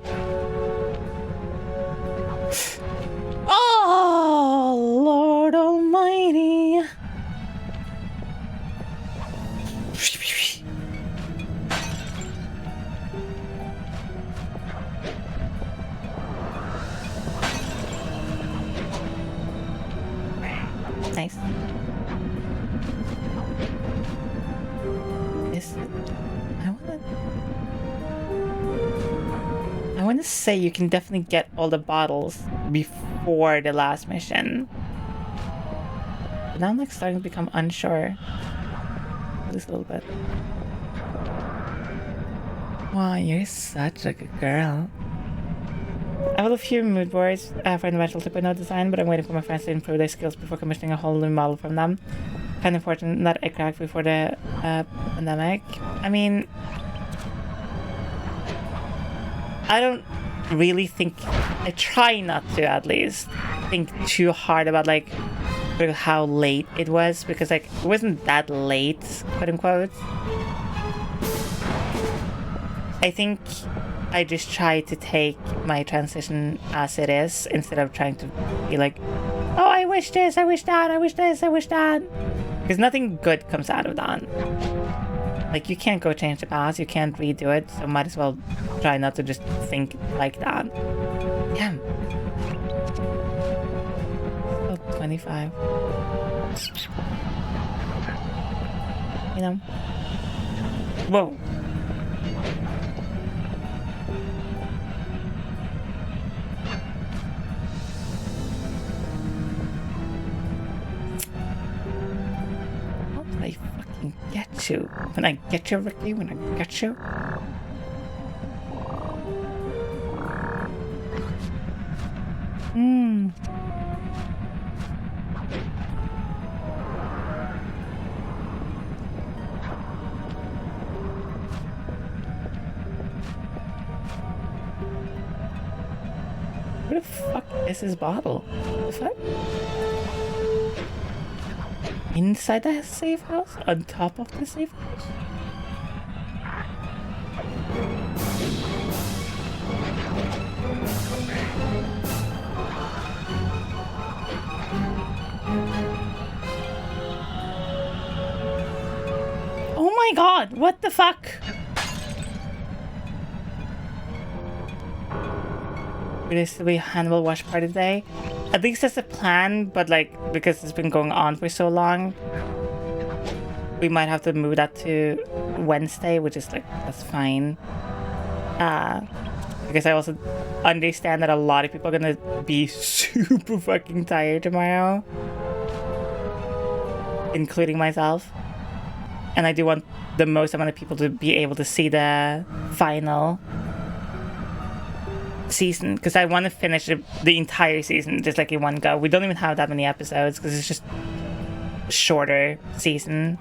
Oh, Lord Almighty. Nice. This, I want to say you can definitely get all the bottles before the last mission. But now I'm like starting to become unsure. Just a little bit. Wow, you're such a good girl. I have a few mood boards for the Metal 2.0 design, but I'm waiting for my friends to improve their skills before commissioning a whole new model from them. Kind of fortunate that I cracked before the pandemic. I mean, I don't really think, I try not to at least, think too hard about like how late it was, because like it wasn't that late, quote unquote. I think I just tried to take my transition as it is instead of trying to be like, oh, I wish this, I wish that, I wish this, I wish that. Because nothing good comes out of that. Like, you can't go change the past, you can't redo it, so might as well try not to just think like that. Damn. Still 25. You know? Whoa. I fucking get you. When I get you, Ricky, when I get you. Where the fuck is this bottle? The fuck? Inside the safe house? On top of the safe house? Oh my god, what the fuck? Will this be a Hannibal watch party today? At least that's a plan, but like, because it's been going on for so long, we might have to move that to Wednesday, which is like, that's fine. Because I also understand that a lot of people are gonna be super fucking tired tomorrow, including myself. And I do want the most amount of people to be able to see the final season, because I want to finish the entire season just like in one go. We don't even have that many episodes because it's just a shorter season.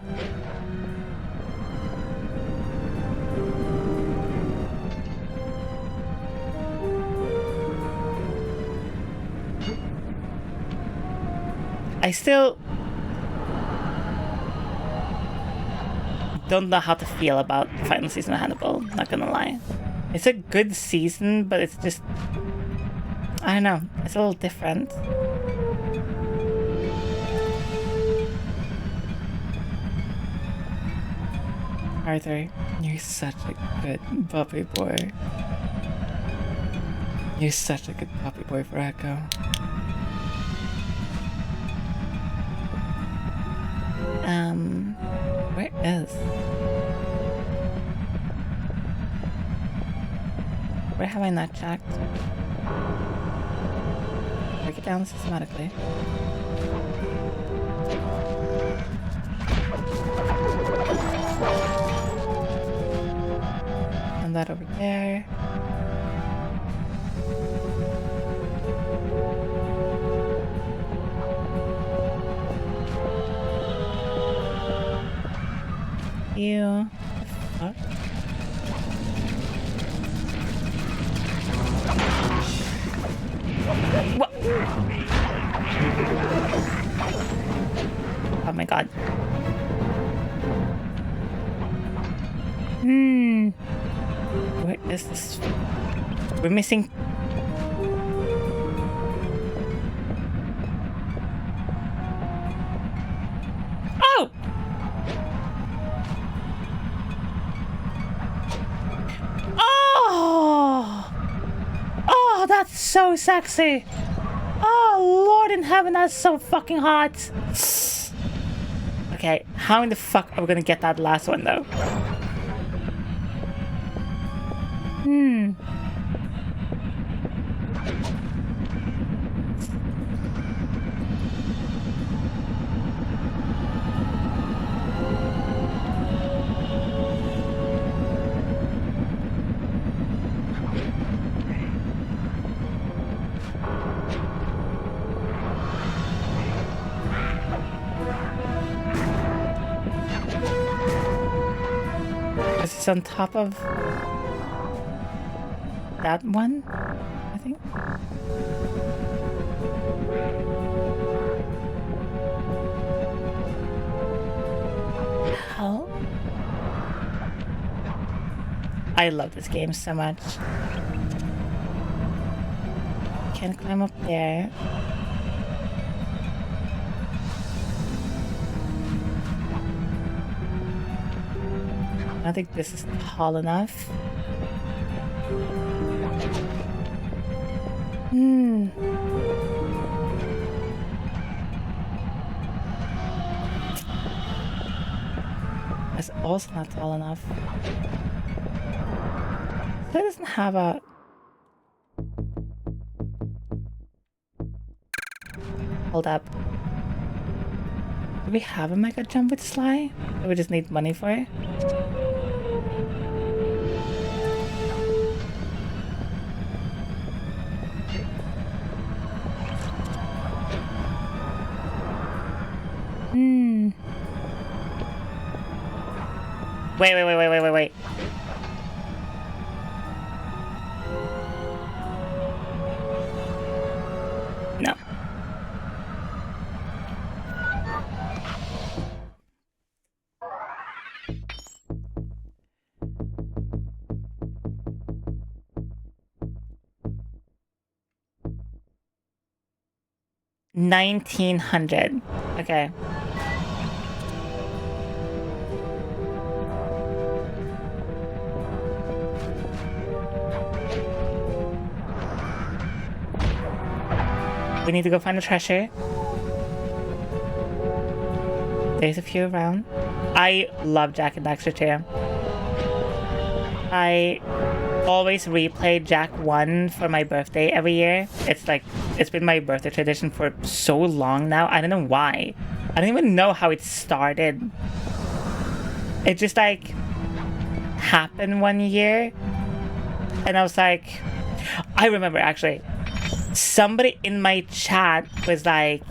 I still don't know how to feel about the final season of Hannibal, not gonna lie. It's a good season, but it's just, I don't know, it's a little different. Arthur, you're such a good puppy boy. You're such a good puppy boy for Echo. Where is? Where have I not checked? Break it down systematically. And that over there. You. What? What? Oh my god. Where is this? We're missing. Oh! Oh! Oh, that's so sexy! Oh, Lord in heaven, that's so fucking hot! Okay, how in the fuck are we gonna get that last one, though? It's on top of that one, I think. I love this game so much. Can't climb up there. I think this is tall enough. It's also not tall enough. It doesn't have a... Hold up. Do we have a mega jump with Sly? Or we just need money for it? Wait. No. $1,900. Okay. We need to go find a treasure. There's a few around. I love Jak and Daxter too. I always replay Jak 1 for my birthday every year. It's been my birthday tradition for so long now. I don't know why. I don't even know how it started. It just like happened one year. And I was like, I remember actually. Somebody in my chat was like,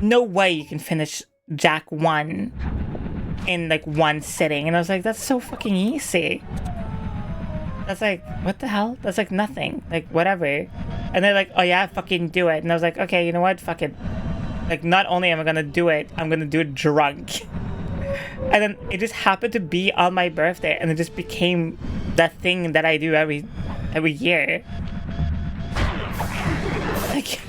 no way you can finish Jak 1 in like one sitting. And I was like, that's so fucking easy. That's like, what the hell? That's like nothing. Like, whatever. And they're like, oh yeah, fucking do it. And I was like, okay, you know what? Fuck it. Like, not only am I gonna do it, I'm gonna do it drunk. And then it just happened to be on my birthday. And it just became that thing that I do every year. Like...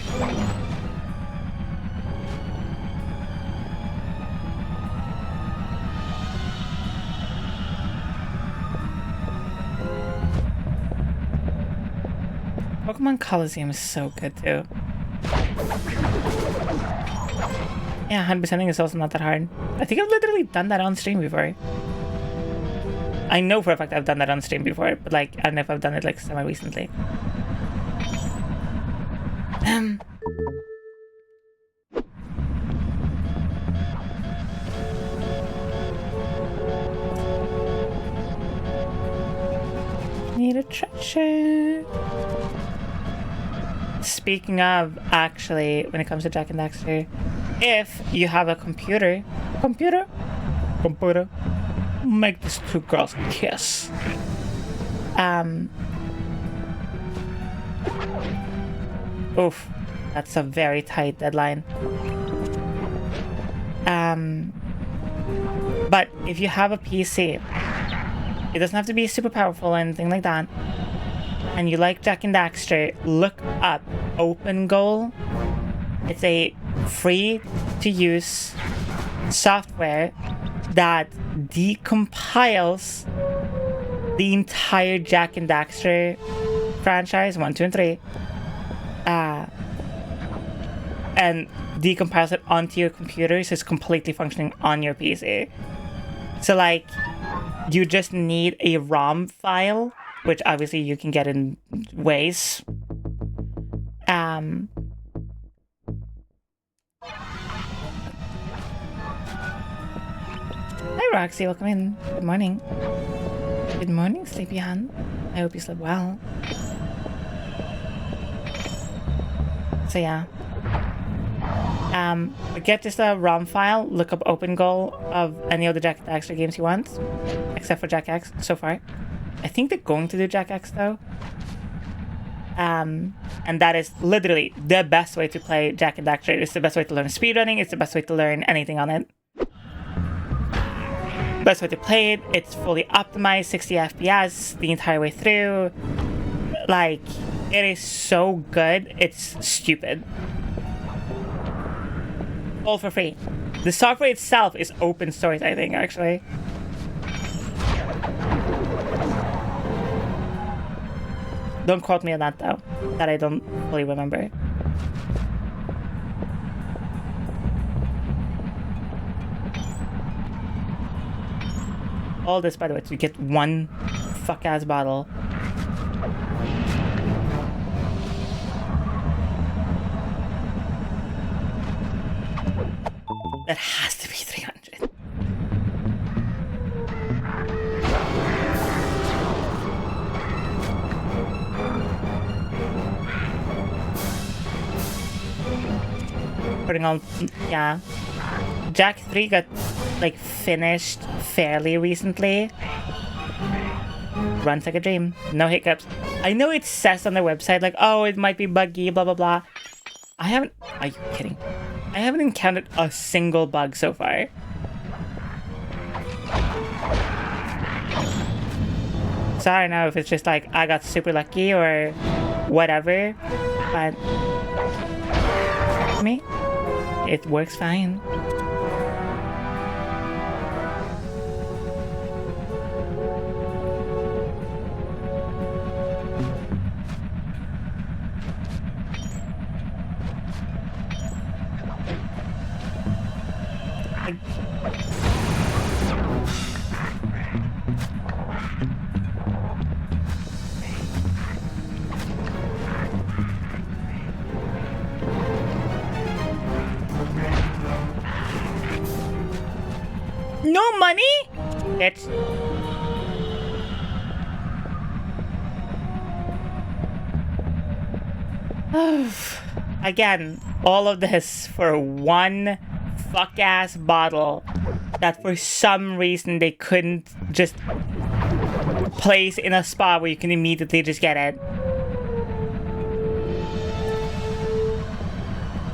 Pokemon Coliseum is so good too. Yeah, 100%ing is also not that hard. I think I've literally done that on stream before. I know for a fact I've done that on stream before, but like, I don't know if I've done it like semi-recently. Need a treasure. Speaking of, actually, when it comes to Jak and Daxter, if you have a computer, make these two girls kiss. Oof, that's a very tight deadline. But if you have a PC, it doesn't have to be super powerful or anything like that, and you like Jak and Daxter, look up OpenGoal. It's a free-to-use software that decompiles the entire Jak and Daxter franchise, 1, 2, and 3, and decompiles it onto your computer so it's completely functioning on your PC. So like, you just need a ROM file, which obviously you can get in ways. Hi Roxy, welcome in. Good morning. Good morning, Sleepyhan. I hope you slept well. So yeah. Get just a ROM file, look up OpenGoal of any of the Jak and Daxter games you want, except for Jak X so far. I think they're going to do Jak X though. And that is literally the best way to play Jak and Daxter. It's the best way to learn speedrunning, it's the best way to learn anything on it. Best way to play it, it's fully optimized, 60 FPS the entire way through. Like, it is so good, it's stupid. All for free. The software itself is open source, I think, actually. Don't quote me on that, though. That I don't fully remember. All this, by the way, to get one fuck-ass bottle. That has to be 300. Putting on, yeah. Jack 3 got, like, finished fairly recently. Runs like a dream. No hiccups. I know it says on their website, like, oh, it might be buggy, blah, blah, blah. I haven't... Are you kidding? I haven't encountered a single bug so far. So I don't know if it's just like I got super lucky or whatever, but for me, it works fine. No money? It's... Again, all of this for one fuck-ass bottle that for some reason they couldn't just place in a spot where you can immediately just get it.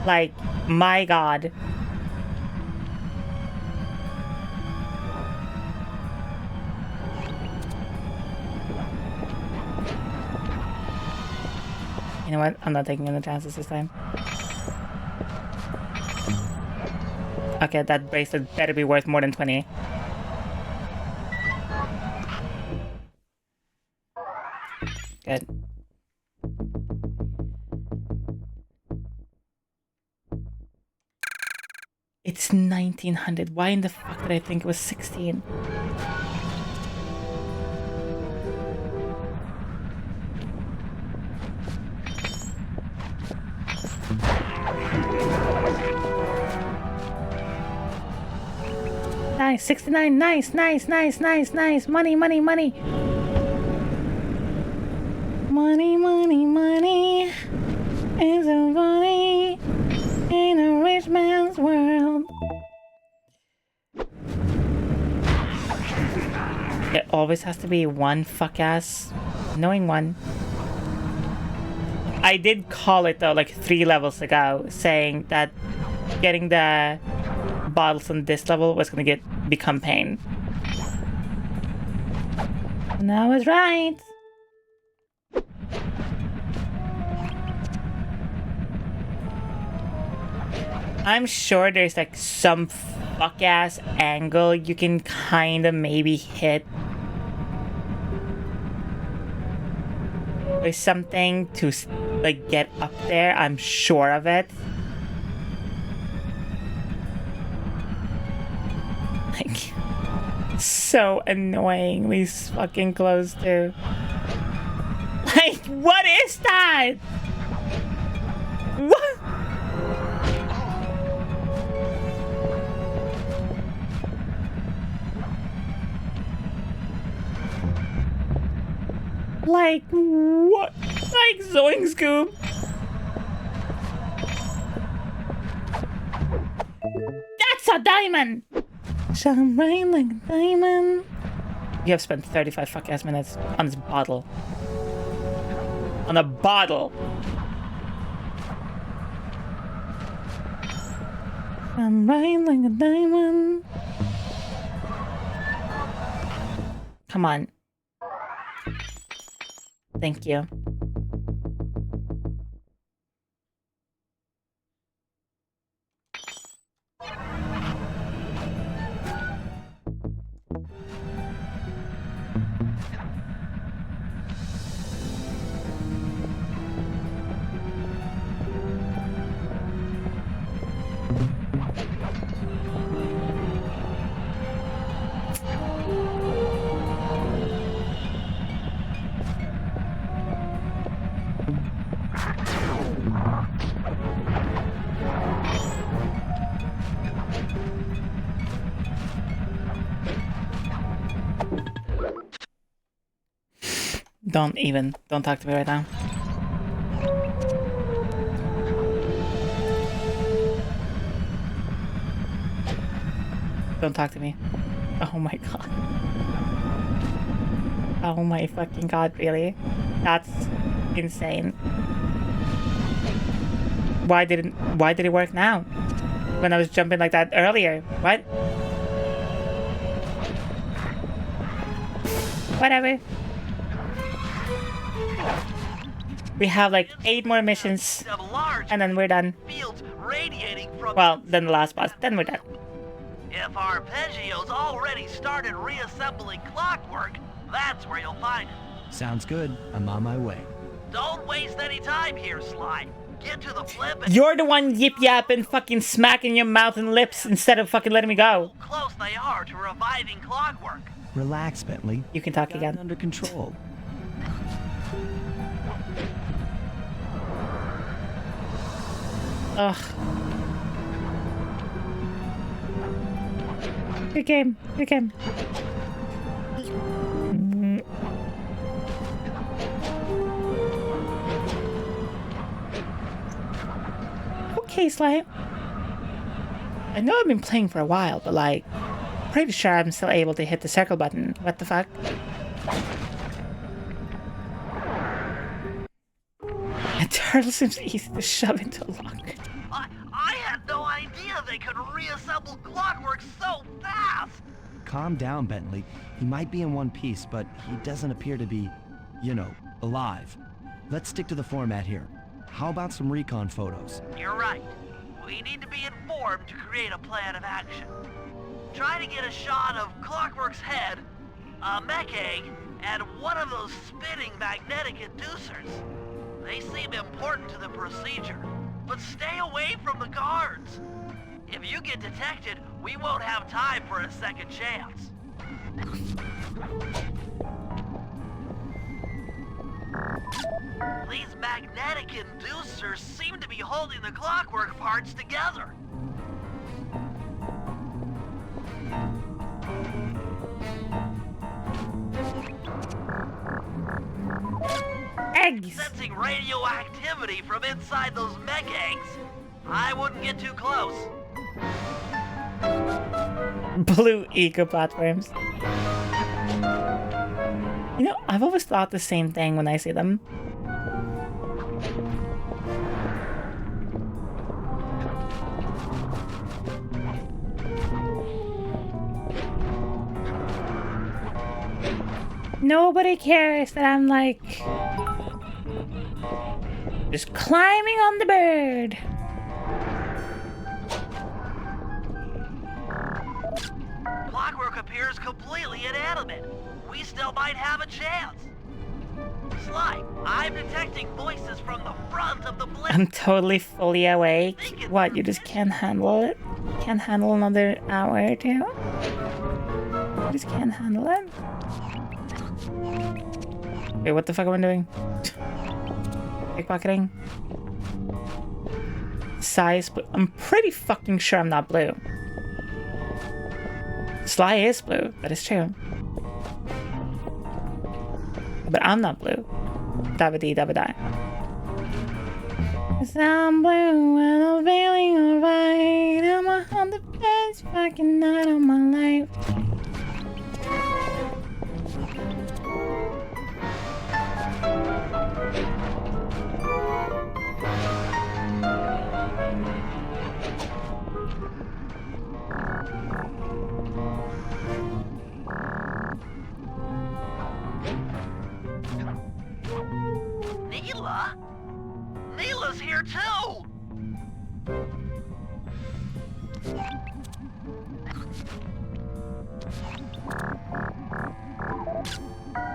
Like, my god. You know what? I'm not taking any chances this time. Okay, that bracelet better be worth more than 20. Good. It's 1900. Why in the fuck did I think it was 16? Nice, 69, nice, nice, nice, nice, nice. Money, money, money. Money, money, money. Is so funny in a rich man's world. It always has to be one fuck-ass annoying one. I did call it though, like 3 levels ago, saying that getting the bottles on this level was gonna become pain. And I was right. I'm sure there's like some fuck-ass angle you can kind of maybe hit. There's something to like get up there, I'm sure of it. Like, so annoyingly fucking close to. Like, what is that? What? Like, what? Like, Zoing Scoop? That's a diamond! Shine bright like a diamond. You have spent 35 fuck-ass minutes on this bottle. On a bottle! Shine bright like a diamond. Come on. Thank you. Don't talk to me right now. Don't talk to me. Oh my god. Oh my fucking god, really? That's insane. Why did it work now? When I was jumping like that earlier? What? Whatever. We have like 8 more missions, and then we're done. Well, then the last boss, then we're done. If Arpeggio's already started reassembling clockwork, that's where you'll find it. Sounds good. I'm on my way. Don't waste any time here, Sly. Get to the flip and... You're the one yip-yapping, fucking smacking your mouth and lips instead of fucking letting me go. Close they are to reviving clockwork. Relax, Bentley. You can talk again. Under control. Ugh. Good game. Good game. Okay, Sly. I know I've been playing for a while, but like, pretty sure I'm still able to hit the circle button. What the fuck? A turtle seems easy to shove into a lock. I had no idea they could reassemble clockwork so fast! Calm down, Bentley. He might be in one piece, but he doesn't appear to be, you know, alive. Let's stick to the format here. How about some recon photos? You're right. We need to be informed to create a plan of action. Try to get a shot of Clockwork's head, a mech egg, and one of those spinning magnetic inducers. They seem important to the procedure, but stay away from the guards. If you get detected, we won't have time for a second chance. These magnetic inducers seem to be holding the clockwork parts together. Eggs! Sensing radioactivity from inside those mech eggs. I wouldn't get too close. Blue eco platforms. You know, I've always thought the same thing when I see them. Nobody cares that I'm like just climbing on the bird. Clockwork appears completely inanimate. We still might have a chance. Sly, I'm detecting voices from the front of the blip. I'm totally fully awake. What, you just can't handle it? Can't handle another hour or two? You just can't handle it? Wait, what the fuck am I doing? Pickpocketing? Size blue. I'm pretty fucking sure I'm not blue. Sly is blue, that is true. But I'm not blue. Dabba-dee, dabba-die. 'Cause I'm blue and I'm feeling alright. I'm on the best fucking night of my life. here too!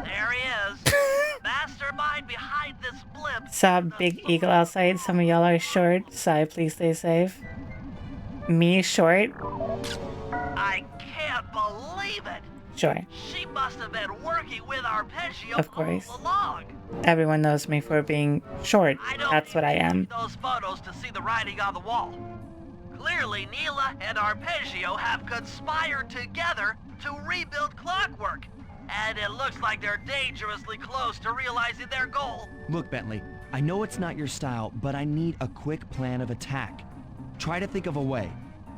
There he is. Mastermind behind this blimp. Saw a big eagle outside. Some of y'all are short. Sigh, please stay safe. Me short? I can't believe it. Sure. She must have been working with Arpeggio Of course. all along. Everyone knows me for being short. That's what I am. Those photos to see the writing on the wall. Clearly, Neela and Arpeggio have conspired together to rebuild Clockwork. And it looks like they're dangerously close to realizing their goal. Look, Bentley, I know it's not your style, but I need a quick plan of attack. Try to think of a way,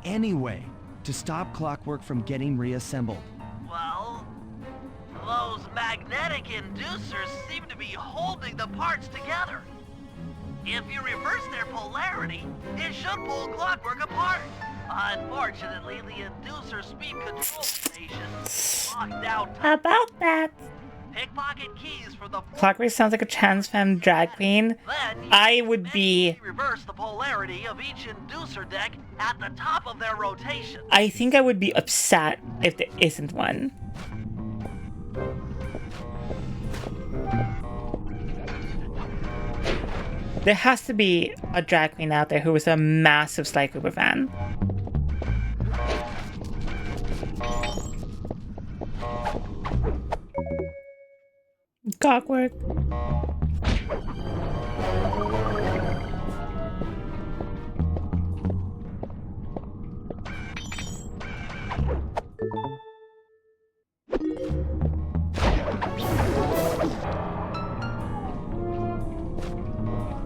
any way, to stop Clockwork from getting reassembled. Well, those magnetic inducers seem to be holding the parts together. If you reverse their polarity, it should pull Clockwork apart. Unfortunately, the inducer speed control station locked down. How about that? Pickpocket keys for the Clockwork sounds like a trans femme drag queen. I would be... reverse the polarity of each inducer deck at the top of their rotation. I think I would be upset if there isn't one. There has to be a drag queen out there who is a massive Sly Cooper fan. Clockwork.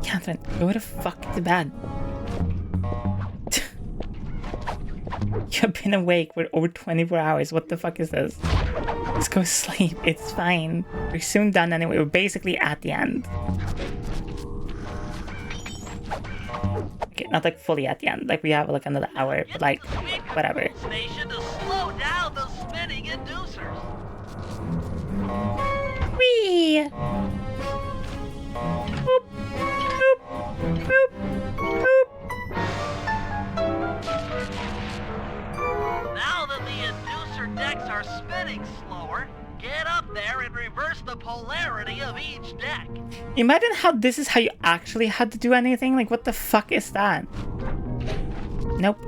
Catherine, go the fuck to bed. You've been awake for over 24 hours. What the fuck is this? Just go sleep. It's fine. We're soon done anyway. We're basically at the end. Okay, not like fully at the end. Like we have like another hour, but like whatever. Station to slow down the spinning inducers. Whee! Boop, boop, boop, boop. Now that the inducer decks are spinning slower, get up there and reverse the polarity of each deck. Imagine how this is how you actually had to do anything. Like, what the fuck is that? Nope.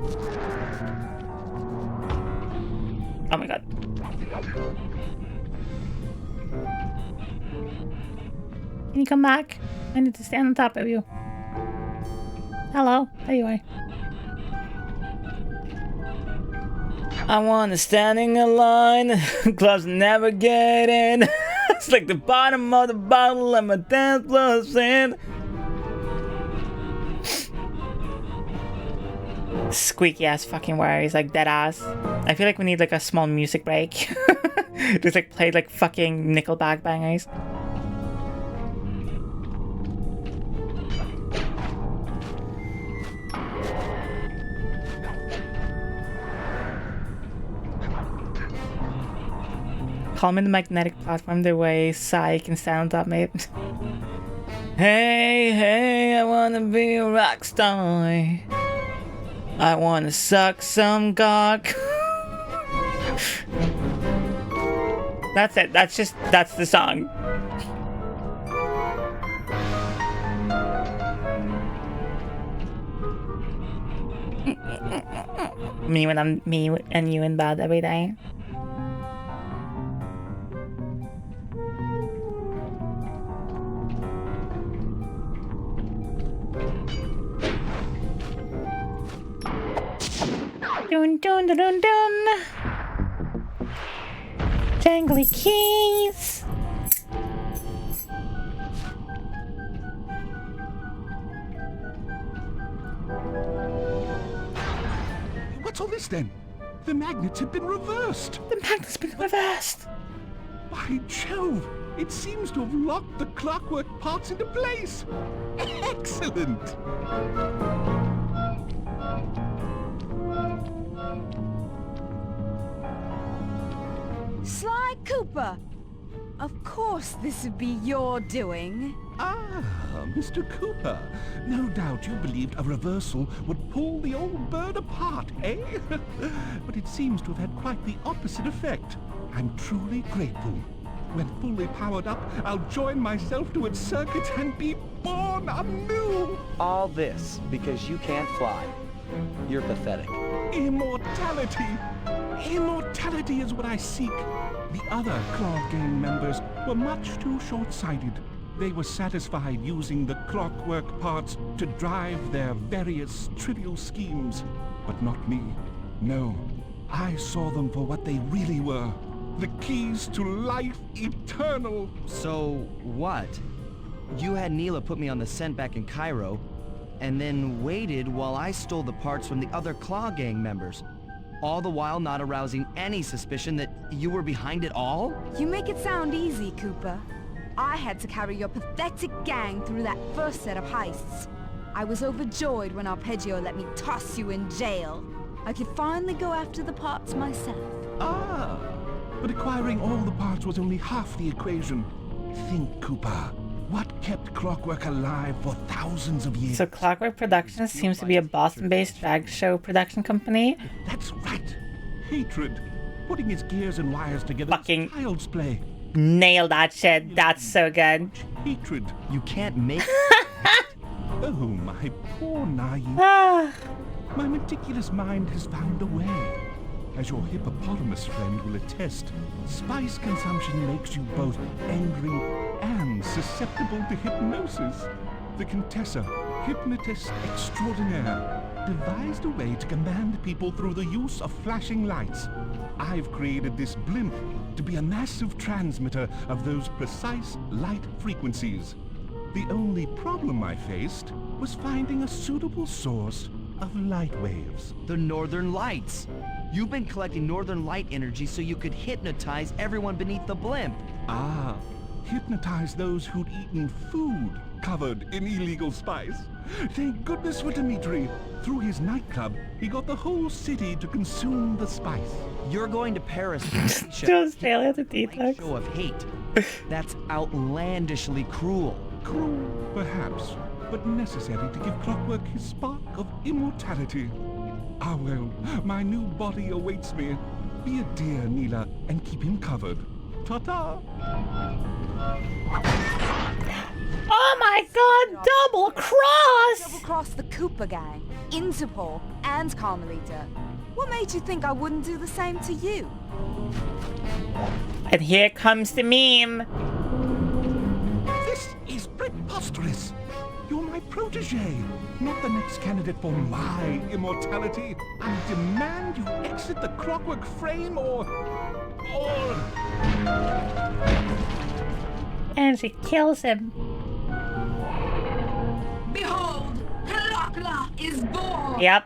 Oh my god. Can you come back? I need to stand on top of you. Hello, there you are. I wanna standing in line, gloves never get in. It's like the bottom of the bottle and my dance plus in. Squeaky ass fucking wires, like dead ass. I feel like we need like a small music break. Just like play like fucking Nickelback bangers. Call me the magnetic platform the way Psy can stand on top, mate. Hey, hey, I wanna be a rock star. I wanna suck some cock. That's it. That's the song. Me and you in bed every day. Dun dun dun dun dun. Jangly keys. What's all this then? The magnets have been reversed. The magnet's been reversed. By Jove! It seems to have locked the clockwork parts into place. Excellent! Sly Cooper, Of course this would be your doing. Ah, Mr. Cooper. No doubt you believed a reversal would pull the old bird apart, eh? But it seems to have had quite the opposite effect. I'm truly grateful. When fully powered up, I'll join myself to its circuit and be born anew! All this because you can't fly. You're pathetic. Immortality! Immortality is what I seek. The other Claw Gang members were much too short-sighted. They were satisfied using the clockwork parts to drive their various trivial schemes. But not me. No, I saw them for what they really were. The keys to life eternal. So, what? You had Neela put me on the scent back in Cairo, and then waited while I stole the parts from the other Claw Gang members. All the while not arousing any suspicion that you were behind it all? You make it sound easy, Cooper. I had to carry your pathetic gang through that first set of heists. I was overjoyed when Arpeggio let me toss you in jail. I could finally go after the parts myself. Ah, but acquiring all the parts was only half the equation. Think, Cooper. What kept Clockwork alive for thousands of years? So Clockwork Productions seems to be a Boston-based drag show production company. That's right. Hatred. Putting its gears and wires together. Fucking child's play. Nail that shit. That's so good. Hatred. You can't make Oh, my poor naive. My meticulous mind has found a way. As your hippopotamus friend will attest, spice consumption makes you both angry and susceptible to hypnosis. The Contessa, hypnotist extraordinaire, devised a way to command people through the use of flashing lights. I've created this blimp to be a massive transmitter of those precise light frequencies. The only problem I faced was finding a suitable source of light waves. the Northern Lights. You've been collecting Northern Light energy so you could hypnotize everyone beneath the blimp. Ah, hypnotize those who'd eaten food covered in illegal spice. Thank goodness for Dimitri. Through his nightclub, he got the whole city to consume the spice. You're going to Paris to Australia to detox. Show of hate. That's outlandishly cruel. Cruel, perhaps, but necessary to give Clockwork his spark of immortality. Ah well, my new body awaits me. Be a dear, Neela, and keep him covered. Ta-ta! Oh my god, double cross! Double cross the Cooper gang, Interpol, and Carmelita. What made you think I wouldn't do the same to you? And here comes the meme. This is preposterous. You're my protege, not the next candidate for my immortality. I demand you exit the Clockwork frame or... And she kills him. Behold, Clockla is born! Yep.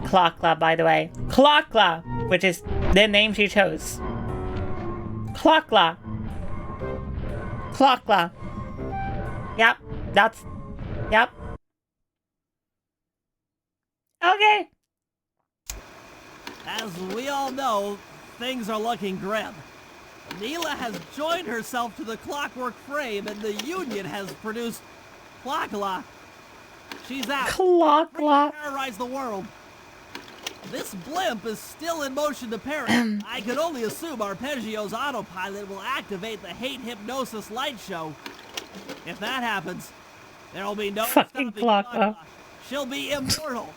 Clockla, by the way. Clockla, which is the name she chose. Clockla. Clockla. Yep. That's... Yep. Okay. As we all know, things are looking grim. Neela has joined herself to the Clockwork frame, and the Union has produced Clockla. She's out. Clockla. Terrorize the world. This blimp is still in motion to Paris. I could only assume Arpeggio's autopilot will activate the hate hypnosis light show. If that happens, there'll be no fucking Clockla. She'll be immortal.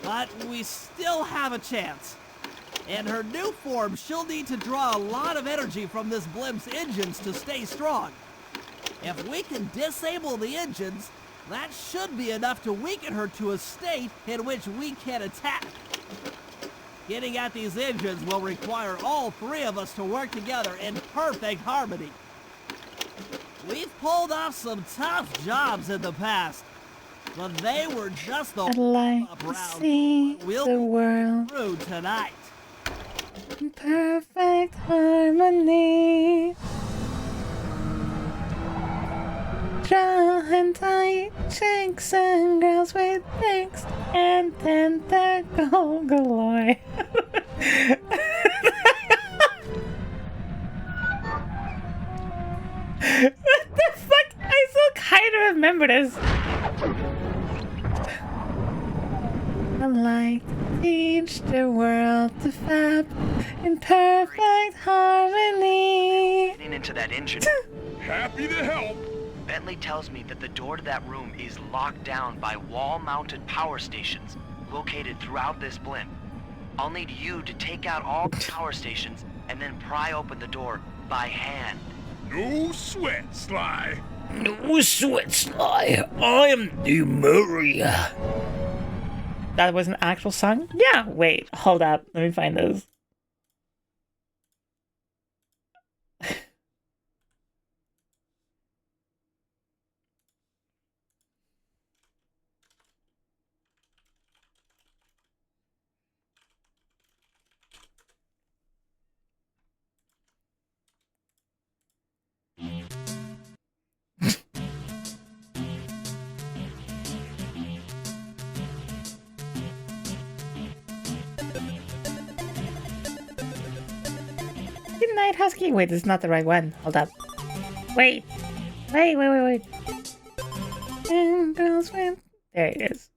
But we still have a chance. In her new form, she'll need to draw a lot of energy from this blimp's engines to stay strong. If we can disable the engines, that should be enough to weaken her to a state in which we can attack. Getting at these engines will require all three of us to work together in perfect harmony. We've pulled off some tough jobs in the past, but they were just the I'd like to see the world through tonight. in perfect harmony. Drawing tight chicks and girls with dicks and tentacle galore. What the fuck? I still kind of remember this. I like to teach the world to fab in perfect harmony. Getting into that engine. Happy to help. Bentley tells me that the door to that room is locked down by wall-mounted power stations located throughout this blimp. I'll need you to take out all the power stations and then pry open the door by hand. No sweat, Sly. No sweat, Sly. I am the Murray. That was an actual song? Yeah, wait, hold up. Let me find this. Good night, Husky. Wait, this is not the right one. Hold up. Wait. Wait. And girls with... There it is.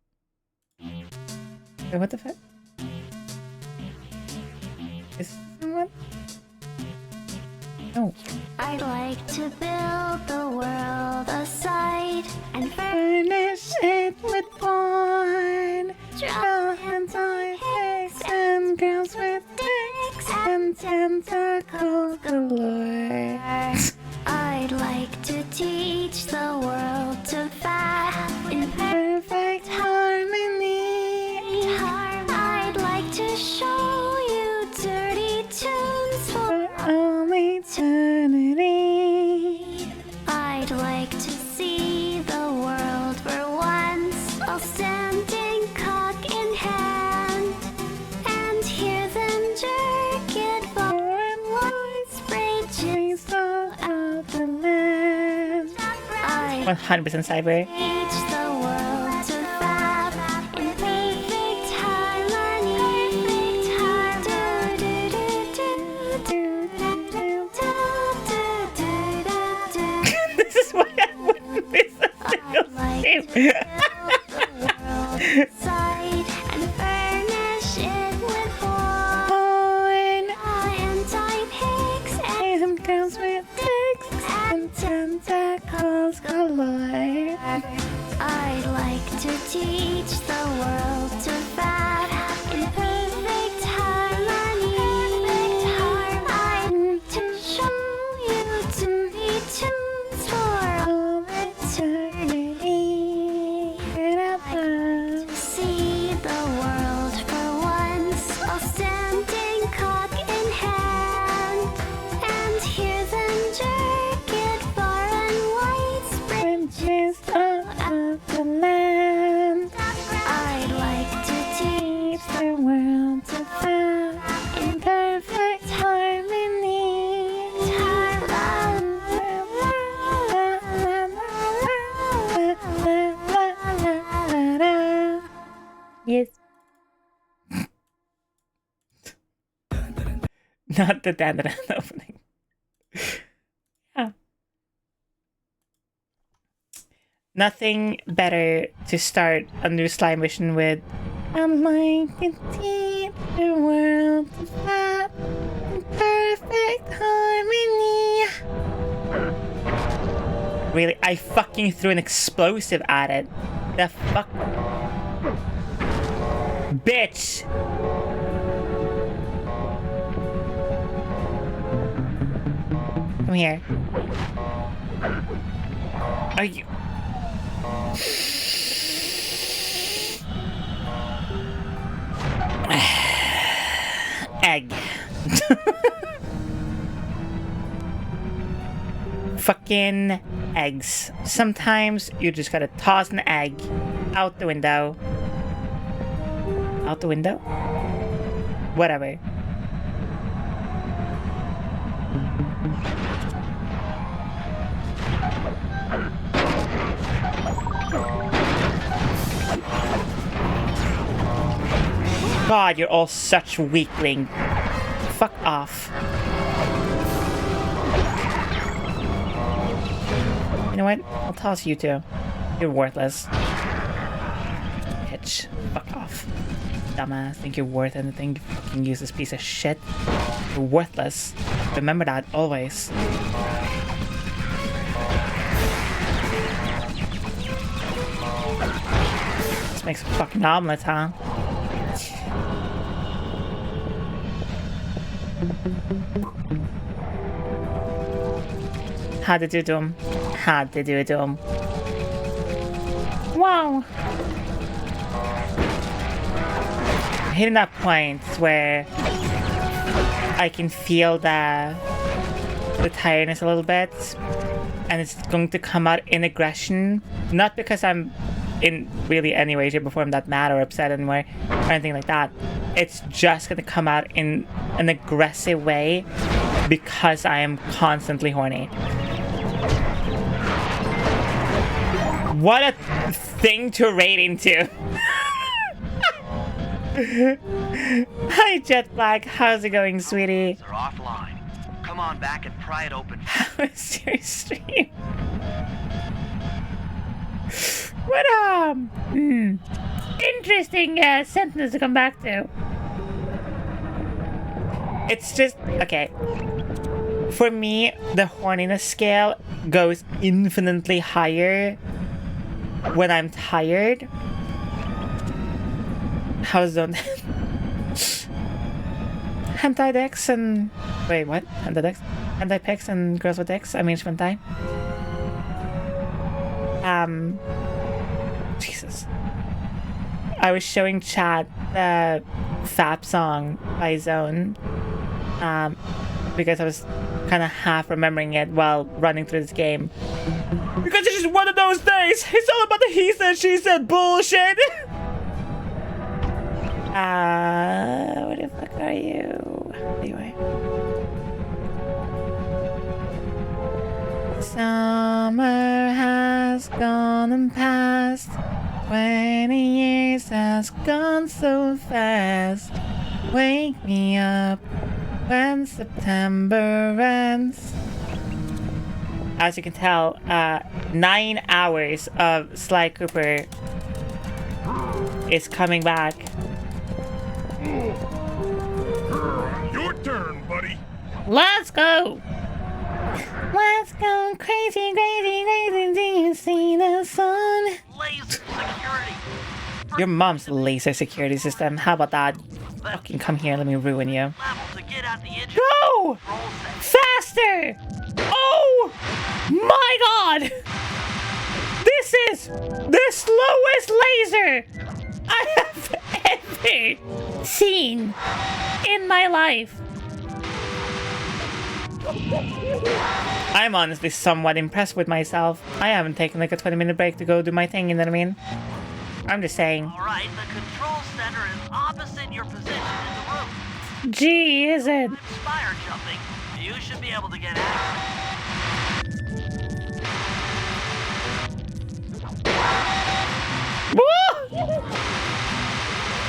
Wait, what the fuck? Is this the one? No. I'd like to build the world aside and furnish it with porn. And toys and girls with dicks and tentacles galore. I'd like to teach the world to fab in perfect harmony. I'd like to show you dirty tunes for all eternity. I'd like to see the world for once, all standing cock in hand, and hear them jerk it far and wide, spray juice all out the land. 100% cyber. Teach the world to fab in perfect harmony. This is why I wouldn't miss a single stream. Side and furnish it with porn and type pics and girls with dicks and tentacles galore. I'd like to teach the world to fab in perfect harmony. I'd like to show you dirty tunes for all eternity. To see the world for once, all standing cock in hand, and hear them jerk it far and wide, spread just out the land. I'd like to teach the world to fab in perfect harmony. Yes. Not the dandelion opening. Yeah. Nothing better to start a new slime mission with. I'd like to teach the world to fab in perfect harmony. Really, I fucking threw an explosive at it. The fuck? Bitch! Come here. Are you... Egg. Fucking eggs. Sometimes you just gotta toss an egg out the window. Out the window? Whatever. God, you're all such weakling. Fuck off. You know what? I'll toss you too. You're worthless. Bitch. Fuck off. Dumbass. Think you're worth anything? You fucking useless piece of shit. You're worthless. Remember that always. Let's make some fucking omelets, huh? How did you do him? How did you do him? Wow. I'm hitting that point where I can feel the tiredness a little bit, and it's going to come out in aggression. Not because I'm in really any way, shape, or form that mad or upset anymore or anything like that. It's just going to come out in an aggressive way because I am constantly horny. What a thing to raid into. Hi, Jet Black. How's it going, sweetie? They're offline. Come on back and pry it open. How is your stream? What interesting sentence to come back to. It's just okay. For me, the horniness scale goes infinitely higher when I'm tired. How's that? Hentai dicks and... Wait, what? Hentai dicks? Hentai pics and girls with dicks? I mean, hentai. Jesus. I was showing chat the FAP song by Zone. Because I was kind of half remembering it while running through this game. Because it's just one of those days! It's all about the he said, she said bullshit! Where the fuck are you? Anyway. Summer has gone and passed. 20 years has gone so fast. Wake me up when September ends. As you can tell, 9 hours of Sly Cooper is coming back. Your turn, buddy. Let's go! Let's go crazy, crazy, crazy. Do you see the sun? Laser security. Your mom's laser security system. How about that? Fucking come here, let me ruin you. Go! Faster! Oh! My god! This is the slowest laser I have ever seen in my life. I'm honestly somewhat impressed with myself. I haven't taken like a 20-minute break to go do my thing, you know what I mean? I'm just saying. Alright, the control center is opposite your position in the room. Gee, is it? Spire jumping. You should be able to get access.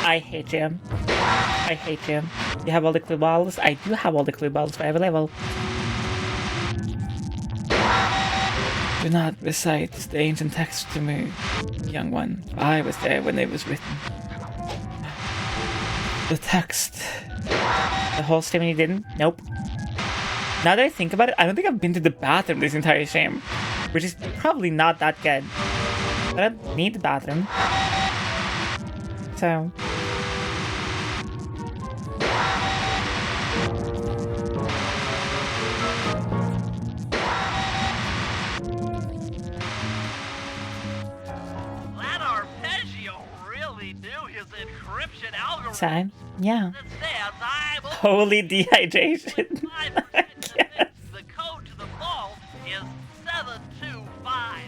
I hate you. I hate you. You have all the clue balls? I do have all the clue balls for every level. Do not recite the ancient text to me, young one. I was there when it was written. The text. The whole stream you didn't? Nope. Now that I think about it, I don't think I've been to the bathroom this entire stream. Which is probably not that good. But I don't need the bathroom. So... Sad. Yeah. Holy dehydration. Yes. The code to the vault is 725.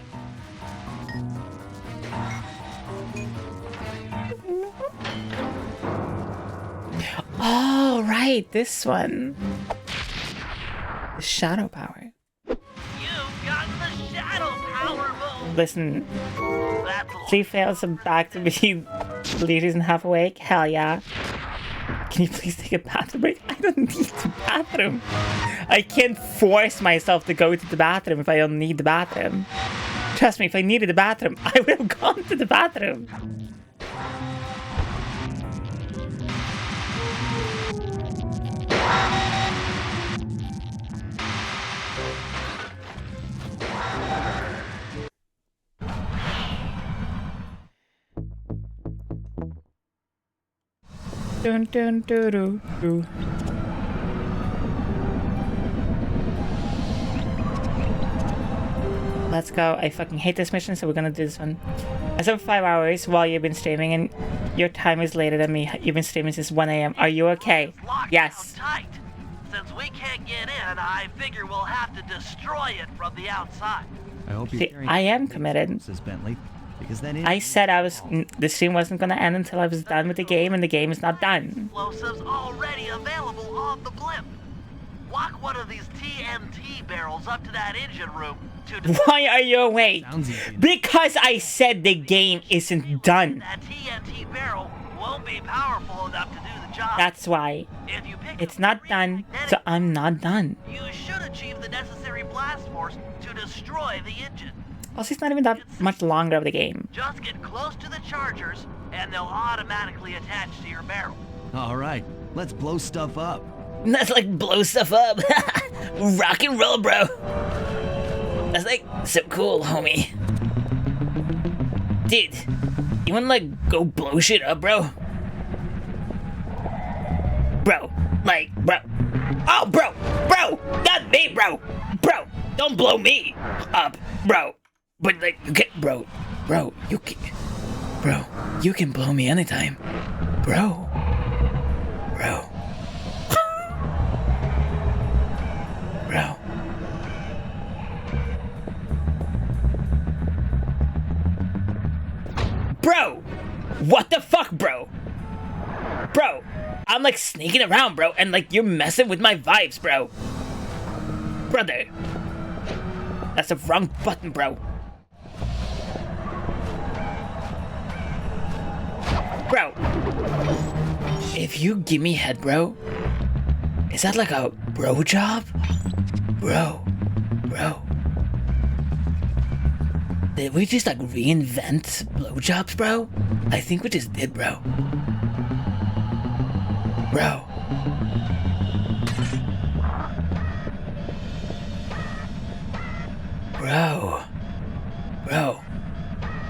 Oh, right, this one. The shadow power. You've got the shadow power move. Listen, 3 fails and back to be leaders and half awake? Hell yeah. Can you please take a bathroom break? I don't need the bathroom. I can't force myself to go to the bathroom if I don't need the bathroom. Trust me, if I needed the bathroom, I would have gone to the bathroom. Dun dun dun dun dun. Let's go. I fucking hate this mission, so we're gonna do this one. I slept 5 hours while you've been streaming, and your time is later than me. You've been streaming since 1 a.m. Are you okay? Yes. Tight. Since we can't get in, I figure we'll have to destroy it from the outside. I hope you're See, I am committed. Bentley, because that I said the stream wasn't gonna end until I was done with the game, and the game is not done. Explosives already available on the blimp. Walk one of these TNT barrels up to that engine room to... Why are you awake? Because I said the game isn't done. That TNT barrel won't be powerful enough to do the job. That's why. It's not done, so I'm not done. You should achieve the necessary blast force to destroy the engine. Also, it's not even that much longer of the game. Just get close to the chargers, and they'll automatically attach to your barrel. All right, let's blow stuff up. That's like blow stuff up. Rock and roll, bro. That's like so cool, homie. Dude, you wanna like go blow shit up, bro? Bro, like, bro. Oh, bro, not me, bro. Bro, don't blow me up, bro. But like, you can, bro, you can blow me anytime, bro. Bro. Bro! What the fuck, bro? Bro, I'm like sneaking around, bro, and like you're messing with my vibes, bro. Brother. That's the wrong button, bro. Bro. If you give me head, bro, is that like a bro job? Bro. Did we just like reinvent blowjobs, bro? I think we just did, bro. Bro.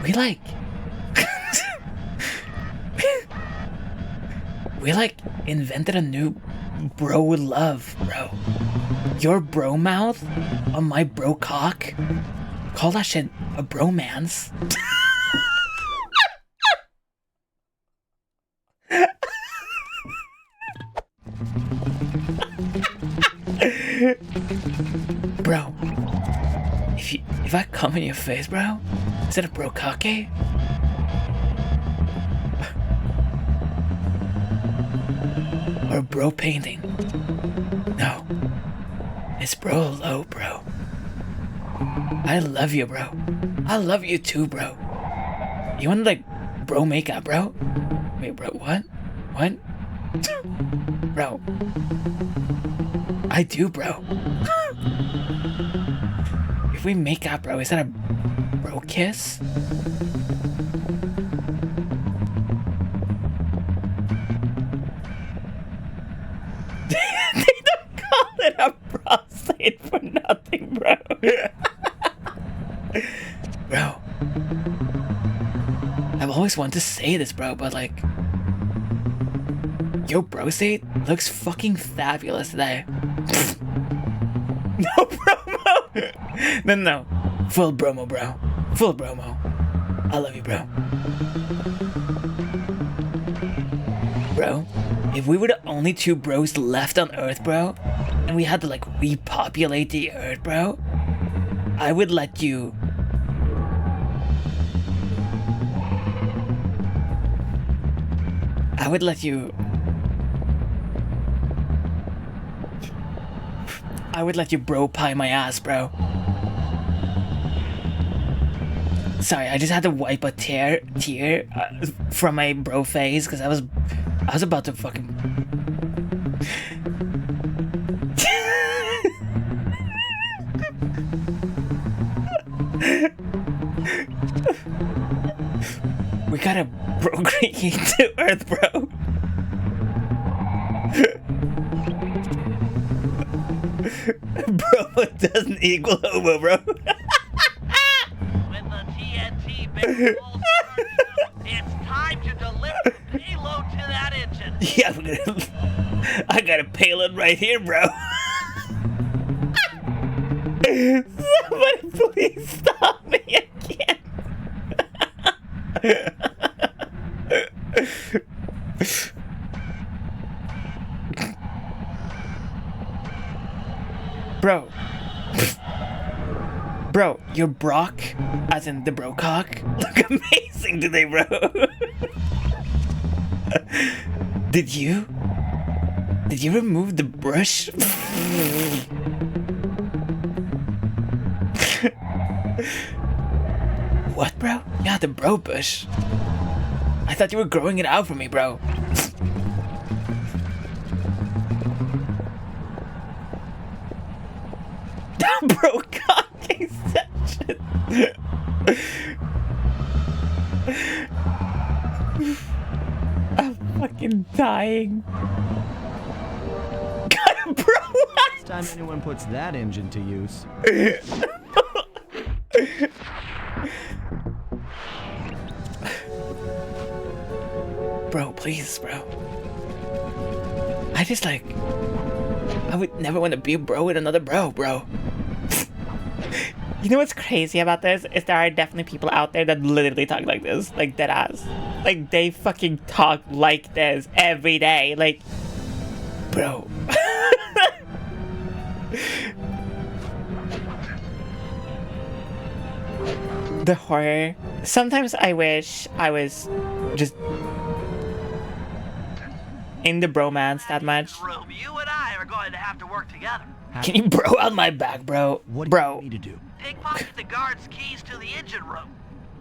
We like... we like invented a new bro love, bro. Your bro mouth on my bro cock? Call that shit a bromance. Bro, if I come in your face, bro, is it a bro cocky? Or a bro painting? No, it's bro low, bro. I love you, bro. I love you too, bro. You want like bro makeup, bro? Wait, bro, what? What? Bro. I do, bro. If we make up, bro, is that a bro kiss? They don't call it a prostate for nothing, bro. Bro. I've always wanted to say this, bro, but like... Your bro state looks fucking fabulous today. No promo! No. Full bromo, bro. Full bromo. I love you, bro. Bro, if we were the only two bros left on Earth, bro, and we had to like repopulate the Earth, bro, I would let you... I would let you bro pie my ass, bro. Sorry, I just had to wipe a tear from my bro face because I was about to fucking... We gotta procreate to Earth, bro. Bro, it doesn't equal homo, bro. With the TNT barrel all charged up, it's time to deliver the payload to that engine. Yeah, I got a payload right here, bro. Somebody please stop me again. Bro. Bro, your Brock, as in the Brocock, look amazing today, bro. Did you remove the brush? What, bro? Yeah, the bro bush. I thought you were growing it out for me, bro. Bro, cocking session. I'm fucking dying. God, bro, what? It's time anyone puts that engine to use. Bro, please, bro. I just like... I would never want to be a bro with another bro. You know what's crazy about this? Is there are definitely people out there that literally talk like this. Like, deadass. Like, they fucking talk like this every day. Like, bro. The horror. Sometimes I wish I was just in the bromance that much. Room, you and I are going to have to work together. Can you bro out my back, bro? What do bro. you need to do? Pickpocket the guard's keys to the engine room.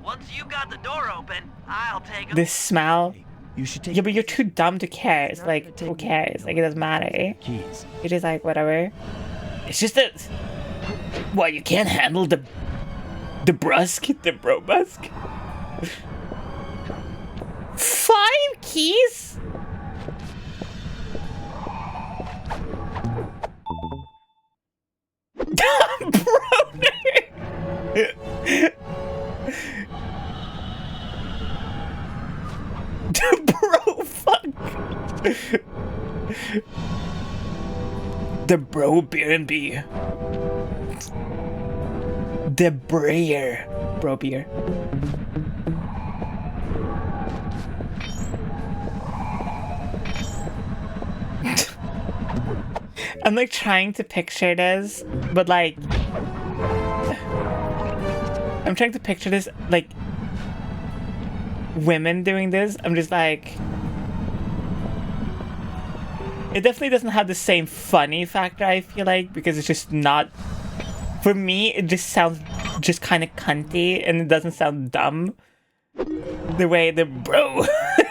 Once you've got the door open, I'll take them. This smell. You should take. Yeah, but you're too dumb to care. It's like, who cares? Like, it doesn't matter. Keys. You're just like, whatever. It's just that. What, you can't handle the brusque? The bro-busk? Fine, keys? Bro, fuck. The bro beer and B. The brayer. Bro beer. I'm like trying to picture this, but like I'm trying to picture this like women doing this. I'm just like, it definitely doesn't have the same funny factor, I feel like, because it's just not, for me it just sounds just kind of cunty and it doesn't sound dumb the way the bro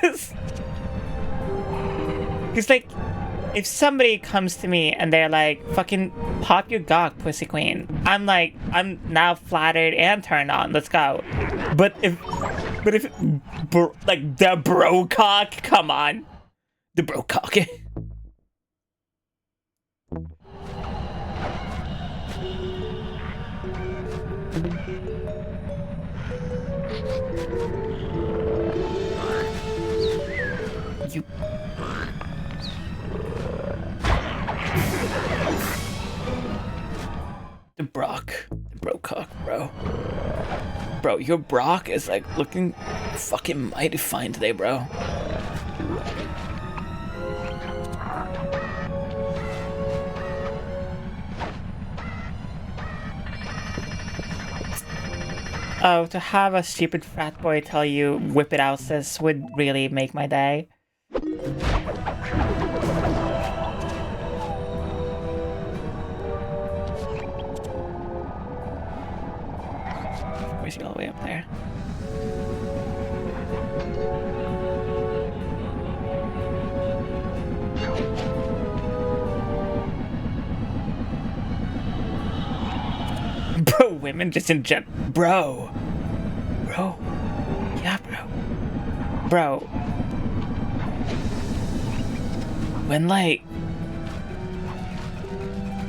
is. It's like, if somebody comes to me and they're like, fucking pop your gawk, pussy queen, I'm like, I'm now flattered and turned on, let's go. But if like the bro cock, come on. The bro cock. You... The bro cock, bro. Bro, your Brock is like looking fucking mighty fine today, bro. Oh, to have a stupid frat boy tell you whip it out, sis, would really make my day. Where's he all the way up there? Bro, women just in general. Bro. Yeah, bro. Bro. When, like,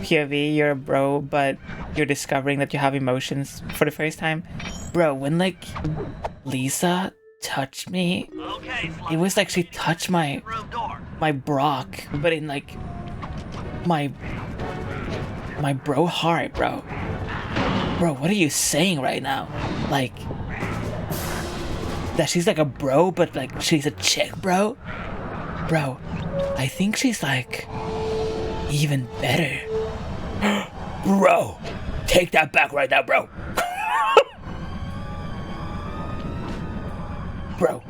POV, you're a bro, but you're discovering that you have emotions for the first time. Bro, when, like, Lisa touched me, it was like she touched my Brock, but in, like, my bro heart, bro. Bro, what are you saying right now? Like, that she's like a bro, but like she's a chick, bro? Bro, I think she's like even better. Bro, take that back right now, bro. Bro,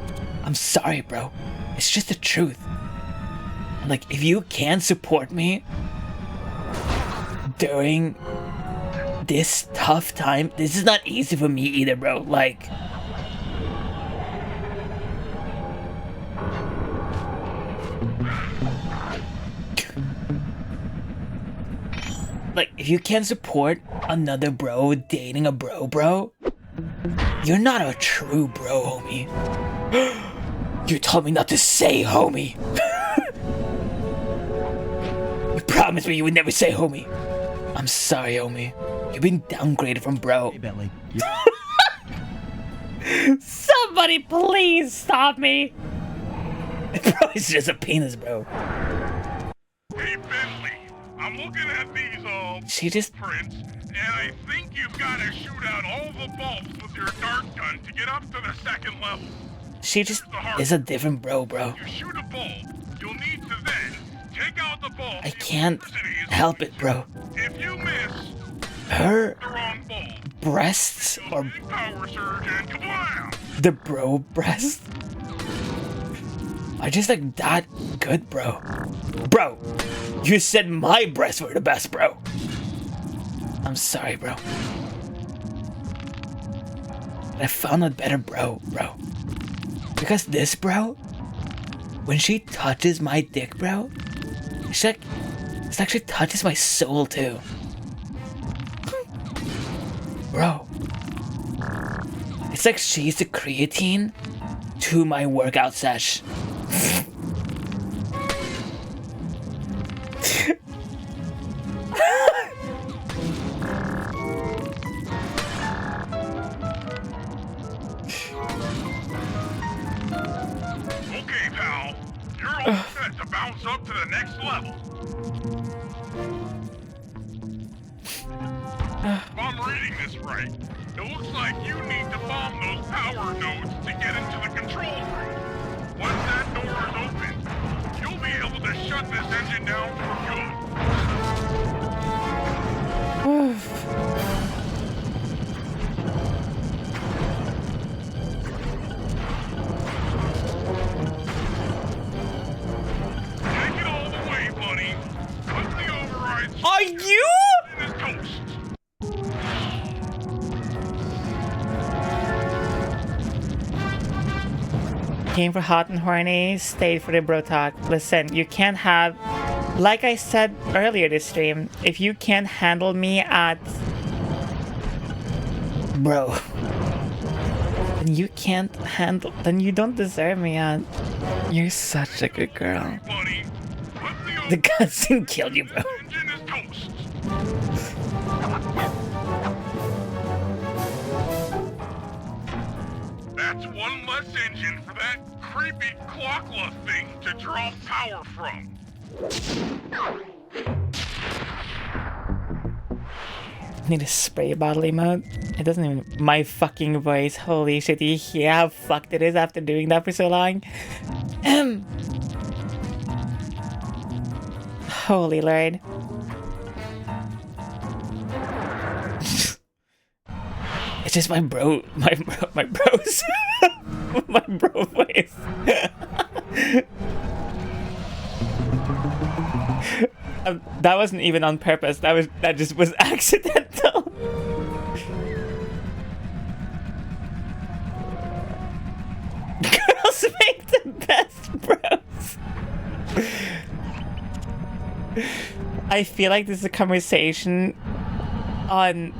I'm sorry, bro. It's just the truth. Like, if you can't support me during this tough time, this is not easy for me either, bro. Like, if you can't support another bro dating a bro, you're not a true bro, homie. You told me not to say homie. You promised me you would never say homie. I'm sorry, homie. You've been downgraded from bro. Hey, Bentley. Somebody please stop me. Bro, it's just a penis, bro. Hey, Bentley. I'm looking at these, prints, and I think you've got to shoot out all the bulbs with your dart gun to get up to the second level. She just is a different bro. You shoot a bulb, you'll need to then take out the bulb. I can't help it, bro. If you miss her the wrong bulb, breasts or power surge and kablam! The bro breasts are just like that good, bro. Bro, you said my breasts were the best, bro. I'm sorry, bro. But I found a better bro. Because this bro, when she touches my dick, bro, it's like she touches my soul too. Bro, it's like she's the creatine to my workout sesh. Okay, pal. You're all set to bounce up to the next level. If I'm reading this right, it looks like you need to bomb those power nodes to get into the control room. Once that door is open, you'll be able to shut this engine down for good. Take it all the way, buddy. Put the override Are you? in his toast. Came for hot and horny, stayed for the bro talk. Listen, you can't have, like I said earlier this stream, if you can't handle me at bro, then you can't handle, then you don't deserve me at, you're such a good girl. The cousin killed you, bro. That's one less engine for that creepy clockla thing to draw power from. Need a spray bottle emote. It doesn't even, my fucking voice, holy shit, you hear how fucked it is after doing that for so long? Holy lord. It's just my bros, my bro voice. That wasn't even on purpose. That just was accidental. Girls make the best bros. I feel like this is a conversation on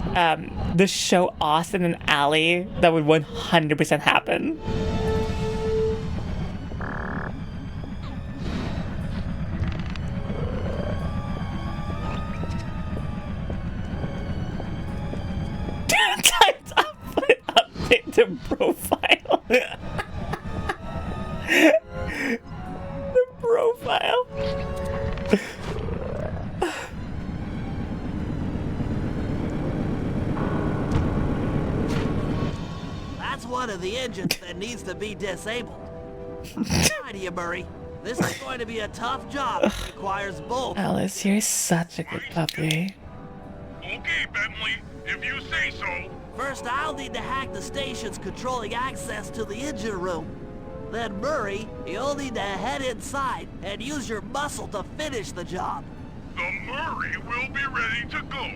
the show Austin and Ally that would 100% happen. The profile. The profile. That's one of the engines that needs to be disabled. Right to you, Murray. This is going to be a tough job. It requires both. Alice, you're such a good puppy. Okay, Bentley, if you say so. First, I'll need to hack the stations controlling access to the engine room. Then, Murray, you'll need to head inside and use your muscle to finish the job. The Murray will be ready to go.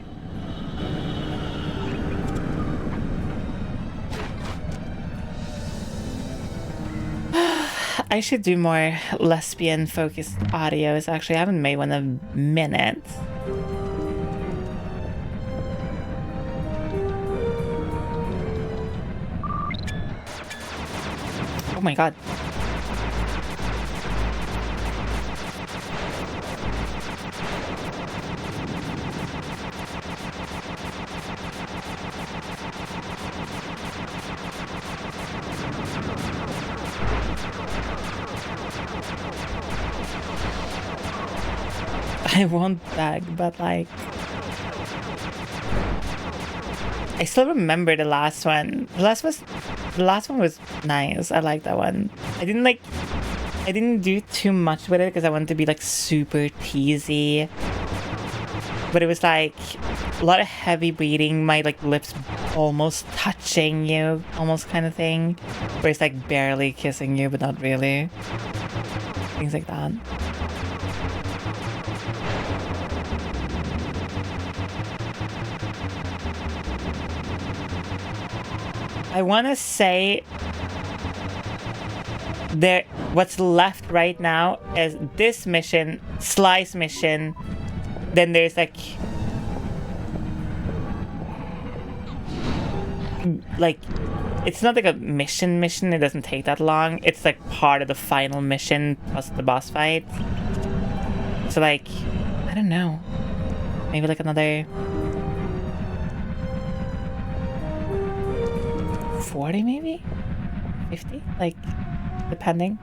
I should do more lesbian-focused audios. Actually, I haven't made one in a minute. Oh my god. I won't beg, but like... I still remember the last one. The last one was nice. I like that one. I didn't do too much with it because I wanted to be like super teasy. But it was like a lot of heavy breathing, my like lips almost touching you, almost kind of thing. Where it's like barely kissing you, but not really. Things like that. I want to say there, what's left right now is this mission, Slice mission. Then there's like it's not like a mission. It doesn't take that long. It's like part of the final mission plus the boss fight. So like, I don't know, maybe like another 40 maybe? 50? Like, depending.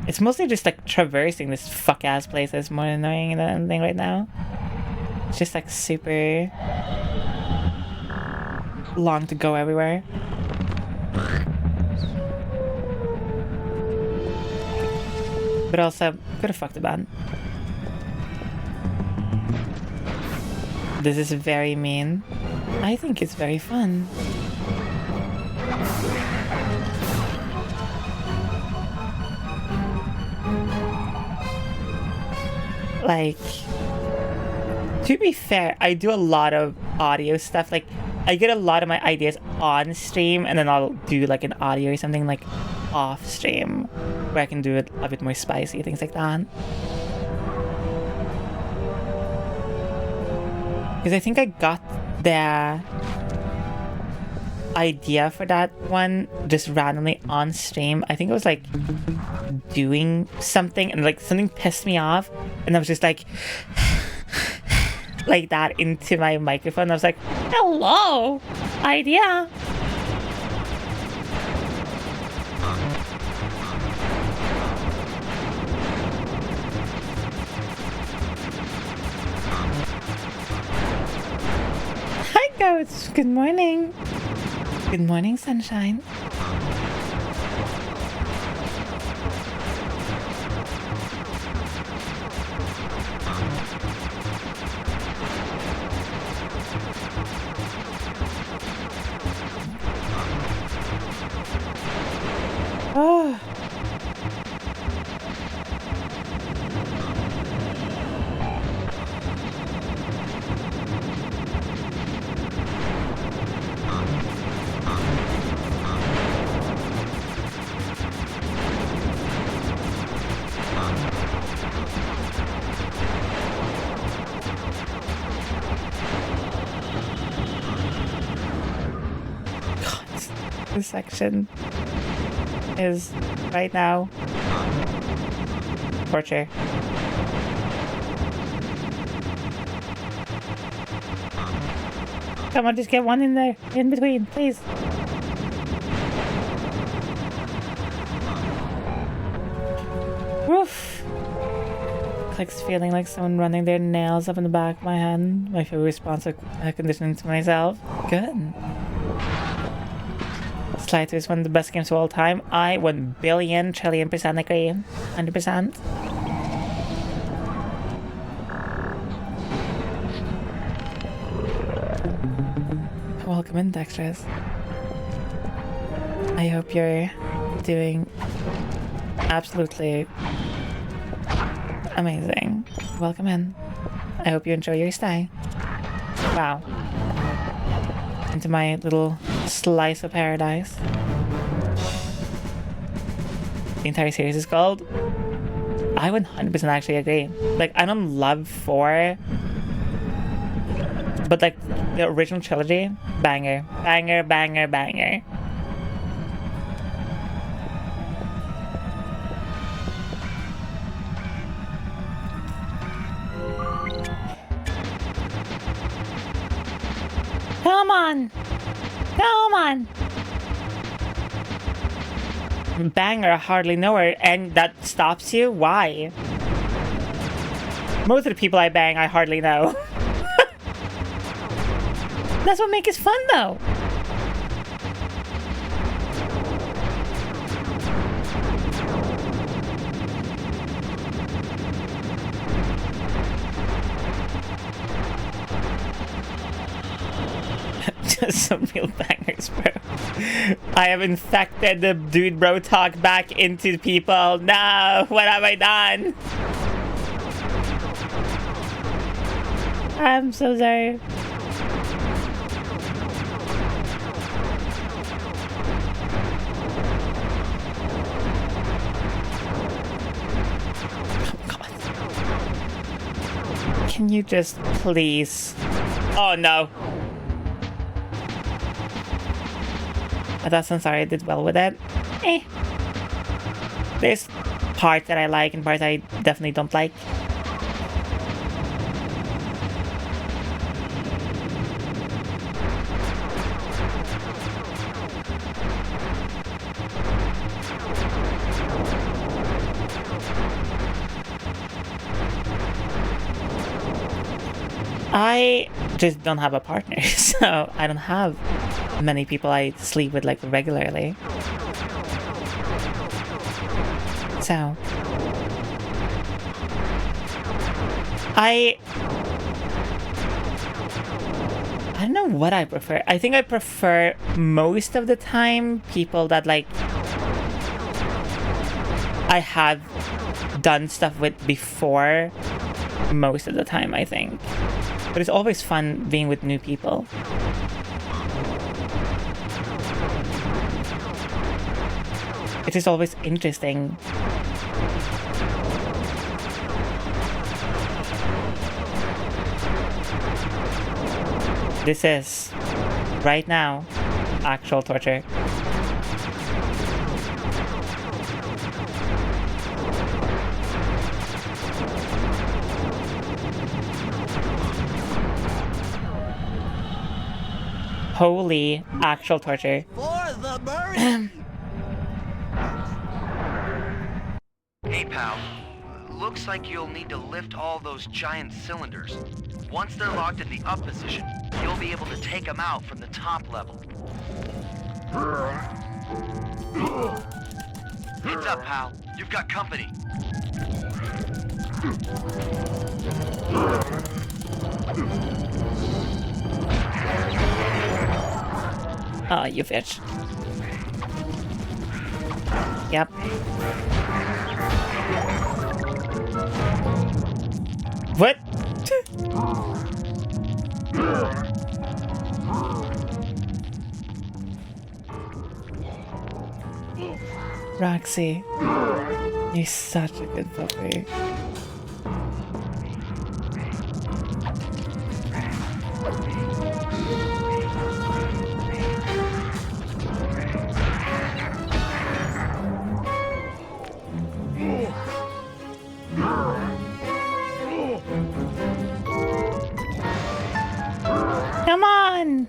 It's mostly just like traversing this fuck-ass place that's more annoying than anything right now. It's just like super long to go everywhere. But also, could have fucked a band. This is very mean. I think it's very fun. Like, to be fair, I do a lot of audio stuff. Like, I get a lot of my ideas on stream, and then I'll do like an audio or something like off stream, where I can do it a bit more spicy, things like that. Because I think I got the idea for that one just randomly on stream. I think it was like doing something and like something pissed me off, and I was just like like that into my microphone. I was like, hello, idea. Hi goats, good morning. Good morning, sunshine. Oh. This section is right now torture. Come on, just get one in there, in between, please. Clicks feeling like someone running their nails up in the back of my hand. My favorite response to conditioning to myself. Good. Slider is one of the best games of all time. I 1,000,000,000,000,000% agree. 100%. Welcome in, Dexterous. I hope you're doing absolutely amazing. Welcome in. I hope you enjoy your stay. Wow. Into my little slice of paradise. The entire series is called. I 100% actually agree. Like, I don't love 4, but like the original trilogy, banger, banger, banger, banger. Come on! Come on! Banger, hardly know her, and that stops you? Why? Most of the people I bang, I hardly know. That's what makes it fun, though. Just some real bangers, bro. I have infected the dude bro talk back into people. No, what have I done? I'm so sorry. Can you just please? Oh no. I'm sorry, I did well with it. There's parts that I like and parts I definitely don't like. I just don't have a partner, so I don't have many people I sleep with like regularly. So I don't know what I prefer. I think I prefer most of the time people that like I have done stuff with before most of the time, I think. But it's always fun being with new people. It is always interesting. This is, right now, actual torture. Holy actual torture. For the Murray! Hey pal, looks like you'll need to lift all those giant cylinders. Once they're locked in the up position, you'll be able to take them out from the top level. Heads up, pal. You've got company. Oh, you bitch. Yep. What? Roxy, you're such a good puppy. Come on!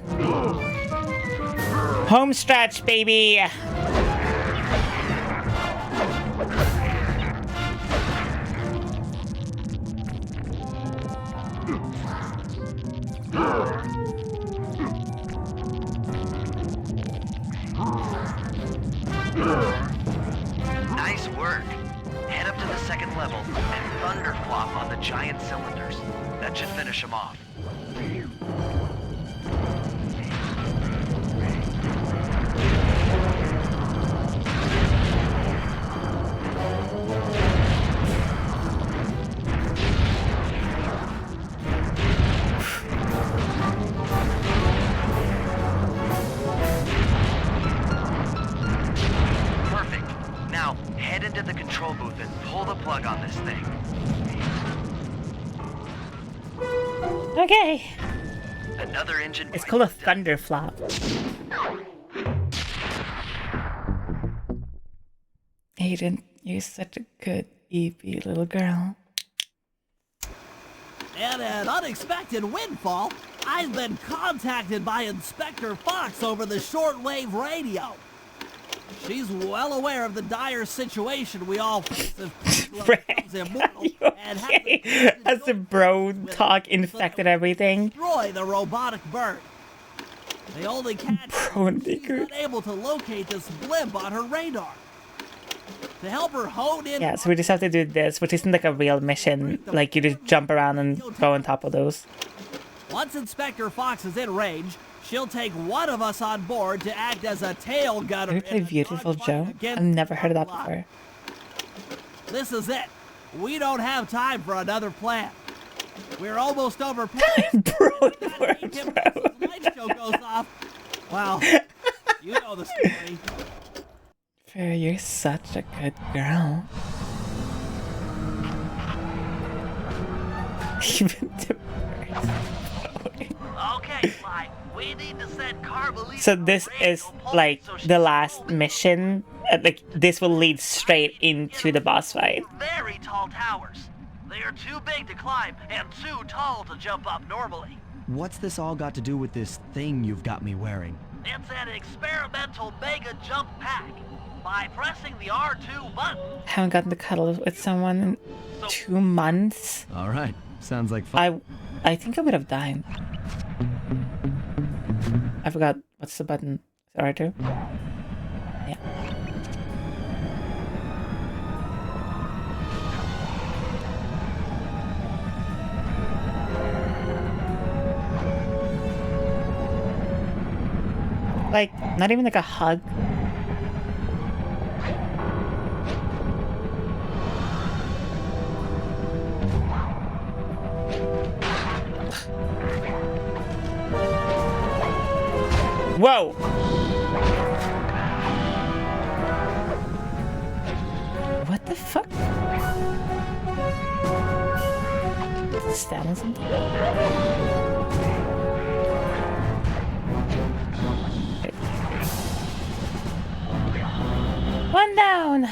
Home stretch, baby! work. Head up to the second level and thunderflop on the giant cylinders. That should finish them off. Perfect. Now, head into the control booth and pull the plug on this thing. Okay. Another engine. It's called a thunder flop. Aiden, you're such a good, EP little girl. And an unexpected windfall, I've been contacted by Inspector Fox over the shortwave radio. She's well aware of the dire situation we all face if becomes immortal and As the bro talk infected everything. destroy the robotic bird. The only catch is she's unable to locate this blimp on her radar. To help her hone in. Yeah, so we just have to do this, which isn't like a real mission. Like you just jump around and go on top of those. Once Inspector Fox is in range, she'll take one of us on board to act as a tail gunner. Have you played Beautiful Joe? I've never heard of that before. This is it. We don't have time for another plan. We're almost overpaid. The light show goes off. Well, you know the story. Fair, you're such a good girl. Even to Okay, Sly. We need to send Carmelita. So this is like the last mission. Like this will lead straight into the boss fight. Very tall towers. They are too big to climb and too tall to jump up normally. What's this all got to do with this thing you've got me wearing? It's an experimental mega jump pack. By pressing the R2 button. Haven't gotten to cuddle with someone in 2 months. All right, sounds like fun. I think I would have died. I forgot what's the button. Is it R2? Yeah. Like, not even like a hug. Whoa! What the fuck? Stand on something? One down!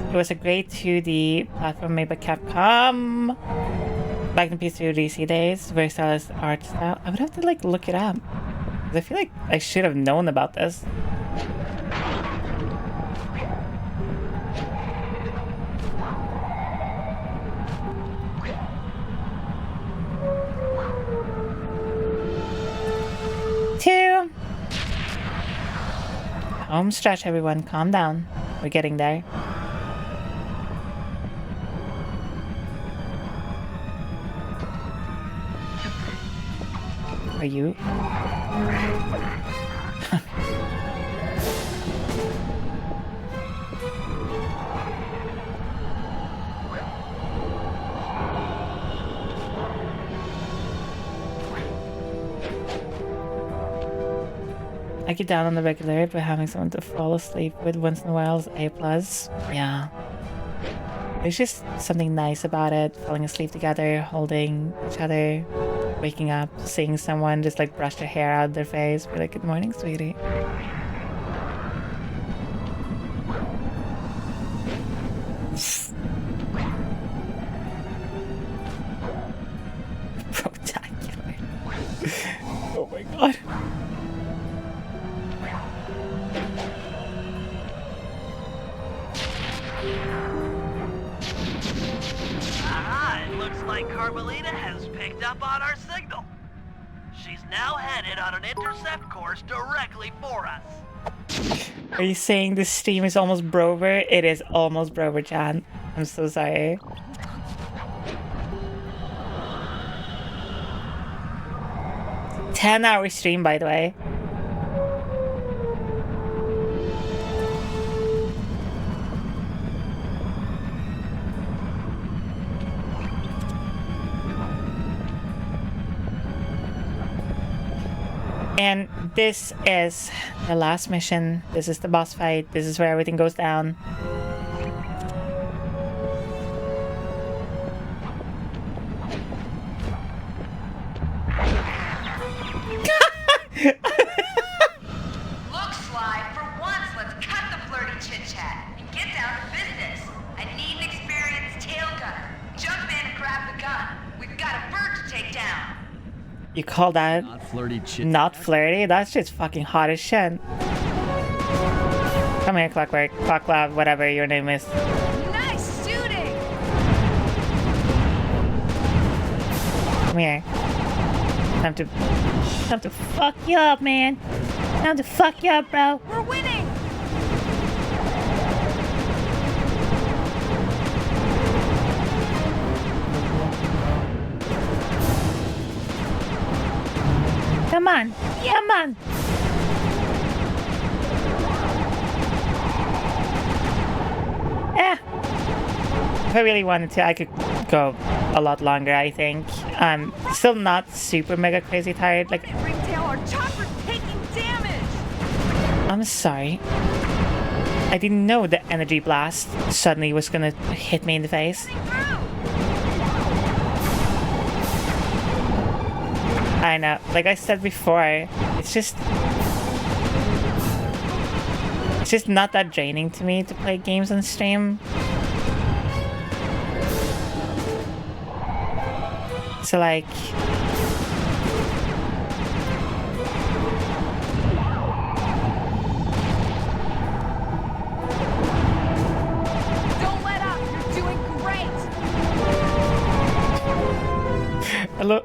It was a great 2D platform made by Capcom back in PS2 DC days. Very stylish art style. I would have to like look it up. 'Cause I feel like I should have known about this. Two. Home stretch, everyone. Calm down. We're getting there. Are you? I get down on the regular, but having someone to fall asleep with once in a while is A+. Yeah. There's just something nice about it. Falling asleep together, holding each other, waking up, seeing someone just like brush their hair out of their face. Be like, good morning, sweetie. Spectacular. Oh my god. Alright, like Carmelita has picked up on our signal. She's now headed on an intercept course directly for us. Are you saying this stream is almost brover? It is almost brover, Jan. I'm so sorry. $10-hour stream, by the way. And this is the last mission. This is the boss fight. This is where everything goes down. Look, Sly, for once, let's cut the flirty chit-chat and get down to business. I need an experienced tail gunner. Jump in and grab the gun. We've got a bird to take down. You call that Not flirty chit. not flirty? That's just fucking hot as shit. Come here, Clockwork, Clocklab, whatever your name is. Nice shooting! Come here. Time to fuck you up, man. Time to fuck you up, bro. We're winning! Come on. Come on. If I really wanted to, I could go a lot longer, I think. I'm still not super mega crazy tired. Like, Ringtail, our chopper's taking damage! I'm sorry. I didn't know the energy blast suddenly was gonna hit me in the face. I know, like I said before, it's just not that draining to me to play games on stream. So like, Don't let up! You're doing great! hello.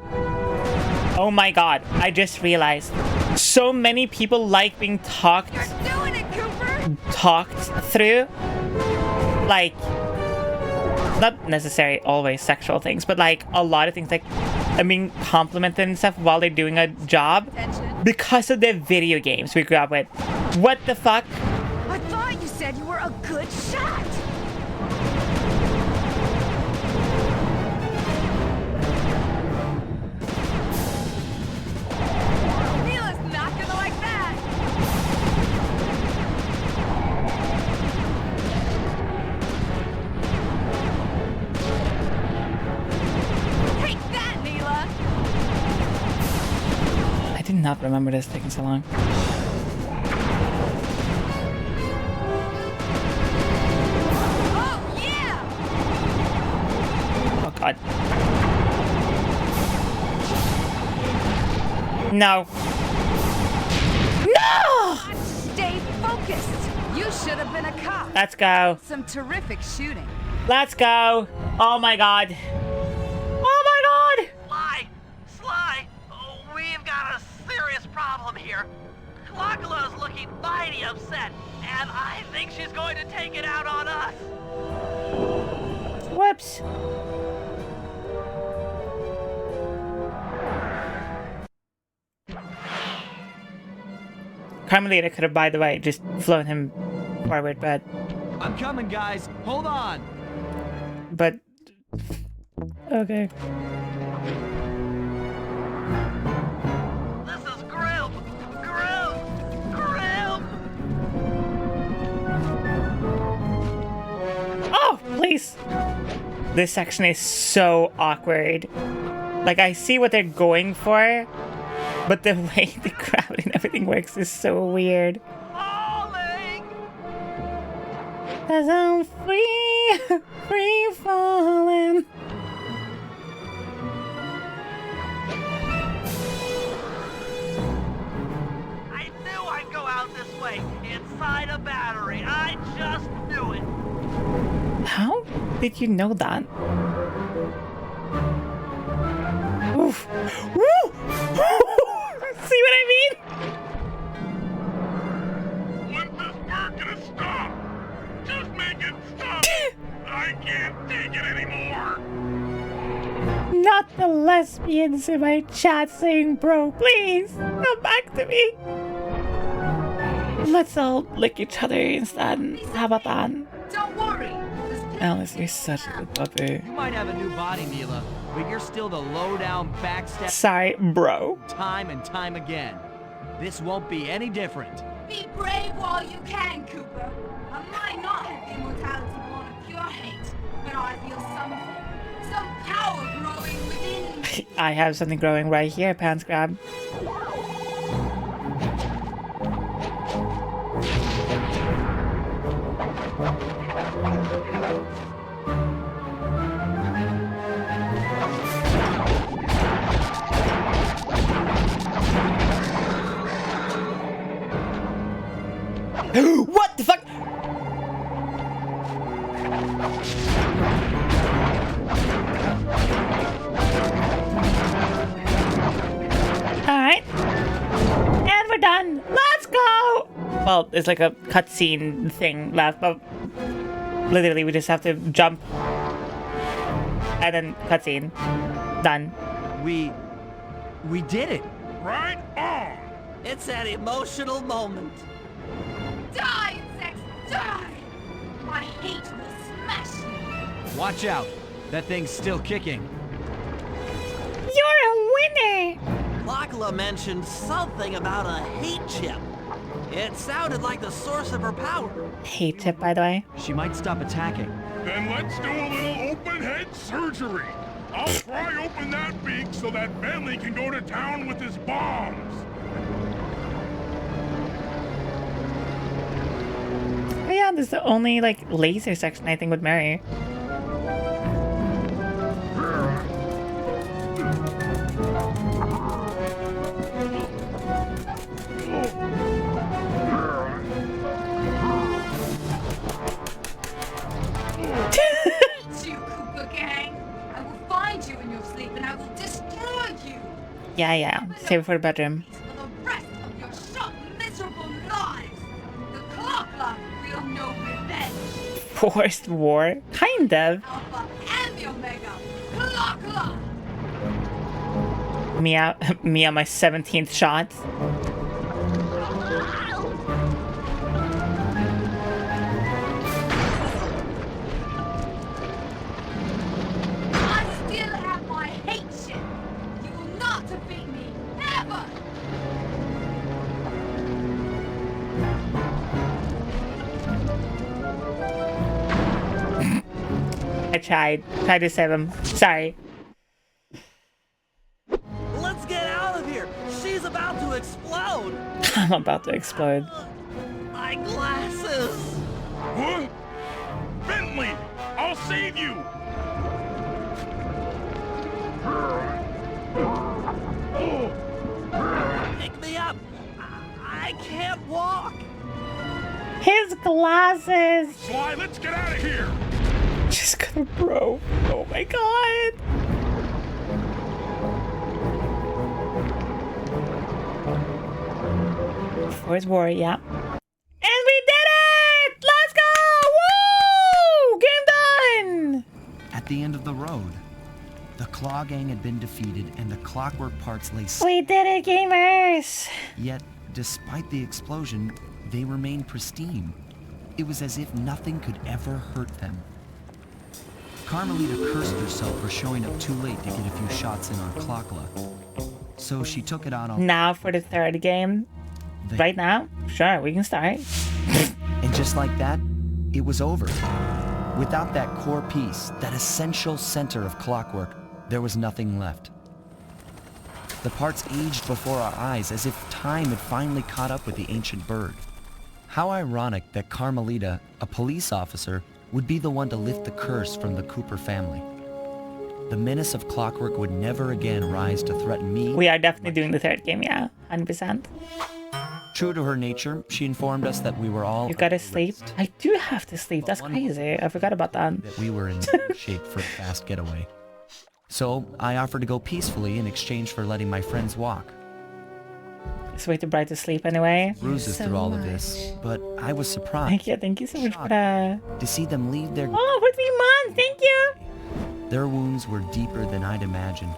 Oh my god, I just realized. So many people like being talked through. Like, not necessarily always sexual things, but like a lot of things, like I'm being complimented and stuff while they're doing a job because of the video games we grew up with. What the fuck? I thought you said you were a good shot! Mila's not gonna like that! Take that, Mila! I did not remember this taking so long. Oh, yeah! Oh god. No. No! Stay focused! You should have been a cop. Let's go. Some terrific shooting. Let's go. Oh my god. Oh my god! Sly, oh, we've got a serious problem here. Clockula's looking mighty upset, and I think she's going to take it out on us. Whoops. Carmelita could have, by the way, just flown him forward, but... I'm coming, guys. Hold on. But... Okay. This is Grim! Grim! Oh, please! This section is so awkward. Like, I see what they're going for, but the way the crowd and everything works is so weird. Cause I'm free, free falling. I knew I'd go out this way, inside a battery. I just knew it. How did you know that? can't take it anymore. Not the lesbians in my chat saying bro, please come back to me. Let's all lick each other instead. How about that? Don't worry. Alice, you're such a good puppy. You might have a new body, Mila, but you're still the low-down backstab. Sorry, bro. Time and time again. This won't be any different. Be brave while you can, Cooper. I might not have the immortality born of pure hate, but I feel something. Some power growing within me. I have something growing right here, Pants Grab. What the fuck? Alright. And we're done. Let's go! Well, it's like a cutscene thing left, but literally we just have to jump. And then cutscene. Done. We did it. Right on. It's an emotional moment. Die, insects, die! My hate will smash you. Watch out. That thing's still kicking. You're a winner! Lakla mentioned something about a hate chip. It sounded like the source of her power. Hate tip, by the way. She might stop attacking. Then let's do a little open head surgery. I'll pry open that beak so that Bentley can go to town with his bombs. Oh yeah, this is the only like laser section I think with Mary. You, Cooper gang! I will find you in your sleep and I will destroy you Yeah. Save it for the bedroom. for the rest of your short, miserable lives! The Clocklock will know revenge! Forced war? Kind of. Alpha and the Omega! Clocklock! Me on my 17th shot. I still have my hate ship! You will not defeat me! Ever! I tried to save him. Sorry. Let's get out of here. She's about to explode. I'm about to explode. My glasses. What? Bentley, I'll save you. Pick me up. I can't walk. His glasses! Sly, let's get out of here. Just gonna bro. Oh my god. Force war, yeah. And we did it! Let's go! Woo! Game done! At the end of the road, the Claw Gang had been defeated and the clockwork parts lay We did it, gamers! Yet, despite the explosion, they remained pristine. It was as if nothing could ever hurt them. Carmelita cursed herself for showing up too late to get a few shots in on Clockla. So she took it out on... Now for the third game. Right now? Sure, we can start. And just like that, it was over. Without that core piece, that essential center of clockwork, there was nothing left. The parts aged before our eyes as if time had finally caught up with the ancient bird. How ironic that Carmelita, a police officer, would be the one to lift the curse from the Cooper family. The menace of clockwork would never again rise to threaten me. We are definitely doing the third game, yeah. 100%. True to her nature, she informed us that we were all... You gotta sleep? I do have to sleep, that's crazy. I forgot about that. That we were in shape for a fast getaway. So, I offered to go peacefully in exchange for letting my friends walk. It's way too bright to sleep anyway. Bruises through all of this, but I was surprised. Thank you so much for that. To see them leave their... Oh, for 3 months, thank you! Their wounds were deeper than I'd imagined.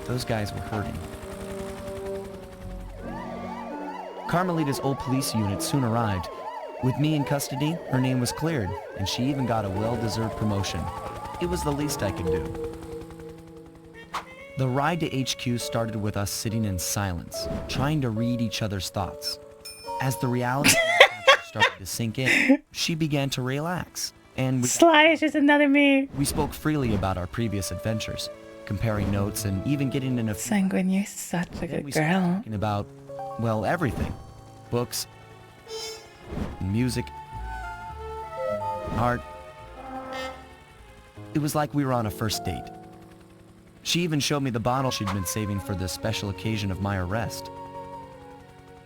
Those guys were hurting. Carmelita's old police unit soon arrived. With me in custody, her name was cleared, and she even got a well-deserved promotion. It was the least I could do. The ride to HQ started with us sitting in silence, trying to read each other's thoughts. As the reality started to sink in, she began to relax. And Sly is just another me. We spoke freely about our previous adventures, comparing notes and even getting in a... Sanguine, you're such a good girl. Talking about, well, everything. Books, music, art. It was like we were on a first date. She even showed me the bottle she'd been saving for the special occasion of my arrest.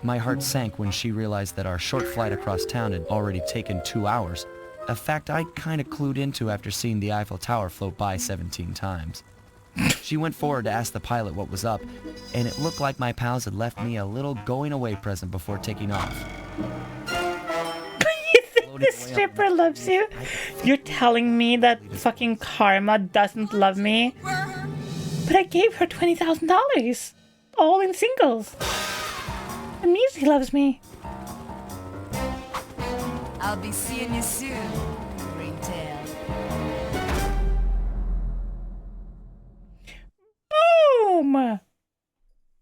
My heart sank when she realized that our short flight across town had already taken 2 hours, a fact I kind of clued into after seeing the Eiffel Tower float by 17 times. She went forward to ask the pilot what was up, and it looked like my pals had left me a little going-away present before taking off. You think the stripper loves you? You're telling me that fucking Karma doesn't love me? But I gave her $20,000, all in singles. That means he loves me. I'll be seeing you soon, Ringtail. Boom!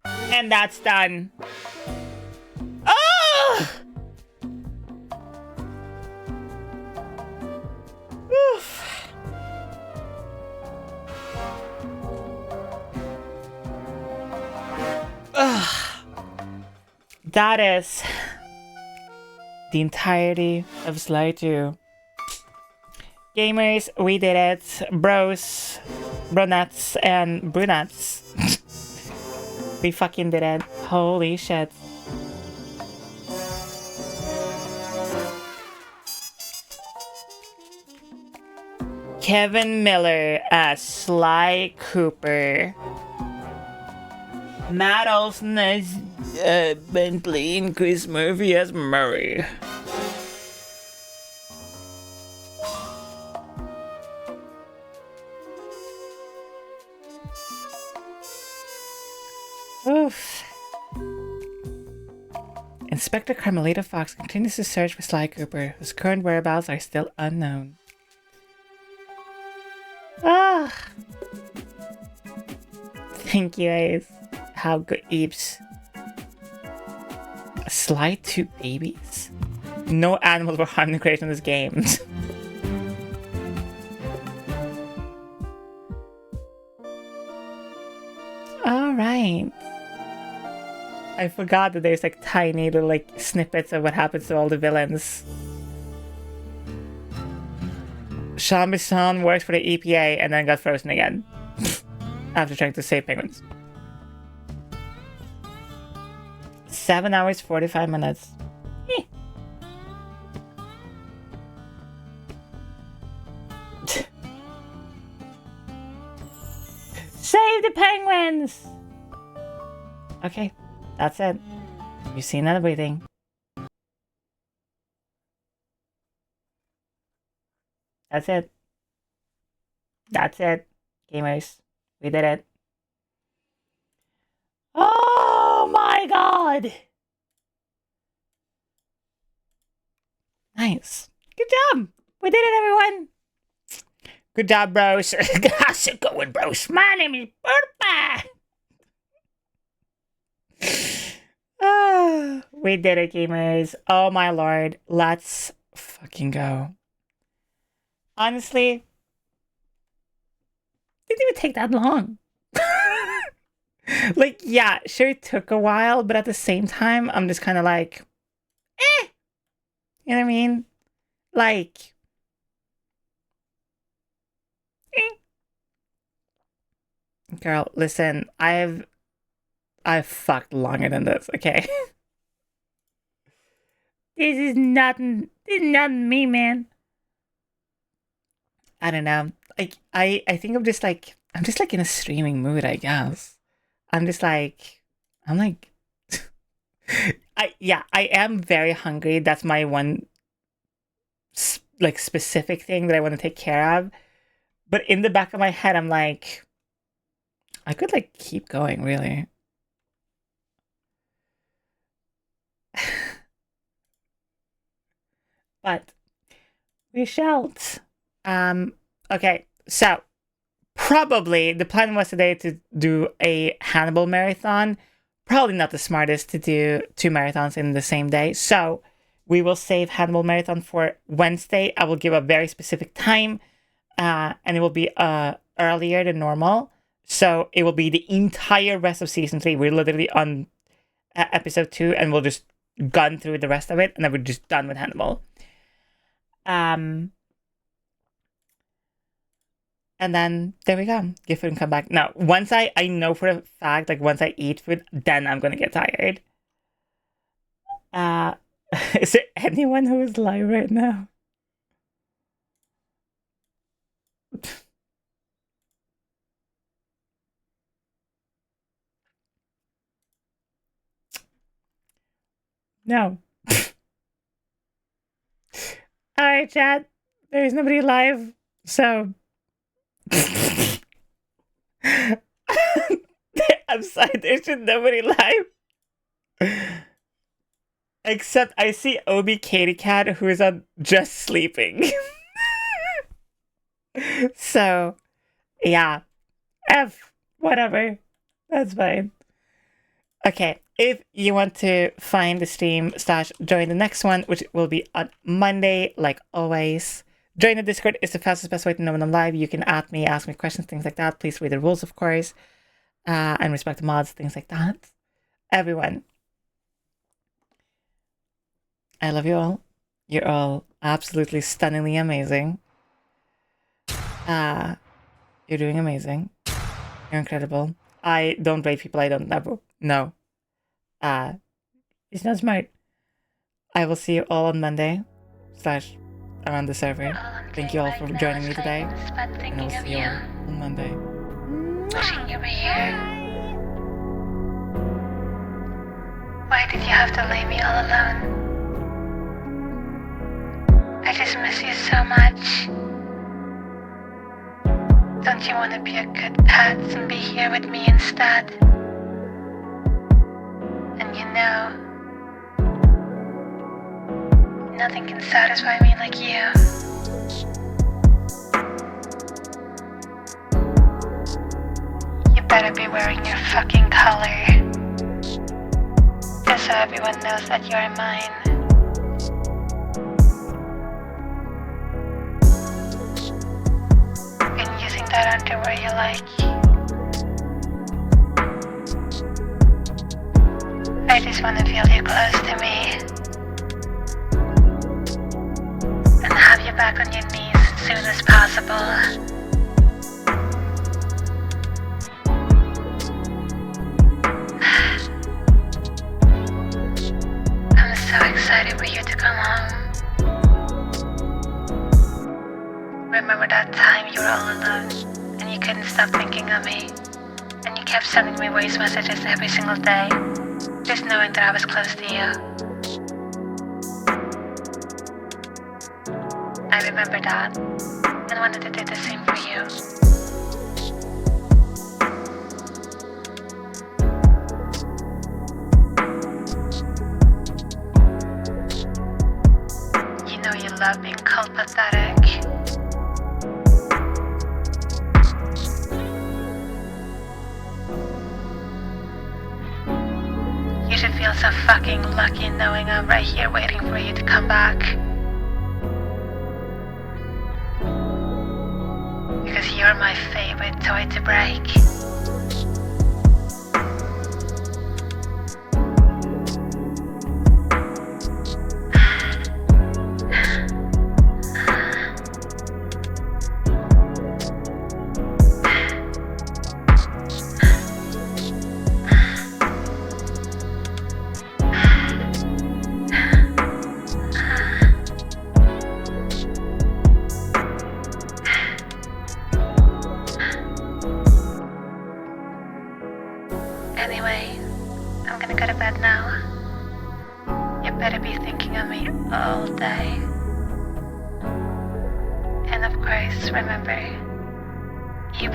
And that's done. Oh! Oof. Ugh. That is the entirety of Sly 2. Gamers, we did it. Bros, brunettes, and brunettes. We fucking did it. Holy shit. Kevin Miller as Sly Cooper. Matt Olson as Bentley and Chris Murphy as Murray. Oof. Inspector Carmelita Fox continues to search for Sly Cooper, whose current whereabouts are still unknown. Ah. Thank you, Ace. How good Eeps. Sly 2 babies? No animals were harmed in the creation of this game. Alright. I forgot that there's like tiny little like snippets of what happens to all the villains. Sean Bisson works for the EPA and then got frozen again. After trying to save penguins. 7 hours, 45 minutes. Save the penguins! Okay, that's it. You've seen everything. That's it. That's it, gamers. We did it. Oh my god! Nice. Good job! We did it, everyone! Good job, bros. How's it going, bros? My name is Burpa! We did it, gamers. Oh my lord. Let's fucking go. Honestly, didn't even take that long. Like, yeah, sure it took a while, but at the same time, I'm just kind of like, eh. You know what I mean? Like, eh. Girl, listen, I've fucked longer than this, okay? This is not me, man. I don't know. Like, I think I'm just like in a streaming mood, I guess. I'm like, I am very hungry. That's my one like specific thing that I want to take care of. But in the back of my head, I'm like, I could like keep going, really. But we shall. Okay, so probably the plan was today to do a Hannibal marathon. Probably not the smartest to do 2 marathons in the same day. So we will save Hannibal marathon for Wednesday. I will give a very specific time, and it will be earlier than normal. So it will be the entire rest of season 3. We're literally on episode 2, and we'll just gun through the rest of it, and then we're just done with Hannibal. And then there we go. Get food and come back. Now, once I know for a fact, like once I eat food, then I'm gonna get tired. Is there anyone who is live right now? No. Alright, chat. There's nobody live, so I'm sorry, there's just nobody live. Except I see Obi Katie Cat, who is on just sleeping. So, yeah. Whatever. That's fine. Okay, if you want to find the stream / join the next one, which will be on Monday, like always, join the Discord is the fastest, best way to know when I'm live. You can add me, ask me questions, things like that. Please read the rules, of course, and respect the mods, things like that. Everyone, I love you all. You're all absolutely stunningly amazing. You're doing amazing. You're incredible. I don't rate people I don't know. No. It's not smart. I will see you all on Monday / around the server. Thank you all for joining me today. And I will see you all on Monday. Wishing you were here. Why did you have to leave me all alone? I just miss you so much. Don't you want to be a good pet and be here with me instead? And you know, nothing can satisfy me like you. You better be wearing your fucking collar. Just so everyone knows that you're mine. And using that underwear you like. I just want to feel you close to me. And have you back on your knees as soon as possible. I'm so excited for you to come home. Remember that time you were all alone and you couldn't stop thinking of me? And you kept sending me voice messages every single day, just knowing that I was close to you. I remember that and wanted to do the same for you. You know you love being called pathetic. You should feel so fucking lucky knowing I'm right here waiting for you to come back. Because you're my favorite toy to break. course, remember,